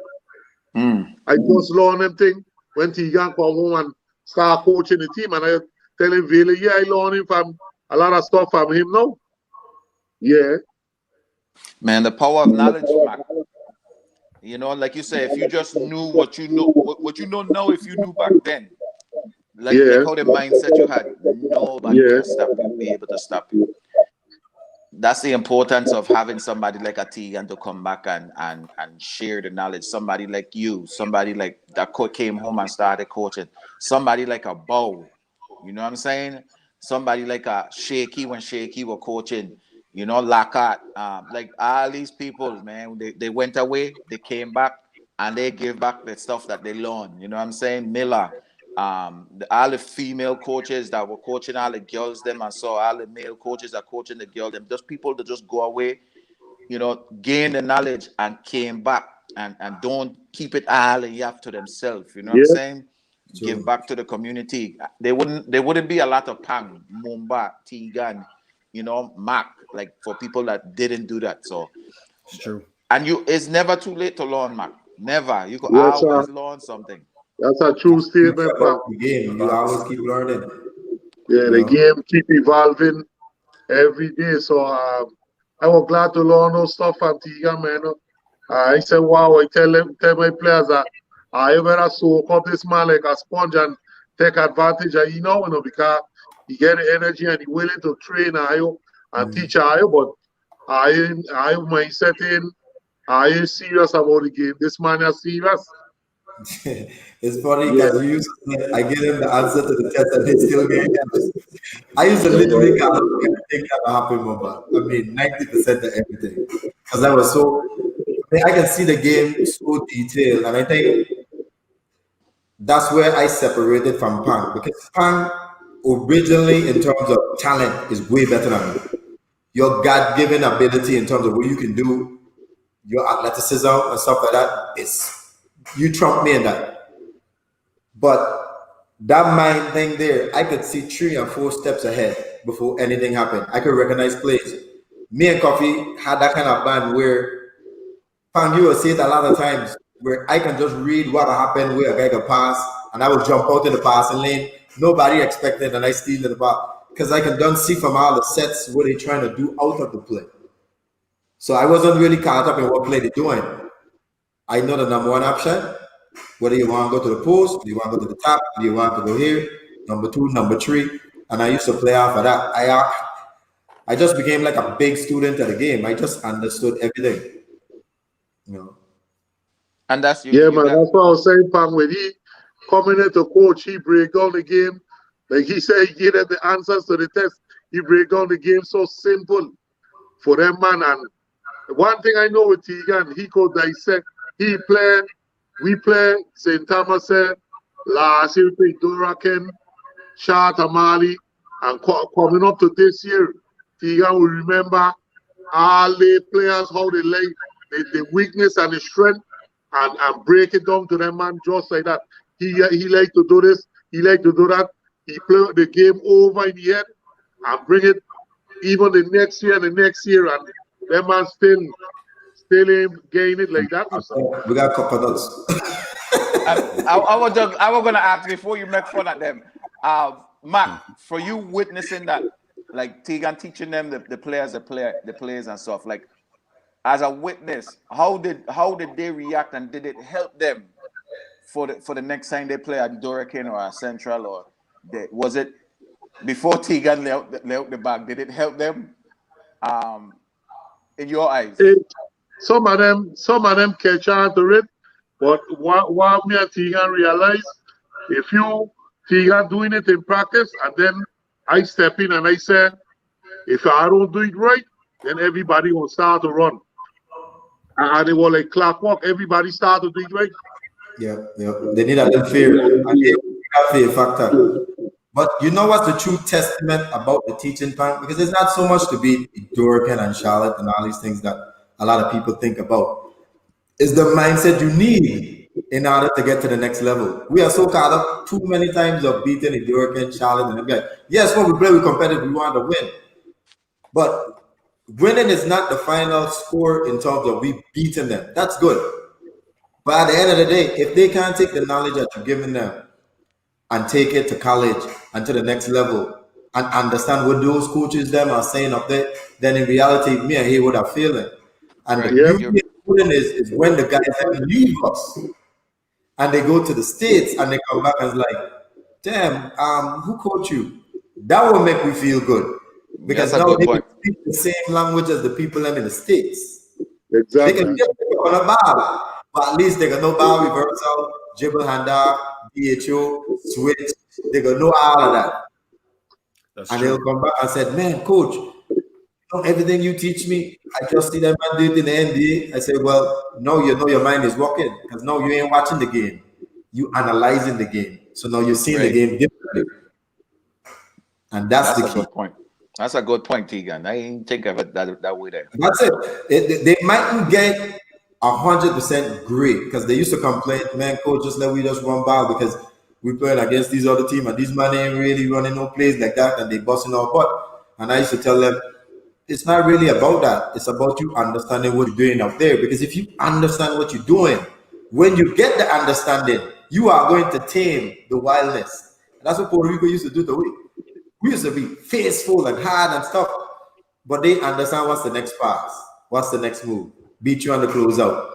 S3: I just learned them thing when Tigan come home and start coaching the team, and I tell him, Vele, yeah, I learning from a lot of stuff from him now. Yeah.
S2: Man, the power of knowledge, Mac. You know, like you say, if you just knew what you know, what you don't know if you knew back then, like
S3: Yeah.
S2: how the mindset you had, nobody
S3: Yeah.
S2: can stop you, be able to stop you. That's the importance of having somebody like a Tegan to come back and share the knowledge. Somebody like you, somebody like that came home and started coaching. Somebody like a Bow, you know what I'm saying? Somebody like a Shaky when Shaky were coaching. You know, Lakat, like all these people, man, they went away, they came back, and they gave back the stuff that they learned. You know what I'm saying? Miller, all the female coaches that were coaching all the girls them, I saw all the male coaches that coaching the girl them, just people that just go away, you know, gain the knowledge and came back and don't keep it all and have to themselves, you know what I'm saying?
S4: True.
S2: Give back to the community. There wouldn't be a lot of Pang, Mumba, Tigan, you know, Mac, like for people that didn't do that. So
S1: It's true.
S2: and it's never too late to learn, Mac. Never. You could
S3: Yes,
S2: always learn something.
S3: That's a true statement, Pam.
S4: The game, you always keep learning.
S3: Yeah, the game keep evolving every day. So I was glad to learn those stuff from Tigan, man. I said, wow, I tell my players that I better soak up this man like a sponge and take advantage of, you know, because he get the energy and he willing to train and teach but I my setting, I ain't serious about the game. This man is serious.
S4: It's funny because you used to say, I give them the answer to the test and they still get it. I used to literally count everything that happened, I mean, 90% of everything. Because I was so, I can see the game so detailed. And I think that's where I separated from Pang. Because Pang, originally, in terms of talent, is way better than me. Your God-given ability in terms of what you can do, your athleticism and stuff like that, you trump me in that. But that mind thing there, I could see 3 and 4 steps ahead before anything happened. I could recognize plays. Me and Coffee had that kind of band where, Pam, you will see it a lot of times, where I can just read what happened, where a guy can pass, and I will jump out in the passing lane. Nobody expected, and I steal in the ball. Because I can done see from all the sets what they're trying to do out of the play. So I wasn't really caught up in what play they're doing. I know the number one option. Whether you want to go to the post, do you want to go to the top, do you want to go here, number 2, number 3. And I used to play off of that. I just became like a big student of the game. I just understood everything. You know.
S2: And that's
S3: man, that's what I was saying, Pam. When he coming in to coach, he break down the game. Like he said, he gave them the answers to the test. He break down the game so simple for them, man. And one thing I know with Tigan, he could dissect. We play St. Thomas last year, we played Doraken, Shah Tamale, and coming up to this year, Tigan will remember all the players, how they like the weakness and the strength, and break it down to them, man, just like that. He like to do this, he like to do that. He play the game over in the head and bring it even the next year and the next year, and them man still gain it like that.
S4: We got coconuts.
S2: I was gonna ask before you make fun of them. Mac, for you witnessing that, like Tigan teaching them the players and stuff, like as a witness, how did they react, and did it help them for the next time they play at Doraken or at Central, or was it before Tigan lay out the bag? Did it help them? In your eyes?
S3: Some of them catch on to it, but what me and Tigan realize, if Tigan doing it in practice, and then I step in and I say, if I don't do it right, then everybody will start to run. And it was like clockwork, everybody start to do it right.
S4: Yeah. They need a little fear. And they have fear factor. But you know what's the true testament about the teaching plan? Because it's not so much to be Dorican and Charlotte and all these things that a lot of people think about. It's the mindset you need in order to get to the next level. We are so caught up too many times of beating the Dorican, Charlotte, and everything. Yes, when we play with competitive, we want to win. But winning is not the final score in terms of we beating them. That's good. But at the end of the day, if they can't take the knowledge that you're giving them and take it to college and to the next level and understand what those coaches them are saying up there, then in reality, me and Haywood are failing. And the beauty of is when the guys leave us and they go to the States and they come back and it's like, damn, who coached you? That will make me feel good. Because now they can speak the same language as the people them in the States.
S3: Exactly.
S4: They can just pick on a ball, but at least they can know ball reversal, dribble handoff, DHO, switch. They can know all of that. That's and true. They'll come back and say, man, coach, everything you teach me, I just see that man do it in the NBA. I say, well, no, you know your mind is working because now you ain't watching the game. You analyzing the game. So now you're seeing the game differently. And that's the
S2: a
S4: key.
S2: good point. That's a good point, Tigan. I didn't think of it that way there.
S4: That's it. They mightn't get 100% great because they used to complain, man, coach, just let we just run ball because we playing against these other team and these men ain't really running no plays like that and they busting our butt. And I used to tell them, it's not really about that. It's about you understanding what you're doing out there. Because if you understand what you're doing, when you get the understanding, you are going to tame the wildness. And that's what Puerto Rico used to do to we. We used to be faithful and hard and stuff, but they understand what's the next pass, what's the next move, beat you on the closeout.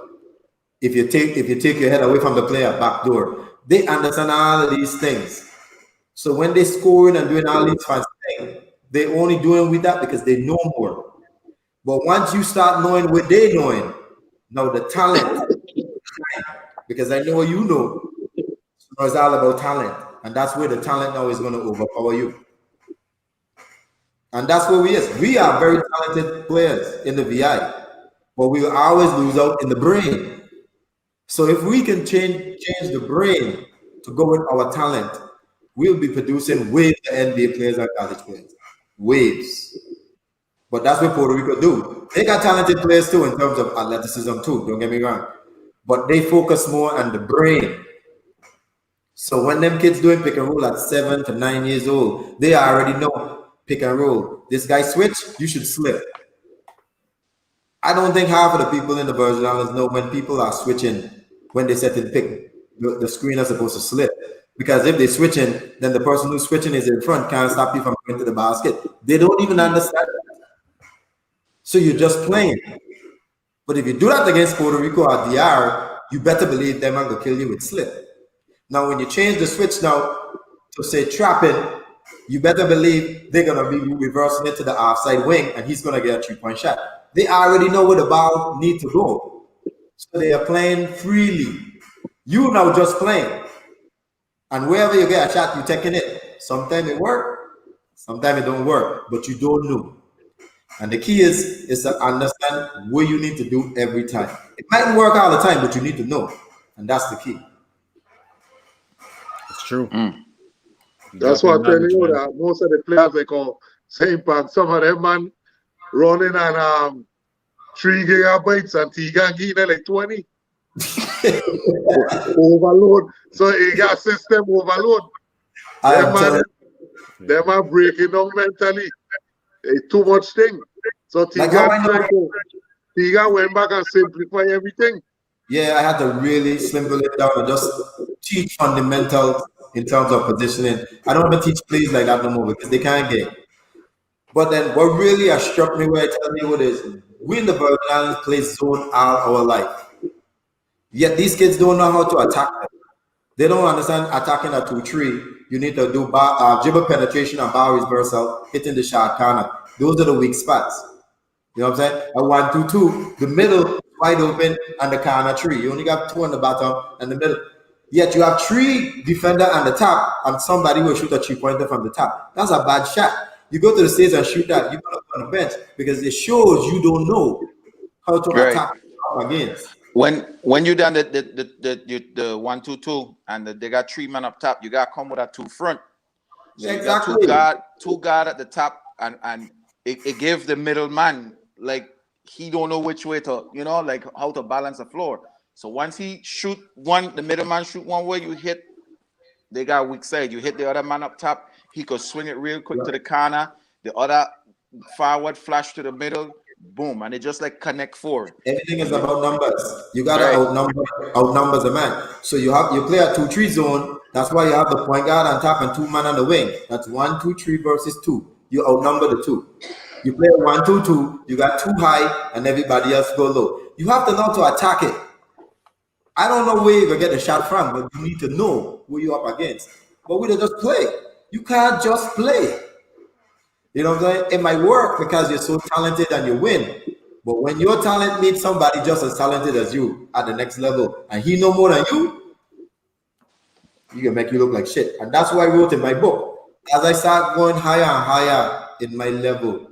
S4: If you take your head away from the player, back door, they understand all of these things. So when they scoring and doing all these fancy things, they only doing with that because they know more. But once you start knowing what they knowing, now the talent, because I know what you know, so it's all about talent, and that's where the talent now is going to overpower you. And that's where we is. We are very talented players in the VI, but we will always lose out in the brain. So if we can change the brain to go with our talent, we'll be producing waves of NBA players and college players. Waves. But that's what Puerto Rico do. They got talented players too in terms of athleticism too, don't get me wrong. But they focus more on the brain. So when them kids doing pick and roll at 7 to 9 years old, they already know pick and roll. This guy switch, you should slip. I don't think half of the people in the Virgin Islands know when people are switching, when they set in pick, the screen is supposed to slip. Because if they're switching, then the person who's switching is in front, can't stop you from going to the basket. They don't even understand that. So you're just playing. But if you do that against Puerto Rico or DR, you better believe them and go kill you with slip. Now, when you change the switch now to say trapping, you better believe they're going to be reversing it to the offside wing and he's going to get a 3-point shot. They already know where the ball needs to go. So they are playing freely. You now just playing. And wherever you get a shot, you're taking it. Sometimes it works, sometimes it don't work, but you don't know. And the key is to understand what you need to do every time. It might work all the time, but you need to know. And that's the key.
S1: It's true.
S3: That's what I'm telling you that most of the players they call St. Pan, some of them man running on 3 gigabytes and Tigan getting like 20. Overload. So it got system overload. Them are breaking down mentally. It's too much thing. So Tigan went back and simplify everything.
S4: Yeah, I had to really simple it down and just teach fundamentals in terms of positioning. I don't want to teach plays like that no more because they can't get. But then what really has struck me where I tell you what is, we in the Virgin Islands play zone all our life. Yet these kids don't know how to attack them. They don't understand attacking a 2-3. You need to do dribble penetration and bar reversal, hitting the shot corner. Those are the weak spots. You know what I'm saying? A 1-2-2, the middle wide open and the corner 3. You only got 2 on the bottom and the middle. Yet you have 3 defender on the top and somebody will shoot a 3-pointer from the top. That's a bad shot. You go to the stage and shoot that, you're gonna go on the bench because it shows you don't know how to attack against.
S2: When you done the 1-2-2 and they got 3 men up top, you got to come with a 2 front. So
S4: exactly.
S2: You got two guard at the top, and it gives the middleman like he don't know which way to, like how to balance the floor. So once he shoot one, the middleman shoot one way, you hit. They got weak side. You hit the other man up top. He could swing it real quick to the corner. The other forward flash to the middle. Boom, and it just like connect 4.
S4: Everything is about numbers. You gotta outnumber the man. So you play a 2-3 zone. That's why you have the point guard on top and 2 men on the wing. That's 1-2-3 versus 2. You outnumber the 2. You play a 1-2-2. You got 2 high and everybody else go low. You have to know to attack it. I don't know where you're gonna get the shot from, but you need to know who you're up against. But we don't just play. You can't just play. You know what I'm saying? It might work because you're so talented and you win. But when your talent meets somebody just as talented as you at the next level and he know more than you can make you look like shit. And that's what I wrote in my book. As I start going higher and higher in my level,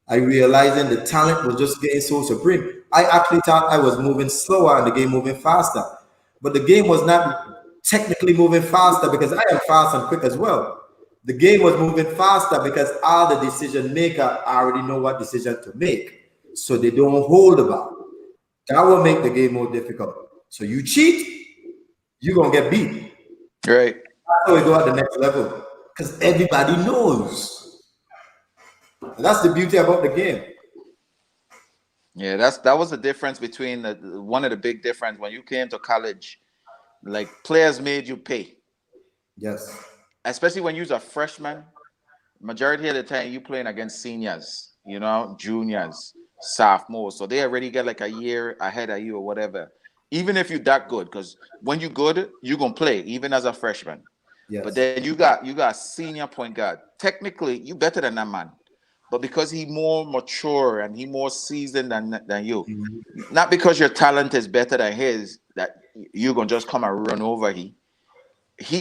S4: I realizing the talent was just getting so supreme. I actually thought I was moving slower and the game moving faster. But the game was not technically moving faster because I am fast and quick as well. The game was moving faster because all the decision maker already know what decision to make, so they don't hold the ball. That will make the game more difficult. So you cheat, you're gonna get beat.
S2: Right.
S4: That's how we go at the next level because everybody knows. And that's the beauty about the game.
S2: Yeah, that was the difference between one of the big difference when you came to college. Like players made you pay.
S4: Yes.
S2: Especially when you're a freshman. Majority of the time you playing against seniors, you know, juniors, sophomores. So they already get like a year ahead of you or whatever. Even if you're that good, because when you're good, you're gonna play, even as a freshman.
S4: Yes.
S2: But then you got senior point guard. Technically, you better than that man. But because he more mature and he more seasoned than you, not because your talent is better than his, that you're gonna just come and run over he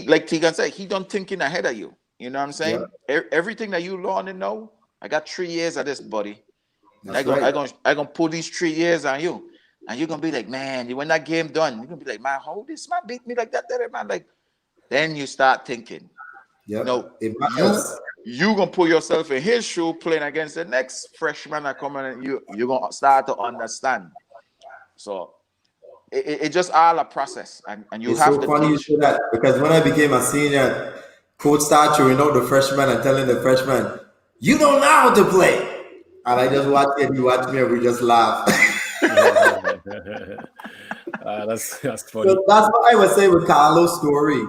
S2: like Tigan said, he don't thinking ahead of you. You know what I'm saying? Everything that you learn and know, I got 3 years of this, buddy. I gonna put these 3 years on you. And you're gonna be like, man, when that game done, you're gonna be like, man, how this man beat me like that, man? Like, then you start thinking. No, you gonna put yourself in his shoe playing against the next freshman that come in, and you're gonna start to understand. So it just all a process, and you
S4: it's
S2: have
S4: so
S2: to
S4: funny you say that because when I became a senior, coach started chewing out the freshman and telling the freshman, "You don't know how to play," and I just watch him. He watch me, and we just laugh.
S1: That's funny.
S4: So that's what I was saying with Carlos' story.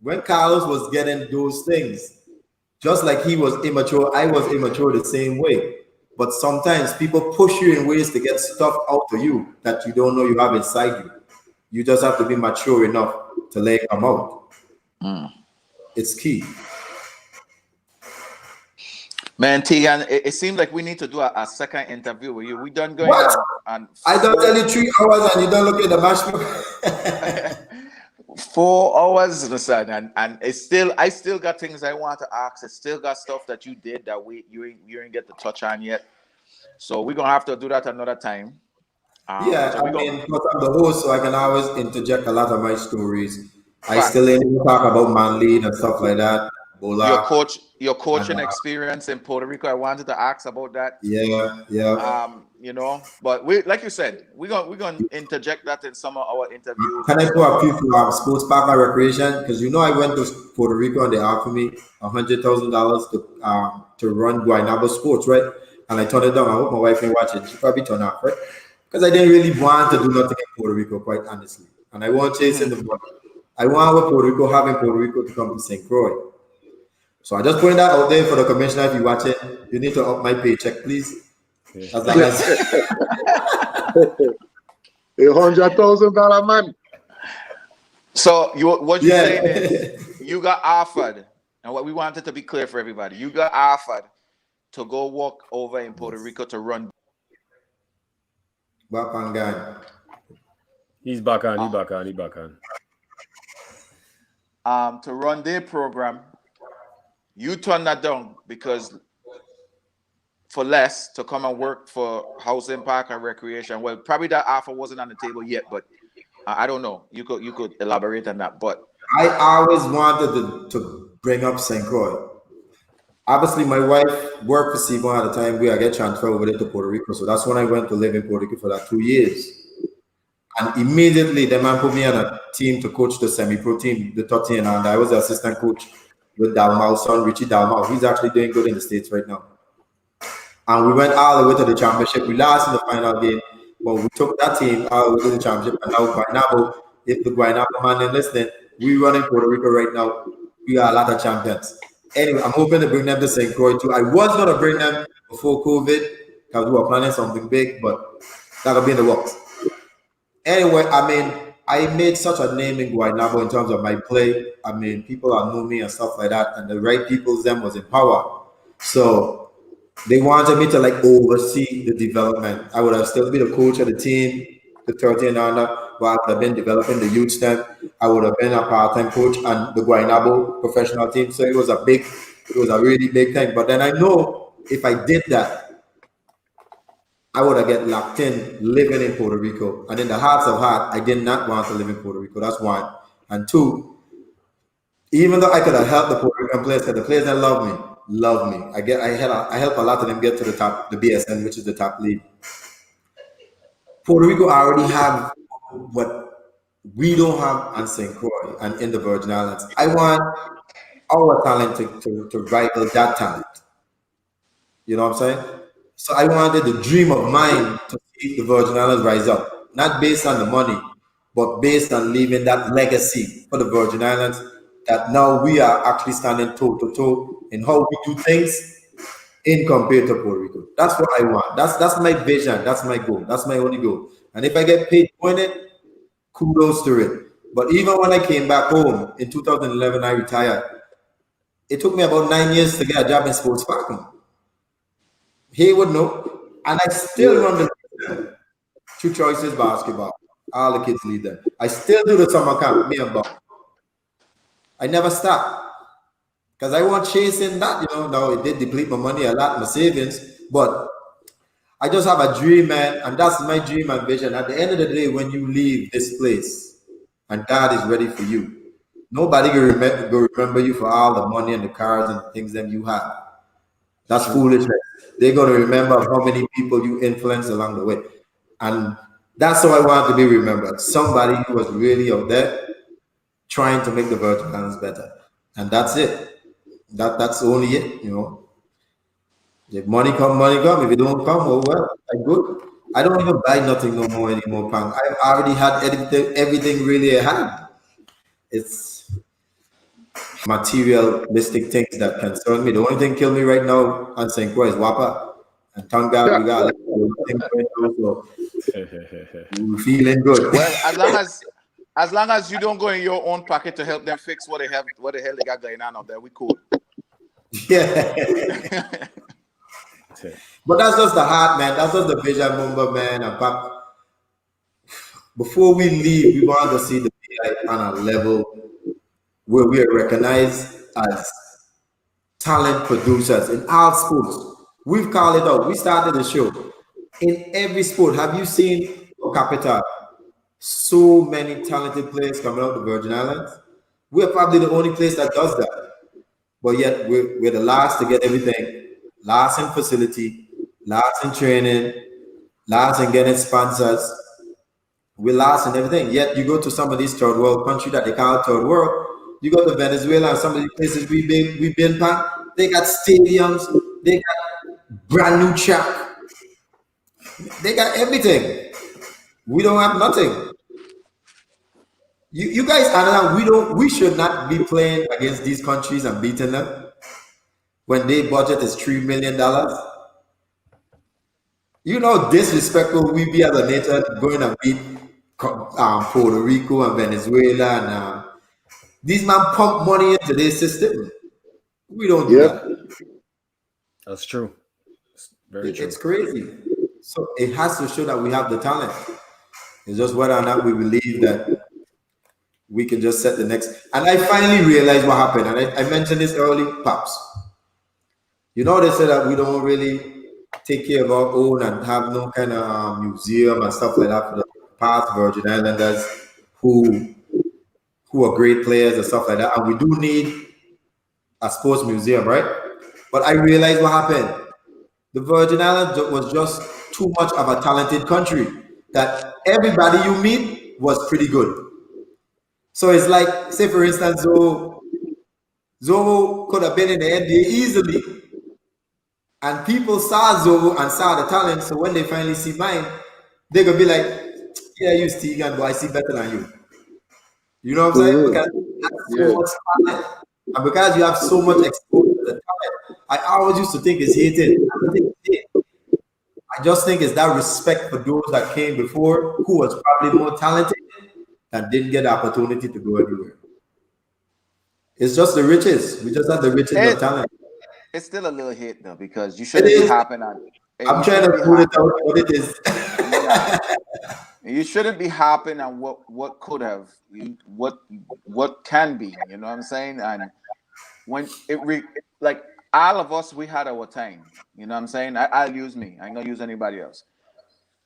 S4: When Carlos was getting those things, just like he was immature, I was immature the same way. But sometimes people push you in ways to get stuff out of you that you don't know you have inside you. You just have to be mature enough to let it come out. It's key.
S2: Man, Tigan, it seems like we need to do a second interview with you. We done going on
S4: I don't tell you 3 hours and you don't look at the match.
S2: 4 hours, listen, and it's still, I still got things I want to ask. I still got stuff that you did that you ain't get to touch on yet. So we're gonna have to do that another time.
S4: Yeah,
S2: so
S4: I mean, because I'm the host, so I can always interject a lot of my stories. I
S2: Fact.
S4: still ain't even talk about man lead and stuff like that. Bola.
S2: Your coaching experience in Puerto Rico. I wanted to ask about that.
S4: Yeah.
S2: You know, but we, like you said, we're gonna interject that in some of our interviews.
S4: Can I go a few for sports park and recreation? Because you know I went to Puerto Rico and they offered me $100,000 to run Guaynabo Sports, right? And I turned it down. I hope my wife ain't watching. She probably turned off, right? Because I didn't really want to do nothing in Puerto Rico, quite honestly. And I wasn't chasing the money. I want Puerto Rico, having Puerto Rico to come to St. Croix. So I just put that out there for the commissioner. If you watch it, you need to up my paycheck, please. As long as
S3: $100,000 man.
S2: So what you saying is you got offered, and what we wanted to be clear for everybody, you got offered to go walk over in Puerto Rico to run.
S4: Back on guy.
S1: He's back on.
S2: To run their program. You turned that down because for less to come and work for Housing Park and Recreation. Well, probably that offer wasn't on the table yet, but I don't know. You could elaborate on that. But
S4: I always wanted to bring up St. Croix. Obviously, my wife worked for Seaborn at the time where I get transferred over there to Puerto Rico. So that's when I went to live in Puerto Rico for that 2 years. And immediately, the man put me on a team to coach the semi-pro team, the 13, and I was the assistant coach with Dalmau's son, Richie Dalmau. He's actually doing good in the States right now. And we went all the way to the championship. We lost in the final game, but we took that team all the way to the championship. And now Guaynabo, if the Guaynabo man is listening, we run in Puerto Rico right now. We are a lot of champions. Anyway, I'm hoping to bring them to St. Croix too. I was going to bring them before COVID because we were planning something big, but that'll be in the works. Anyway, I mean, I made such a name in Guaynabo in terms of my play. I mean, people know me and stuff like that, and the right people's them was in power. So they wanted me to like oversee the development. I would have still been the coach of the team, the 13 under, but I would have been developing the youth stem. I would have been a part-time coach on the Guaynabo professional team. So it was a really big thing. But then I know if I did that, I would have get locked in living in Puerto Rico. And in the hearts of heart, I did not want to live in Puerto Rico. That's one. And two, even though I could have helped the Puerto Rican players, because the players that love me. I help a lot of them get to the top, the BSN, which is the top league. Puerto Rico already have what we don't have on St. Croix and in the Virgin Islands. I want our talent to rival that talent. You know what I'm saying? So I wanted the dream of mine to see the Virgin Islands rise up, not based on the money, but based on leaving that legacy for the Virgin Islands. That now we are actually standing toe to toe in how we do things in compared to Puerto Rico. That's what I want. That's my vision. That's my goal. That's my only goal. And if I get paid doing it, kudos to it. But even when I came back home in 2011, I retired. It took me about 9 years to get a job in sports parking. He would know. And I still run the Two Choices basketball. All the kids lead them. I still do the summer camp, me and Bob. I never stop. Because I want chasing that, you know. Now it did deplete my money a lot, my savings. But I just have a dream, man. And that's my dream and vision. At the end of the day, when you leave this place and God is ready for you, nobody will remember you for all the money and the cars and the things that you have. That's foolishness. They're going to remember how many people you influenced along the way. And that's how I want to be remembered. Somebody who was really out there trying to make the Virgin Islands better. And that's it. That's only it, you know. If money come, money come. If it don't come, oh well, I'm good. I don't even buy nothing no more anymore, Pang. I already had everything really I had. It's materialistic things that concern me. The only thing kill me right now on St. Croix is Wapa. And thank God we got so we're feeling good.
S2: Well, as long as you don't go in your own pocket to help them fix what the hell they got going on out there, we cool.
S4: Yeah. But that's just the heart, man. That's just the vision, Mumba, man. And Pap, before we leave, we want to see the PI on a level where we are recognized as talent producers in all sports. We've called it out. We started the show. In every sport, have you seen Capita? So many talented players coming out of the Virgin Islands. We're probably the only place that does that. But yet we're the last to get everything. Last in facility, last in training, last in getting sponsors. We're last in everything. Yet you go to some of these third world countries that they call third world. You go to Venezuela and some of these places we've been back. They got stadiums. They got brand new track. They got everything. We don't have nothing. You guys understand? We should not be playing against these countries and beating them when their budget is $3 million. You know, disrespectful we be as a nation going and beat Puerto Rico and Venezuela and these men pump money into their system. We don't do that.
S1: That's true. It's very true.
S4: It's crazy. So it has to show that we have the talent. It's just whether or not we believe that we can just set the next. And I finally realized what happened. And I mentioned this early, Pops. You know, they said that we don't really take care of our own and have no kind of museum and stuff like that for the past Virgin Islanders who are great players and stuff like that. And we do need a sports museum, right? But I realized what happened. The Virgin Islands was just too much of a talented country that everybody you meet was pretty good. So it's like, say for instance, Zobo could have been in the NBA easily. And people saw Zobo and saw the talent. So when they finally see mine, they're going to be like, yeah, use Tigan, but I see better than you. You know what I'm saying? Because you have so much talent. And because you have so much exposure to the talent, I always used to think it's hated. I just think it's that respect for those that came before who was probably more talented and didn't get the opportunity to go anywhere. It's just the riches. We just have the riches of talent.
S2: It's still a little hit though, because you shouldn't be hopping on.
S4: I'm trying to put it out what it is.
S2: Yeah. You shouldn't be hopping on what could have, what can be. You know what I'm saying? And when like all of us, we had our time. You know what I'm saying? I'll use me. I ain't gonna use anybody else.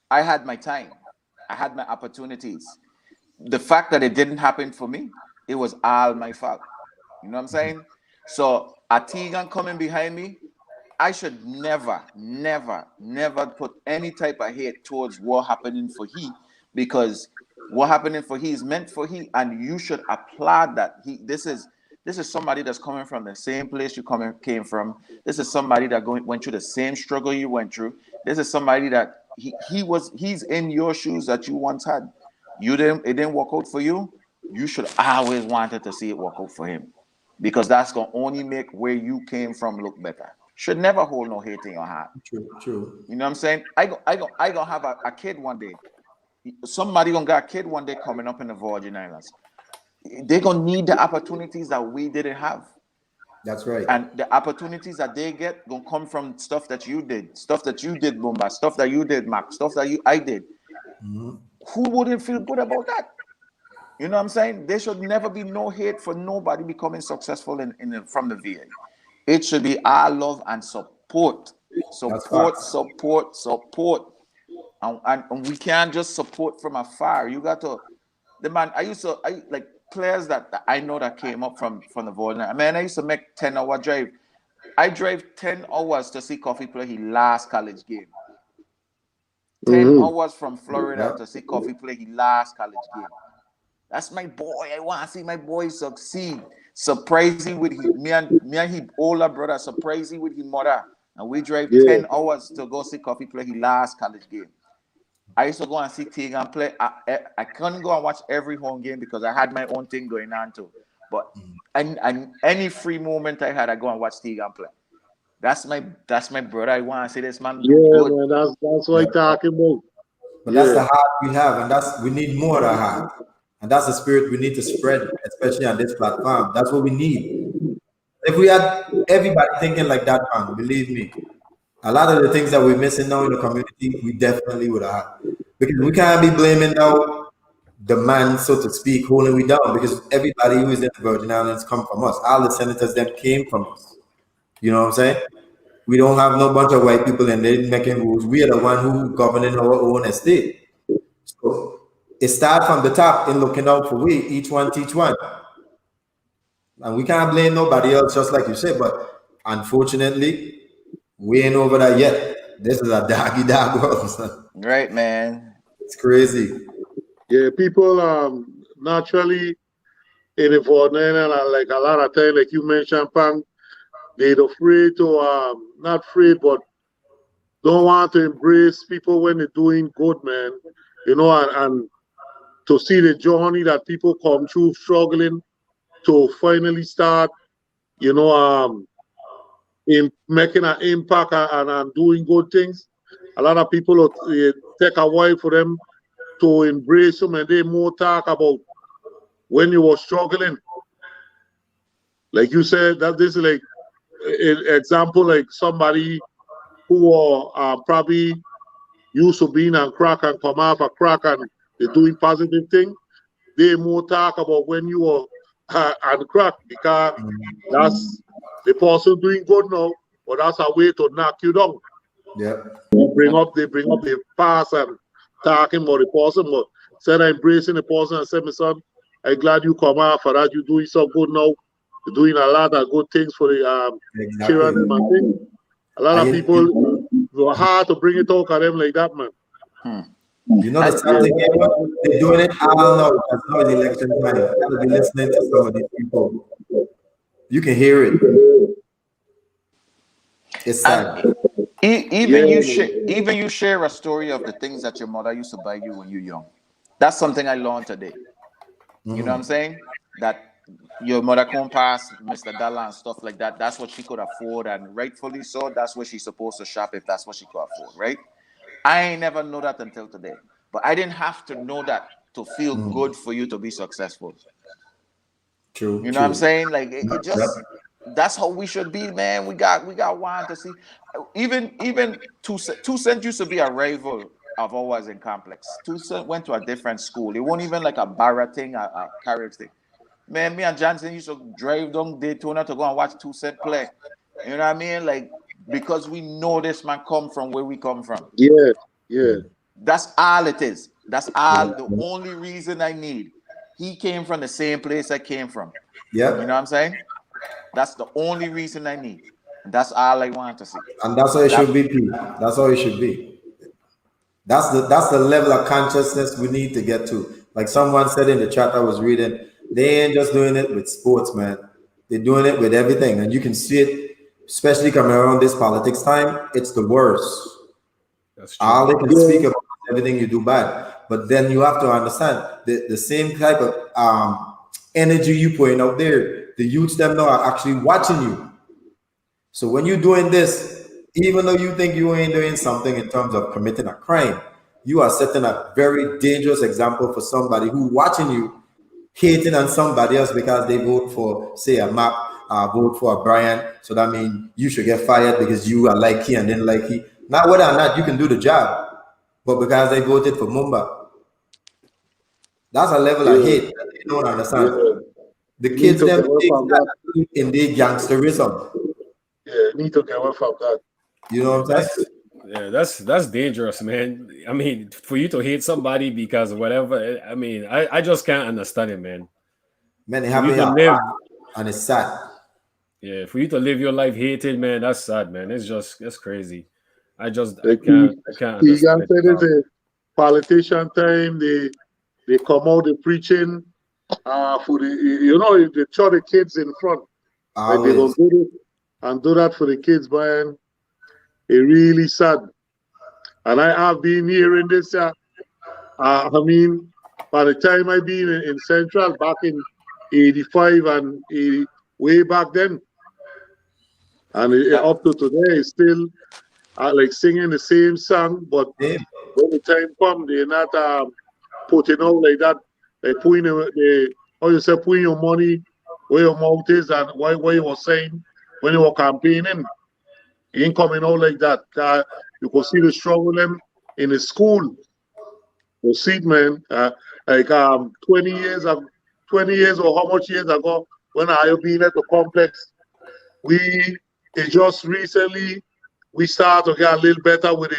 S2: I had my time. I had my opportunities. The fact that it didn't happen for me, it was all my fault. You know what I'm saying? So a Tigan coming behind me, I should never put any type of hate towards what happening for he, because what happening for he is meant for he, and you should applaud that. This is somebody that's coming from the same place you came from. This is somebody that went through the same struggle you went through. This is somebody that he's in your shoes that you once had. It didn't work out for you. You should always wanted to see it work out for him, because that's gonna only make where you came from look better. Should never hold no hate in your heart.
S4: True.
S2: You know what I'm saying? I gonna have a kid one day. Somebody gonna get a kid one day coming up in the Virgin Islands. They're gonna need the opportunities that we didn't have.
S4: That's right.
S2: And the opportunities that they get gonna come from stuff that you did, Bumba, stuff that you did, Mac, stuff that I did.
S4: Mm-hmm.
S2: Who wouldn't feel good about that? You know what I'm saying? There should never be no hate for nobody becoming successful from the VA. It should be our love and support. And we can't just support from afar. You got to, I like players that I know that came up from the Void. I mean, I used to make 10-hour drive. I drove 10 hours to see Coffee play his last college game. 10 hours from Florida to see Coffee play his last college game. That's my boy. I want to see my boy succeed. Surprising with me and his older brother, surprising with his mother. And we drive 10 hours to go see Coffee play his last college game. I used to go and see Tigan play. I couldn't go and watch every home game because I had my own thing going on too. But and any free moment I had, I go and watch Tigan play. That's my brother. I want to see this man do good.
S3: Man, that's what I'm talking about.
S4: But that's the heart we have, and we need more of that heart. And that's the spirit we need to spread, especially on this platform. That's what we need. If we had everybody thinking like that, man, believe me, a lot of the things that we're missing now in the community, we definitely would have. Because we can't be blaming now the man, so to speak, holding we down, because everybody who is in the Virgin Islands come from us. All the senators them came from us. You know what I'm saying? We don't have no bunch of white people and they making rules. We are the one who governing our own estate. So it starts from the top in looking out for we, each one teach one. And we can't blame nobody else, just like you said, but unfortunately, we ain't over that yet. This is a dog world, son.
S2: Right, man.
S4: It's crazy.
S3: Yeah, people naturally in the Vornen, like a lot of times, like you mentioned, Pang, they're afraid to not afraid, but don't want to embrace people when they're doing good, man. You know, and to see the journey that people come through struggling to finally start, you know, in making an impact and doing good things. A lot of people take a while for them to embrace them, and they more talk about when you were struggling. Like you said, that this is like an example, like somebody who are probably used to being on crack and come off a crack and they're doing positive things. They more talk about when you were on crack, because that's the person doing good now, but that's a way to knock you down.
S4: Yeah.
S3: They bring up the past and talking about the person, but instead of embracing the person and say, my son, I'm glad you come out for that. You're doing so good now. You're doing a lot of good things for the children and thing. A lot of people were hard to bring it out at them like that, man.
S4: You know the sad thing, they're doing it all now. That's now the election time. You gotta be listening to some of these people. You can hear it. It's sad.
S2: Even you share a story of the things that your mother used to buy you when you were young. That's something I learned today. You know what I'm saying? That your mother come past Mr. Dollar and stuff like that. That's what she could afford, and rightfully so. That's where she's supposed to shop if that's what she could afford, right? I ain't never know that until today. But I didn't have to know that to feel good for you to be successful.
S4: True.
S2: You know what I'm saying? Like it just that's how we should be, man. We got one to see. Even 2 Cent used to be a rival of ours in Complex. 2 Cent went to a different school. It wasn't even like a Barra thing, a Carriage thing. Man, me and Johnson used to drive down Daytona to go and watch 2 Cent play. You know what I mean? Like, because we know this man come from where we come from.
S3: Yeah.
S2: That's all it is. That's all. The only reason I need. he came from the same place I came from.
S4: Yeah.
S2: You know what I'm saying? That's the only reason I need. That's all I want to see.
S4: And that's how it should be, P. That's how it should be. That's the level of consciousness we need to get to. Like someone said in the chat I was reading, they ain't just doing it with sports, man. They're doing it with everything. And you can see it, especially coming around this politics time, it's the worst.
S1: That's true.
S4: All they can speak about is everything you do bad. But then you have to understand the same type of energy you putting out there, the youths them now are actually watching you. So when you're doing this, even though you think you ain't doing something in terms of committing a crime, you are setting a very dangerous example for somebody who watching you, hating on somebody else because they vote for, say, a Map, vote for a Brian. So that means you should get fired because you are like he and then like he. Not whether or not you can do the job, but because they voted for Mumba. That's a level of hate that they don't understand. The kids them in the gangsterism.
S3: Yeah, need to get away from that.
S4: You know what I'm saying?
S1: Yeah, that's dangerous, man. I mean, for you to hate somebody because of whatever, I mean, I just can't understand it, man.
S4: Man, it
S1: For you
S4: happened
S1: to live,
S4: and it's sad.
S1: yeah, for you to live your life hating, man, that's sad, man. That's crazy. I can't
S3: Tigan
S1: understand
S3: said it's
S1: it.
S3: a politician time. They come out, they preaching for the they show the kids in front. Like they gonna do it and do that for the kids, man. It really sad. And I have been hearing this. I mean, by the time I been in Central back in '85 and 80, way back then, and up to today, it's still like singing the same song, but when the time comes, they're not putting out like that. They putting putting your money where your mouth is and what you were saying when you were campaigning. It ain't coming out like that. You can see the struggle them in the school. You see it, man. Like 20 years or how much years ago when I been at the complex, it just recently we start to get a little better with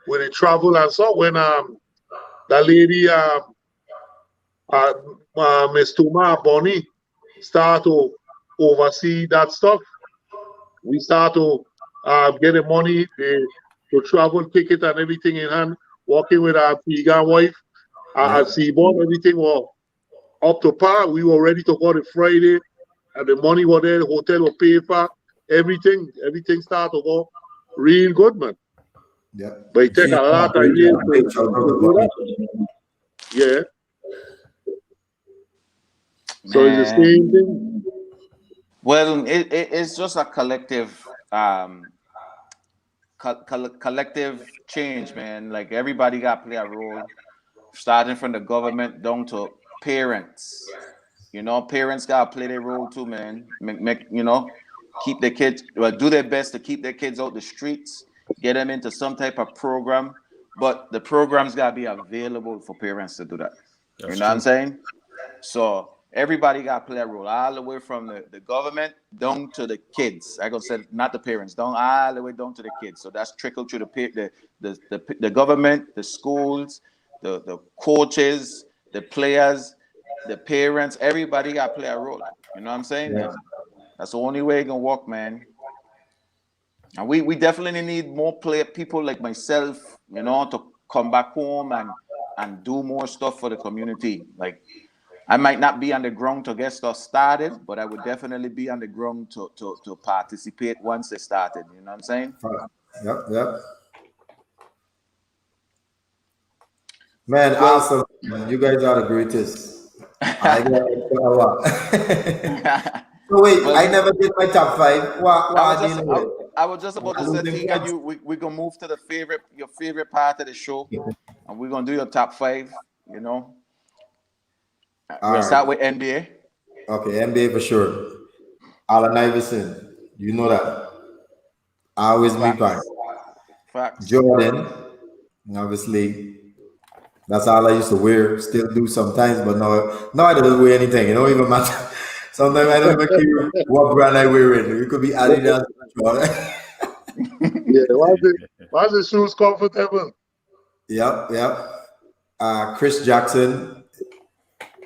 S3: the travel and so when that lady Miss Tuma Bonnie start to oversee that stuff, we start to get the money, the travel ticket and everything in hand, working with our Tigan wife at Seaborn, everything was up to par. We were ready to go to Friday and the money was there, the hotel was paid for, everything started to go real good, man.
S4: Yeah.
S3: But it takes a lot of years to do that. Yeah. So it's the same thing.
S2: Well, it's just a collective collective change, man. Like everybody got to play a role, starting from the government down to parents. You know, parents got to play their role too, man. Keep their kids, do their best to keep their kids out the streets, get them into some type of program. But the program's got to be available for parents to do that. You know what I'm saying? So everybody got to play a role, all the way from the government down to the kids. I said not the parents, down all the way down to the kids. So that's trickled through the government, the schools, the coaches, the players, the parents. Everybody got to play a role. You know what I'm saying? Yeah. That's the only way it can work, man. And we definitely need more people like myself, to come back home and do more stuff for the community. Like, I might not be on the ground to get stuff started, but I would definitely be on the ground to participate once it started. You know what I'm saying?
S4: Yep. Man, awesome. You guys are the greatest. I got a lot. So wait, I never did my top 5.
S2: I was just about to say, Tigan, we're gonna move to your favorite part of the show, and we're gonna do your top 5. We'll start with NBA.
S4: Okay, NBA for sure. Allen Iverson, you know that. I always be fine.
S2: Facts.
S4: Jordan, obviously. That's all I used to wear. Still do sometimes, but no, I don't wear anything. It don't even matter. Sometimes I don't even care what brand I wear it. It could be Adidas.
S3: Yeah, why is the shoes comfortable?
S4: Yep. Chris Jackson.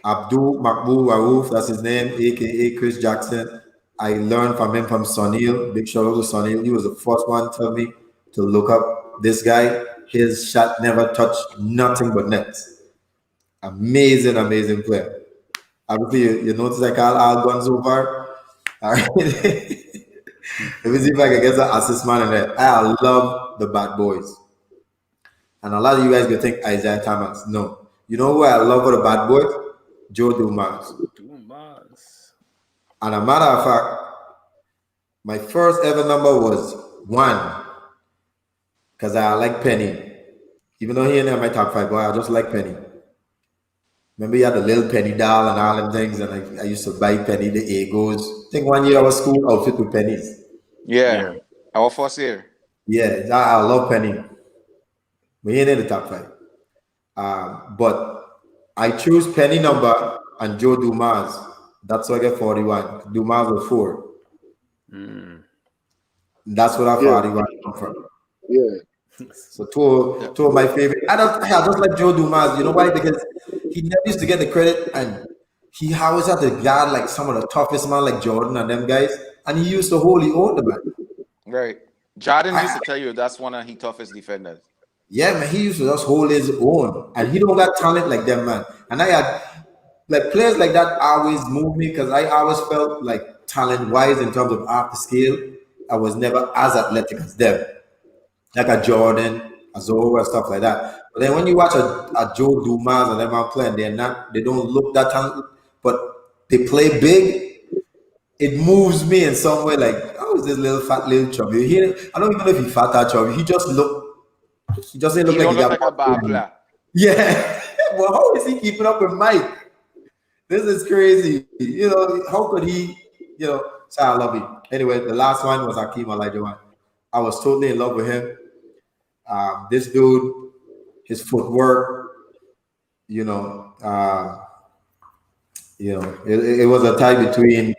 S4: Abdul Makbul Raouf, that's his name, aka Chris Jackson. I learned from him from Sunil. Big shout out to Sunil. He was the first one to tell me to look up this guy. His shot never touched nothing but nets. Amazing, amazing player. Obviously, you notice I call all guns so far. All right. Let me see if I can get an assist man in there. I love the bad boys. And a lot of you guys will think Isaiah Thomas. No. You know who I love for the bad boys? Joe Dumas. And a matter of fact, my first ever number was 1. Because I like Penny. Even though he ain't in my top 5, boy, I just like Penny. Remember he had the little Penny doll and all them things, and I used to buy Penny the Egos. I think one year I was school outfit with pennies.
S2: Yeah. Our first year.
S4: Yeah, I love Penny. We ain't in the top 5. But I choose Penny number and Joe Dumas. That's why I get 41. Dumas was 4. That's where that 41 come from.
S3: Yeah.
S4: So two of my favorite. I just like Joe Dumas. You know why? Because he never used to get the credit, and he always had to guard like some of the toughest man like Jordan and them guys, and he used to wholly own the man.
S2: Right. Jordan used to tell you that's one of his toughest defenders.
S4: Yeah, man, he used to just hold his own, and he don't got talent like them, man. And I had like players like that always move me because I always felt like talent-wise in terms of off the scale, I was never as athletic as them, like a Jordan, a Zoe, and stuff like that. But then when you watch a Joe Dumas and them out playing, they don't look that talented, but they play big. It moves me in some way. Like, oh, is this little fat little chubby? I don't even know if he fat or chubby. He just didn't look like he got
S2: a babbler.
S4: Yeah. Well, how is he keeping up with Mike? This is crazy. You know, how could he, so I love him. Anyway, the last one was Hakeem Olajuwon. I was totally in love with him. This dude, his footwork, it was a tie between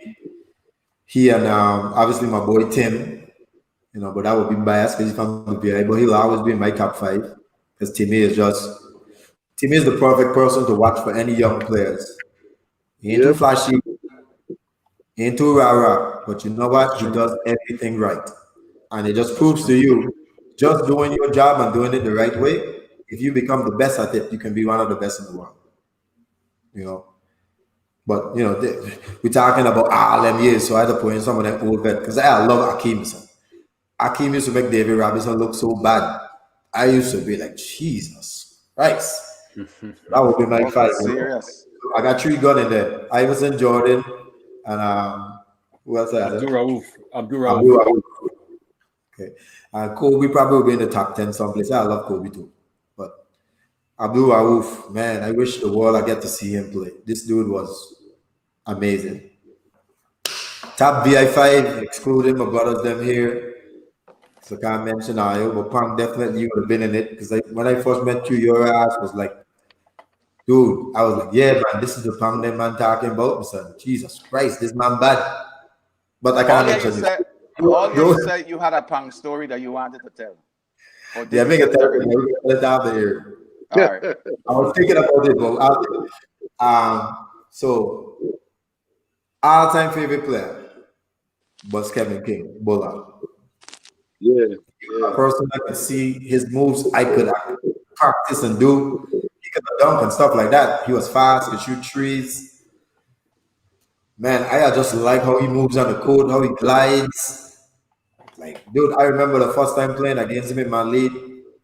S4: he and obviously my boy Tim, but that would be biased because he's from the BI, but he'll always be in my top 5 because Timmy is the perfect person to watch for any young players. He ain't too flashy, he ain't too rah-rah, but you know what? He does everything right. And it just proves to you, just doing your job and doing it the right way, if you become the best at it, you can be one of the best in the world. But, we're talking about all them years, so I had to put in some of them old vets, because I love Hakeem. Hakeem used to make David Robinson look so bad. I used to be like, Jesus Christ. That would be my 5.
S2: Serious.
S4: I got 3 guns in there. Iverson, Jordan, and who else I had?
S1: Abdul Rauf.
S4: Okay. And Kobe probably will be in the top 10 someplace. I love Kobe too. But Abdul Rauf, man, I wish the world I get to see him play. This dude was amazing. Top VI5, excluding my brothers them here. So I can't mention Ayo, but Punk definitely would have been in it. Because when I first met you, your ass was like, dude, I was like, yeah, man, this is the Punk that man talking about. I said, Jesus Christ, this man bad. But I can't mention it.
S2: You said you had a Punk story that you wanted to tell.
S4: Yeah, make it tell it out there.
S2: All right.
S4: I was thinking about it, but so all-time favorite player was Kevin King, Bulla.
S3: Yeah.
S4: A person I could see his moves, I could practice and do. He could dunk and stuff like that. He was fast, could shoot trees. Man, I just like how he moves on the court, how he glides. Like, dude, I remember the first time playing against him in my league,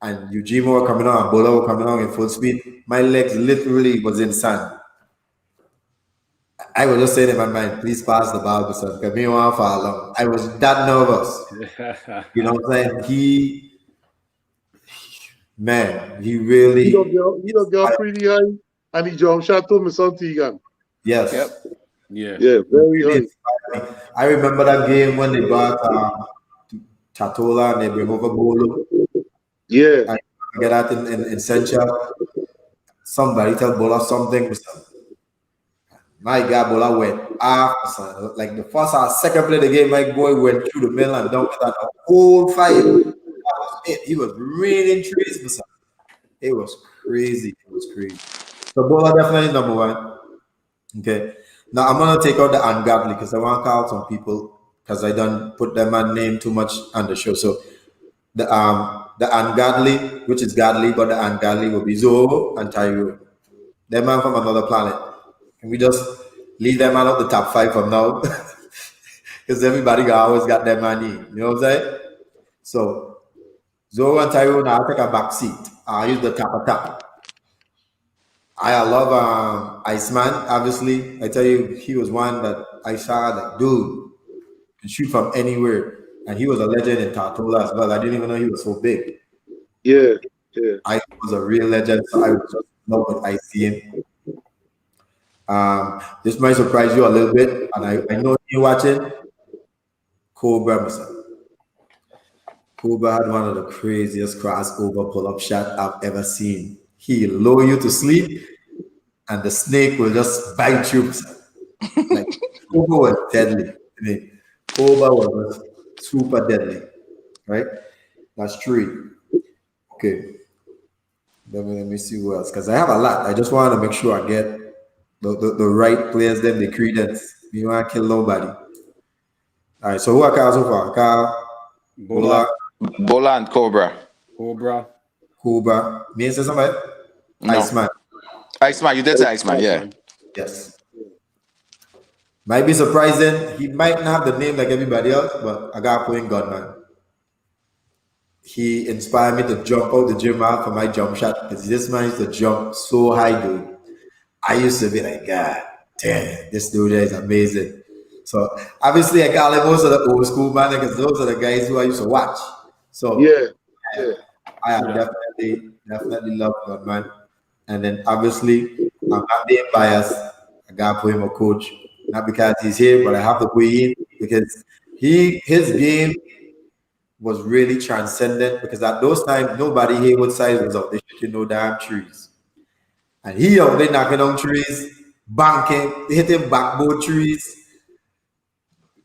S4: and Eugene were coming on, and Bola were coming on in full speed. My legs literally was in sand. I was just saying in my mind, please pass the ball, because me want to fall along. I was that nervous. You know what I'm saying? He really.
S3: He don't get pretty high, and he jump shot to my son Tigan.
S4: Yes.
S2: Yep.
S3: Yeah, very high.
S4: I remember that game when they brought Chatola and they bring over Bolo.
S3: Yeah.
S4: I get that in Central. Somebody tell Bola something. My God, Bola went off. Like the first or second play of the game, my boy went through the middle and dunked that whole fight. That was it. He was raining trees. It was crazy. So Bola definitely number 1. Okay. Now I'm gonna take out the ungodly because I want to call some people because I done put them on name too much on the show. So the ungodly, which is godly, but the ungodly will be Zoe and Tyrone. They're man from another planet. Can we just leave them out of the top 5 from now? Because everybody always got their money. You know what I'm saying? So Zoe and Tyrone, I'll take a back seat. I'll use the top. I love Iceman, obviously. I tell you, he was one that I saw like, dude, can shoot from anywhere. And he was a legend in Tartola as well. I didn't even know he was so big.
S3: Yeah.
S4: I was a real legend, so I was just in love with ICM. This might surprise you a little bit, and I know you're watching. Cobra, Mr. Cobra had one of the craziest crossover pull-up shot I've ever seen. He'll lull you to sleep, and the snake will just bite you. Like Cobra was deadly. I mean, Cobra was super deadly, right? That's 3. Okay. Let me see what else, because I have a lot. I just want to make sure I get the right players, then the credence. You don't want to kill nobody. All right, so who are Carl so far? Carl,
S1: Bola,
S2: Bola and Cobra.
S4: Cobra. Me and say somebody?
S2: No. Iceman, you did say Iceman, yeah.
S4: Yes. Might be surprising. He might not have the name like everybody else, but I got playing Gunman. He inspired me to jump out the gym out for my jump shot because this man used to jump so high, dude. I used to be like, God damn, this dude is amazing. So obviously I call him most of the old school man because those are the guys who I used to watch. So
S3: Yeah.
S4: I have definitely love Gunman. And then obviously I'm not being biased. I gotta put him a coach. Not because he's here, but I have to put him because his game was really transcendent because at those times nobody Haywood size was out there shooting no damn trees. And he out there knocking on trees, banking, hitting backboard trees.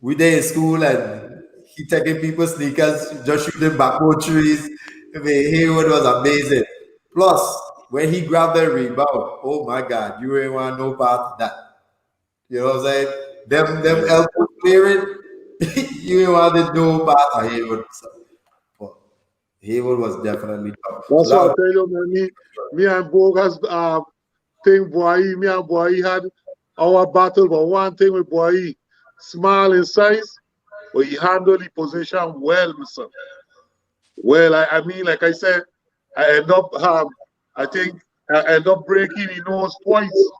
S4: We there in school and he taking people's sneakers, just shooting backboard trees. I mean, Haywood was amazing. Plus, when he grabbed the rebound, oh my God, you ain't want no part of that. You know what I'm saying? Them elbow clearing, you ain't wanted no part of Haywood. But Haywood was definitely tough.
S3: That's what I tell you, man. Me and Bogas thing, boy, me and boy had our battle, but one thing with boy, small in size, but he handled the position well, Mr. Well, I mean, like I said, I end up breaking his nose twice.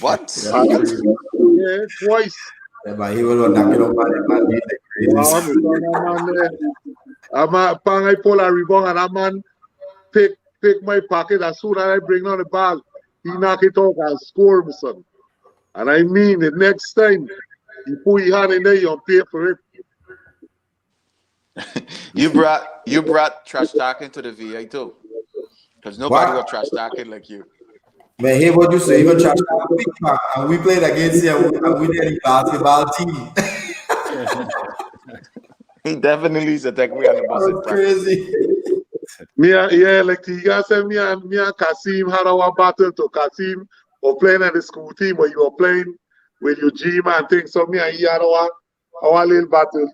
S2: What?
S3: Yeah, twice.
S4: Yeah, but he was knocking up man, he's the craziest.
S3: I pull a rebound and that man pick my pocket as soon as I bring down the ball. He knock it off and score, my son. And I mean, the next time you put your hand in there, you'll pay for it.
S2: You brought trash talking to the VA too, because nobody was trash talking like you.
S4: Man, hey, what you say? Even trash talking big man, and we played against him, and we did the basketball team.
S2: He definitely used to take me on the bus.
S4: That's crazy.
S3: Like Tigan said, me and Kasim had our battle to Kasim for playing at the school team, but you were playing with your gym and things. So me and he had our little battle.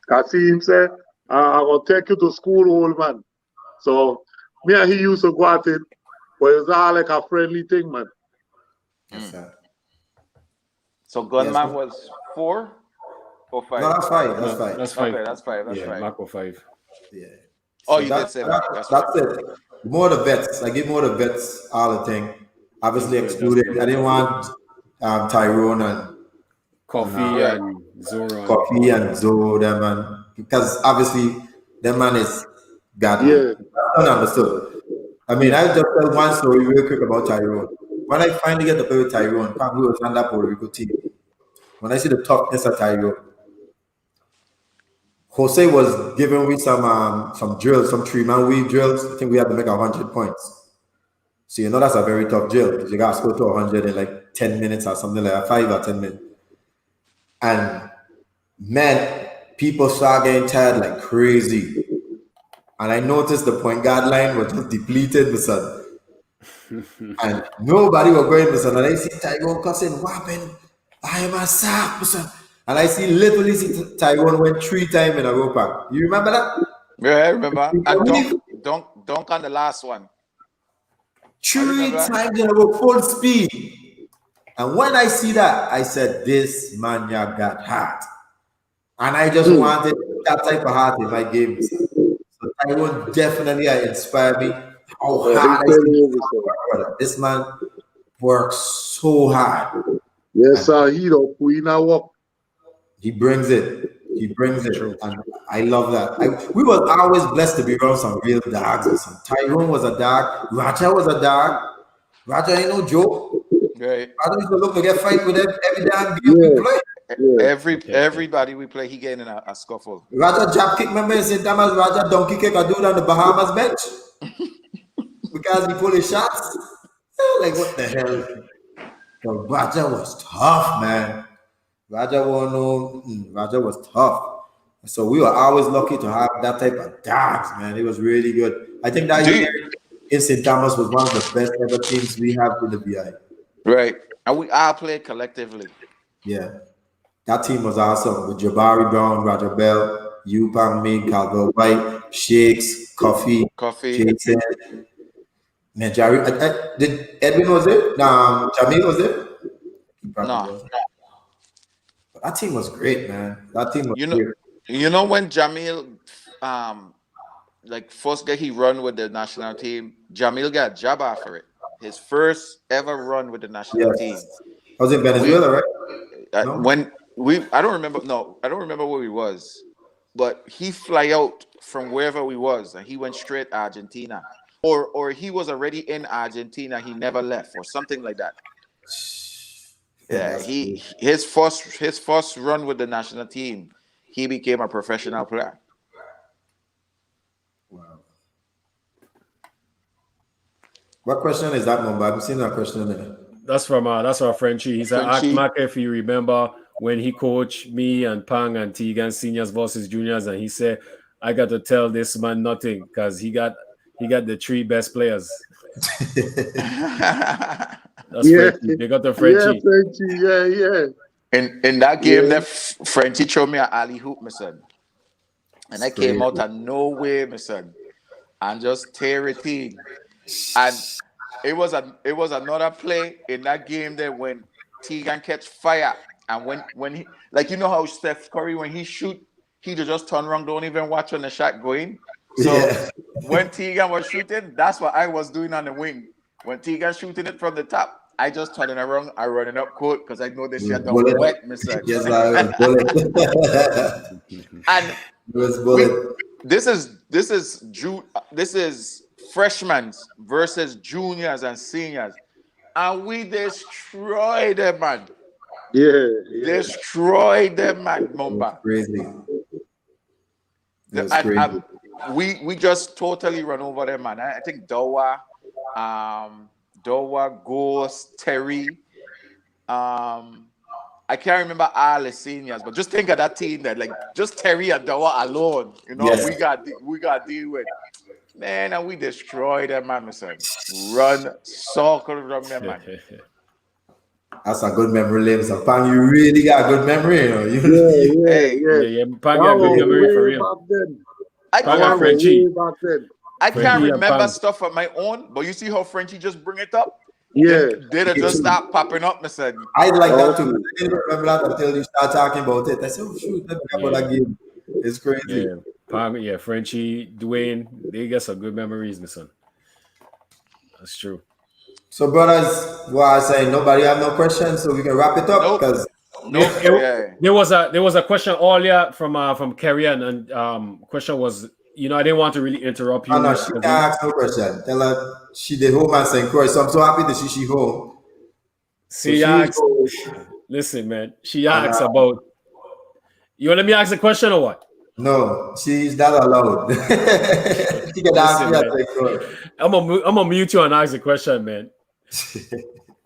S3: Kasim said, I will take you to school, old man. So me and he used to go at it, but it was all like a friendly thing, man.
S4: Yes, sir.
S2: So Gunman was 4 or 5?
S4: No, that's 5.
S1: That's 5.
S2: Okay, that's 5. That's 5.
S1: Marco 5.
S4: Yeah.
S2: Oh, you did say that.
S4: That's it. More the vets. I give more the vets all the thing. Obviously excluded. I didn't want Tyrone and
S1: Coffee and Zoro.
S4: Coffee and Zoro, that man. Because obviously that man is godly.
S3: Yeah.
S4: I don't understood. I mean, I'll just tell one story real quick about Tyrone. When I finally get to play with Tyrone, we was on that Puerto Rico team. When I see the toughness of Tyrone, Jose was giving me some drills, some 3-man weave drills. I think we had to make 100 points. So you know that's a very tough drill because you got to score to 100 in like 10 minutes or something like that, 5 or 10 minutes. And man, people start getting tired like crazy. And I noticed the point guard line was just depleted, son. And nobody was going, listen. And I see Tigan cussing, whopping, I am a sack, listen. And I see literally see Tigan went 3 times in a row pack. You remember that?
S2: Yeah, I remember. And dunk on the last one.
S4: 3 times in a row, full speed. And when I see that, I said, this man got heart. And I just wanted that type of heart in my games. So Tigan definitely inspired me. How hard this man works so hard.
S3: Yes, sir. He don't queen walk.
S4: He brings it. He brings it. And I love that. We were always blessed to be around some real dogs. Listen, Tyrone was a dog. Raja was a dog. Raja ain't no joke.
S2: Right.
S4: Raja used to look to get fight with every damn game we play.
S2: Everybody we play, he getting in a scuffle.
S4: Raja jab kick, remember in St. Thomas, Raja donkey kick a dude on the Bahamas bench because he pulled his shots. Like, what the hell? So Raja was tough, man. Raja was tough. So we were always lucky to have that type of dogs, man. It was really good. I think that year in St. Thomas was one of the best ever teams we have in the BI.
S2: Right. And we all played collectively.
S4: Yeah. That team was awesome with Jabari Brown, Roger Bell, Yupang Ming, Calvin White, Shakes, Coffee, Jason. Man, Jerry, did Edwin was it? Jamil was it?
S2: No.
S4: But that team was great, man. That team was great.
S2: You know when Jamil first he run with the national team, Jamil got a job offer it. His first ever run with the national team.
S4: I was in Venezuela, right?
S2: I don't remember where he was, but he fly out from wherever we was and he went straight to Argentina. Or he was already in Argentina, he never left, or something like that. Yeah, his first run with the national team, he became a professional player.
S4: Wow. What question is that, Mumba? I've seen that question there.
S1: That's from Frenchie. He said, ask Mac if you remember when he coached me and Pang and Tigan seniors versus juniors, and he said, I got to tell this man nothing because he got the 3 best players. That's Frenchie. They got the Frenchie.
S3: Yeah, Frenchie.
S2: In that game, that Frenchie showed me an alley hoop, my son. And I came out of nowhere, my son, and just tear it in. And it was another play in that game there when Tigan catch fire. And when he, like, you know how Steph Curry, when he shoot, he just turn around, don't even watch when the shot going. So when Tigan was shooting, that's what I was doing on the wing. When Tigan shooting it from the top, I just turning around, I running up court because I know this shit don't wet, Mr.
S4: Yes, I was bullet.
S2: And this is freshmen versus juniors and seniors, and we destroyed them, man.
S3: Yeah.
S2: Destroyed them, man. Mumba.
S4: Crazy.
S2: We just totally run over them, man. I think Dowa, Ghost, Terry. I can't remember all the seniors, but just think of that team that, like, just Terry and Dowa alone. You know, we got to deal with. Man, and we destroyed them, man. Run, circle around them, man.
S4: That's a good memory, Liam. So, Pang, you really got a good memory, you know.
S1: Yeah. Pang got a good memory for real. I
S2: can't remember stuff on my own, but you see how Frenchie just bring it up?
S3: Yeah.
S2: They just start popping up, Mr.
S4: I like that too. I didn't remember that until you start talking about it. I said, oh, shoot, let me about that game. It's crazy.
S1: Yeah, Frenchie, Dwayne, they got some good memories, my son. That's true.
S4: So, brothers, what I say, nobody have no questions, so we can wrap it up because
S1: there was a question earlier from Carrie, and question was, you know, I didn't want to really interrupt you.
S4: Oh, no, she can't ask no question. Tell her she the home and St. Croix. So I'm so happy that she home.
S1: Listen, man, she asks about. You want let me ask a question or what?
S4: No, she's not allowed. She can ask me at St. Croix.
S1: I'm gonna mute you and ask the question, man.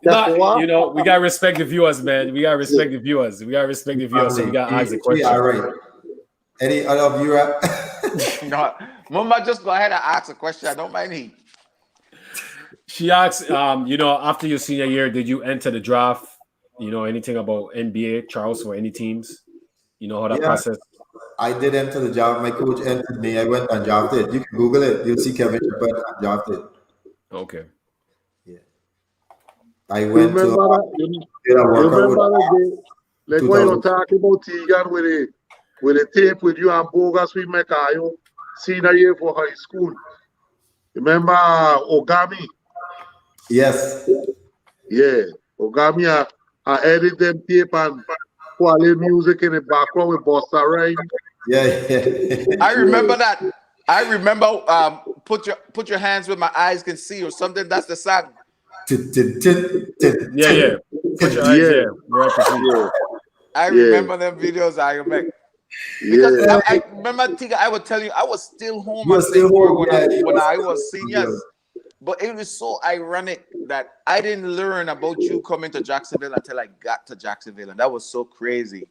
S1: You know, we gotta respect the viewers, man. We gotta respect the viewers. So we gotta ask the question.
S4: All right. Any other viewer?
S2: No, Mama, just go ahead and ask a question. I don't mind he.
S1: She asks, after your senior year, did you enter the draft? You know anything about NBA, Charles, or any teams? You know how that
S4: Yeah,
S1: process?
S4: I did enter the job. My coach entered me. I went and drafted. You can Google it. You'll see Kevin Sheppard drafted.
S1: Okay.
S4: Yeah. I
S3: You
S4: went to
S3: remember that?
S4: did a
S3: You
S4: workout with
S3: remember the day, like when you're
S4: 2000.
S3: talking about Tigan with the tape with you and Bogus we make our senior year for high school. Remember Ogami?
S4: Yes.
S3: Yeah, Ogami I edit them tape and put a little music in the background with Bossa Rhyme.
S4: Yeah.
S2: I remember that. I remember put your hands where my eyes can see or something. That's the song.
S1: Yeah. Put your eyes there. Where I can see.
S2: I remember them videos I make. Because I remember Tiga, I would tell you I was still home at St. when I was seniors. But it was so ironic that I didn't learn about you coming to Jacksonville until I got to Jacksonville. And that was so crazy.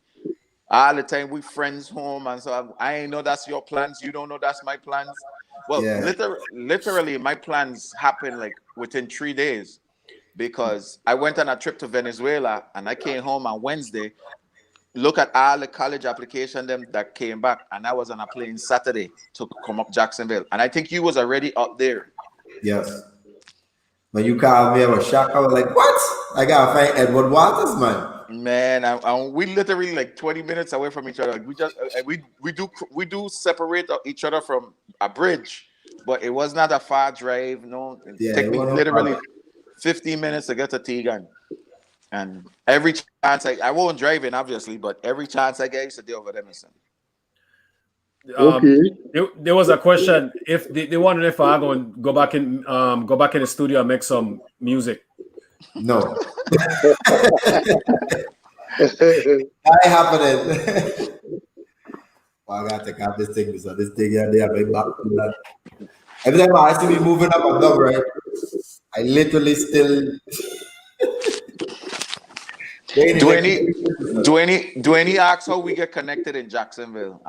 S2: All the time we friends home, and so I ain't know that's your plans. You don't know that's my plans. Well, literally, my plans happened like within 3 days because I went on a trip to Venezuela and I came home on Wednesday. Look at all the college application them that came back, and I was on a plane Saturday to come up Jacksonville. And I think you was already up there.
S4: Yes. When you called me, I was shocked. I was like, "What? I gotta find Edward Waters, man."
S2: Man, we literally like 20 minutes away from each other. We just we do separate each other from a bridge, but it was not a far drive. No, it took me literally 15 minutes to get to Tigan. And every chance I won't drive in, obviously, but every chance I get, I used to deal with Emerson.
S3: Okay.
S1: There was a question if they wondered if I go back in the studio and make some music.
S4: No. That ain't happening. Well, I gotta take out this thing. So this thing here, they have my back to that. Every time I see me moving up and down, right? I literally still
S2: do any ask how we get connected in Jacksonville?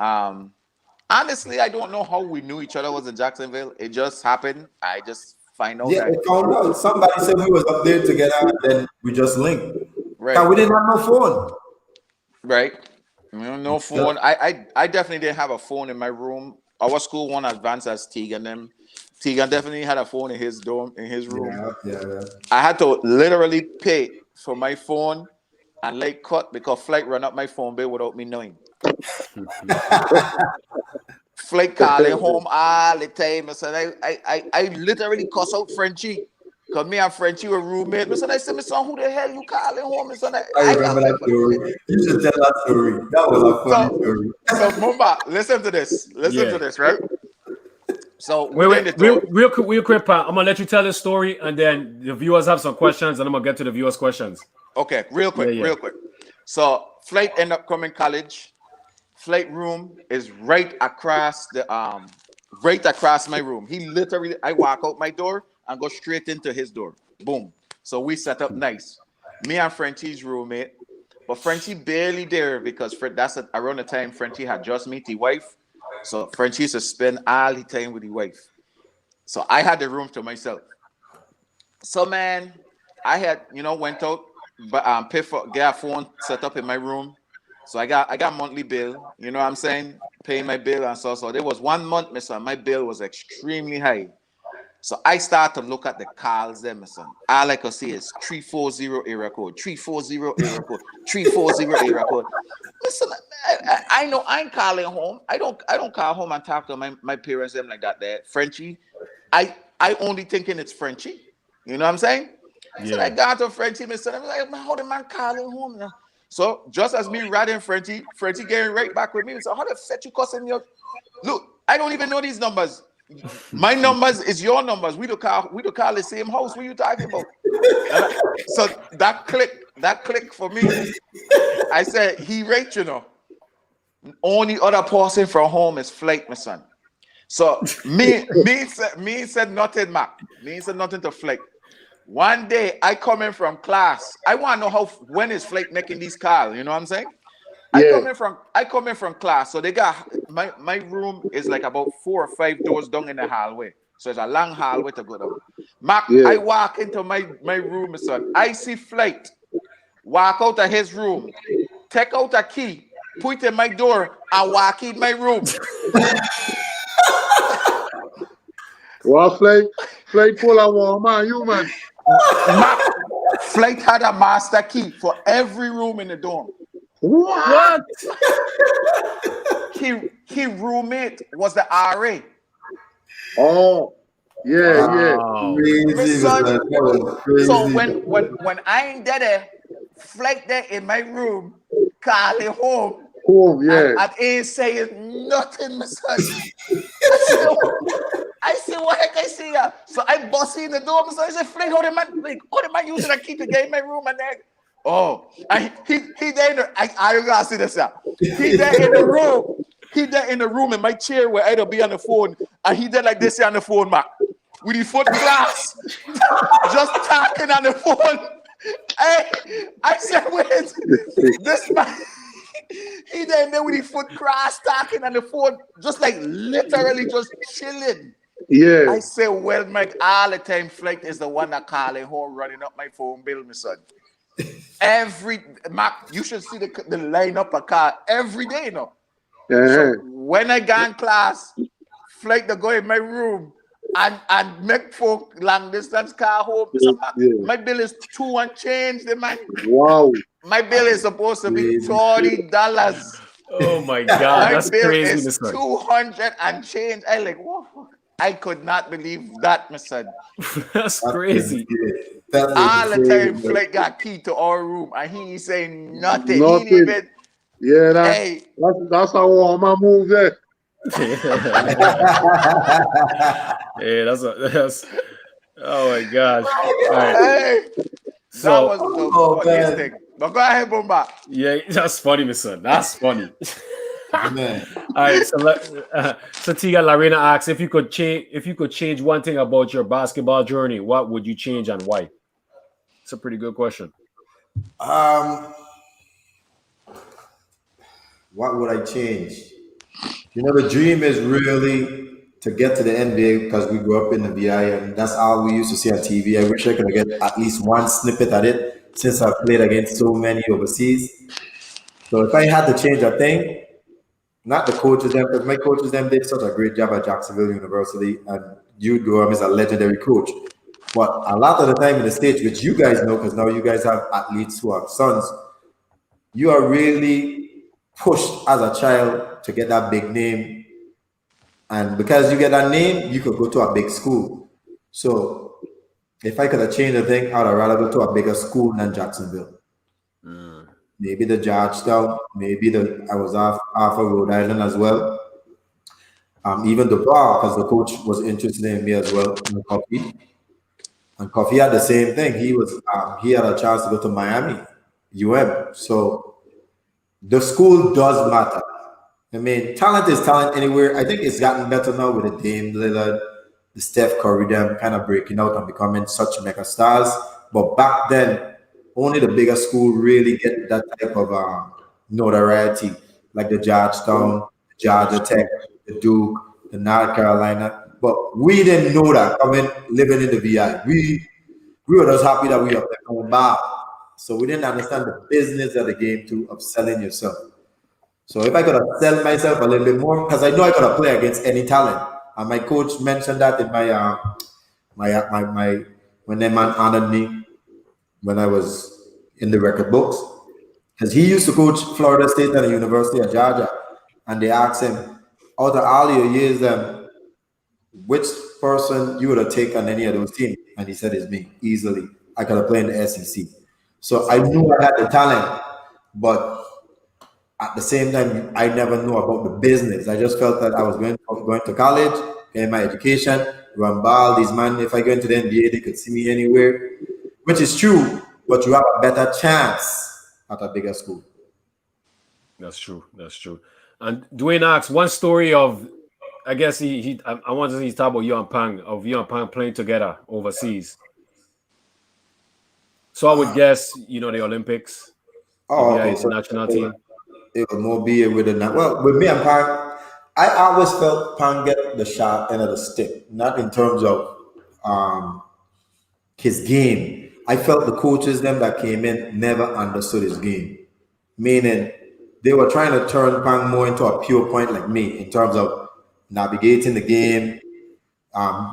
S2: Honestly, I don't know how we knew each other was in Jacksonville. It just happened. I just find out.
S4: Yeah, I found out. Somebody said we was up there together, and then we just linked.
S2: Right.
S4: We didn't have no phone.
S2: Right. No phone. I definitely didn't have a phone in my room. Our school won't advance as Tigan them. Tigan definitely had a phone in his dorm, in his room.
S4: Yeah.
S2: I had to literally pay for my phone and like cut because Flight run up my phone bill without me knowing. Flight calling home all the time. I literally cuss out Frenchie. Because me and Frenchie were roommates. I said, my son, who the hell you calling home?
S4: I remember that story. You should tell that story. That was a funny story.
S2: So Mumba, listen to this. Listen to this, right? So
S1: real quick, Pat. I'm gonna let you tell the story, and then the viewers have some questions, and I'm gonna get to the viewers' questions.
S2: Okay, real quick. So Flight end up coming college. Flight room is right across my room. He literally, I walk out my door and go straight into his door. Boom. So we set up nice. Me and Frenchie's roommate, but Frenchie barely there because that's around the time Frenchie had just met his wife. So Frenchie used to spend all his time with his wife. So I had the room to myself. So man, I had went out, but get a phone set up in my room. So I got monthly bill. You know what I'm saying? Paying my bill and so. There was 1 month, my son. My bill was extremely high. So I start to look at the calls there, my son. All I could see is 340 area code, 340 area code, 340 area code. Listen, I know I ain't calling home. I don't call home and talk to my parents them like that there. Frenchie, I only thinking it's Frenchie. You know what I'm saying? Yeah. So I got to Frenchie, my son. I'm like, how the man calling home now? So just as me riding Frenchie getting right back with me. So how the fetch you cussing me? Look, I don't even know these numbers. My numbers is your numbers. We do call the same house. What are you talking about? So that click for me. I said he right, Only other person from home is Flight, my son. So me said nothing, Mac. Me said nothing to Flight. One day I come in from class. I want to know when is Flight making these calls. You know what I'm saying? Yeah. I come in from class. So they got my room is like about 4 or 5 doors down in the hallway. So it's a long hallway to go down. Mac,
S3: Yeah.
S2: I walk into my room, son. I see Flight walk out of his room, take out a key, put it in my door, and walk in my room.
S3: Well, Flight pull a warm man, you man.
S2: Mac, Flight had a master key for every room in the dorm.
S3: What?
S2: His roommate was the RA.
S3: Oh, yeah,
S1: Wow.
S4: Crazy,
S2: Son,
S4: man. That was crazy.
S2: So when I ain't there, Flight there in my room, calling home.
S3: Home, yeah.
S2: And ain't saying nothing, my son. I say, what heck I see ya? So I bust in the door, so I say, Flight, how the man using a key to get in my room and then and he there in the I gotta see this out. He there in the room. He there in the room in my chair where I'd be on the phone, and he there like this on the phone, Mac. With his foot glass, just talking on the phone. I said, wait, this man, he there with his foot crossed, talking on the phone, just like literally just chilling.
S3: Yeah.
S2: I said, well, Mike, all the time, Flight is the one that calling home, running up my phone bill, my son. Mac, you should see the line up a car every day, you know. So when I go in class, Flight to go in my room and make folk long distance car home. So my bill is $2 and change, man.
S3: Wow.
S2: My bill is supposed to be $40.
S1: Oh my God, that's
S2: bill
S1: crazy.
S2: is 200 and change. I like, whoa. I could not believe that, my son.
S1: That's crazy.
S2: All the time, Flight got key to our room, and he ain't saying nothing.
S3: Nothing.
S2: He ain't even.
S3: Yeah,
S2: Hey.
S3: that's how warm man move there.
S1: Yeah, that's. Oh my gosh! All right.
S2: Hey,
S1: So
S2: that was the funniest thing. But go ahead, Bomba.
S1: yeah, that's funny, my son. That's funny.
S4: Man.
S1: All right, so Tiga Larena asks if you could change one thing about your basketball journey, what would you change and why? It's a pretty good question.
S4: What would I change? You know, the dream is really to get to the NBA because we grew up in the VI and that's all we used to see on TV. I wish I could get at least one snippet at it since I've played against so many overseas. So if I had to change a thing, not the coaches them, because my coaches them did such a great job at Jacksonville University, and Hugh Durham is a legendary coach. But a lot of the time in the States, which you guys know, because now you guys have athletes who have sons, you are really pushed as a child to get that big name. And because you get that name, you could go to a big school. So if I could have changed a thing, I would have rather go to a bigger school than Jacksonville. Maybe the Georgetown, maybe I was off of Rhode Island as well. Even the bar, because the coach was interested in me as well, in Coffee. And Coffee had the same thing. He had a chance to go to Miami, UM. So the school does matter. I mean, talent is talent anywhere. I think it's gotten better now with the Dame Lillard, the Steph Curry, them kind of breaking out and becoming such mega stars. But back then, only the bigger school really get that type of notoriety, like the Georgetown, Georgia Tech, the Duke, the North Carolina. But we didn't know that coming living in the VI. We were just happy that we were playing bar. So we didn't understand the business of the game too, of selling yourself. So if I could have sell myself a little bit more, because I know I could have played against any talent. And my coach mentioned that in my when that man honored me when I was in the record books. Because he used to coach Florida State and the University of Georgia. And they asked him, out of all your years, which person you would have taken on any of those teams? And he said, it's me, easily. I could have played in the SEC. So I knew I had the talent, but at the same time, I never knew about the business. I just felt that I was going to college, getting my education, run ball. These men, if I go into the NBA, they could see me anywhere, which is true, but you have a better chance at a bigger school.
S1: That's true. That's true. And Dwayne asks one story of, I guess I want to see talk about you and Pang playing together overseas. So I would guess, the Olympics.
S4: Oh, okay.
S1: International team.
S4: It would more be with with me and Pang, I always felt Pang get the shot end of the stick, not in terms of his game. I felt the coaches them that came in never understood his game, meaning they were trying to turn Pang more into a pure point like me in terms of navigating the game,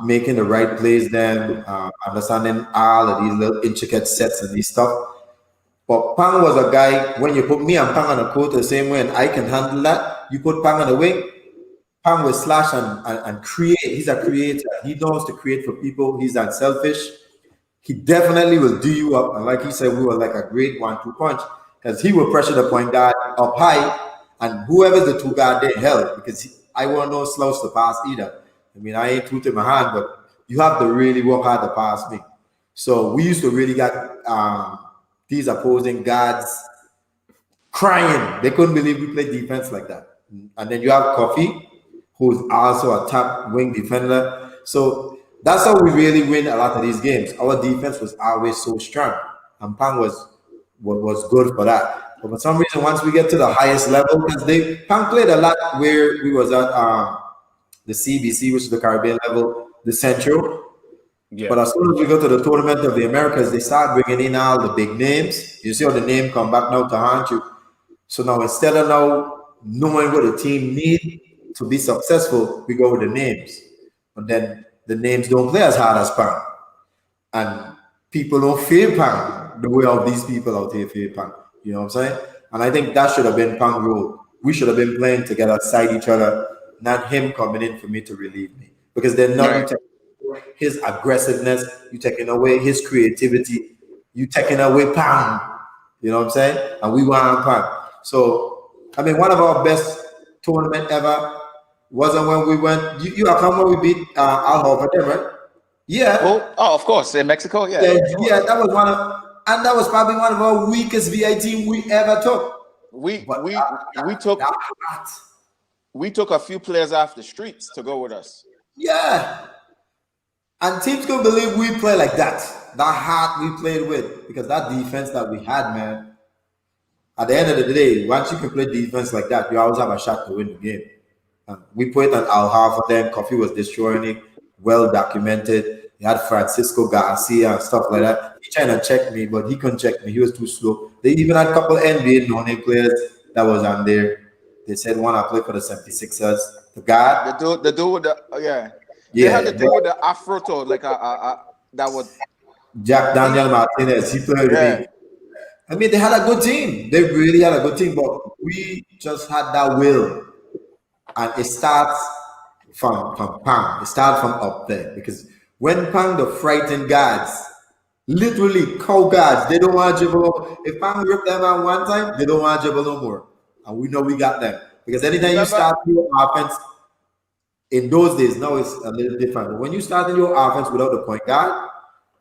S4: making the right plays, then understanding all of these little intricate sets and these stuff. But Pang was a guy, when you put me and Pang on the court the same way and I can handle that, you put Pang on the wing, Pang will slash and create. He's a creator. He knows to create for people. He's unselfish. He definitely will do you up. And like he said, we were like a great 1-2 punch because he will pressure the point guard up high and whoever's the two guard they held because I want no slouch to pass either. I mean, I ain't tooting my hand, but you have to really work hard to pass me. So we used to really get these opposing guards crying. They couldn't believe we played defense like that. And then you have Coffee, who's also a top wing defender. So that's how we really win a lot of these games. Our defense was always so strong, and Pang was good for that. But for some reason, once we get to the highest level, because Pang played a lot where we was at the CBC, which is the Caribbean level, the Central. Yeah. But as soon as we go to the Tournament of the Americas, they start bringing in all the big names. You see how the name come back now to haunt you. So now instead of now knowing what the team need to be successful, we go with the names. But then the names don't play as hard as Pang. And people don't feel Pang the way all these people out here feel Pang. You know what I'm saying? And I think that should have been Pang's role. We should have been playing together beside each other, not him coming in for me to relieve me. Because then now you take his aggressiveness, you taking away his creativity, you taking away Pang. You know what I'm saying? And we want Pang. So, I mean, one of our best tournament ever wasn't when we went. You have come when we beat Al Horford, right? Yeah.
S2: Oh, of course, in Mexico. Yeah.
S4: Yeah, that was that was probably one of our weakest VI team we ever took.
S2: We took a few players off the streets to go with us.
S4: Yeah. And teams couldn't believe we play like that. That heart we played with, because that defense that we had, man. At the end of the day, once you can play defense like that, you always have a shot to win the game. We put an Al Horford then. Coffee was destroying it. Well documented. He had Francisco Garcia and stuff like that. He tried to check me, but he couldn't check me. He was too slow. They even had a couple of NBA no-name players that was on there. They said one I play for the 76ers. The guy.
S2: The dude with the They had the dude with the afro toe, like that was
S4: Jack Daniel Martinez. He played with me. I mean, they had a good team. They really had a good team, but we just had that will. And it starts from Pang. It starts from up there. Because when Pang, the frightened guards, literally cow guards, they don't want to dribble. If Pang rip them out one time, they don't want to dribble no more. And we know we got them. Because anytime you start your offense, in those days, now it's a little different. But when you start in your offense without the point guard,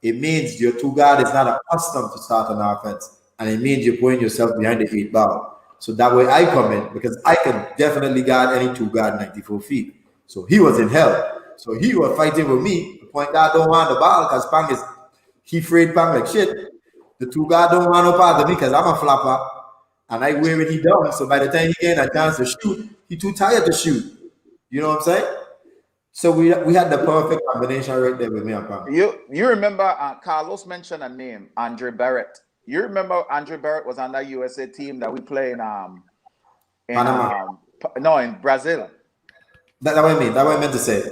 S4: it means your two guard is not accustomed to start an offense. And it means you're putting yourself behind the 8 ball. So that way I come in, because I can definitely guard any two guard 94 feet. So he was in hell. So he was fighting with me. The point guard don't want the ball because Pang he afraid Pang like shit. The two guard don't want no part of me because I'm a flapper. And I wear it he down. So by the time he get a chance to shoot, he too tired to shoot. You know what I'm saying? So we had the perfect combination right there with me and Pang.
S2: You remember Carlos mentioned a name, Andre Barrett. You remember Andre Barrett was on that USA team that we play in Brazil.
S4: That's what I mean. That's what I meant to say.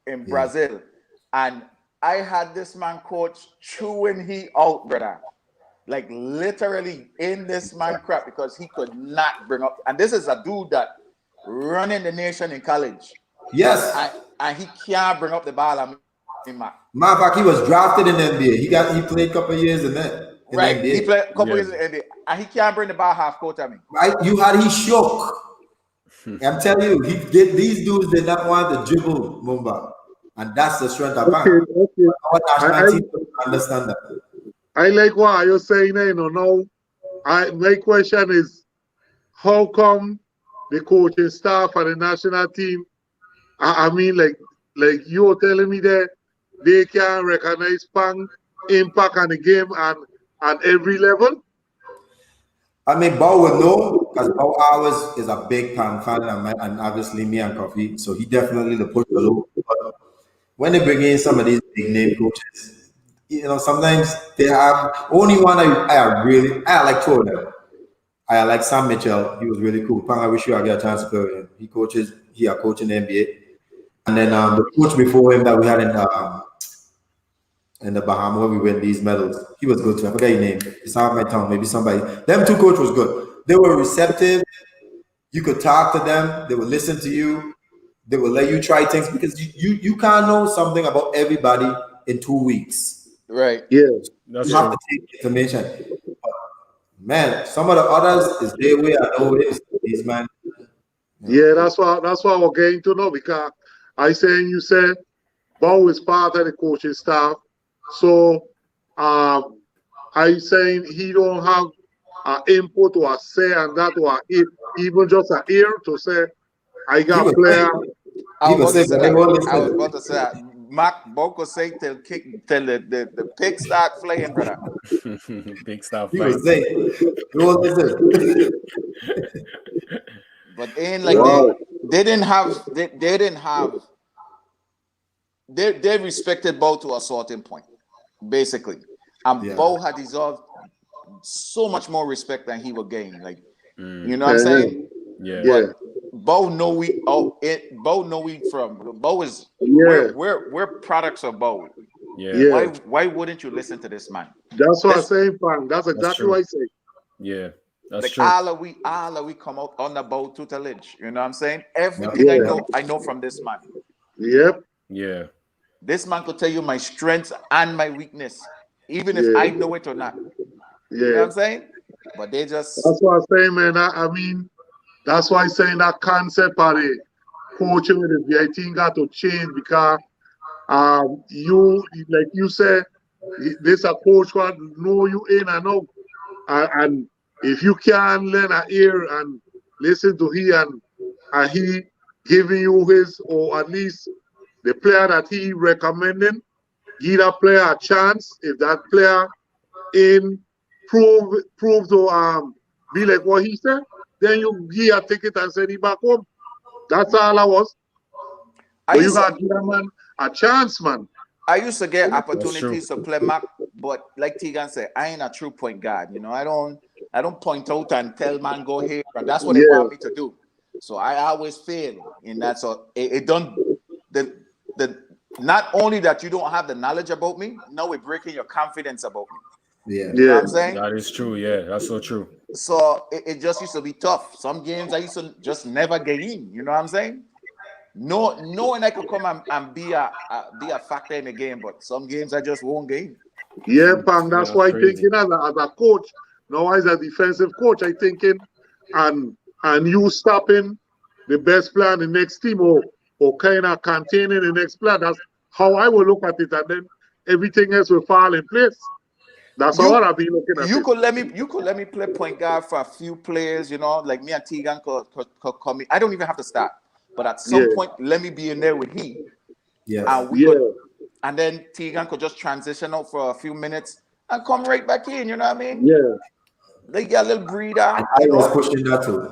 S2: In Brazil. And I had this man coach chewing he out, brother. Like literally in this man crap because he could not bring up. And this is a dude that running the nation in college.
S4: Yes.
S2: And he can't bring up the ball.
S4: Matter of fact, he was drafted in the NBA. He played a couple of years in that.
S2: Right, he played a couple years in the NBA, and he can't bring the ball half court at me.
S4: Right, he shook. I'm telling you, these dudes did not want to dribble Mumba, and that's the strength of Pang.
S3: Okay.
S4: Our national team understand that.
S3: I like what you're saying. Now, my question is, how come the coaching staff and the national team? I mean, like you're telling me that they can recognize Pang impact on the game and at every level?
S4: I mean, Bao would know because Bao always is a big Pang fan, and obviously me and Coffee, so he definitely the push below. But when they bring in some of these big name coaches, sometimes they have only one I like two of them. I like Sam Mitchell. He was really cool. Pang, I wish I get a chance to play with him. He coaches in the NBA. And then the coach before him that we had in the Bahamas where we win these medals, he was good too. I forget his name. It's out of my tongue. Maybe somebody. Them two coaches was good. They were receptive. You could talk to them. They would listen to you. They will let you try things because you can't know something about everybody in 2 weeks.
S2: Right.
S3: Yeah.
S1: That's
S4: You have
S1: true.
S4: to take information. But, man, some of the others is their way. I know it is. These man.
S3: Yeah, that's what we're getting to know because you said Bow is part of the coaching staff. So I saying he don't have input or a say and that or even just an ear to say I got a player.
S2: I was about to say that. Mark Boko say till the pig start flying, brother.
S1: Big stuff.
S4: He was saying, he won't listen.
S2: But ain't like they respected Bo to a certain point, basically. And Bo had deserved so much more respect than he would gain. Like you know what I'm saying?
S1: Yeah.
S3: Yeah.
S2: Bo know we from Bo is we're products of Bo.
S1: Yeah.
S2: Why wouldn't you listen to this man?
S3: That's what I'm saying, Frank. That's exactly
S1: true.
S3: what I say.
S1: Yeah. That's
S2: Like
S1: true.
S2: all of we come out on the Bo tutelage. You know what I'm saying? Everything I know from this man.
S3: Yep.
S1: Yeah.
S2: This man could tell you my strengths and my weakness, even if I know it or not. You know what I'm saying? But they just
S3: that's what I'm saying, man. I mean, that's why I'm saying that concept of the coaching with the VIT got to change because you like you said, this a coach who know you in and out. And if you can learn a ear and listen to and he giving you his or at least the player that he recommending, give that player a chance. If that player prove to be like what he said, then you give a ticket and send him back home. That's all I was. But you gotta give that man a chance, man.
S2: I used to get opportunities to play Mac, but like Tigan said, I ain't a true point guard. You know, I don't point out and tell man go here, and that's what they want me to do. So I always fail in that. So it don't the not only that you don't have the knowledge about me, now we're breaking your confidence about me.
S4: Yeah.
S2: You know what I'm saying?
S1: That is true. Yeah, that's so true.
S2: So it just used to be tough. Some games I used to just never get in. You know what I'm saying? No, knowing I could come and be a factor in the game, but some games I just won't get in.
S3: Yeah, Pang, that's why I'm
S1: crazy.
S3: thinking as a coach, now as a defensive coach, I thinking and you stopping the best player in the next team or kind of containing the next player. That's how I will look at it, and then everything else will fall in place. That's how I'll be looking at it.
S2: You could let me play point guard for a few players, you know, like me and Tigan could come in. I don't even have to start. But at some point, let me be in there with he.
S4: Yeah.
S2: And then Tigan could just transition out for a few minutes and come right back in, you know what I mean?
S3: Yeah.
S2: They get a little breather.
S4: I was pushing that too.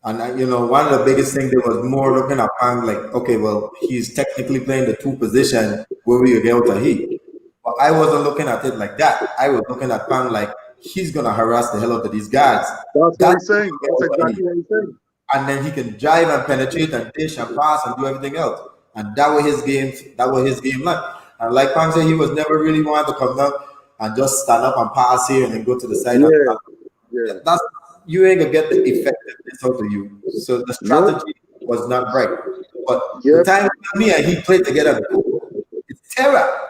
S4: And one of the biggest things that was more looking at Pang like, okay, well, he's technically playing the two position where we get out of he. But I wasn't looking at it like that. I was looking at Pang like he's gonna harass the hell out of these guys.
S3: That's what I'm saying. That's exactly what I'm saying.
S4: And then he can drive and penetrate and dish and pass and do everything else. And that was his game. That was his game plan. And like Pang said, he was never really wanted to come down and just stand up and pass here and then go to the side. That's you ain't gonna get the effectiveness out of you. So the strategy was not right. But the time with me and he played together, it's terror.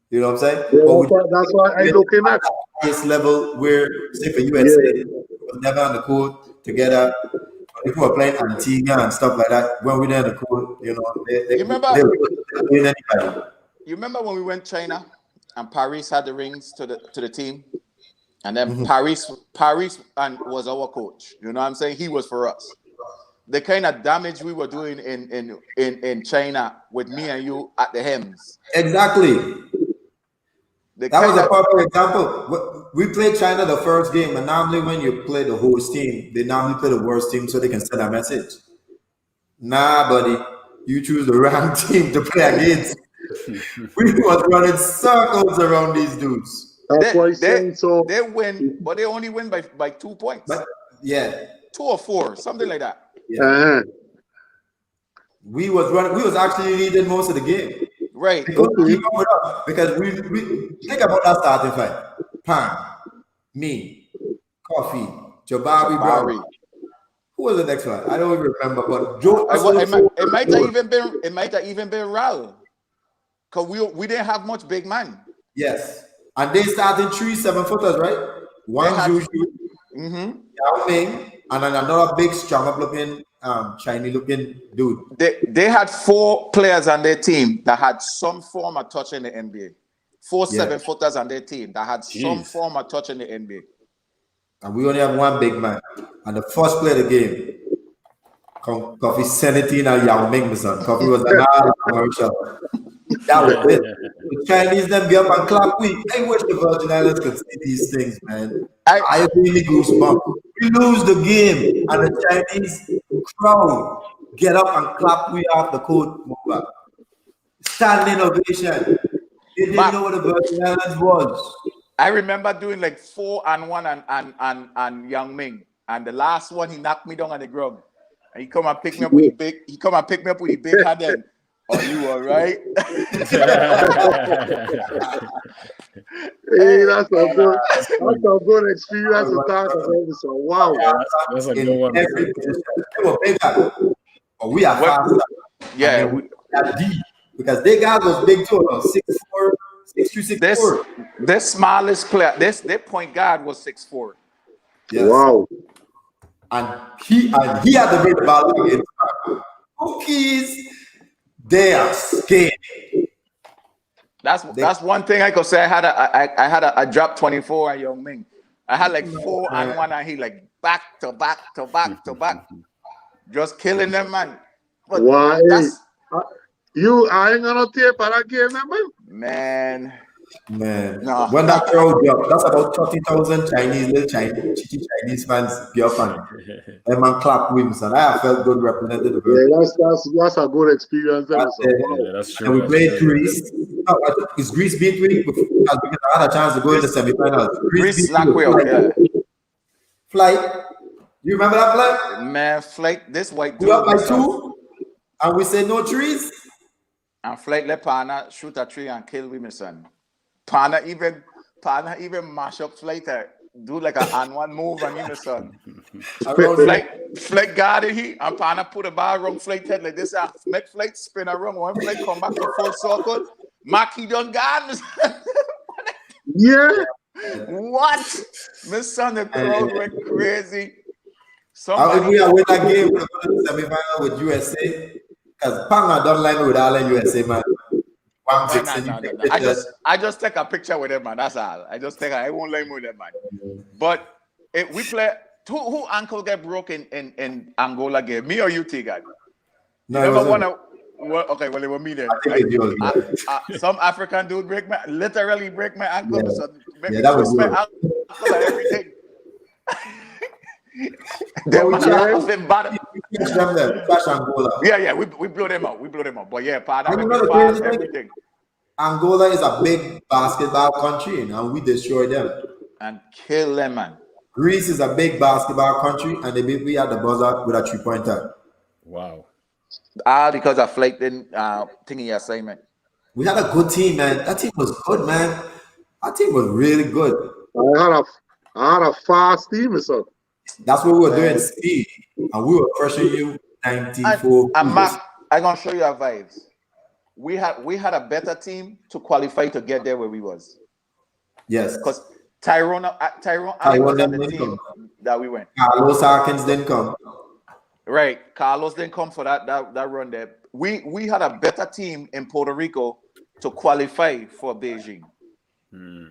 S4: You know what I'm saying?
S3: Yeah, that's why I'm looking at
S4: this level where, say for USA, was never on the court together. If we were playing Antigua and stuff like that, when we were in the court, they
S2: You remember when we went to China and Paris had the rings to the team? And then Paris was our coach. You know what I'm saying? He was for us. The kind of damage we were doing in China with me and you at the hems.
S4: Exactly. That was a perfect example. We played China the first game, and normally when you play the host team, they normally play the worst team so they can send a message. Nah, buddy, you choose the wrong team to play against. We was running circles around these dudes.
S3: That's why he's saying so.
S2: They win, but they only win by 2 points.
S4: But yeah,
S2: 2 or 4, something like that.
S4: yeah. We was actually leading most of the game.
S2: Right.
S4: They couldn't keep up with us because we think about that starting five. Pan, me, Coffee, Jabari Brown. Who was the next one? I don't even remember. But Joe.
S2: It might have even been Raul. Because we didn't have much big man.
S4: Yes. And they started 3 7-footers, right? One Juju, Yao Ming, and then another big, strong up looking, shiny looking dude.
S2: They had 4 players on their team that had some form of touch in the NBA. 4 7-footers on their team that had some form of touch in the NBA.
S4: And we only have one big man. And the first play of the game, Coffee Senatin and Yao Ming, my son. Coffee was another commercial. That was it. The Chinese them get up and clap. I wish the Virgin Islands could see these things, man. I really goosebumps. We lose the game, and the Chinese crowd get up and clap we off the court. Standing ovation. They didn't know what the Virgin Islands was.
S2: I remember doing like 4-on-1 and Yang Ming, and the last one he knocked me down on the ground, and he come and pick me up with the big. He come and pick me up with the big hand. Then, are you all right?
S3: Hey, that's a good experience to talk about. So wow,
S1: that's a good one.
S4: We are faster.
S2: Yeah,
S4: we are deep because they got those big two, 6'4", 6'2", 6'4".
S2: Their smallest player, their point guard was 6'4".
S4: Yes.
S3: Wow.
S4: And he had to bring the ball again. Cookies, they are scared.
S2: That's one thing I could say. I dropped 24 on Young Ming. I had like 4-on-1 and he like back to back, just killing them, man. But
S3: why? I ain't gonna tape for that game,
S2: man.
S4: No. When that crowd up, that's about 30,000 cheeky Chinese fans be up and man clap wins, and I felt good represented.
S3: Yeah, that's a good experience.
S1: That's true.
S4: And we played Greece. Is Greece beat me? Because I had a chance to go in the semifinals.
S2: Greece Blackwell, yeah.
S4: Flight. You remember that flight?
S2: Man, Flight, this white
S4: dude. We up by 2, and we say no trees.
S2: And Flight let Pana shoot a tree and kill me, my son. Pana even mash up Flight, do like an on-1 move on him, my son. Flight guarded he, and Pana put a bar around Flight head like this, and make Flight spin around. One Flight come back to full circle. Maki done guard, my son.
S3: Yeah.
S2: What? My son, the crowd went crazy.
S4: If we win that game, we're going to the semi-final with USA. Because Panga don't line with all in USA, man.
S2: No. I just take a picture with them, man. That's all. I won't line with them, man. But if we play, who ankle get broken in Angola game? Me or you, Tigan?
S4: No,
S2: okay, well, it was me then. Some African dude literally break my ankle.
S4: Yeah.
S2: So make me
S4: that was
S2: my ankle and everything. Yeah, we blew them out. But yeah, everything.
S4: Angola is a big basketball country, and we destroy them
S2: and kill them, man.
S4: Greece is a big basketball country, and they beat me at the buzzer with a 3-pointer.
S1: Wow.
S2: Because I Flight didn't thinking your assignment.
S4: We had a good team, man. That team was good, man. That team was really good.
S3: I had a fast team, so.
S4: That's what we were doing, speed, and we were crushing you 94.
S2: And Mark, I'm gonna show you our vibes. We had a better team to qualify to get there where we was.
S4: Yes,
S2: because Tyrone was on the team that we went.
S4: Carlos Harkins didn't come.
S2: Right, Carlos didn't come for that run there. We had a better team in Puerto Rico to qualify for Beijing.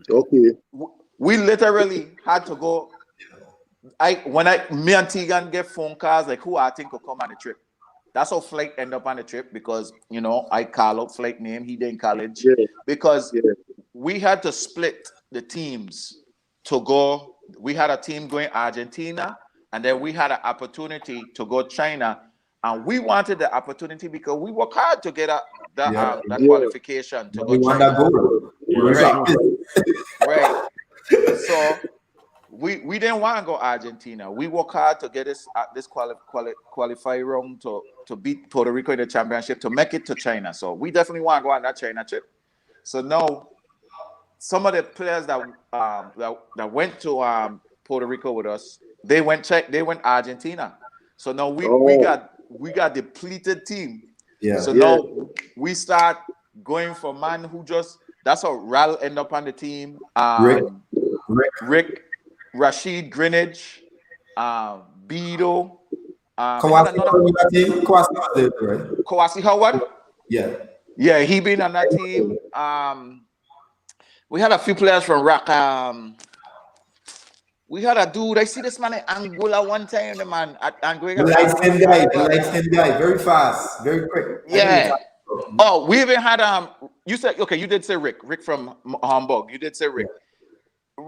S3: Okay.
S2: We literally had to go. Me and Tigan get phone calls like who I think will come on the trip. That's how Flight end up on the trip because I call out Flight name, he didn't college because we had to split the teams to go. We had a team going Argentina, and then we had an opportunity to go China And we wanted the opportunity because we work hard to get that
S3: Yeah.
S2: qualification to
S4: We
S2: go
S4: won
S2: China.
S4: that goal.
S1: Yeah,
S2: Right. So we didn't want to go Argentina. We work hard to get this qualify round to beat Puerto Rico in the championship to make it to China. So we definitely want to go on that China trip. So now some of the players that went to Puerto Rico with us, they went Argentina. So now we got depleted team.
S4: Yeah.
S2: So now we start going for man who just, that's how Ral end up on the team. Rick, Rashid Greenwich, Beto, Kawasi Howard. Yeah, he been on that team. We had a few players from Rock. We had a dude. I see this man in Angola one time. The man at Angola.
S4: The light skin guy, very fast, very quick.
S2: Yeah. Oh, we even had You said okay. You did say Rick from Hamburg. You did say Rick.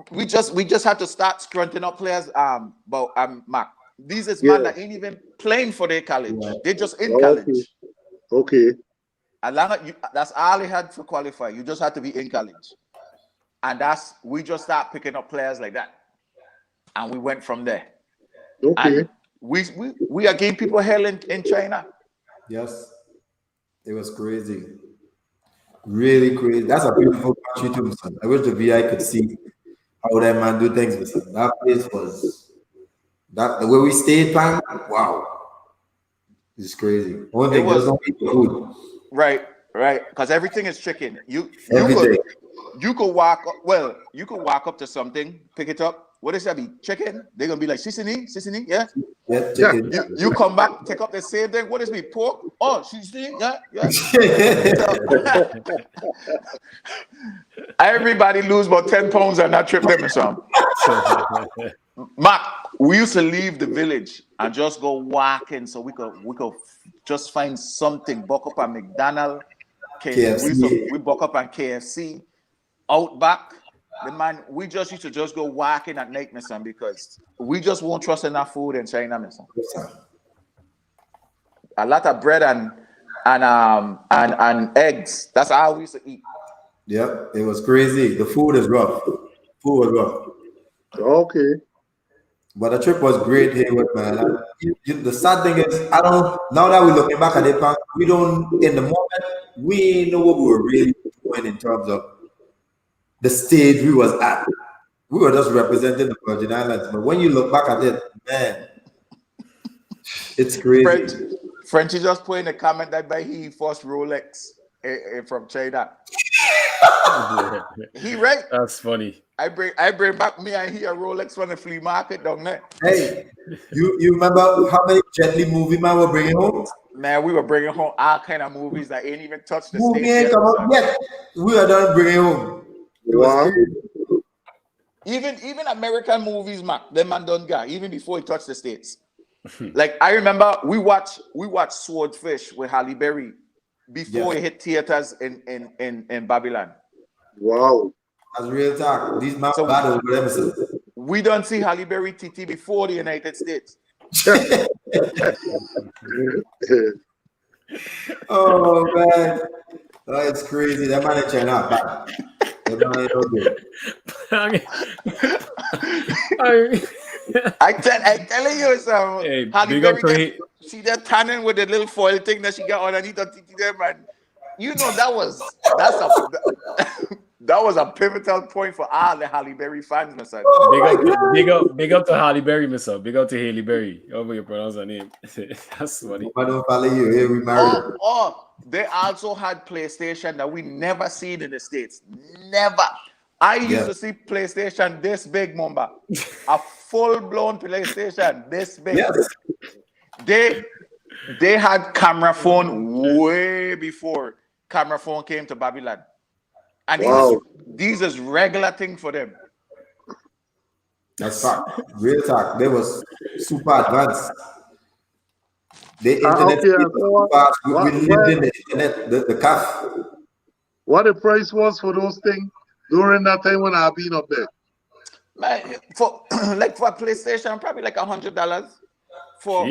S2: We just had to start scrunting up players. But Mac, these is man that ain't even playing for their college. They just in college.
S3: Okay.
S2: That's all they had to qualify. You just had to be in college, and we just start picking up players like that, and we went from there.
S3: Okay.
S2: And we are giving people hell in China.
S4: Yes, it was crazy, really crazy. That's a beautiful country too, son. I wish the VI could see how that man do things, son. That place was the way we stayed, man. Wow, it's crazy. One thing, there's no food.
S2: Right, because everything is chicken. You could walk up to something, pick it up. What is that? Be chicken? They're gonna be like sisini, yeah.
S4: Yeah, chicken.
S2: You come back, take up the same thing. What is me? Pork? Oh, sisini, yeah. Everybody lose about 10 pounds on that trip, them some. Mark, we used to leave the village and just go walking so we could just find something. Buck up at McDonald's, KFC. We buck up on KFC, Outback. The man, we just used to just go walking at night, son, because we just won't trust enough food in China, son. A lot of bread and eggs. That's how we used to eat.
S4: Yep, it was crazy. The food is rough.
S3: Okay.
S4: But the trip was great here, man. The sad thing is, now that we're looking back at it, we don't, in the moment, we know what we were really doing in terms of the stage we was at. We were just representing the Virgin Islands. But when you look back at it, man, it's crazy.
S2: Frenchie just put in a comment that by he first Rolex from China. He right.
S1: That's funny.
S2: I bring back me and he a Rolex from the flea market down there.
S4: Hey, you remember how many Jet Li movie man were bringing home?
S2: Man, we were bringing home all kind of movies that ain't even touched the
S4: Movie
S2: States
S4: ain't come up yet. We are done bringing home.
S3: Wow.
S2: Even American movies, man, them man done got even before he touched the States. Like I remember we watched Swordfish with Halle Berry before it hit theaters in Babylon.
S3: Wow.
S4: That's real talk. These man bad over them.
S2: We don't see Halle Berry TT before the United States.
S4: Oh man. Oh, it's crazy. That man in China bad. That man ain't okay.
S2: I telling you, so
S1: Hey,
S2: Halle Berry, she that tanning with the little foil thing that she got underneath her TT there, man. You know that was a pivotal point for all the Halle Berry fans, Mr.
S1: Big up to Halle Berry, Mr. Big up to Halle Berry. However you pronounce her name. That's funny.
S4: I don't follow you. Hey, we married.
S2: They also had PlayStation that we never seen in the States. Never. I used to see PlayStation this big, Mumba. A full-blown PlayStation this big.
S4: Yes.
S2: They had camera phone way before camera phone came to Babylon. And these is regular thing for them.
S4: That's fact. Real talk. They was super advanced. The internet fast. We lived in the internet, the CAF.
S3: What the price was for those things during that time when I've been up there?
S2: Man, for a PlayStation, probably like $100 for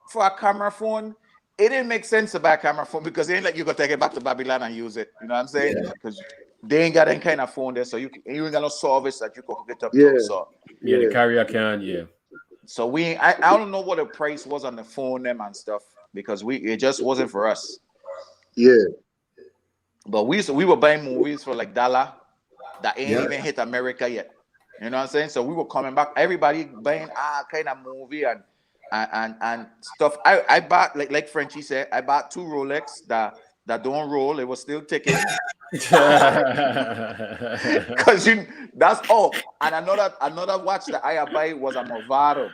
S2: for a camera phone, it didn't make sense to buy a camera phone because it ain't like you go take it back to Babylon and use it. You know what I'm saying? Because they ain't got any kind of phone there, so you ain't got no service that you can hook it up to. So
S1: the carrier can,
S2: So I don't know what the price was on the phone them and stuff because it just wasn't for us.
S3: Yeah.
S2: But we were buying movies for like $1 that ain't even hit America yet. You know what I'm saying? So we were coming back, everybody buying kind of movie and stuff. I bought like Frenchie said, I bought 2 Rolex that don't roll. It was still ticking. Because that's all. And another watch that I buy was a Movado.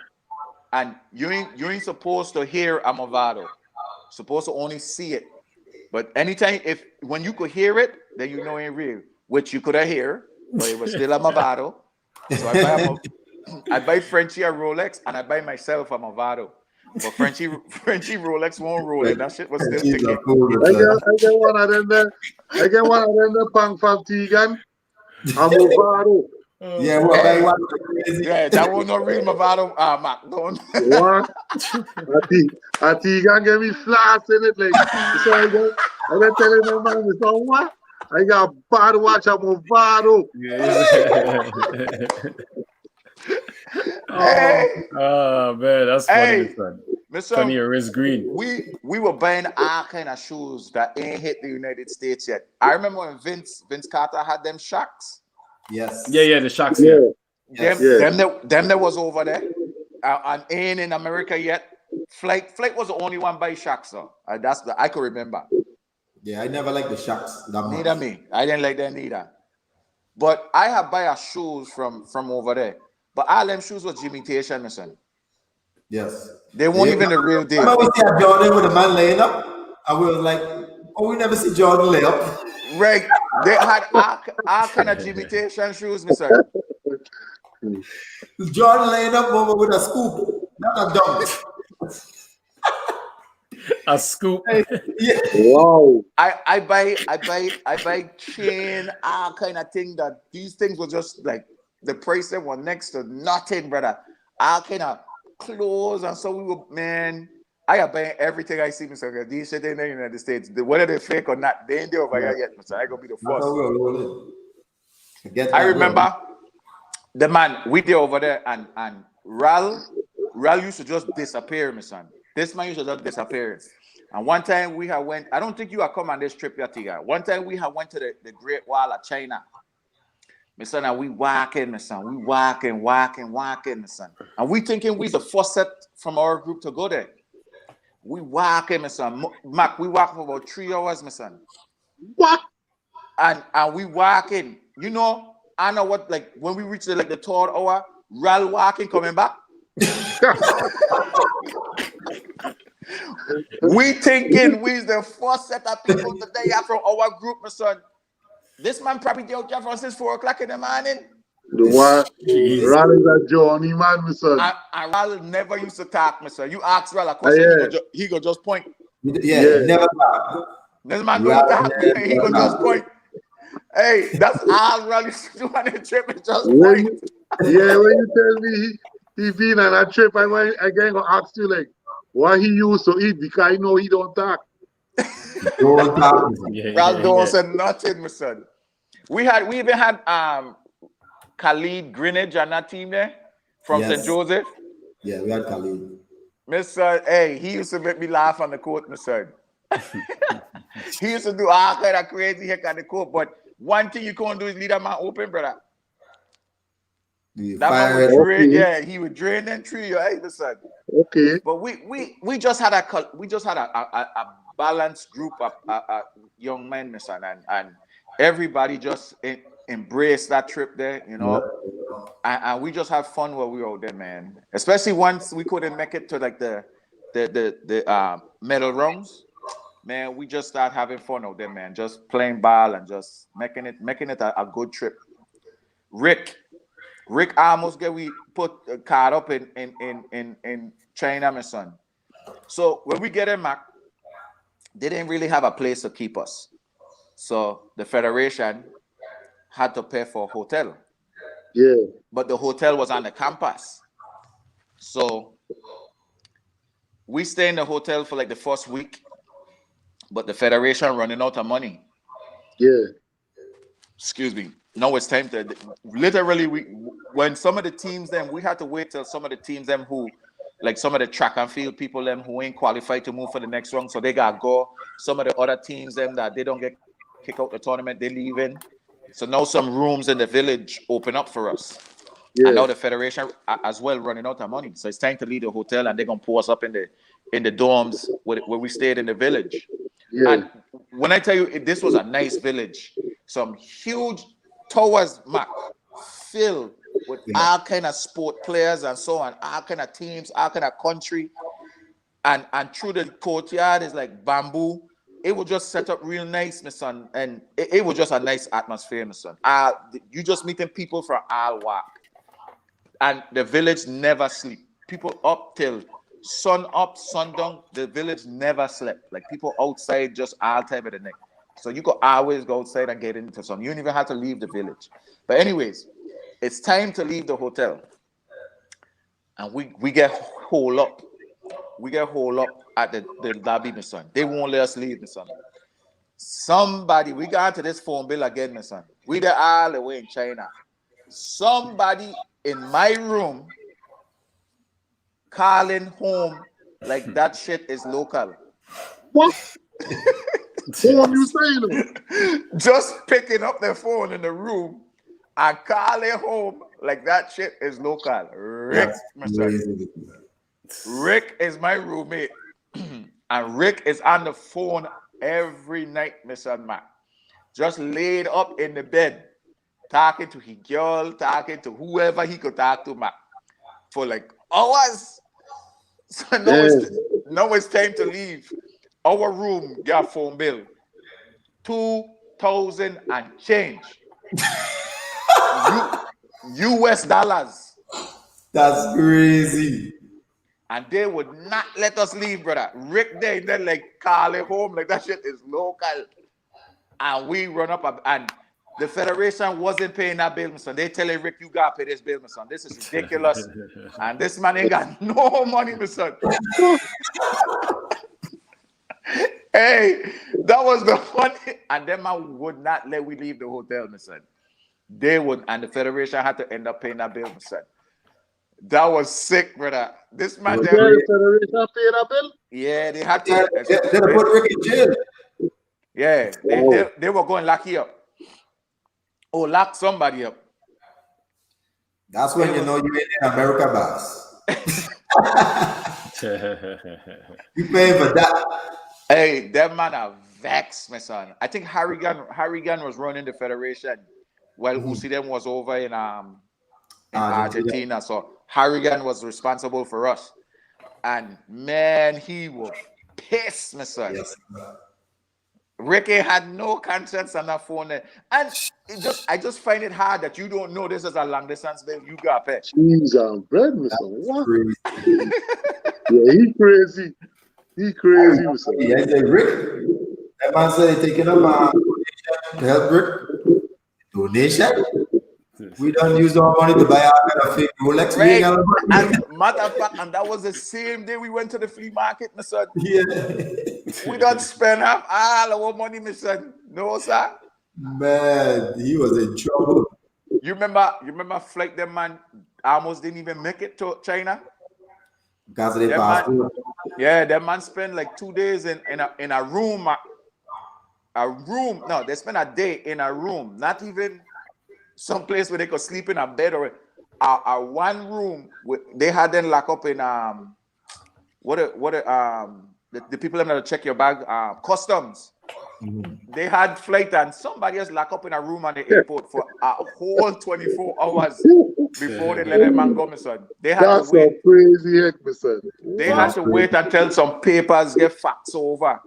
S2: And you ain't supposed to hear a Movado. Supposed to only see it. But anytime when you could hear it, then you know it ain't real. Which you could have hear, but it was still a Movado. So I buy Frenchie a Rolex and I buy myself a Movado. But Frenchie Rolex won't roll and that shit was still ticking.
S3: I get one of them there. I get one of them there, Pang from Tigan. A Movado.
S4: Yeah,
S2: that was not real Movado, Mac. Don't.
S3: What? I Tigan get me flash in it like. So I got telling them, man, so what? I got bad watch a Movado.
S1: Oh man, that's funny, son. Funny your wrist green.
S2: We were buying all kind of shoes that ain't hit the United States yet. I remember when Vince Carter had them Shocks.
S4: Yes.
S1: Yeah, the Shocks.
S2: Them that was over there, and ain't in America yet. Flight was the only one by Shocks, so I could remember.
S4: Yeah, I never liked the Shocks that much.
S2: Neither me. I didn't like them neither. But I have buy shoes from over there. But all them shoes was imitation, my son.
S4: Yes.
S2: They weren't even the real deal.
S4: Remember we see a Jordan with a man laying up? And we was like, oh, we never see Jordan lay up.
S2: Right. They had all kind of imitation shoes, my son.
S4: Jordan laying up moment with a scoop, not a dunk.
S1: A scoop.
S4: Yeah.
S3: Wow.
S2: I buy chain, all kind of thing that these things were just like the price that were next to nothing, brother. All kind of clothes, and so we were, man. I am buying everything I see, Mr. These shit in the United States, whether they're fake or not, they ain't there over here yet, Mr. I gonna be the first. I remember the man we there over there, and Ral used to just disappear, my son. This man used to just disappear. And one time we had went, I don't think you had come on this trip yet, Tigan. One time we had went to the Great Wall of China. My son, and we walking, my son. We walking, my son. And we thinking we the first set from our group to go there. We walking, my son. Mac, we walk for about 3 hours, my son.
S3: What?
S2: And we walking. You know, I know what, like, when we reach the 3rd hour, Ral walking, coming back. We thinking we's the first set of people today from our group, my son. This man probably dealt from since 4 o'clock in the morning.
S3: The what? Ral is a Johnny man, my son.
S2: And Ral never used to talk, my son. You ask Ral a question, he go just point.
S3: Yeah.
S4: Never talk.
S2: This man don't talk, he go just point. Hey, that's all Ral used to do on the trip, is just point.
S3: When you tell me he been on a trip, I again gonna ask you like what he used to eat because I know he don't talk.
S2: Ral don't say nothing, my son. We even had Khalid Greenidge on that team there from St. Joseph.
S4: Yeah, we had Khalid.
S2: Mr. Hey, he used to make me laugh on the court, my son. He used to do all kind of crazy heck on the court, but one thing you can't do is leave that man open, brother. That man would drain, he would drain them through your hey, listen.
S3: Okay.
S2: But we just had a balanced group of young men, my son, and everybody just embraced that trip there, you know. And we just have fun while we were out there, man. Especially once we couldn't make it to like the medal rounds. Man, we just start having fun out there, man. Just playing ball and just making it a good trip. Rick almost we put caught up in China, my son. So when we get in Mac, they didn't really have a place to keep us. So the federation had to pay for a hotel.
S3: Yeah.
S2: But the hotel was on the campus. So we stay in the hotel for like the first week, but the federation running out of money.
S3: Yeah.
S2: Excuse me. Now it's time to literally when some of the teams then we had to wait till some of the teams them who like some of the track and field people them who ain't qualified to move for the next round, so they gotta go. Some of the other teams them that they don't get kicked out the tournament, they leaving. So now some rooms in the village open up for us.
S3: Yeah.
S2: And now the federation as well running out of money. So it's time to leave the hotel and they're gonna pour us up in the dorms where we stayed in the village.
S3: Yeah.
S2: And when I tell you this was a nice village, some huge towers, Mac, filled with all kind of sport players and so on, all kind of teams, all kind of country, and through the courtyard is like bamboo. It was just set up real nice, my son, and it was just a nice atmosphere, my son. You just meeting people from all walk, and the village never sleep. People up till sun up, sundown. The village never slept. Like people outside just all time of the night. So you could always go outside and get into sun. You don't even have to leave the village. But anyways, it's time to leave the hotel. And we get hole up. We get hole up at the lobby, my son. They won't let us leave, my son. Somebody, we got to this phone bill again, my son. We there all the way in China. Somebody in my room calling home like that shit is local.
S3: What? What are you saying?
S2: Just picking up their phone in the room and calling home like that shit is local. Rick, my son. Rick is my roommate, and Rick is on the phone every night, Mr. Mac. Just laid up in the bed, talking to his girl, talking to whoever he could talk to, Mac, for like hours. So now it's time to leave. Our room got phone bill, 2,000 and change. US dollars.
S4: That's crazy.
S2: And they would not let us leave, brother. Rick they then like call it home like that shit is local. And we run up and the federation wasn't paying that bill, my son. They telling Rick, you gotta pay this bill, my son. This is ridiculous. And this man ain't got no money, my son. Hey, that was the funny. And them man would not let we leave the hotel, my son. They would, and the federation had to end up paying that bill, my son. That was sick, brother. This man,
S3: The federation paid that bill?
S2: yeah, they had to.
S4: They put Rick in jail.
S2: Yeah, they were going lock you up. Or lock somebody up.
S4: That's when you know you ain't in America, boss. You paying for that?
S2: Hey, that man are vexed, my son. I think Harrigan was running the federation while Usidem was over in Argentina. So Harrigan was responsible for us. And man, he was pissed, my son.
S4: Yes.
S2: Ricky had no conscience on that phone. And I just find it hard that you don't know this is a long distance bill. You got paid.
S3: Jeez, I'm bread, Mr. What? Yeah, he crazy. He crazy, Mr.
S4: Yeah, they Rick. That man said they taking up donation to help Rick. Donation? We don't use our money to buy our kind of fake Rolex.
S2: Right. And matter of fact, and that was the same day we went to the flea market, my son.
S4: Yeah.
S2: We don't spend half all our money, my son. No, sir.
S4: Man, he was in trouble.
S2: You remember flight that man almost didn't even make it to China?
S4: Because of the passport.
S2: Yeah, that man spent like 2 days in a room. A room. No, they spent a day in a room. Not even some place where they could sleep in a bed or a one room. They had them lock up in the people that check your bag, customs. They had flight and somebody else lock up in a room at the airport for a whole 24 hours before they let them man go, my son. They had
S3: That's
S2: to wait.
S3: a crazy heck, my son.
S2: They had to wait until some papers get faxed over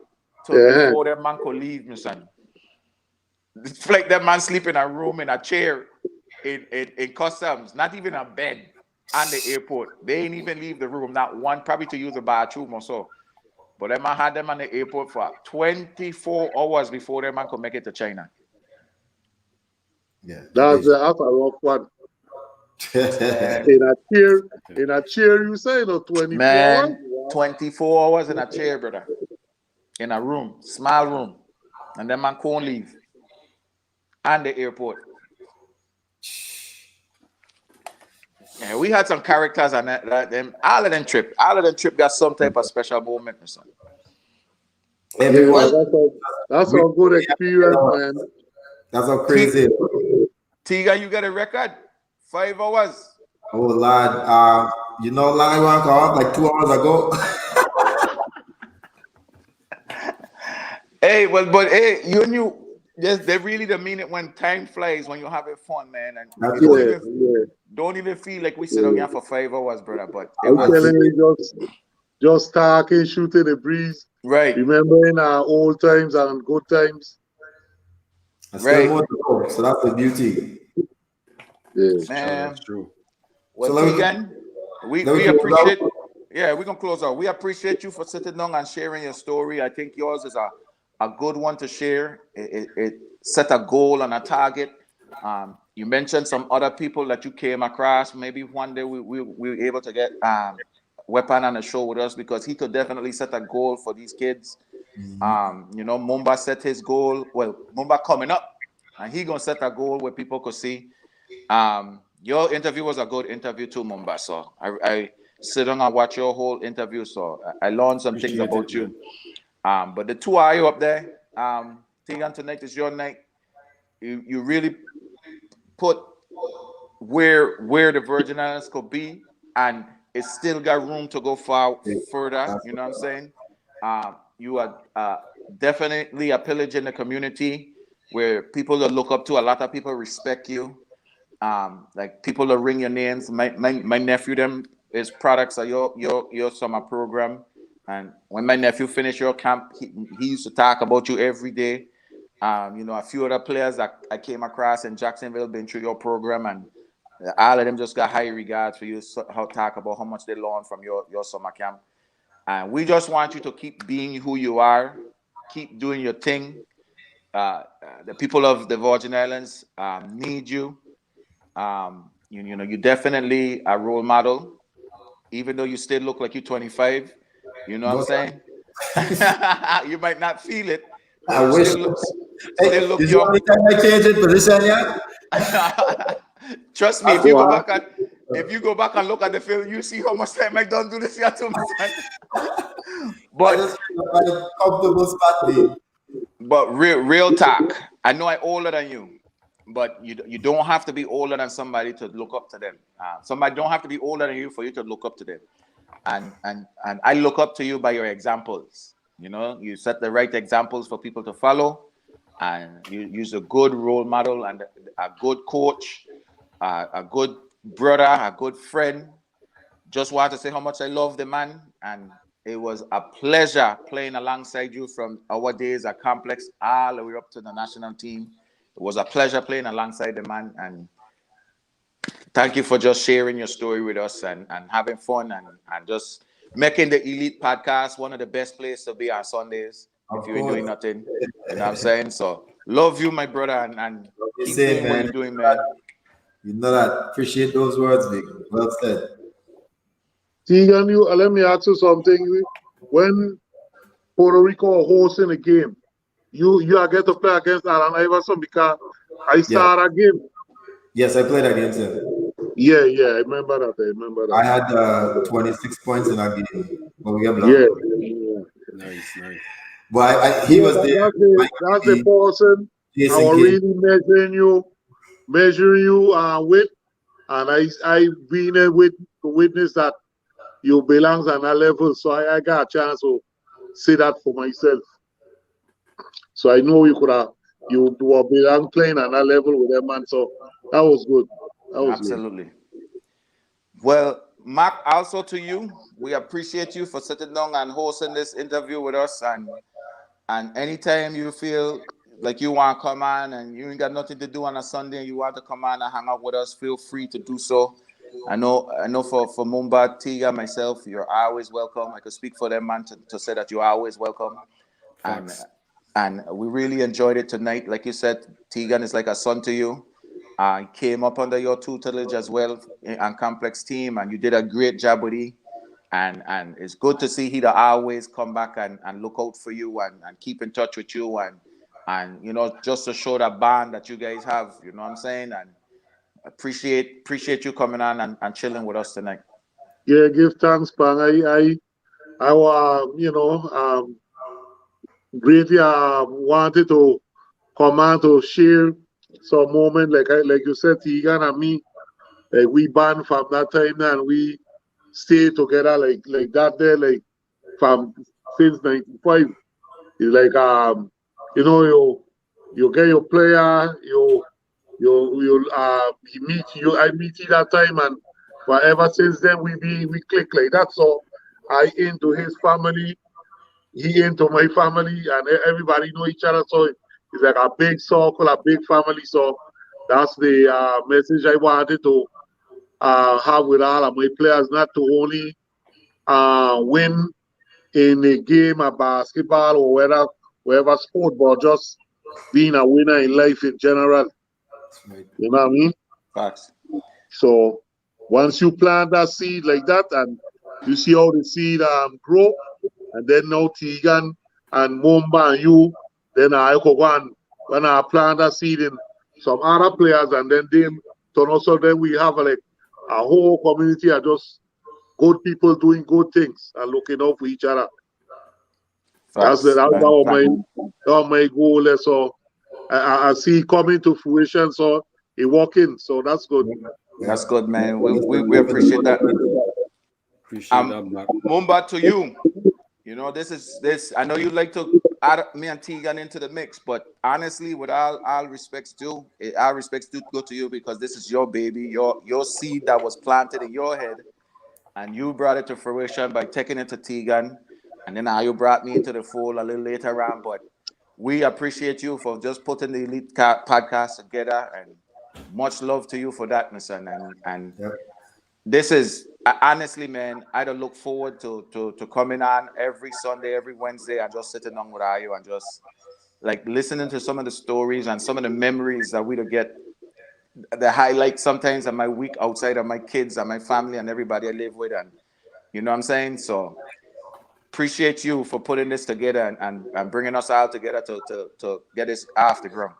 S2: before that man could leave, my son. It's like that man sleep in a room in a chair in customs, not even a bed on the airport. They ain't even leave the room, not one, probably to use a bathroom or so. But that man had them on the airport for 24 hours before that man could make it to China.
S4: Yeah.
S3: That's a rough one. in a chair, you say, 24
S2: Man,
S3: hours?
S2: 24 hours in a chair, brother. In a room, small room. And then man can't leave. And the airport. Yeah, we had some characters and them. All of them trip got some type of special moment, son.
S4: Everyone.
S3: That's a good experience, man.
S4: That's so crazy.
S2: Tiga, you got a record? 5 hours.
S4: Oh Lord, you know, long I want to call like 2 hours ago.
S2: Hey, well, but hey, you knew. Yes, they really mean it when time flies when you're having fun, man. And don't even feel like we sit on here for 5 hours, brother. But
S3: I'm telling you, just talking, shooting the breeze.
S2: Right.
S3: Remembering our old times and good times.
S2: Right.
S4: So that's the beauty.
S3: Yeah.
S2: Man.
S1: That's true.
S2: Well, so Tigan, we appreciate. Yeah, we're gonna close out. We appreciate you for sitting down and sharing your story. I think yours is a good one to share. It set a goal and a target. You mentioned some other people that you came across. Maybe one day we were able to get Weapon on the show with us because he could definitely set a goal for these kids. You know, Mumba set his goal. Well, Mumba coming up, and he gonna set a goal where people could see. Your interview was a good interview too, Mumba. So I sit down and watch your whole interview. So I learned some things about you. But the two of you up there, Tigan, tonight is your night. You really put where the Virgin Islands could be, and it's still got room to go further. You know what I'm saying? You are definitely a pillage in the community where people that look up to. A lot of people respect you. Like people that ring your names. My nephew, them is products of your summer program. And when my nephew finished your camp, he used to talk about you every day. You know, a few other players that I came across in Jacksonville been through your program, and all of them just got high regards for you. Talk about how much they learned from your summer camp. And we just want you to keep being who you are, keep doing your thing. The people of the Virgin Islands need you. You know, you're definitely a role model, even though you still look like you're 25. You know what I'm saying? You might not feel it.
S4: I wish.
S2: Still look
S4: Is
S2: young.
S4: the only time I change in position yet?
S2: Trust me, if you go back and look at the film, you see how much time I don't do this here too much. But
S4: I just find a comfortable spot, dude.
S2: But real talk. I know I'm older than you, but you don't have to be older than somebody to look up to them. Somebody don't have to be older than you for you to look up to them. And I look up to you by your examples. You know, you set the right examples for people to follow, and you use a good role model and a good coach, a good brother, a good friend. Just want to say how much I love the man, and it was a pleasure playing alongside you from our days at Complex all the way up to the national team. It was a pleasure playing alongside the man, and thank you for just sharing your story with us and having fun and just making the Elite Podcast one of the best places to be on Sundays if you're doing nothing. You know what I'm saying? So love you, my brother, and keep doing what you're doing, man.
S4: You know that. Appreciate those words, Vic. Well said.
S3: Tigan, let me ask you something. When Puerto Rico hosting a game, you get to play against Allen Iverson because I saw that game.
S4: Yes, I played against him.
S3: Yeah, I remember that.
S4: I had 26 points in that game, but we got blocked.
S3: Yeah.
S1: Nice.
S4: But he was there.
S3: That's the person I was really measuring you with, and I been there with to witness that you belongs on that level. So I got a chance to see that for myself. So I know you belong playing on that level with that man. So that was good.
S2: Absolutely. Good. Well, Mark, also to you, we appreciate you for sitting down and hosting this interview with us. And anytime you feel like you want to come on and you ain't got nothing to do on a Sunday and you want to come on and hang out with us, feel free to do so. I know for Mumba, Tiga, myself, you're always welcome. I could speak for them, man, to say that you're always welcome. And we really enjoyed it tonight. Like you said, Tigan is like a son to you. Came up under your tutelage as well on Complex team, and you did a great job with him. and it's good to see he to always come back and look out for you and keep in touch with you and you know, just to show that bond that you guys have, you know what I'm saying? And appreciate you coming on and chilling with us tonight.
S3: Yeah, give thanks, Pang. You know, greatly wanted to come on to share some moment, like you said, Tigan and me, like we bond from that time and we stay together like that there, like from since '95. It's like you know, you get your player, you meet you, I meet you that time, and whatever since then we click like that. So I into his family, he into my family, and everybody know each other. So it's like a big circle, a big family. So that's the message I wanted to have with all of my players, not to only win in a game of basketball or whatever sport, but just being a winner in life in general. You know what I mean?
S2: Facts.
S3: So once you plant that seed like that, and you see how the seed grow, and then now Tigan and Mumba and you, then I go on when I plant that seed in some other players, and then them turn also, then we have like a whole community of just good people doing good things and looking out for each other.
S2: Facts.
S3: That's my goal. So I see it coming to fruition. So it working. So that's good.
S2: That's good, man. We appreciate that.
S1: Appreciate that, man.
S2: Mumba, to you. You know, this. I know you'd like to add me and Tigan into the mix, but honestly, with all respects due, our respects do go to you because this is your baby, your seed that was planted in your head, and you brought it to fruition by taking it to Tigan, and then now you brought me into the fold a little later on. But we appreciate you for just putting the Elite podcast together, and much love to you for that, my son. And
S4: Yep.
S2: this is honestly, man, I don't look forward to coming on every Sunday, every Wednesday, and just sitting down with you and just like listening to some of the stories and some of the memories that we don't get, the highlights sometimes of my week outside of my kids and my family and everybody I live with, and you know what I'm saying? So appreciate you for putting this together and bringing us all together to get this off the ground.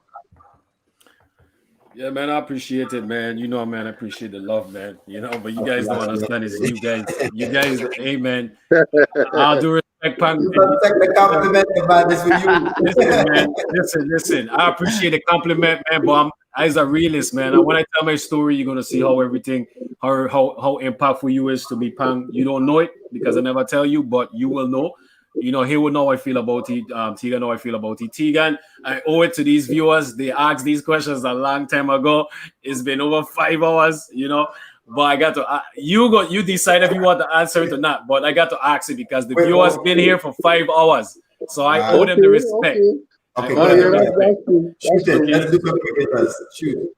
S1: Yeah, man, I appreciate it, man. You know, man, I appreciate the love, man. You know, but you guys don't understand is you guys, hey, man. I'll do respect, Pang.
S4: You can take the compliment about this with you.
S1: Listen, man. Listen. I appreciate the compliment, man. But I'm as a realist, man. When I tell my story, you're gonna see how everything, how impactful you is to me, Pang. You don't know it because I never tell you, but you will know. You know, he will know how I feel about it. Tigan know how I feel about it. Tigan, I owe it to these viewers. They asked these questions a long time ago. It's been over 5 hours, you know. But I got to you decide if you want to answer it or not. But I got to ask it because the viewers been here for 5 hours, so I owe them the respect.
S4: Okay,
S3: Let's
S4: do communicators. Shoot.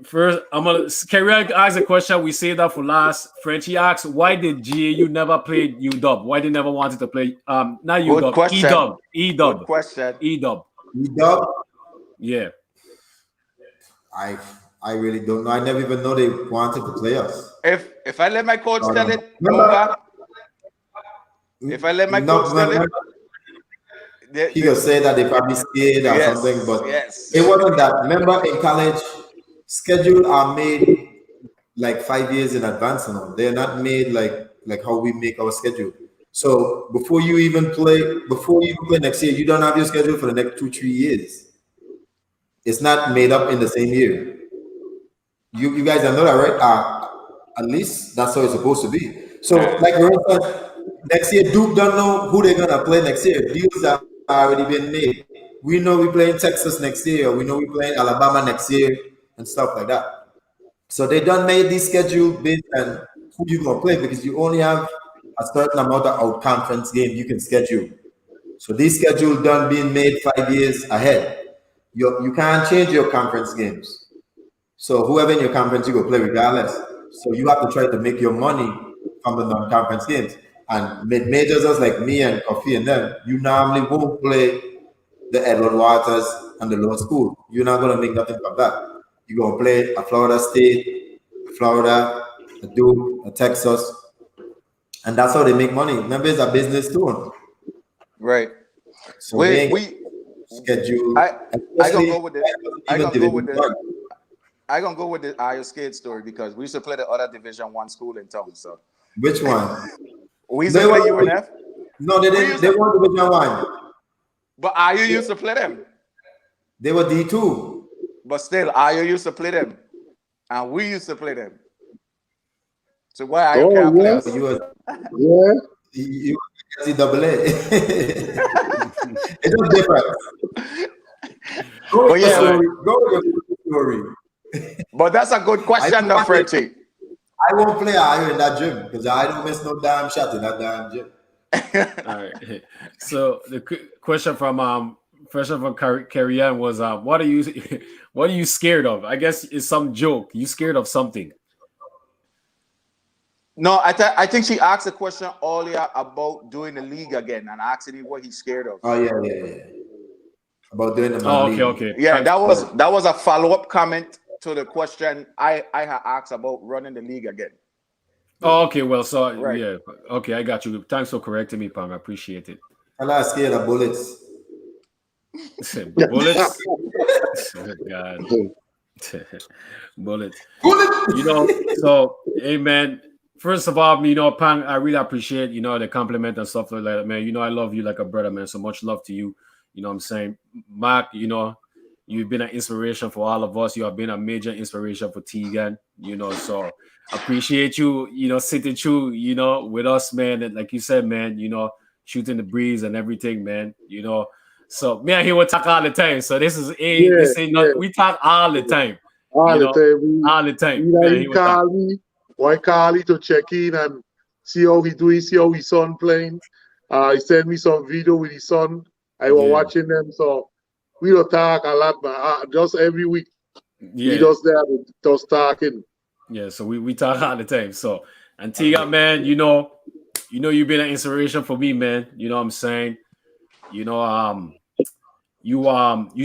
S1: First, I'm gonna Carrie ask a question. We saved that for last. Frenchie asks, why did GAU never play UW? Why they never wanted to play not UW, EW.
S2: Good question.
S1: EW.
S4: UW?
S1: Yeah.
S4: I really don't know. I never even know they wanted to play us.
S2: If I let my coach tell it,
S4: Remember,
S2: if I let my coach tell it,
S4: he could say that they probably scared or something, but it wasn't that. Remember in college, schedules are made like 5 years in advance now. They're not made like how we make our schedule. So before you even play next year, you don't have your schedule for the next 2-3 years. It's not made up in the same year. You guys know that, right? At least that's how it's supposed to be. So, like for instance, next year Duke don't know who they're gonna play next year. Deals have already been made. We know we play in Texas next year. We know we play in Alabama next year and stuff like that. So they done made this schedule based on who you gonna play because you only have a certain amount of out conference game you can schedule. So this schedule done being made 5 years ahead. You can't change your conference games. So whoever in your conference you go play regardless. So you have to try to make your money from the non-conference games. And mid-majors like me and Coffee and them, you normally won't play the Edward Waters and the Law School. You're not gonna make nothing from that. You're gonna play a Florida State, Florida, a Duke, a Texas, and that's how they make money. Remember, it's a business too.
S2: Right.
S4: So they ain't
S2: We
S4: schedule.
S2: I gonna go with
S4: the.
S2: I gonna go with the Iowa Skate story because we used to play the other Division 1 school in town. So
S4: Which one?
S2: we used to play UNF.
S4: No, they didn't. They weren't Division 1.
S2: But Iowa used to play them.
S4: They were D2.
S2: But still, Iowa used to play them, and we used to play them. So why Iowa can't play us?
S3: Yeah.
S4: You NCAA. It's just different. Go with your story.
S2: But that's a good question, though, Frenchy.
S4: I won't play Iowa in that gym because I don't miss no damn shot in that damn gym.
S1: All right. So the question from Carrie Ann was, what are you scared of? I guess it's some joke. You scared of something?
S2: No, I think she asked a question earlier about doing the league again and asking him what he's scared of.
S4: Oh yeah. About doing the
S1: league.
S4: Okay.
S2: Yeah, that was a follow-up comment to the question I had asked about running the league again.
S1: Oh, okay. Well, so
S2: right.
S1: Yeah. Okay, I got you. Thanks for correcting me, Pam. I appreciate it.
S4: I'm not scared of bullets.
S1: Bullets? God. Bullets. So, hey, man. First of all, Pang, I really appreciate, the compliment and stuff like that, man. I love you like a brother, man. So much love to you. You know what I'm saying? Mark, you've been an inspiration for all of us. You have been a major inspiration for Tigan, so appreciate you, sitting through, with us, man. And like you said, man, shooting the breeze and everything, man, So me and he will talk all the time. So this ain't not, we talk all the time.
S3: All the
S1: time.
S3: Why call to check in and see how he doing, see how his son playing. He sent me some video with his son. I was watching them, so we don't talk a lot, man. Just every week, we just there, just talking.
S1: Yeah, so we talk all the time. So, and Tiga, man, you've been an inspiration for me, man. You know what I'm saying? You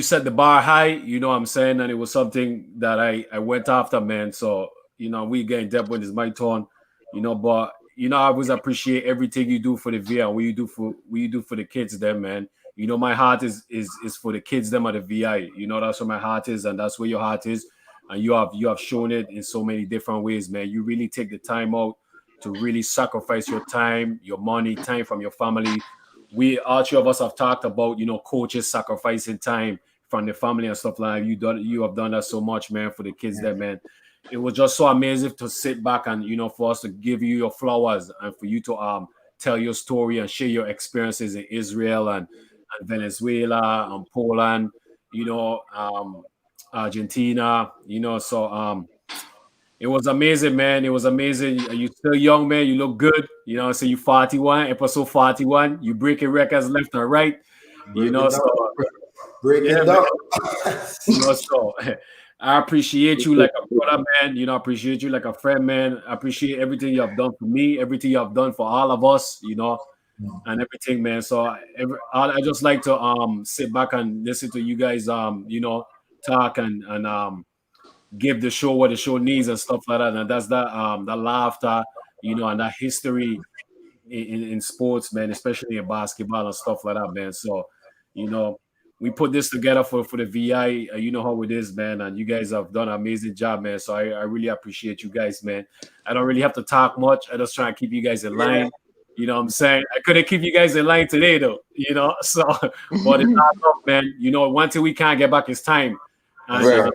S1: set the bar high. You know what I'm saying, and it was something that I went after, man. So. We get in depth when it's my turn, but I always appreciate everything you do for the VI and what you do for the kids them, man. My heart is for the kids them at the VI. That's where my heart is, and that's where your heart is. And you have shown it in so many different ways, man. You really take the time out to really sacrifice your time, your money, time from your family. All three of us have talked about, coaches sacrificing time from the family and stuff like that. You have done that so much, man, for the kids there, man. It was just so amazing to sit back and, for us to give you your flowers and for you to tell your story and share your experiences in Israel and Venezuela and Poland, Argentina, so it was amazing, man. It was amazing. You're still young, man. You look good. So you 41, episode 41. You breaking records left and right.
S4: Breaking down.
S1: So I appreciate you like a brother, man. I appreciate you like a friend, man. I appreciate everything you have done for me, everything you have done for all of us, and everything, man. So I just like to sit back and listen to you guys, talk and give the show what the show needs and stuff like that. And that's that laughter, and that history in sports, man, especially in basketball and stuff like that, man. So, we put this together for the VI. You know how it is, man. And you guys have done an amazing job, man. So I really appreciate you guys, man. I don't really have to talk much. I just try to keep you guys in line. You know what I'm saying? I couldn't keep you guys in line today, though. So, but it's not enough, man. One thing we can't get back is time. And,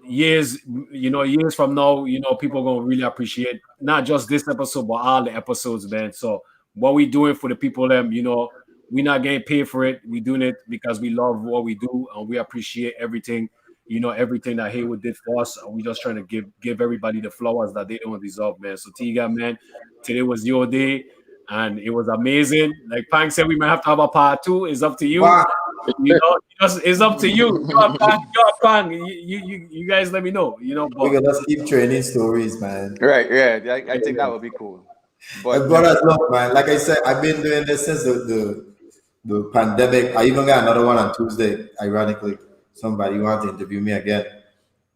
S1: years from now, people are going to really appreciate not just this episode, but all the episodes, man. So what we doing for the people, we're not getting paid for it. We're doing it because we love what we do and we appreciate everything, everything that Haywood did for us. And we're just trying to give everybody the flowers that they don't deserve, man. So Tiga, man, today was your day and it was amazing. Like Pang said, we might have to have a part 2. It's up to you. Wow. It's up to you. You're Pang. You guys let me know.
S4: But we're gonna keep training stories, man.
S2: Right, yeah. I think that would be cool.
S4: But brothers, look, man, like I said, I've been doing this since the pandemic. I even got another one on Tuesday. Ironically, somebody wanted to interview me again.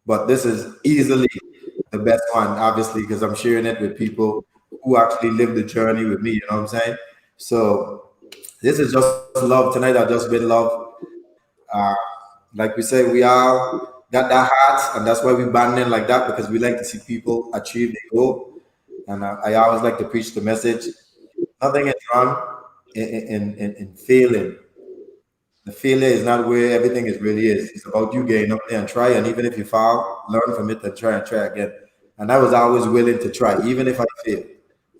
S4: But this is easily the best one, obviously, because I'm sharing it with people who actually live the journey with me. You know what I'm saying? So this is just love tonight. I just been love. Uh, like we say, we all got that heart, and that's why we banding like that because we like to see people achieve their goal. And I always like to preach the message. Nothing is wrong in failing. The failure is not where everything is really is. It's about you getting up there and try. And even if you fall, learn from it and try again. And I was always willing to try, even if I fail.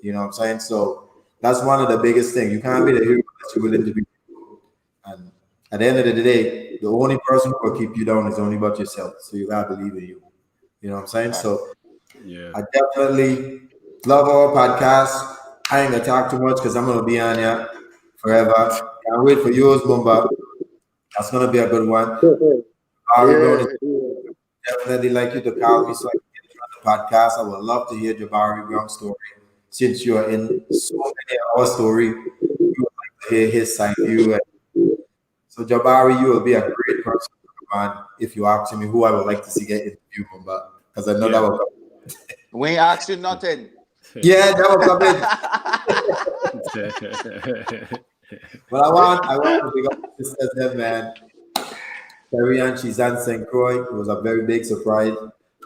S4: You know what I'm saying? So that's one of the biggest things. You can't be the hero that you're willing to be. And at the end of the day, the only person who will keep you down is only about yourself. So you gotta believe in you. You know what I'm saying? So
S1: Yeah.
S4: I definitely love our podcast. I ain't gonna talk too much because I'm gonna be on here forever. Can't wait for yours, Mumba. That's gonna be a good one. Ari Brown is
S3: Yeah.
S4: definitely like you to call me so I can get you on the podcast. I would love to hear Jabari Brown's story. Since you are in so many of our story, you would like to hear his side view. And so Jabari, you will be a great person to come on if you ask me who I would like to see get interviewed, Mumba. Because I know that will come.
S2: We ain't asked you nothing.
S4: Yeah, that will come in. But I want to big up the sisters there, man. Terry and she's on St. Croix. It was a very big surprise.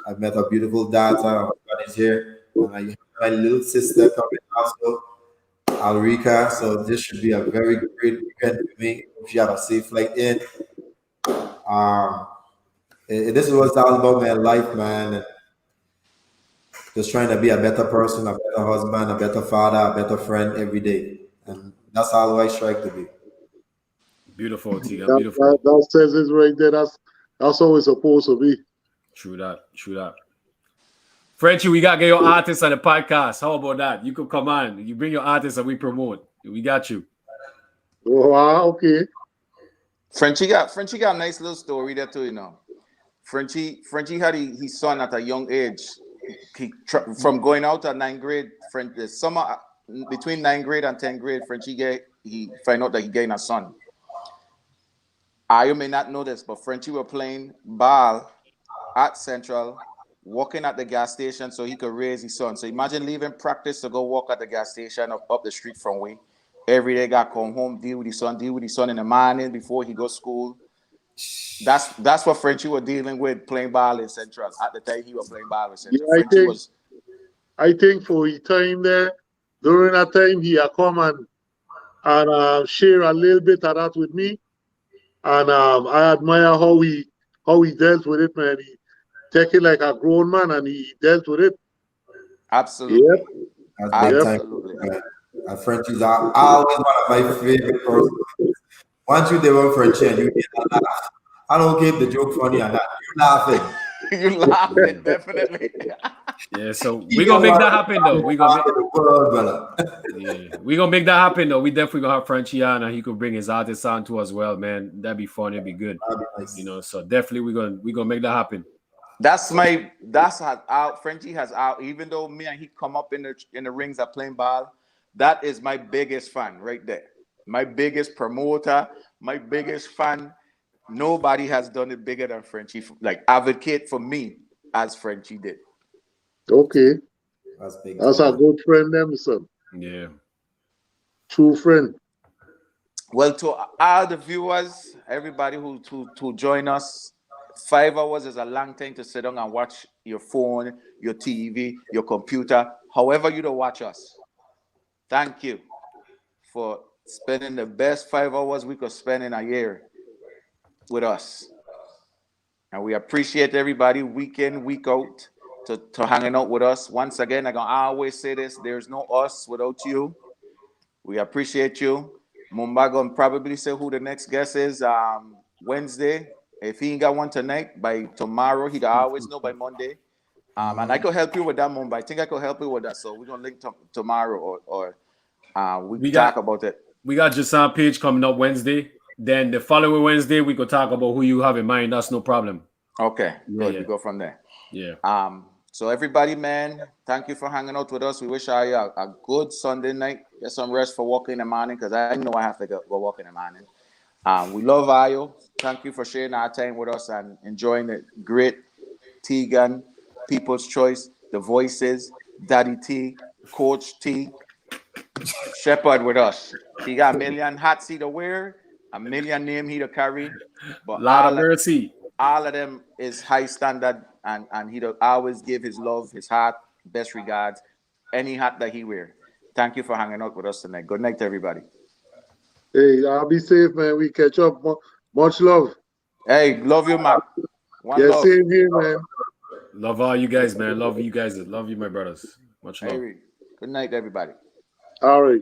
S4: I met a beautiful daughter. My husband is here. And I have my little sister coming also, Alrika. So this should be a very great weekend for me. Hope you have a safe flight in. This is what it's all about, man. Life, man. And just trying to be a better person, a better husband, a better father, a better friend every day. And that's all I strive to be.
S1: Beautiful, Tigan.
S3: That,
S1: Beautiful.
S3: that says it right there. That's how it's supposed to be.
S1: True that. Frenchie, we got to get your artists on the podcast. How about that? You could come on. You bring your artists and we promote. We got you.
S3: Oh, wow, okay.
S2: Frenchie got a nice little story there too, you know. Frenchie had his son at a young age. From going out at 9th grade, the summer between 9th grade and 10th grade, he found out that he gained a son. You may not know this, but Frenchie were playing ball at Central, walking at the gas station so he could raise his son. So imagine leaving practice to go walk at the gas station up the street from way. Every day, got come home, deal with his son in the morning before he goes to school. That's what Frenchie was dealing with playing ball in Central. At the time he was playing ball in Central.
S3: Yeah, I think for his time there, during that time he had come and share a little bit of that with me. And I admire how he dealt with it, man. He take it like a grown man and he dealt with it.
S2: Absolutely.
S3: Yep.
S4: That's big time. Frenchie's always one of my favorite persons. Once you develop Frenchie and you get a laugh, I don't care if the joke funny or not. You're laughing.
S2: You're laughing, definitely.
S1: Yeah, so we're gonna make that happen though. We're gonna make that happen though. We definitely gonna have Frenchie on and he could bring his artists on too as well, man. That'd be fun, it'd be good.
S4: That'd be nice.
S1: You know, so definitely we're gonna make that happen.
S2: That's how Frenchie has out. Even though me and he come up in the rings at playing ball, that is my biggest fan right there. My biggest promoter, my biggest fan. Nobody has done it bigger than Frenchie. Like advocate for me as Frenchie did.
S3: Okay.
S4: That's big.
S3: That's a good friend, them, son.
S1: Yeah.
S3: True friend.
S2: Well, to all the viewers, everybody who join us, 5 hours is a long time to sit down and watch your phone, your TV, your computer, however you don't watch us. Thank you for spending the best 5 hours we could spend in a year with us. And we appreciate everybody week in, week out to hanging out with us. Once again, I'm going to always say this, there's no us without you. We appreciate you. Mumba going to probably say who the next guest is Wednesday. If he ain't got one tonight, by tomorrow, he'd always know by Monday. And I could help you with that, Mumba. I think I could help you with that. So we're going to link tomorrow or we talk about it.
S1: We got Jason Page coming up Wednesday. Then the following Wednesday, we could talk about who you have in mind. That's no problem.
S2: Okay, good.
S1: Yeah.
S2: We go from there.
S1: Yeah.
S2: So everybody, man, thank you for hanging out with us. We wish you a good Sunday night. Get some rest for walking in the morning because I know I have to go walk in the morning. We love Ayo. Thank you for sharing our time with us and enjoying the great Tigan People's Choice, The Voices, Daddy T, Coach T, Sheppard with us. He got a million hats he to wear, a million name he to carry, but
S1: Lot of mercy.
S2: all of them is high standard, and he do always give his love, his heart, best regards, any hat that he wear. Thank you for hanging out with us tonight. Good night to everybody.
S3: Hey, I'll be safe, man. We catch up. Much love.
S2: Hey, love you, Mac. One
S3: Yeah,
S2: love.
S3: same here, man.
S1: Love all you guys, man. Love you guys. Love you, my brothers. Much love.
S2: Hey, good night, everybody.
S3: All right.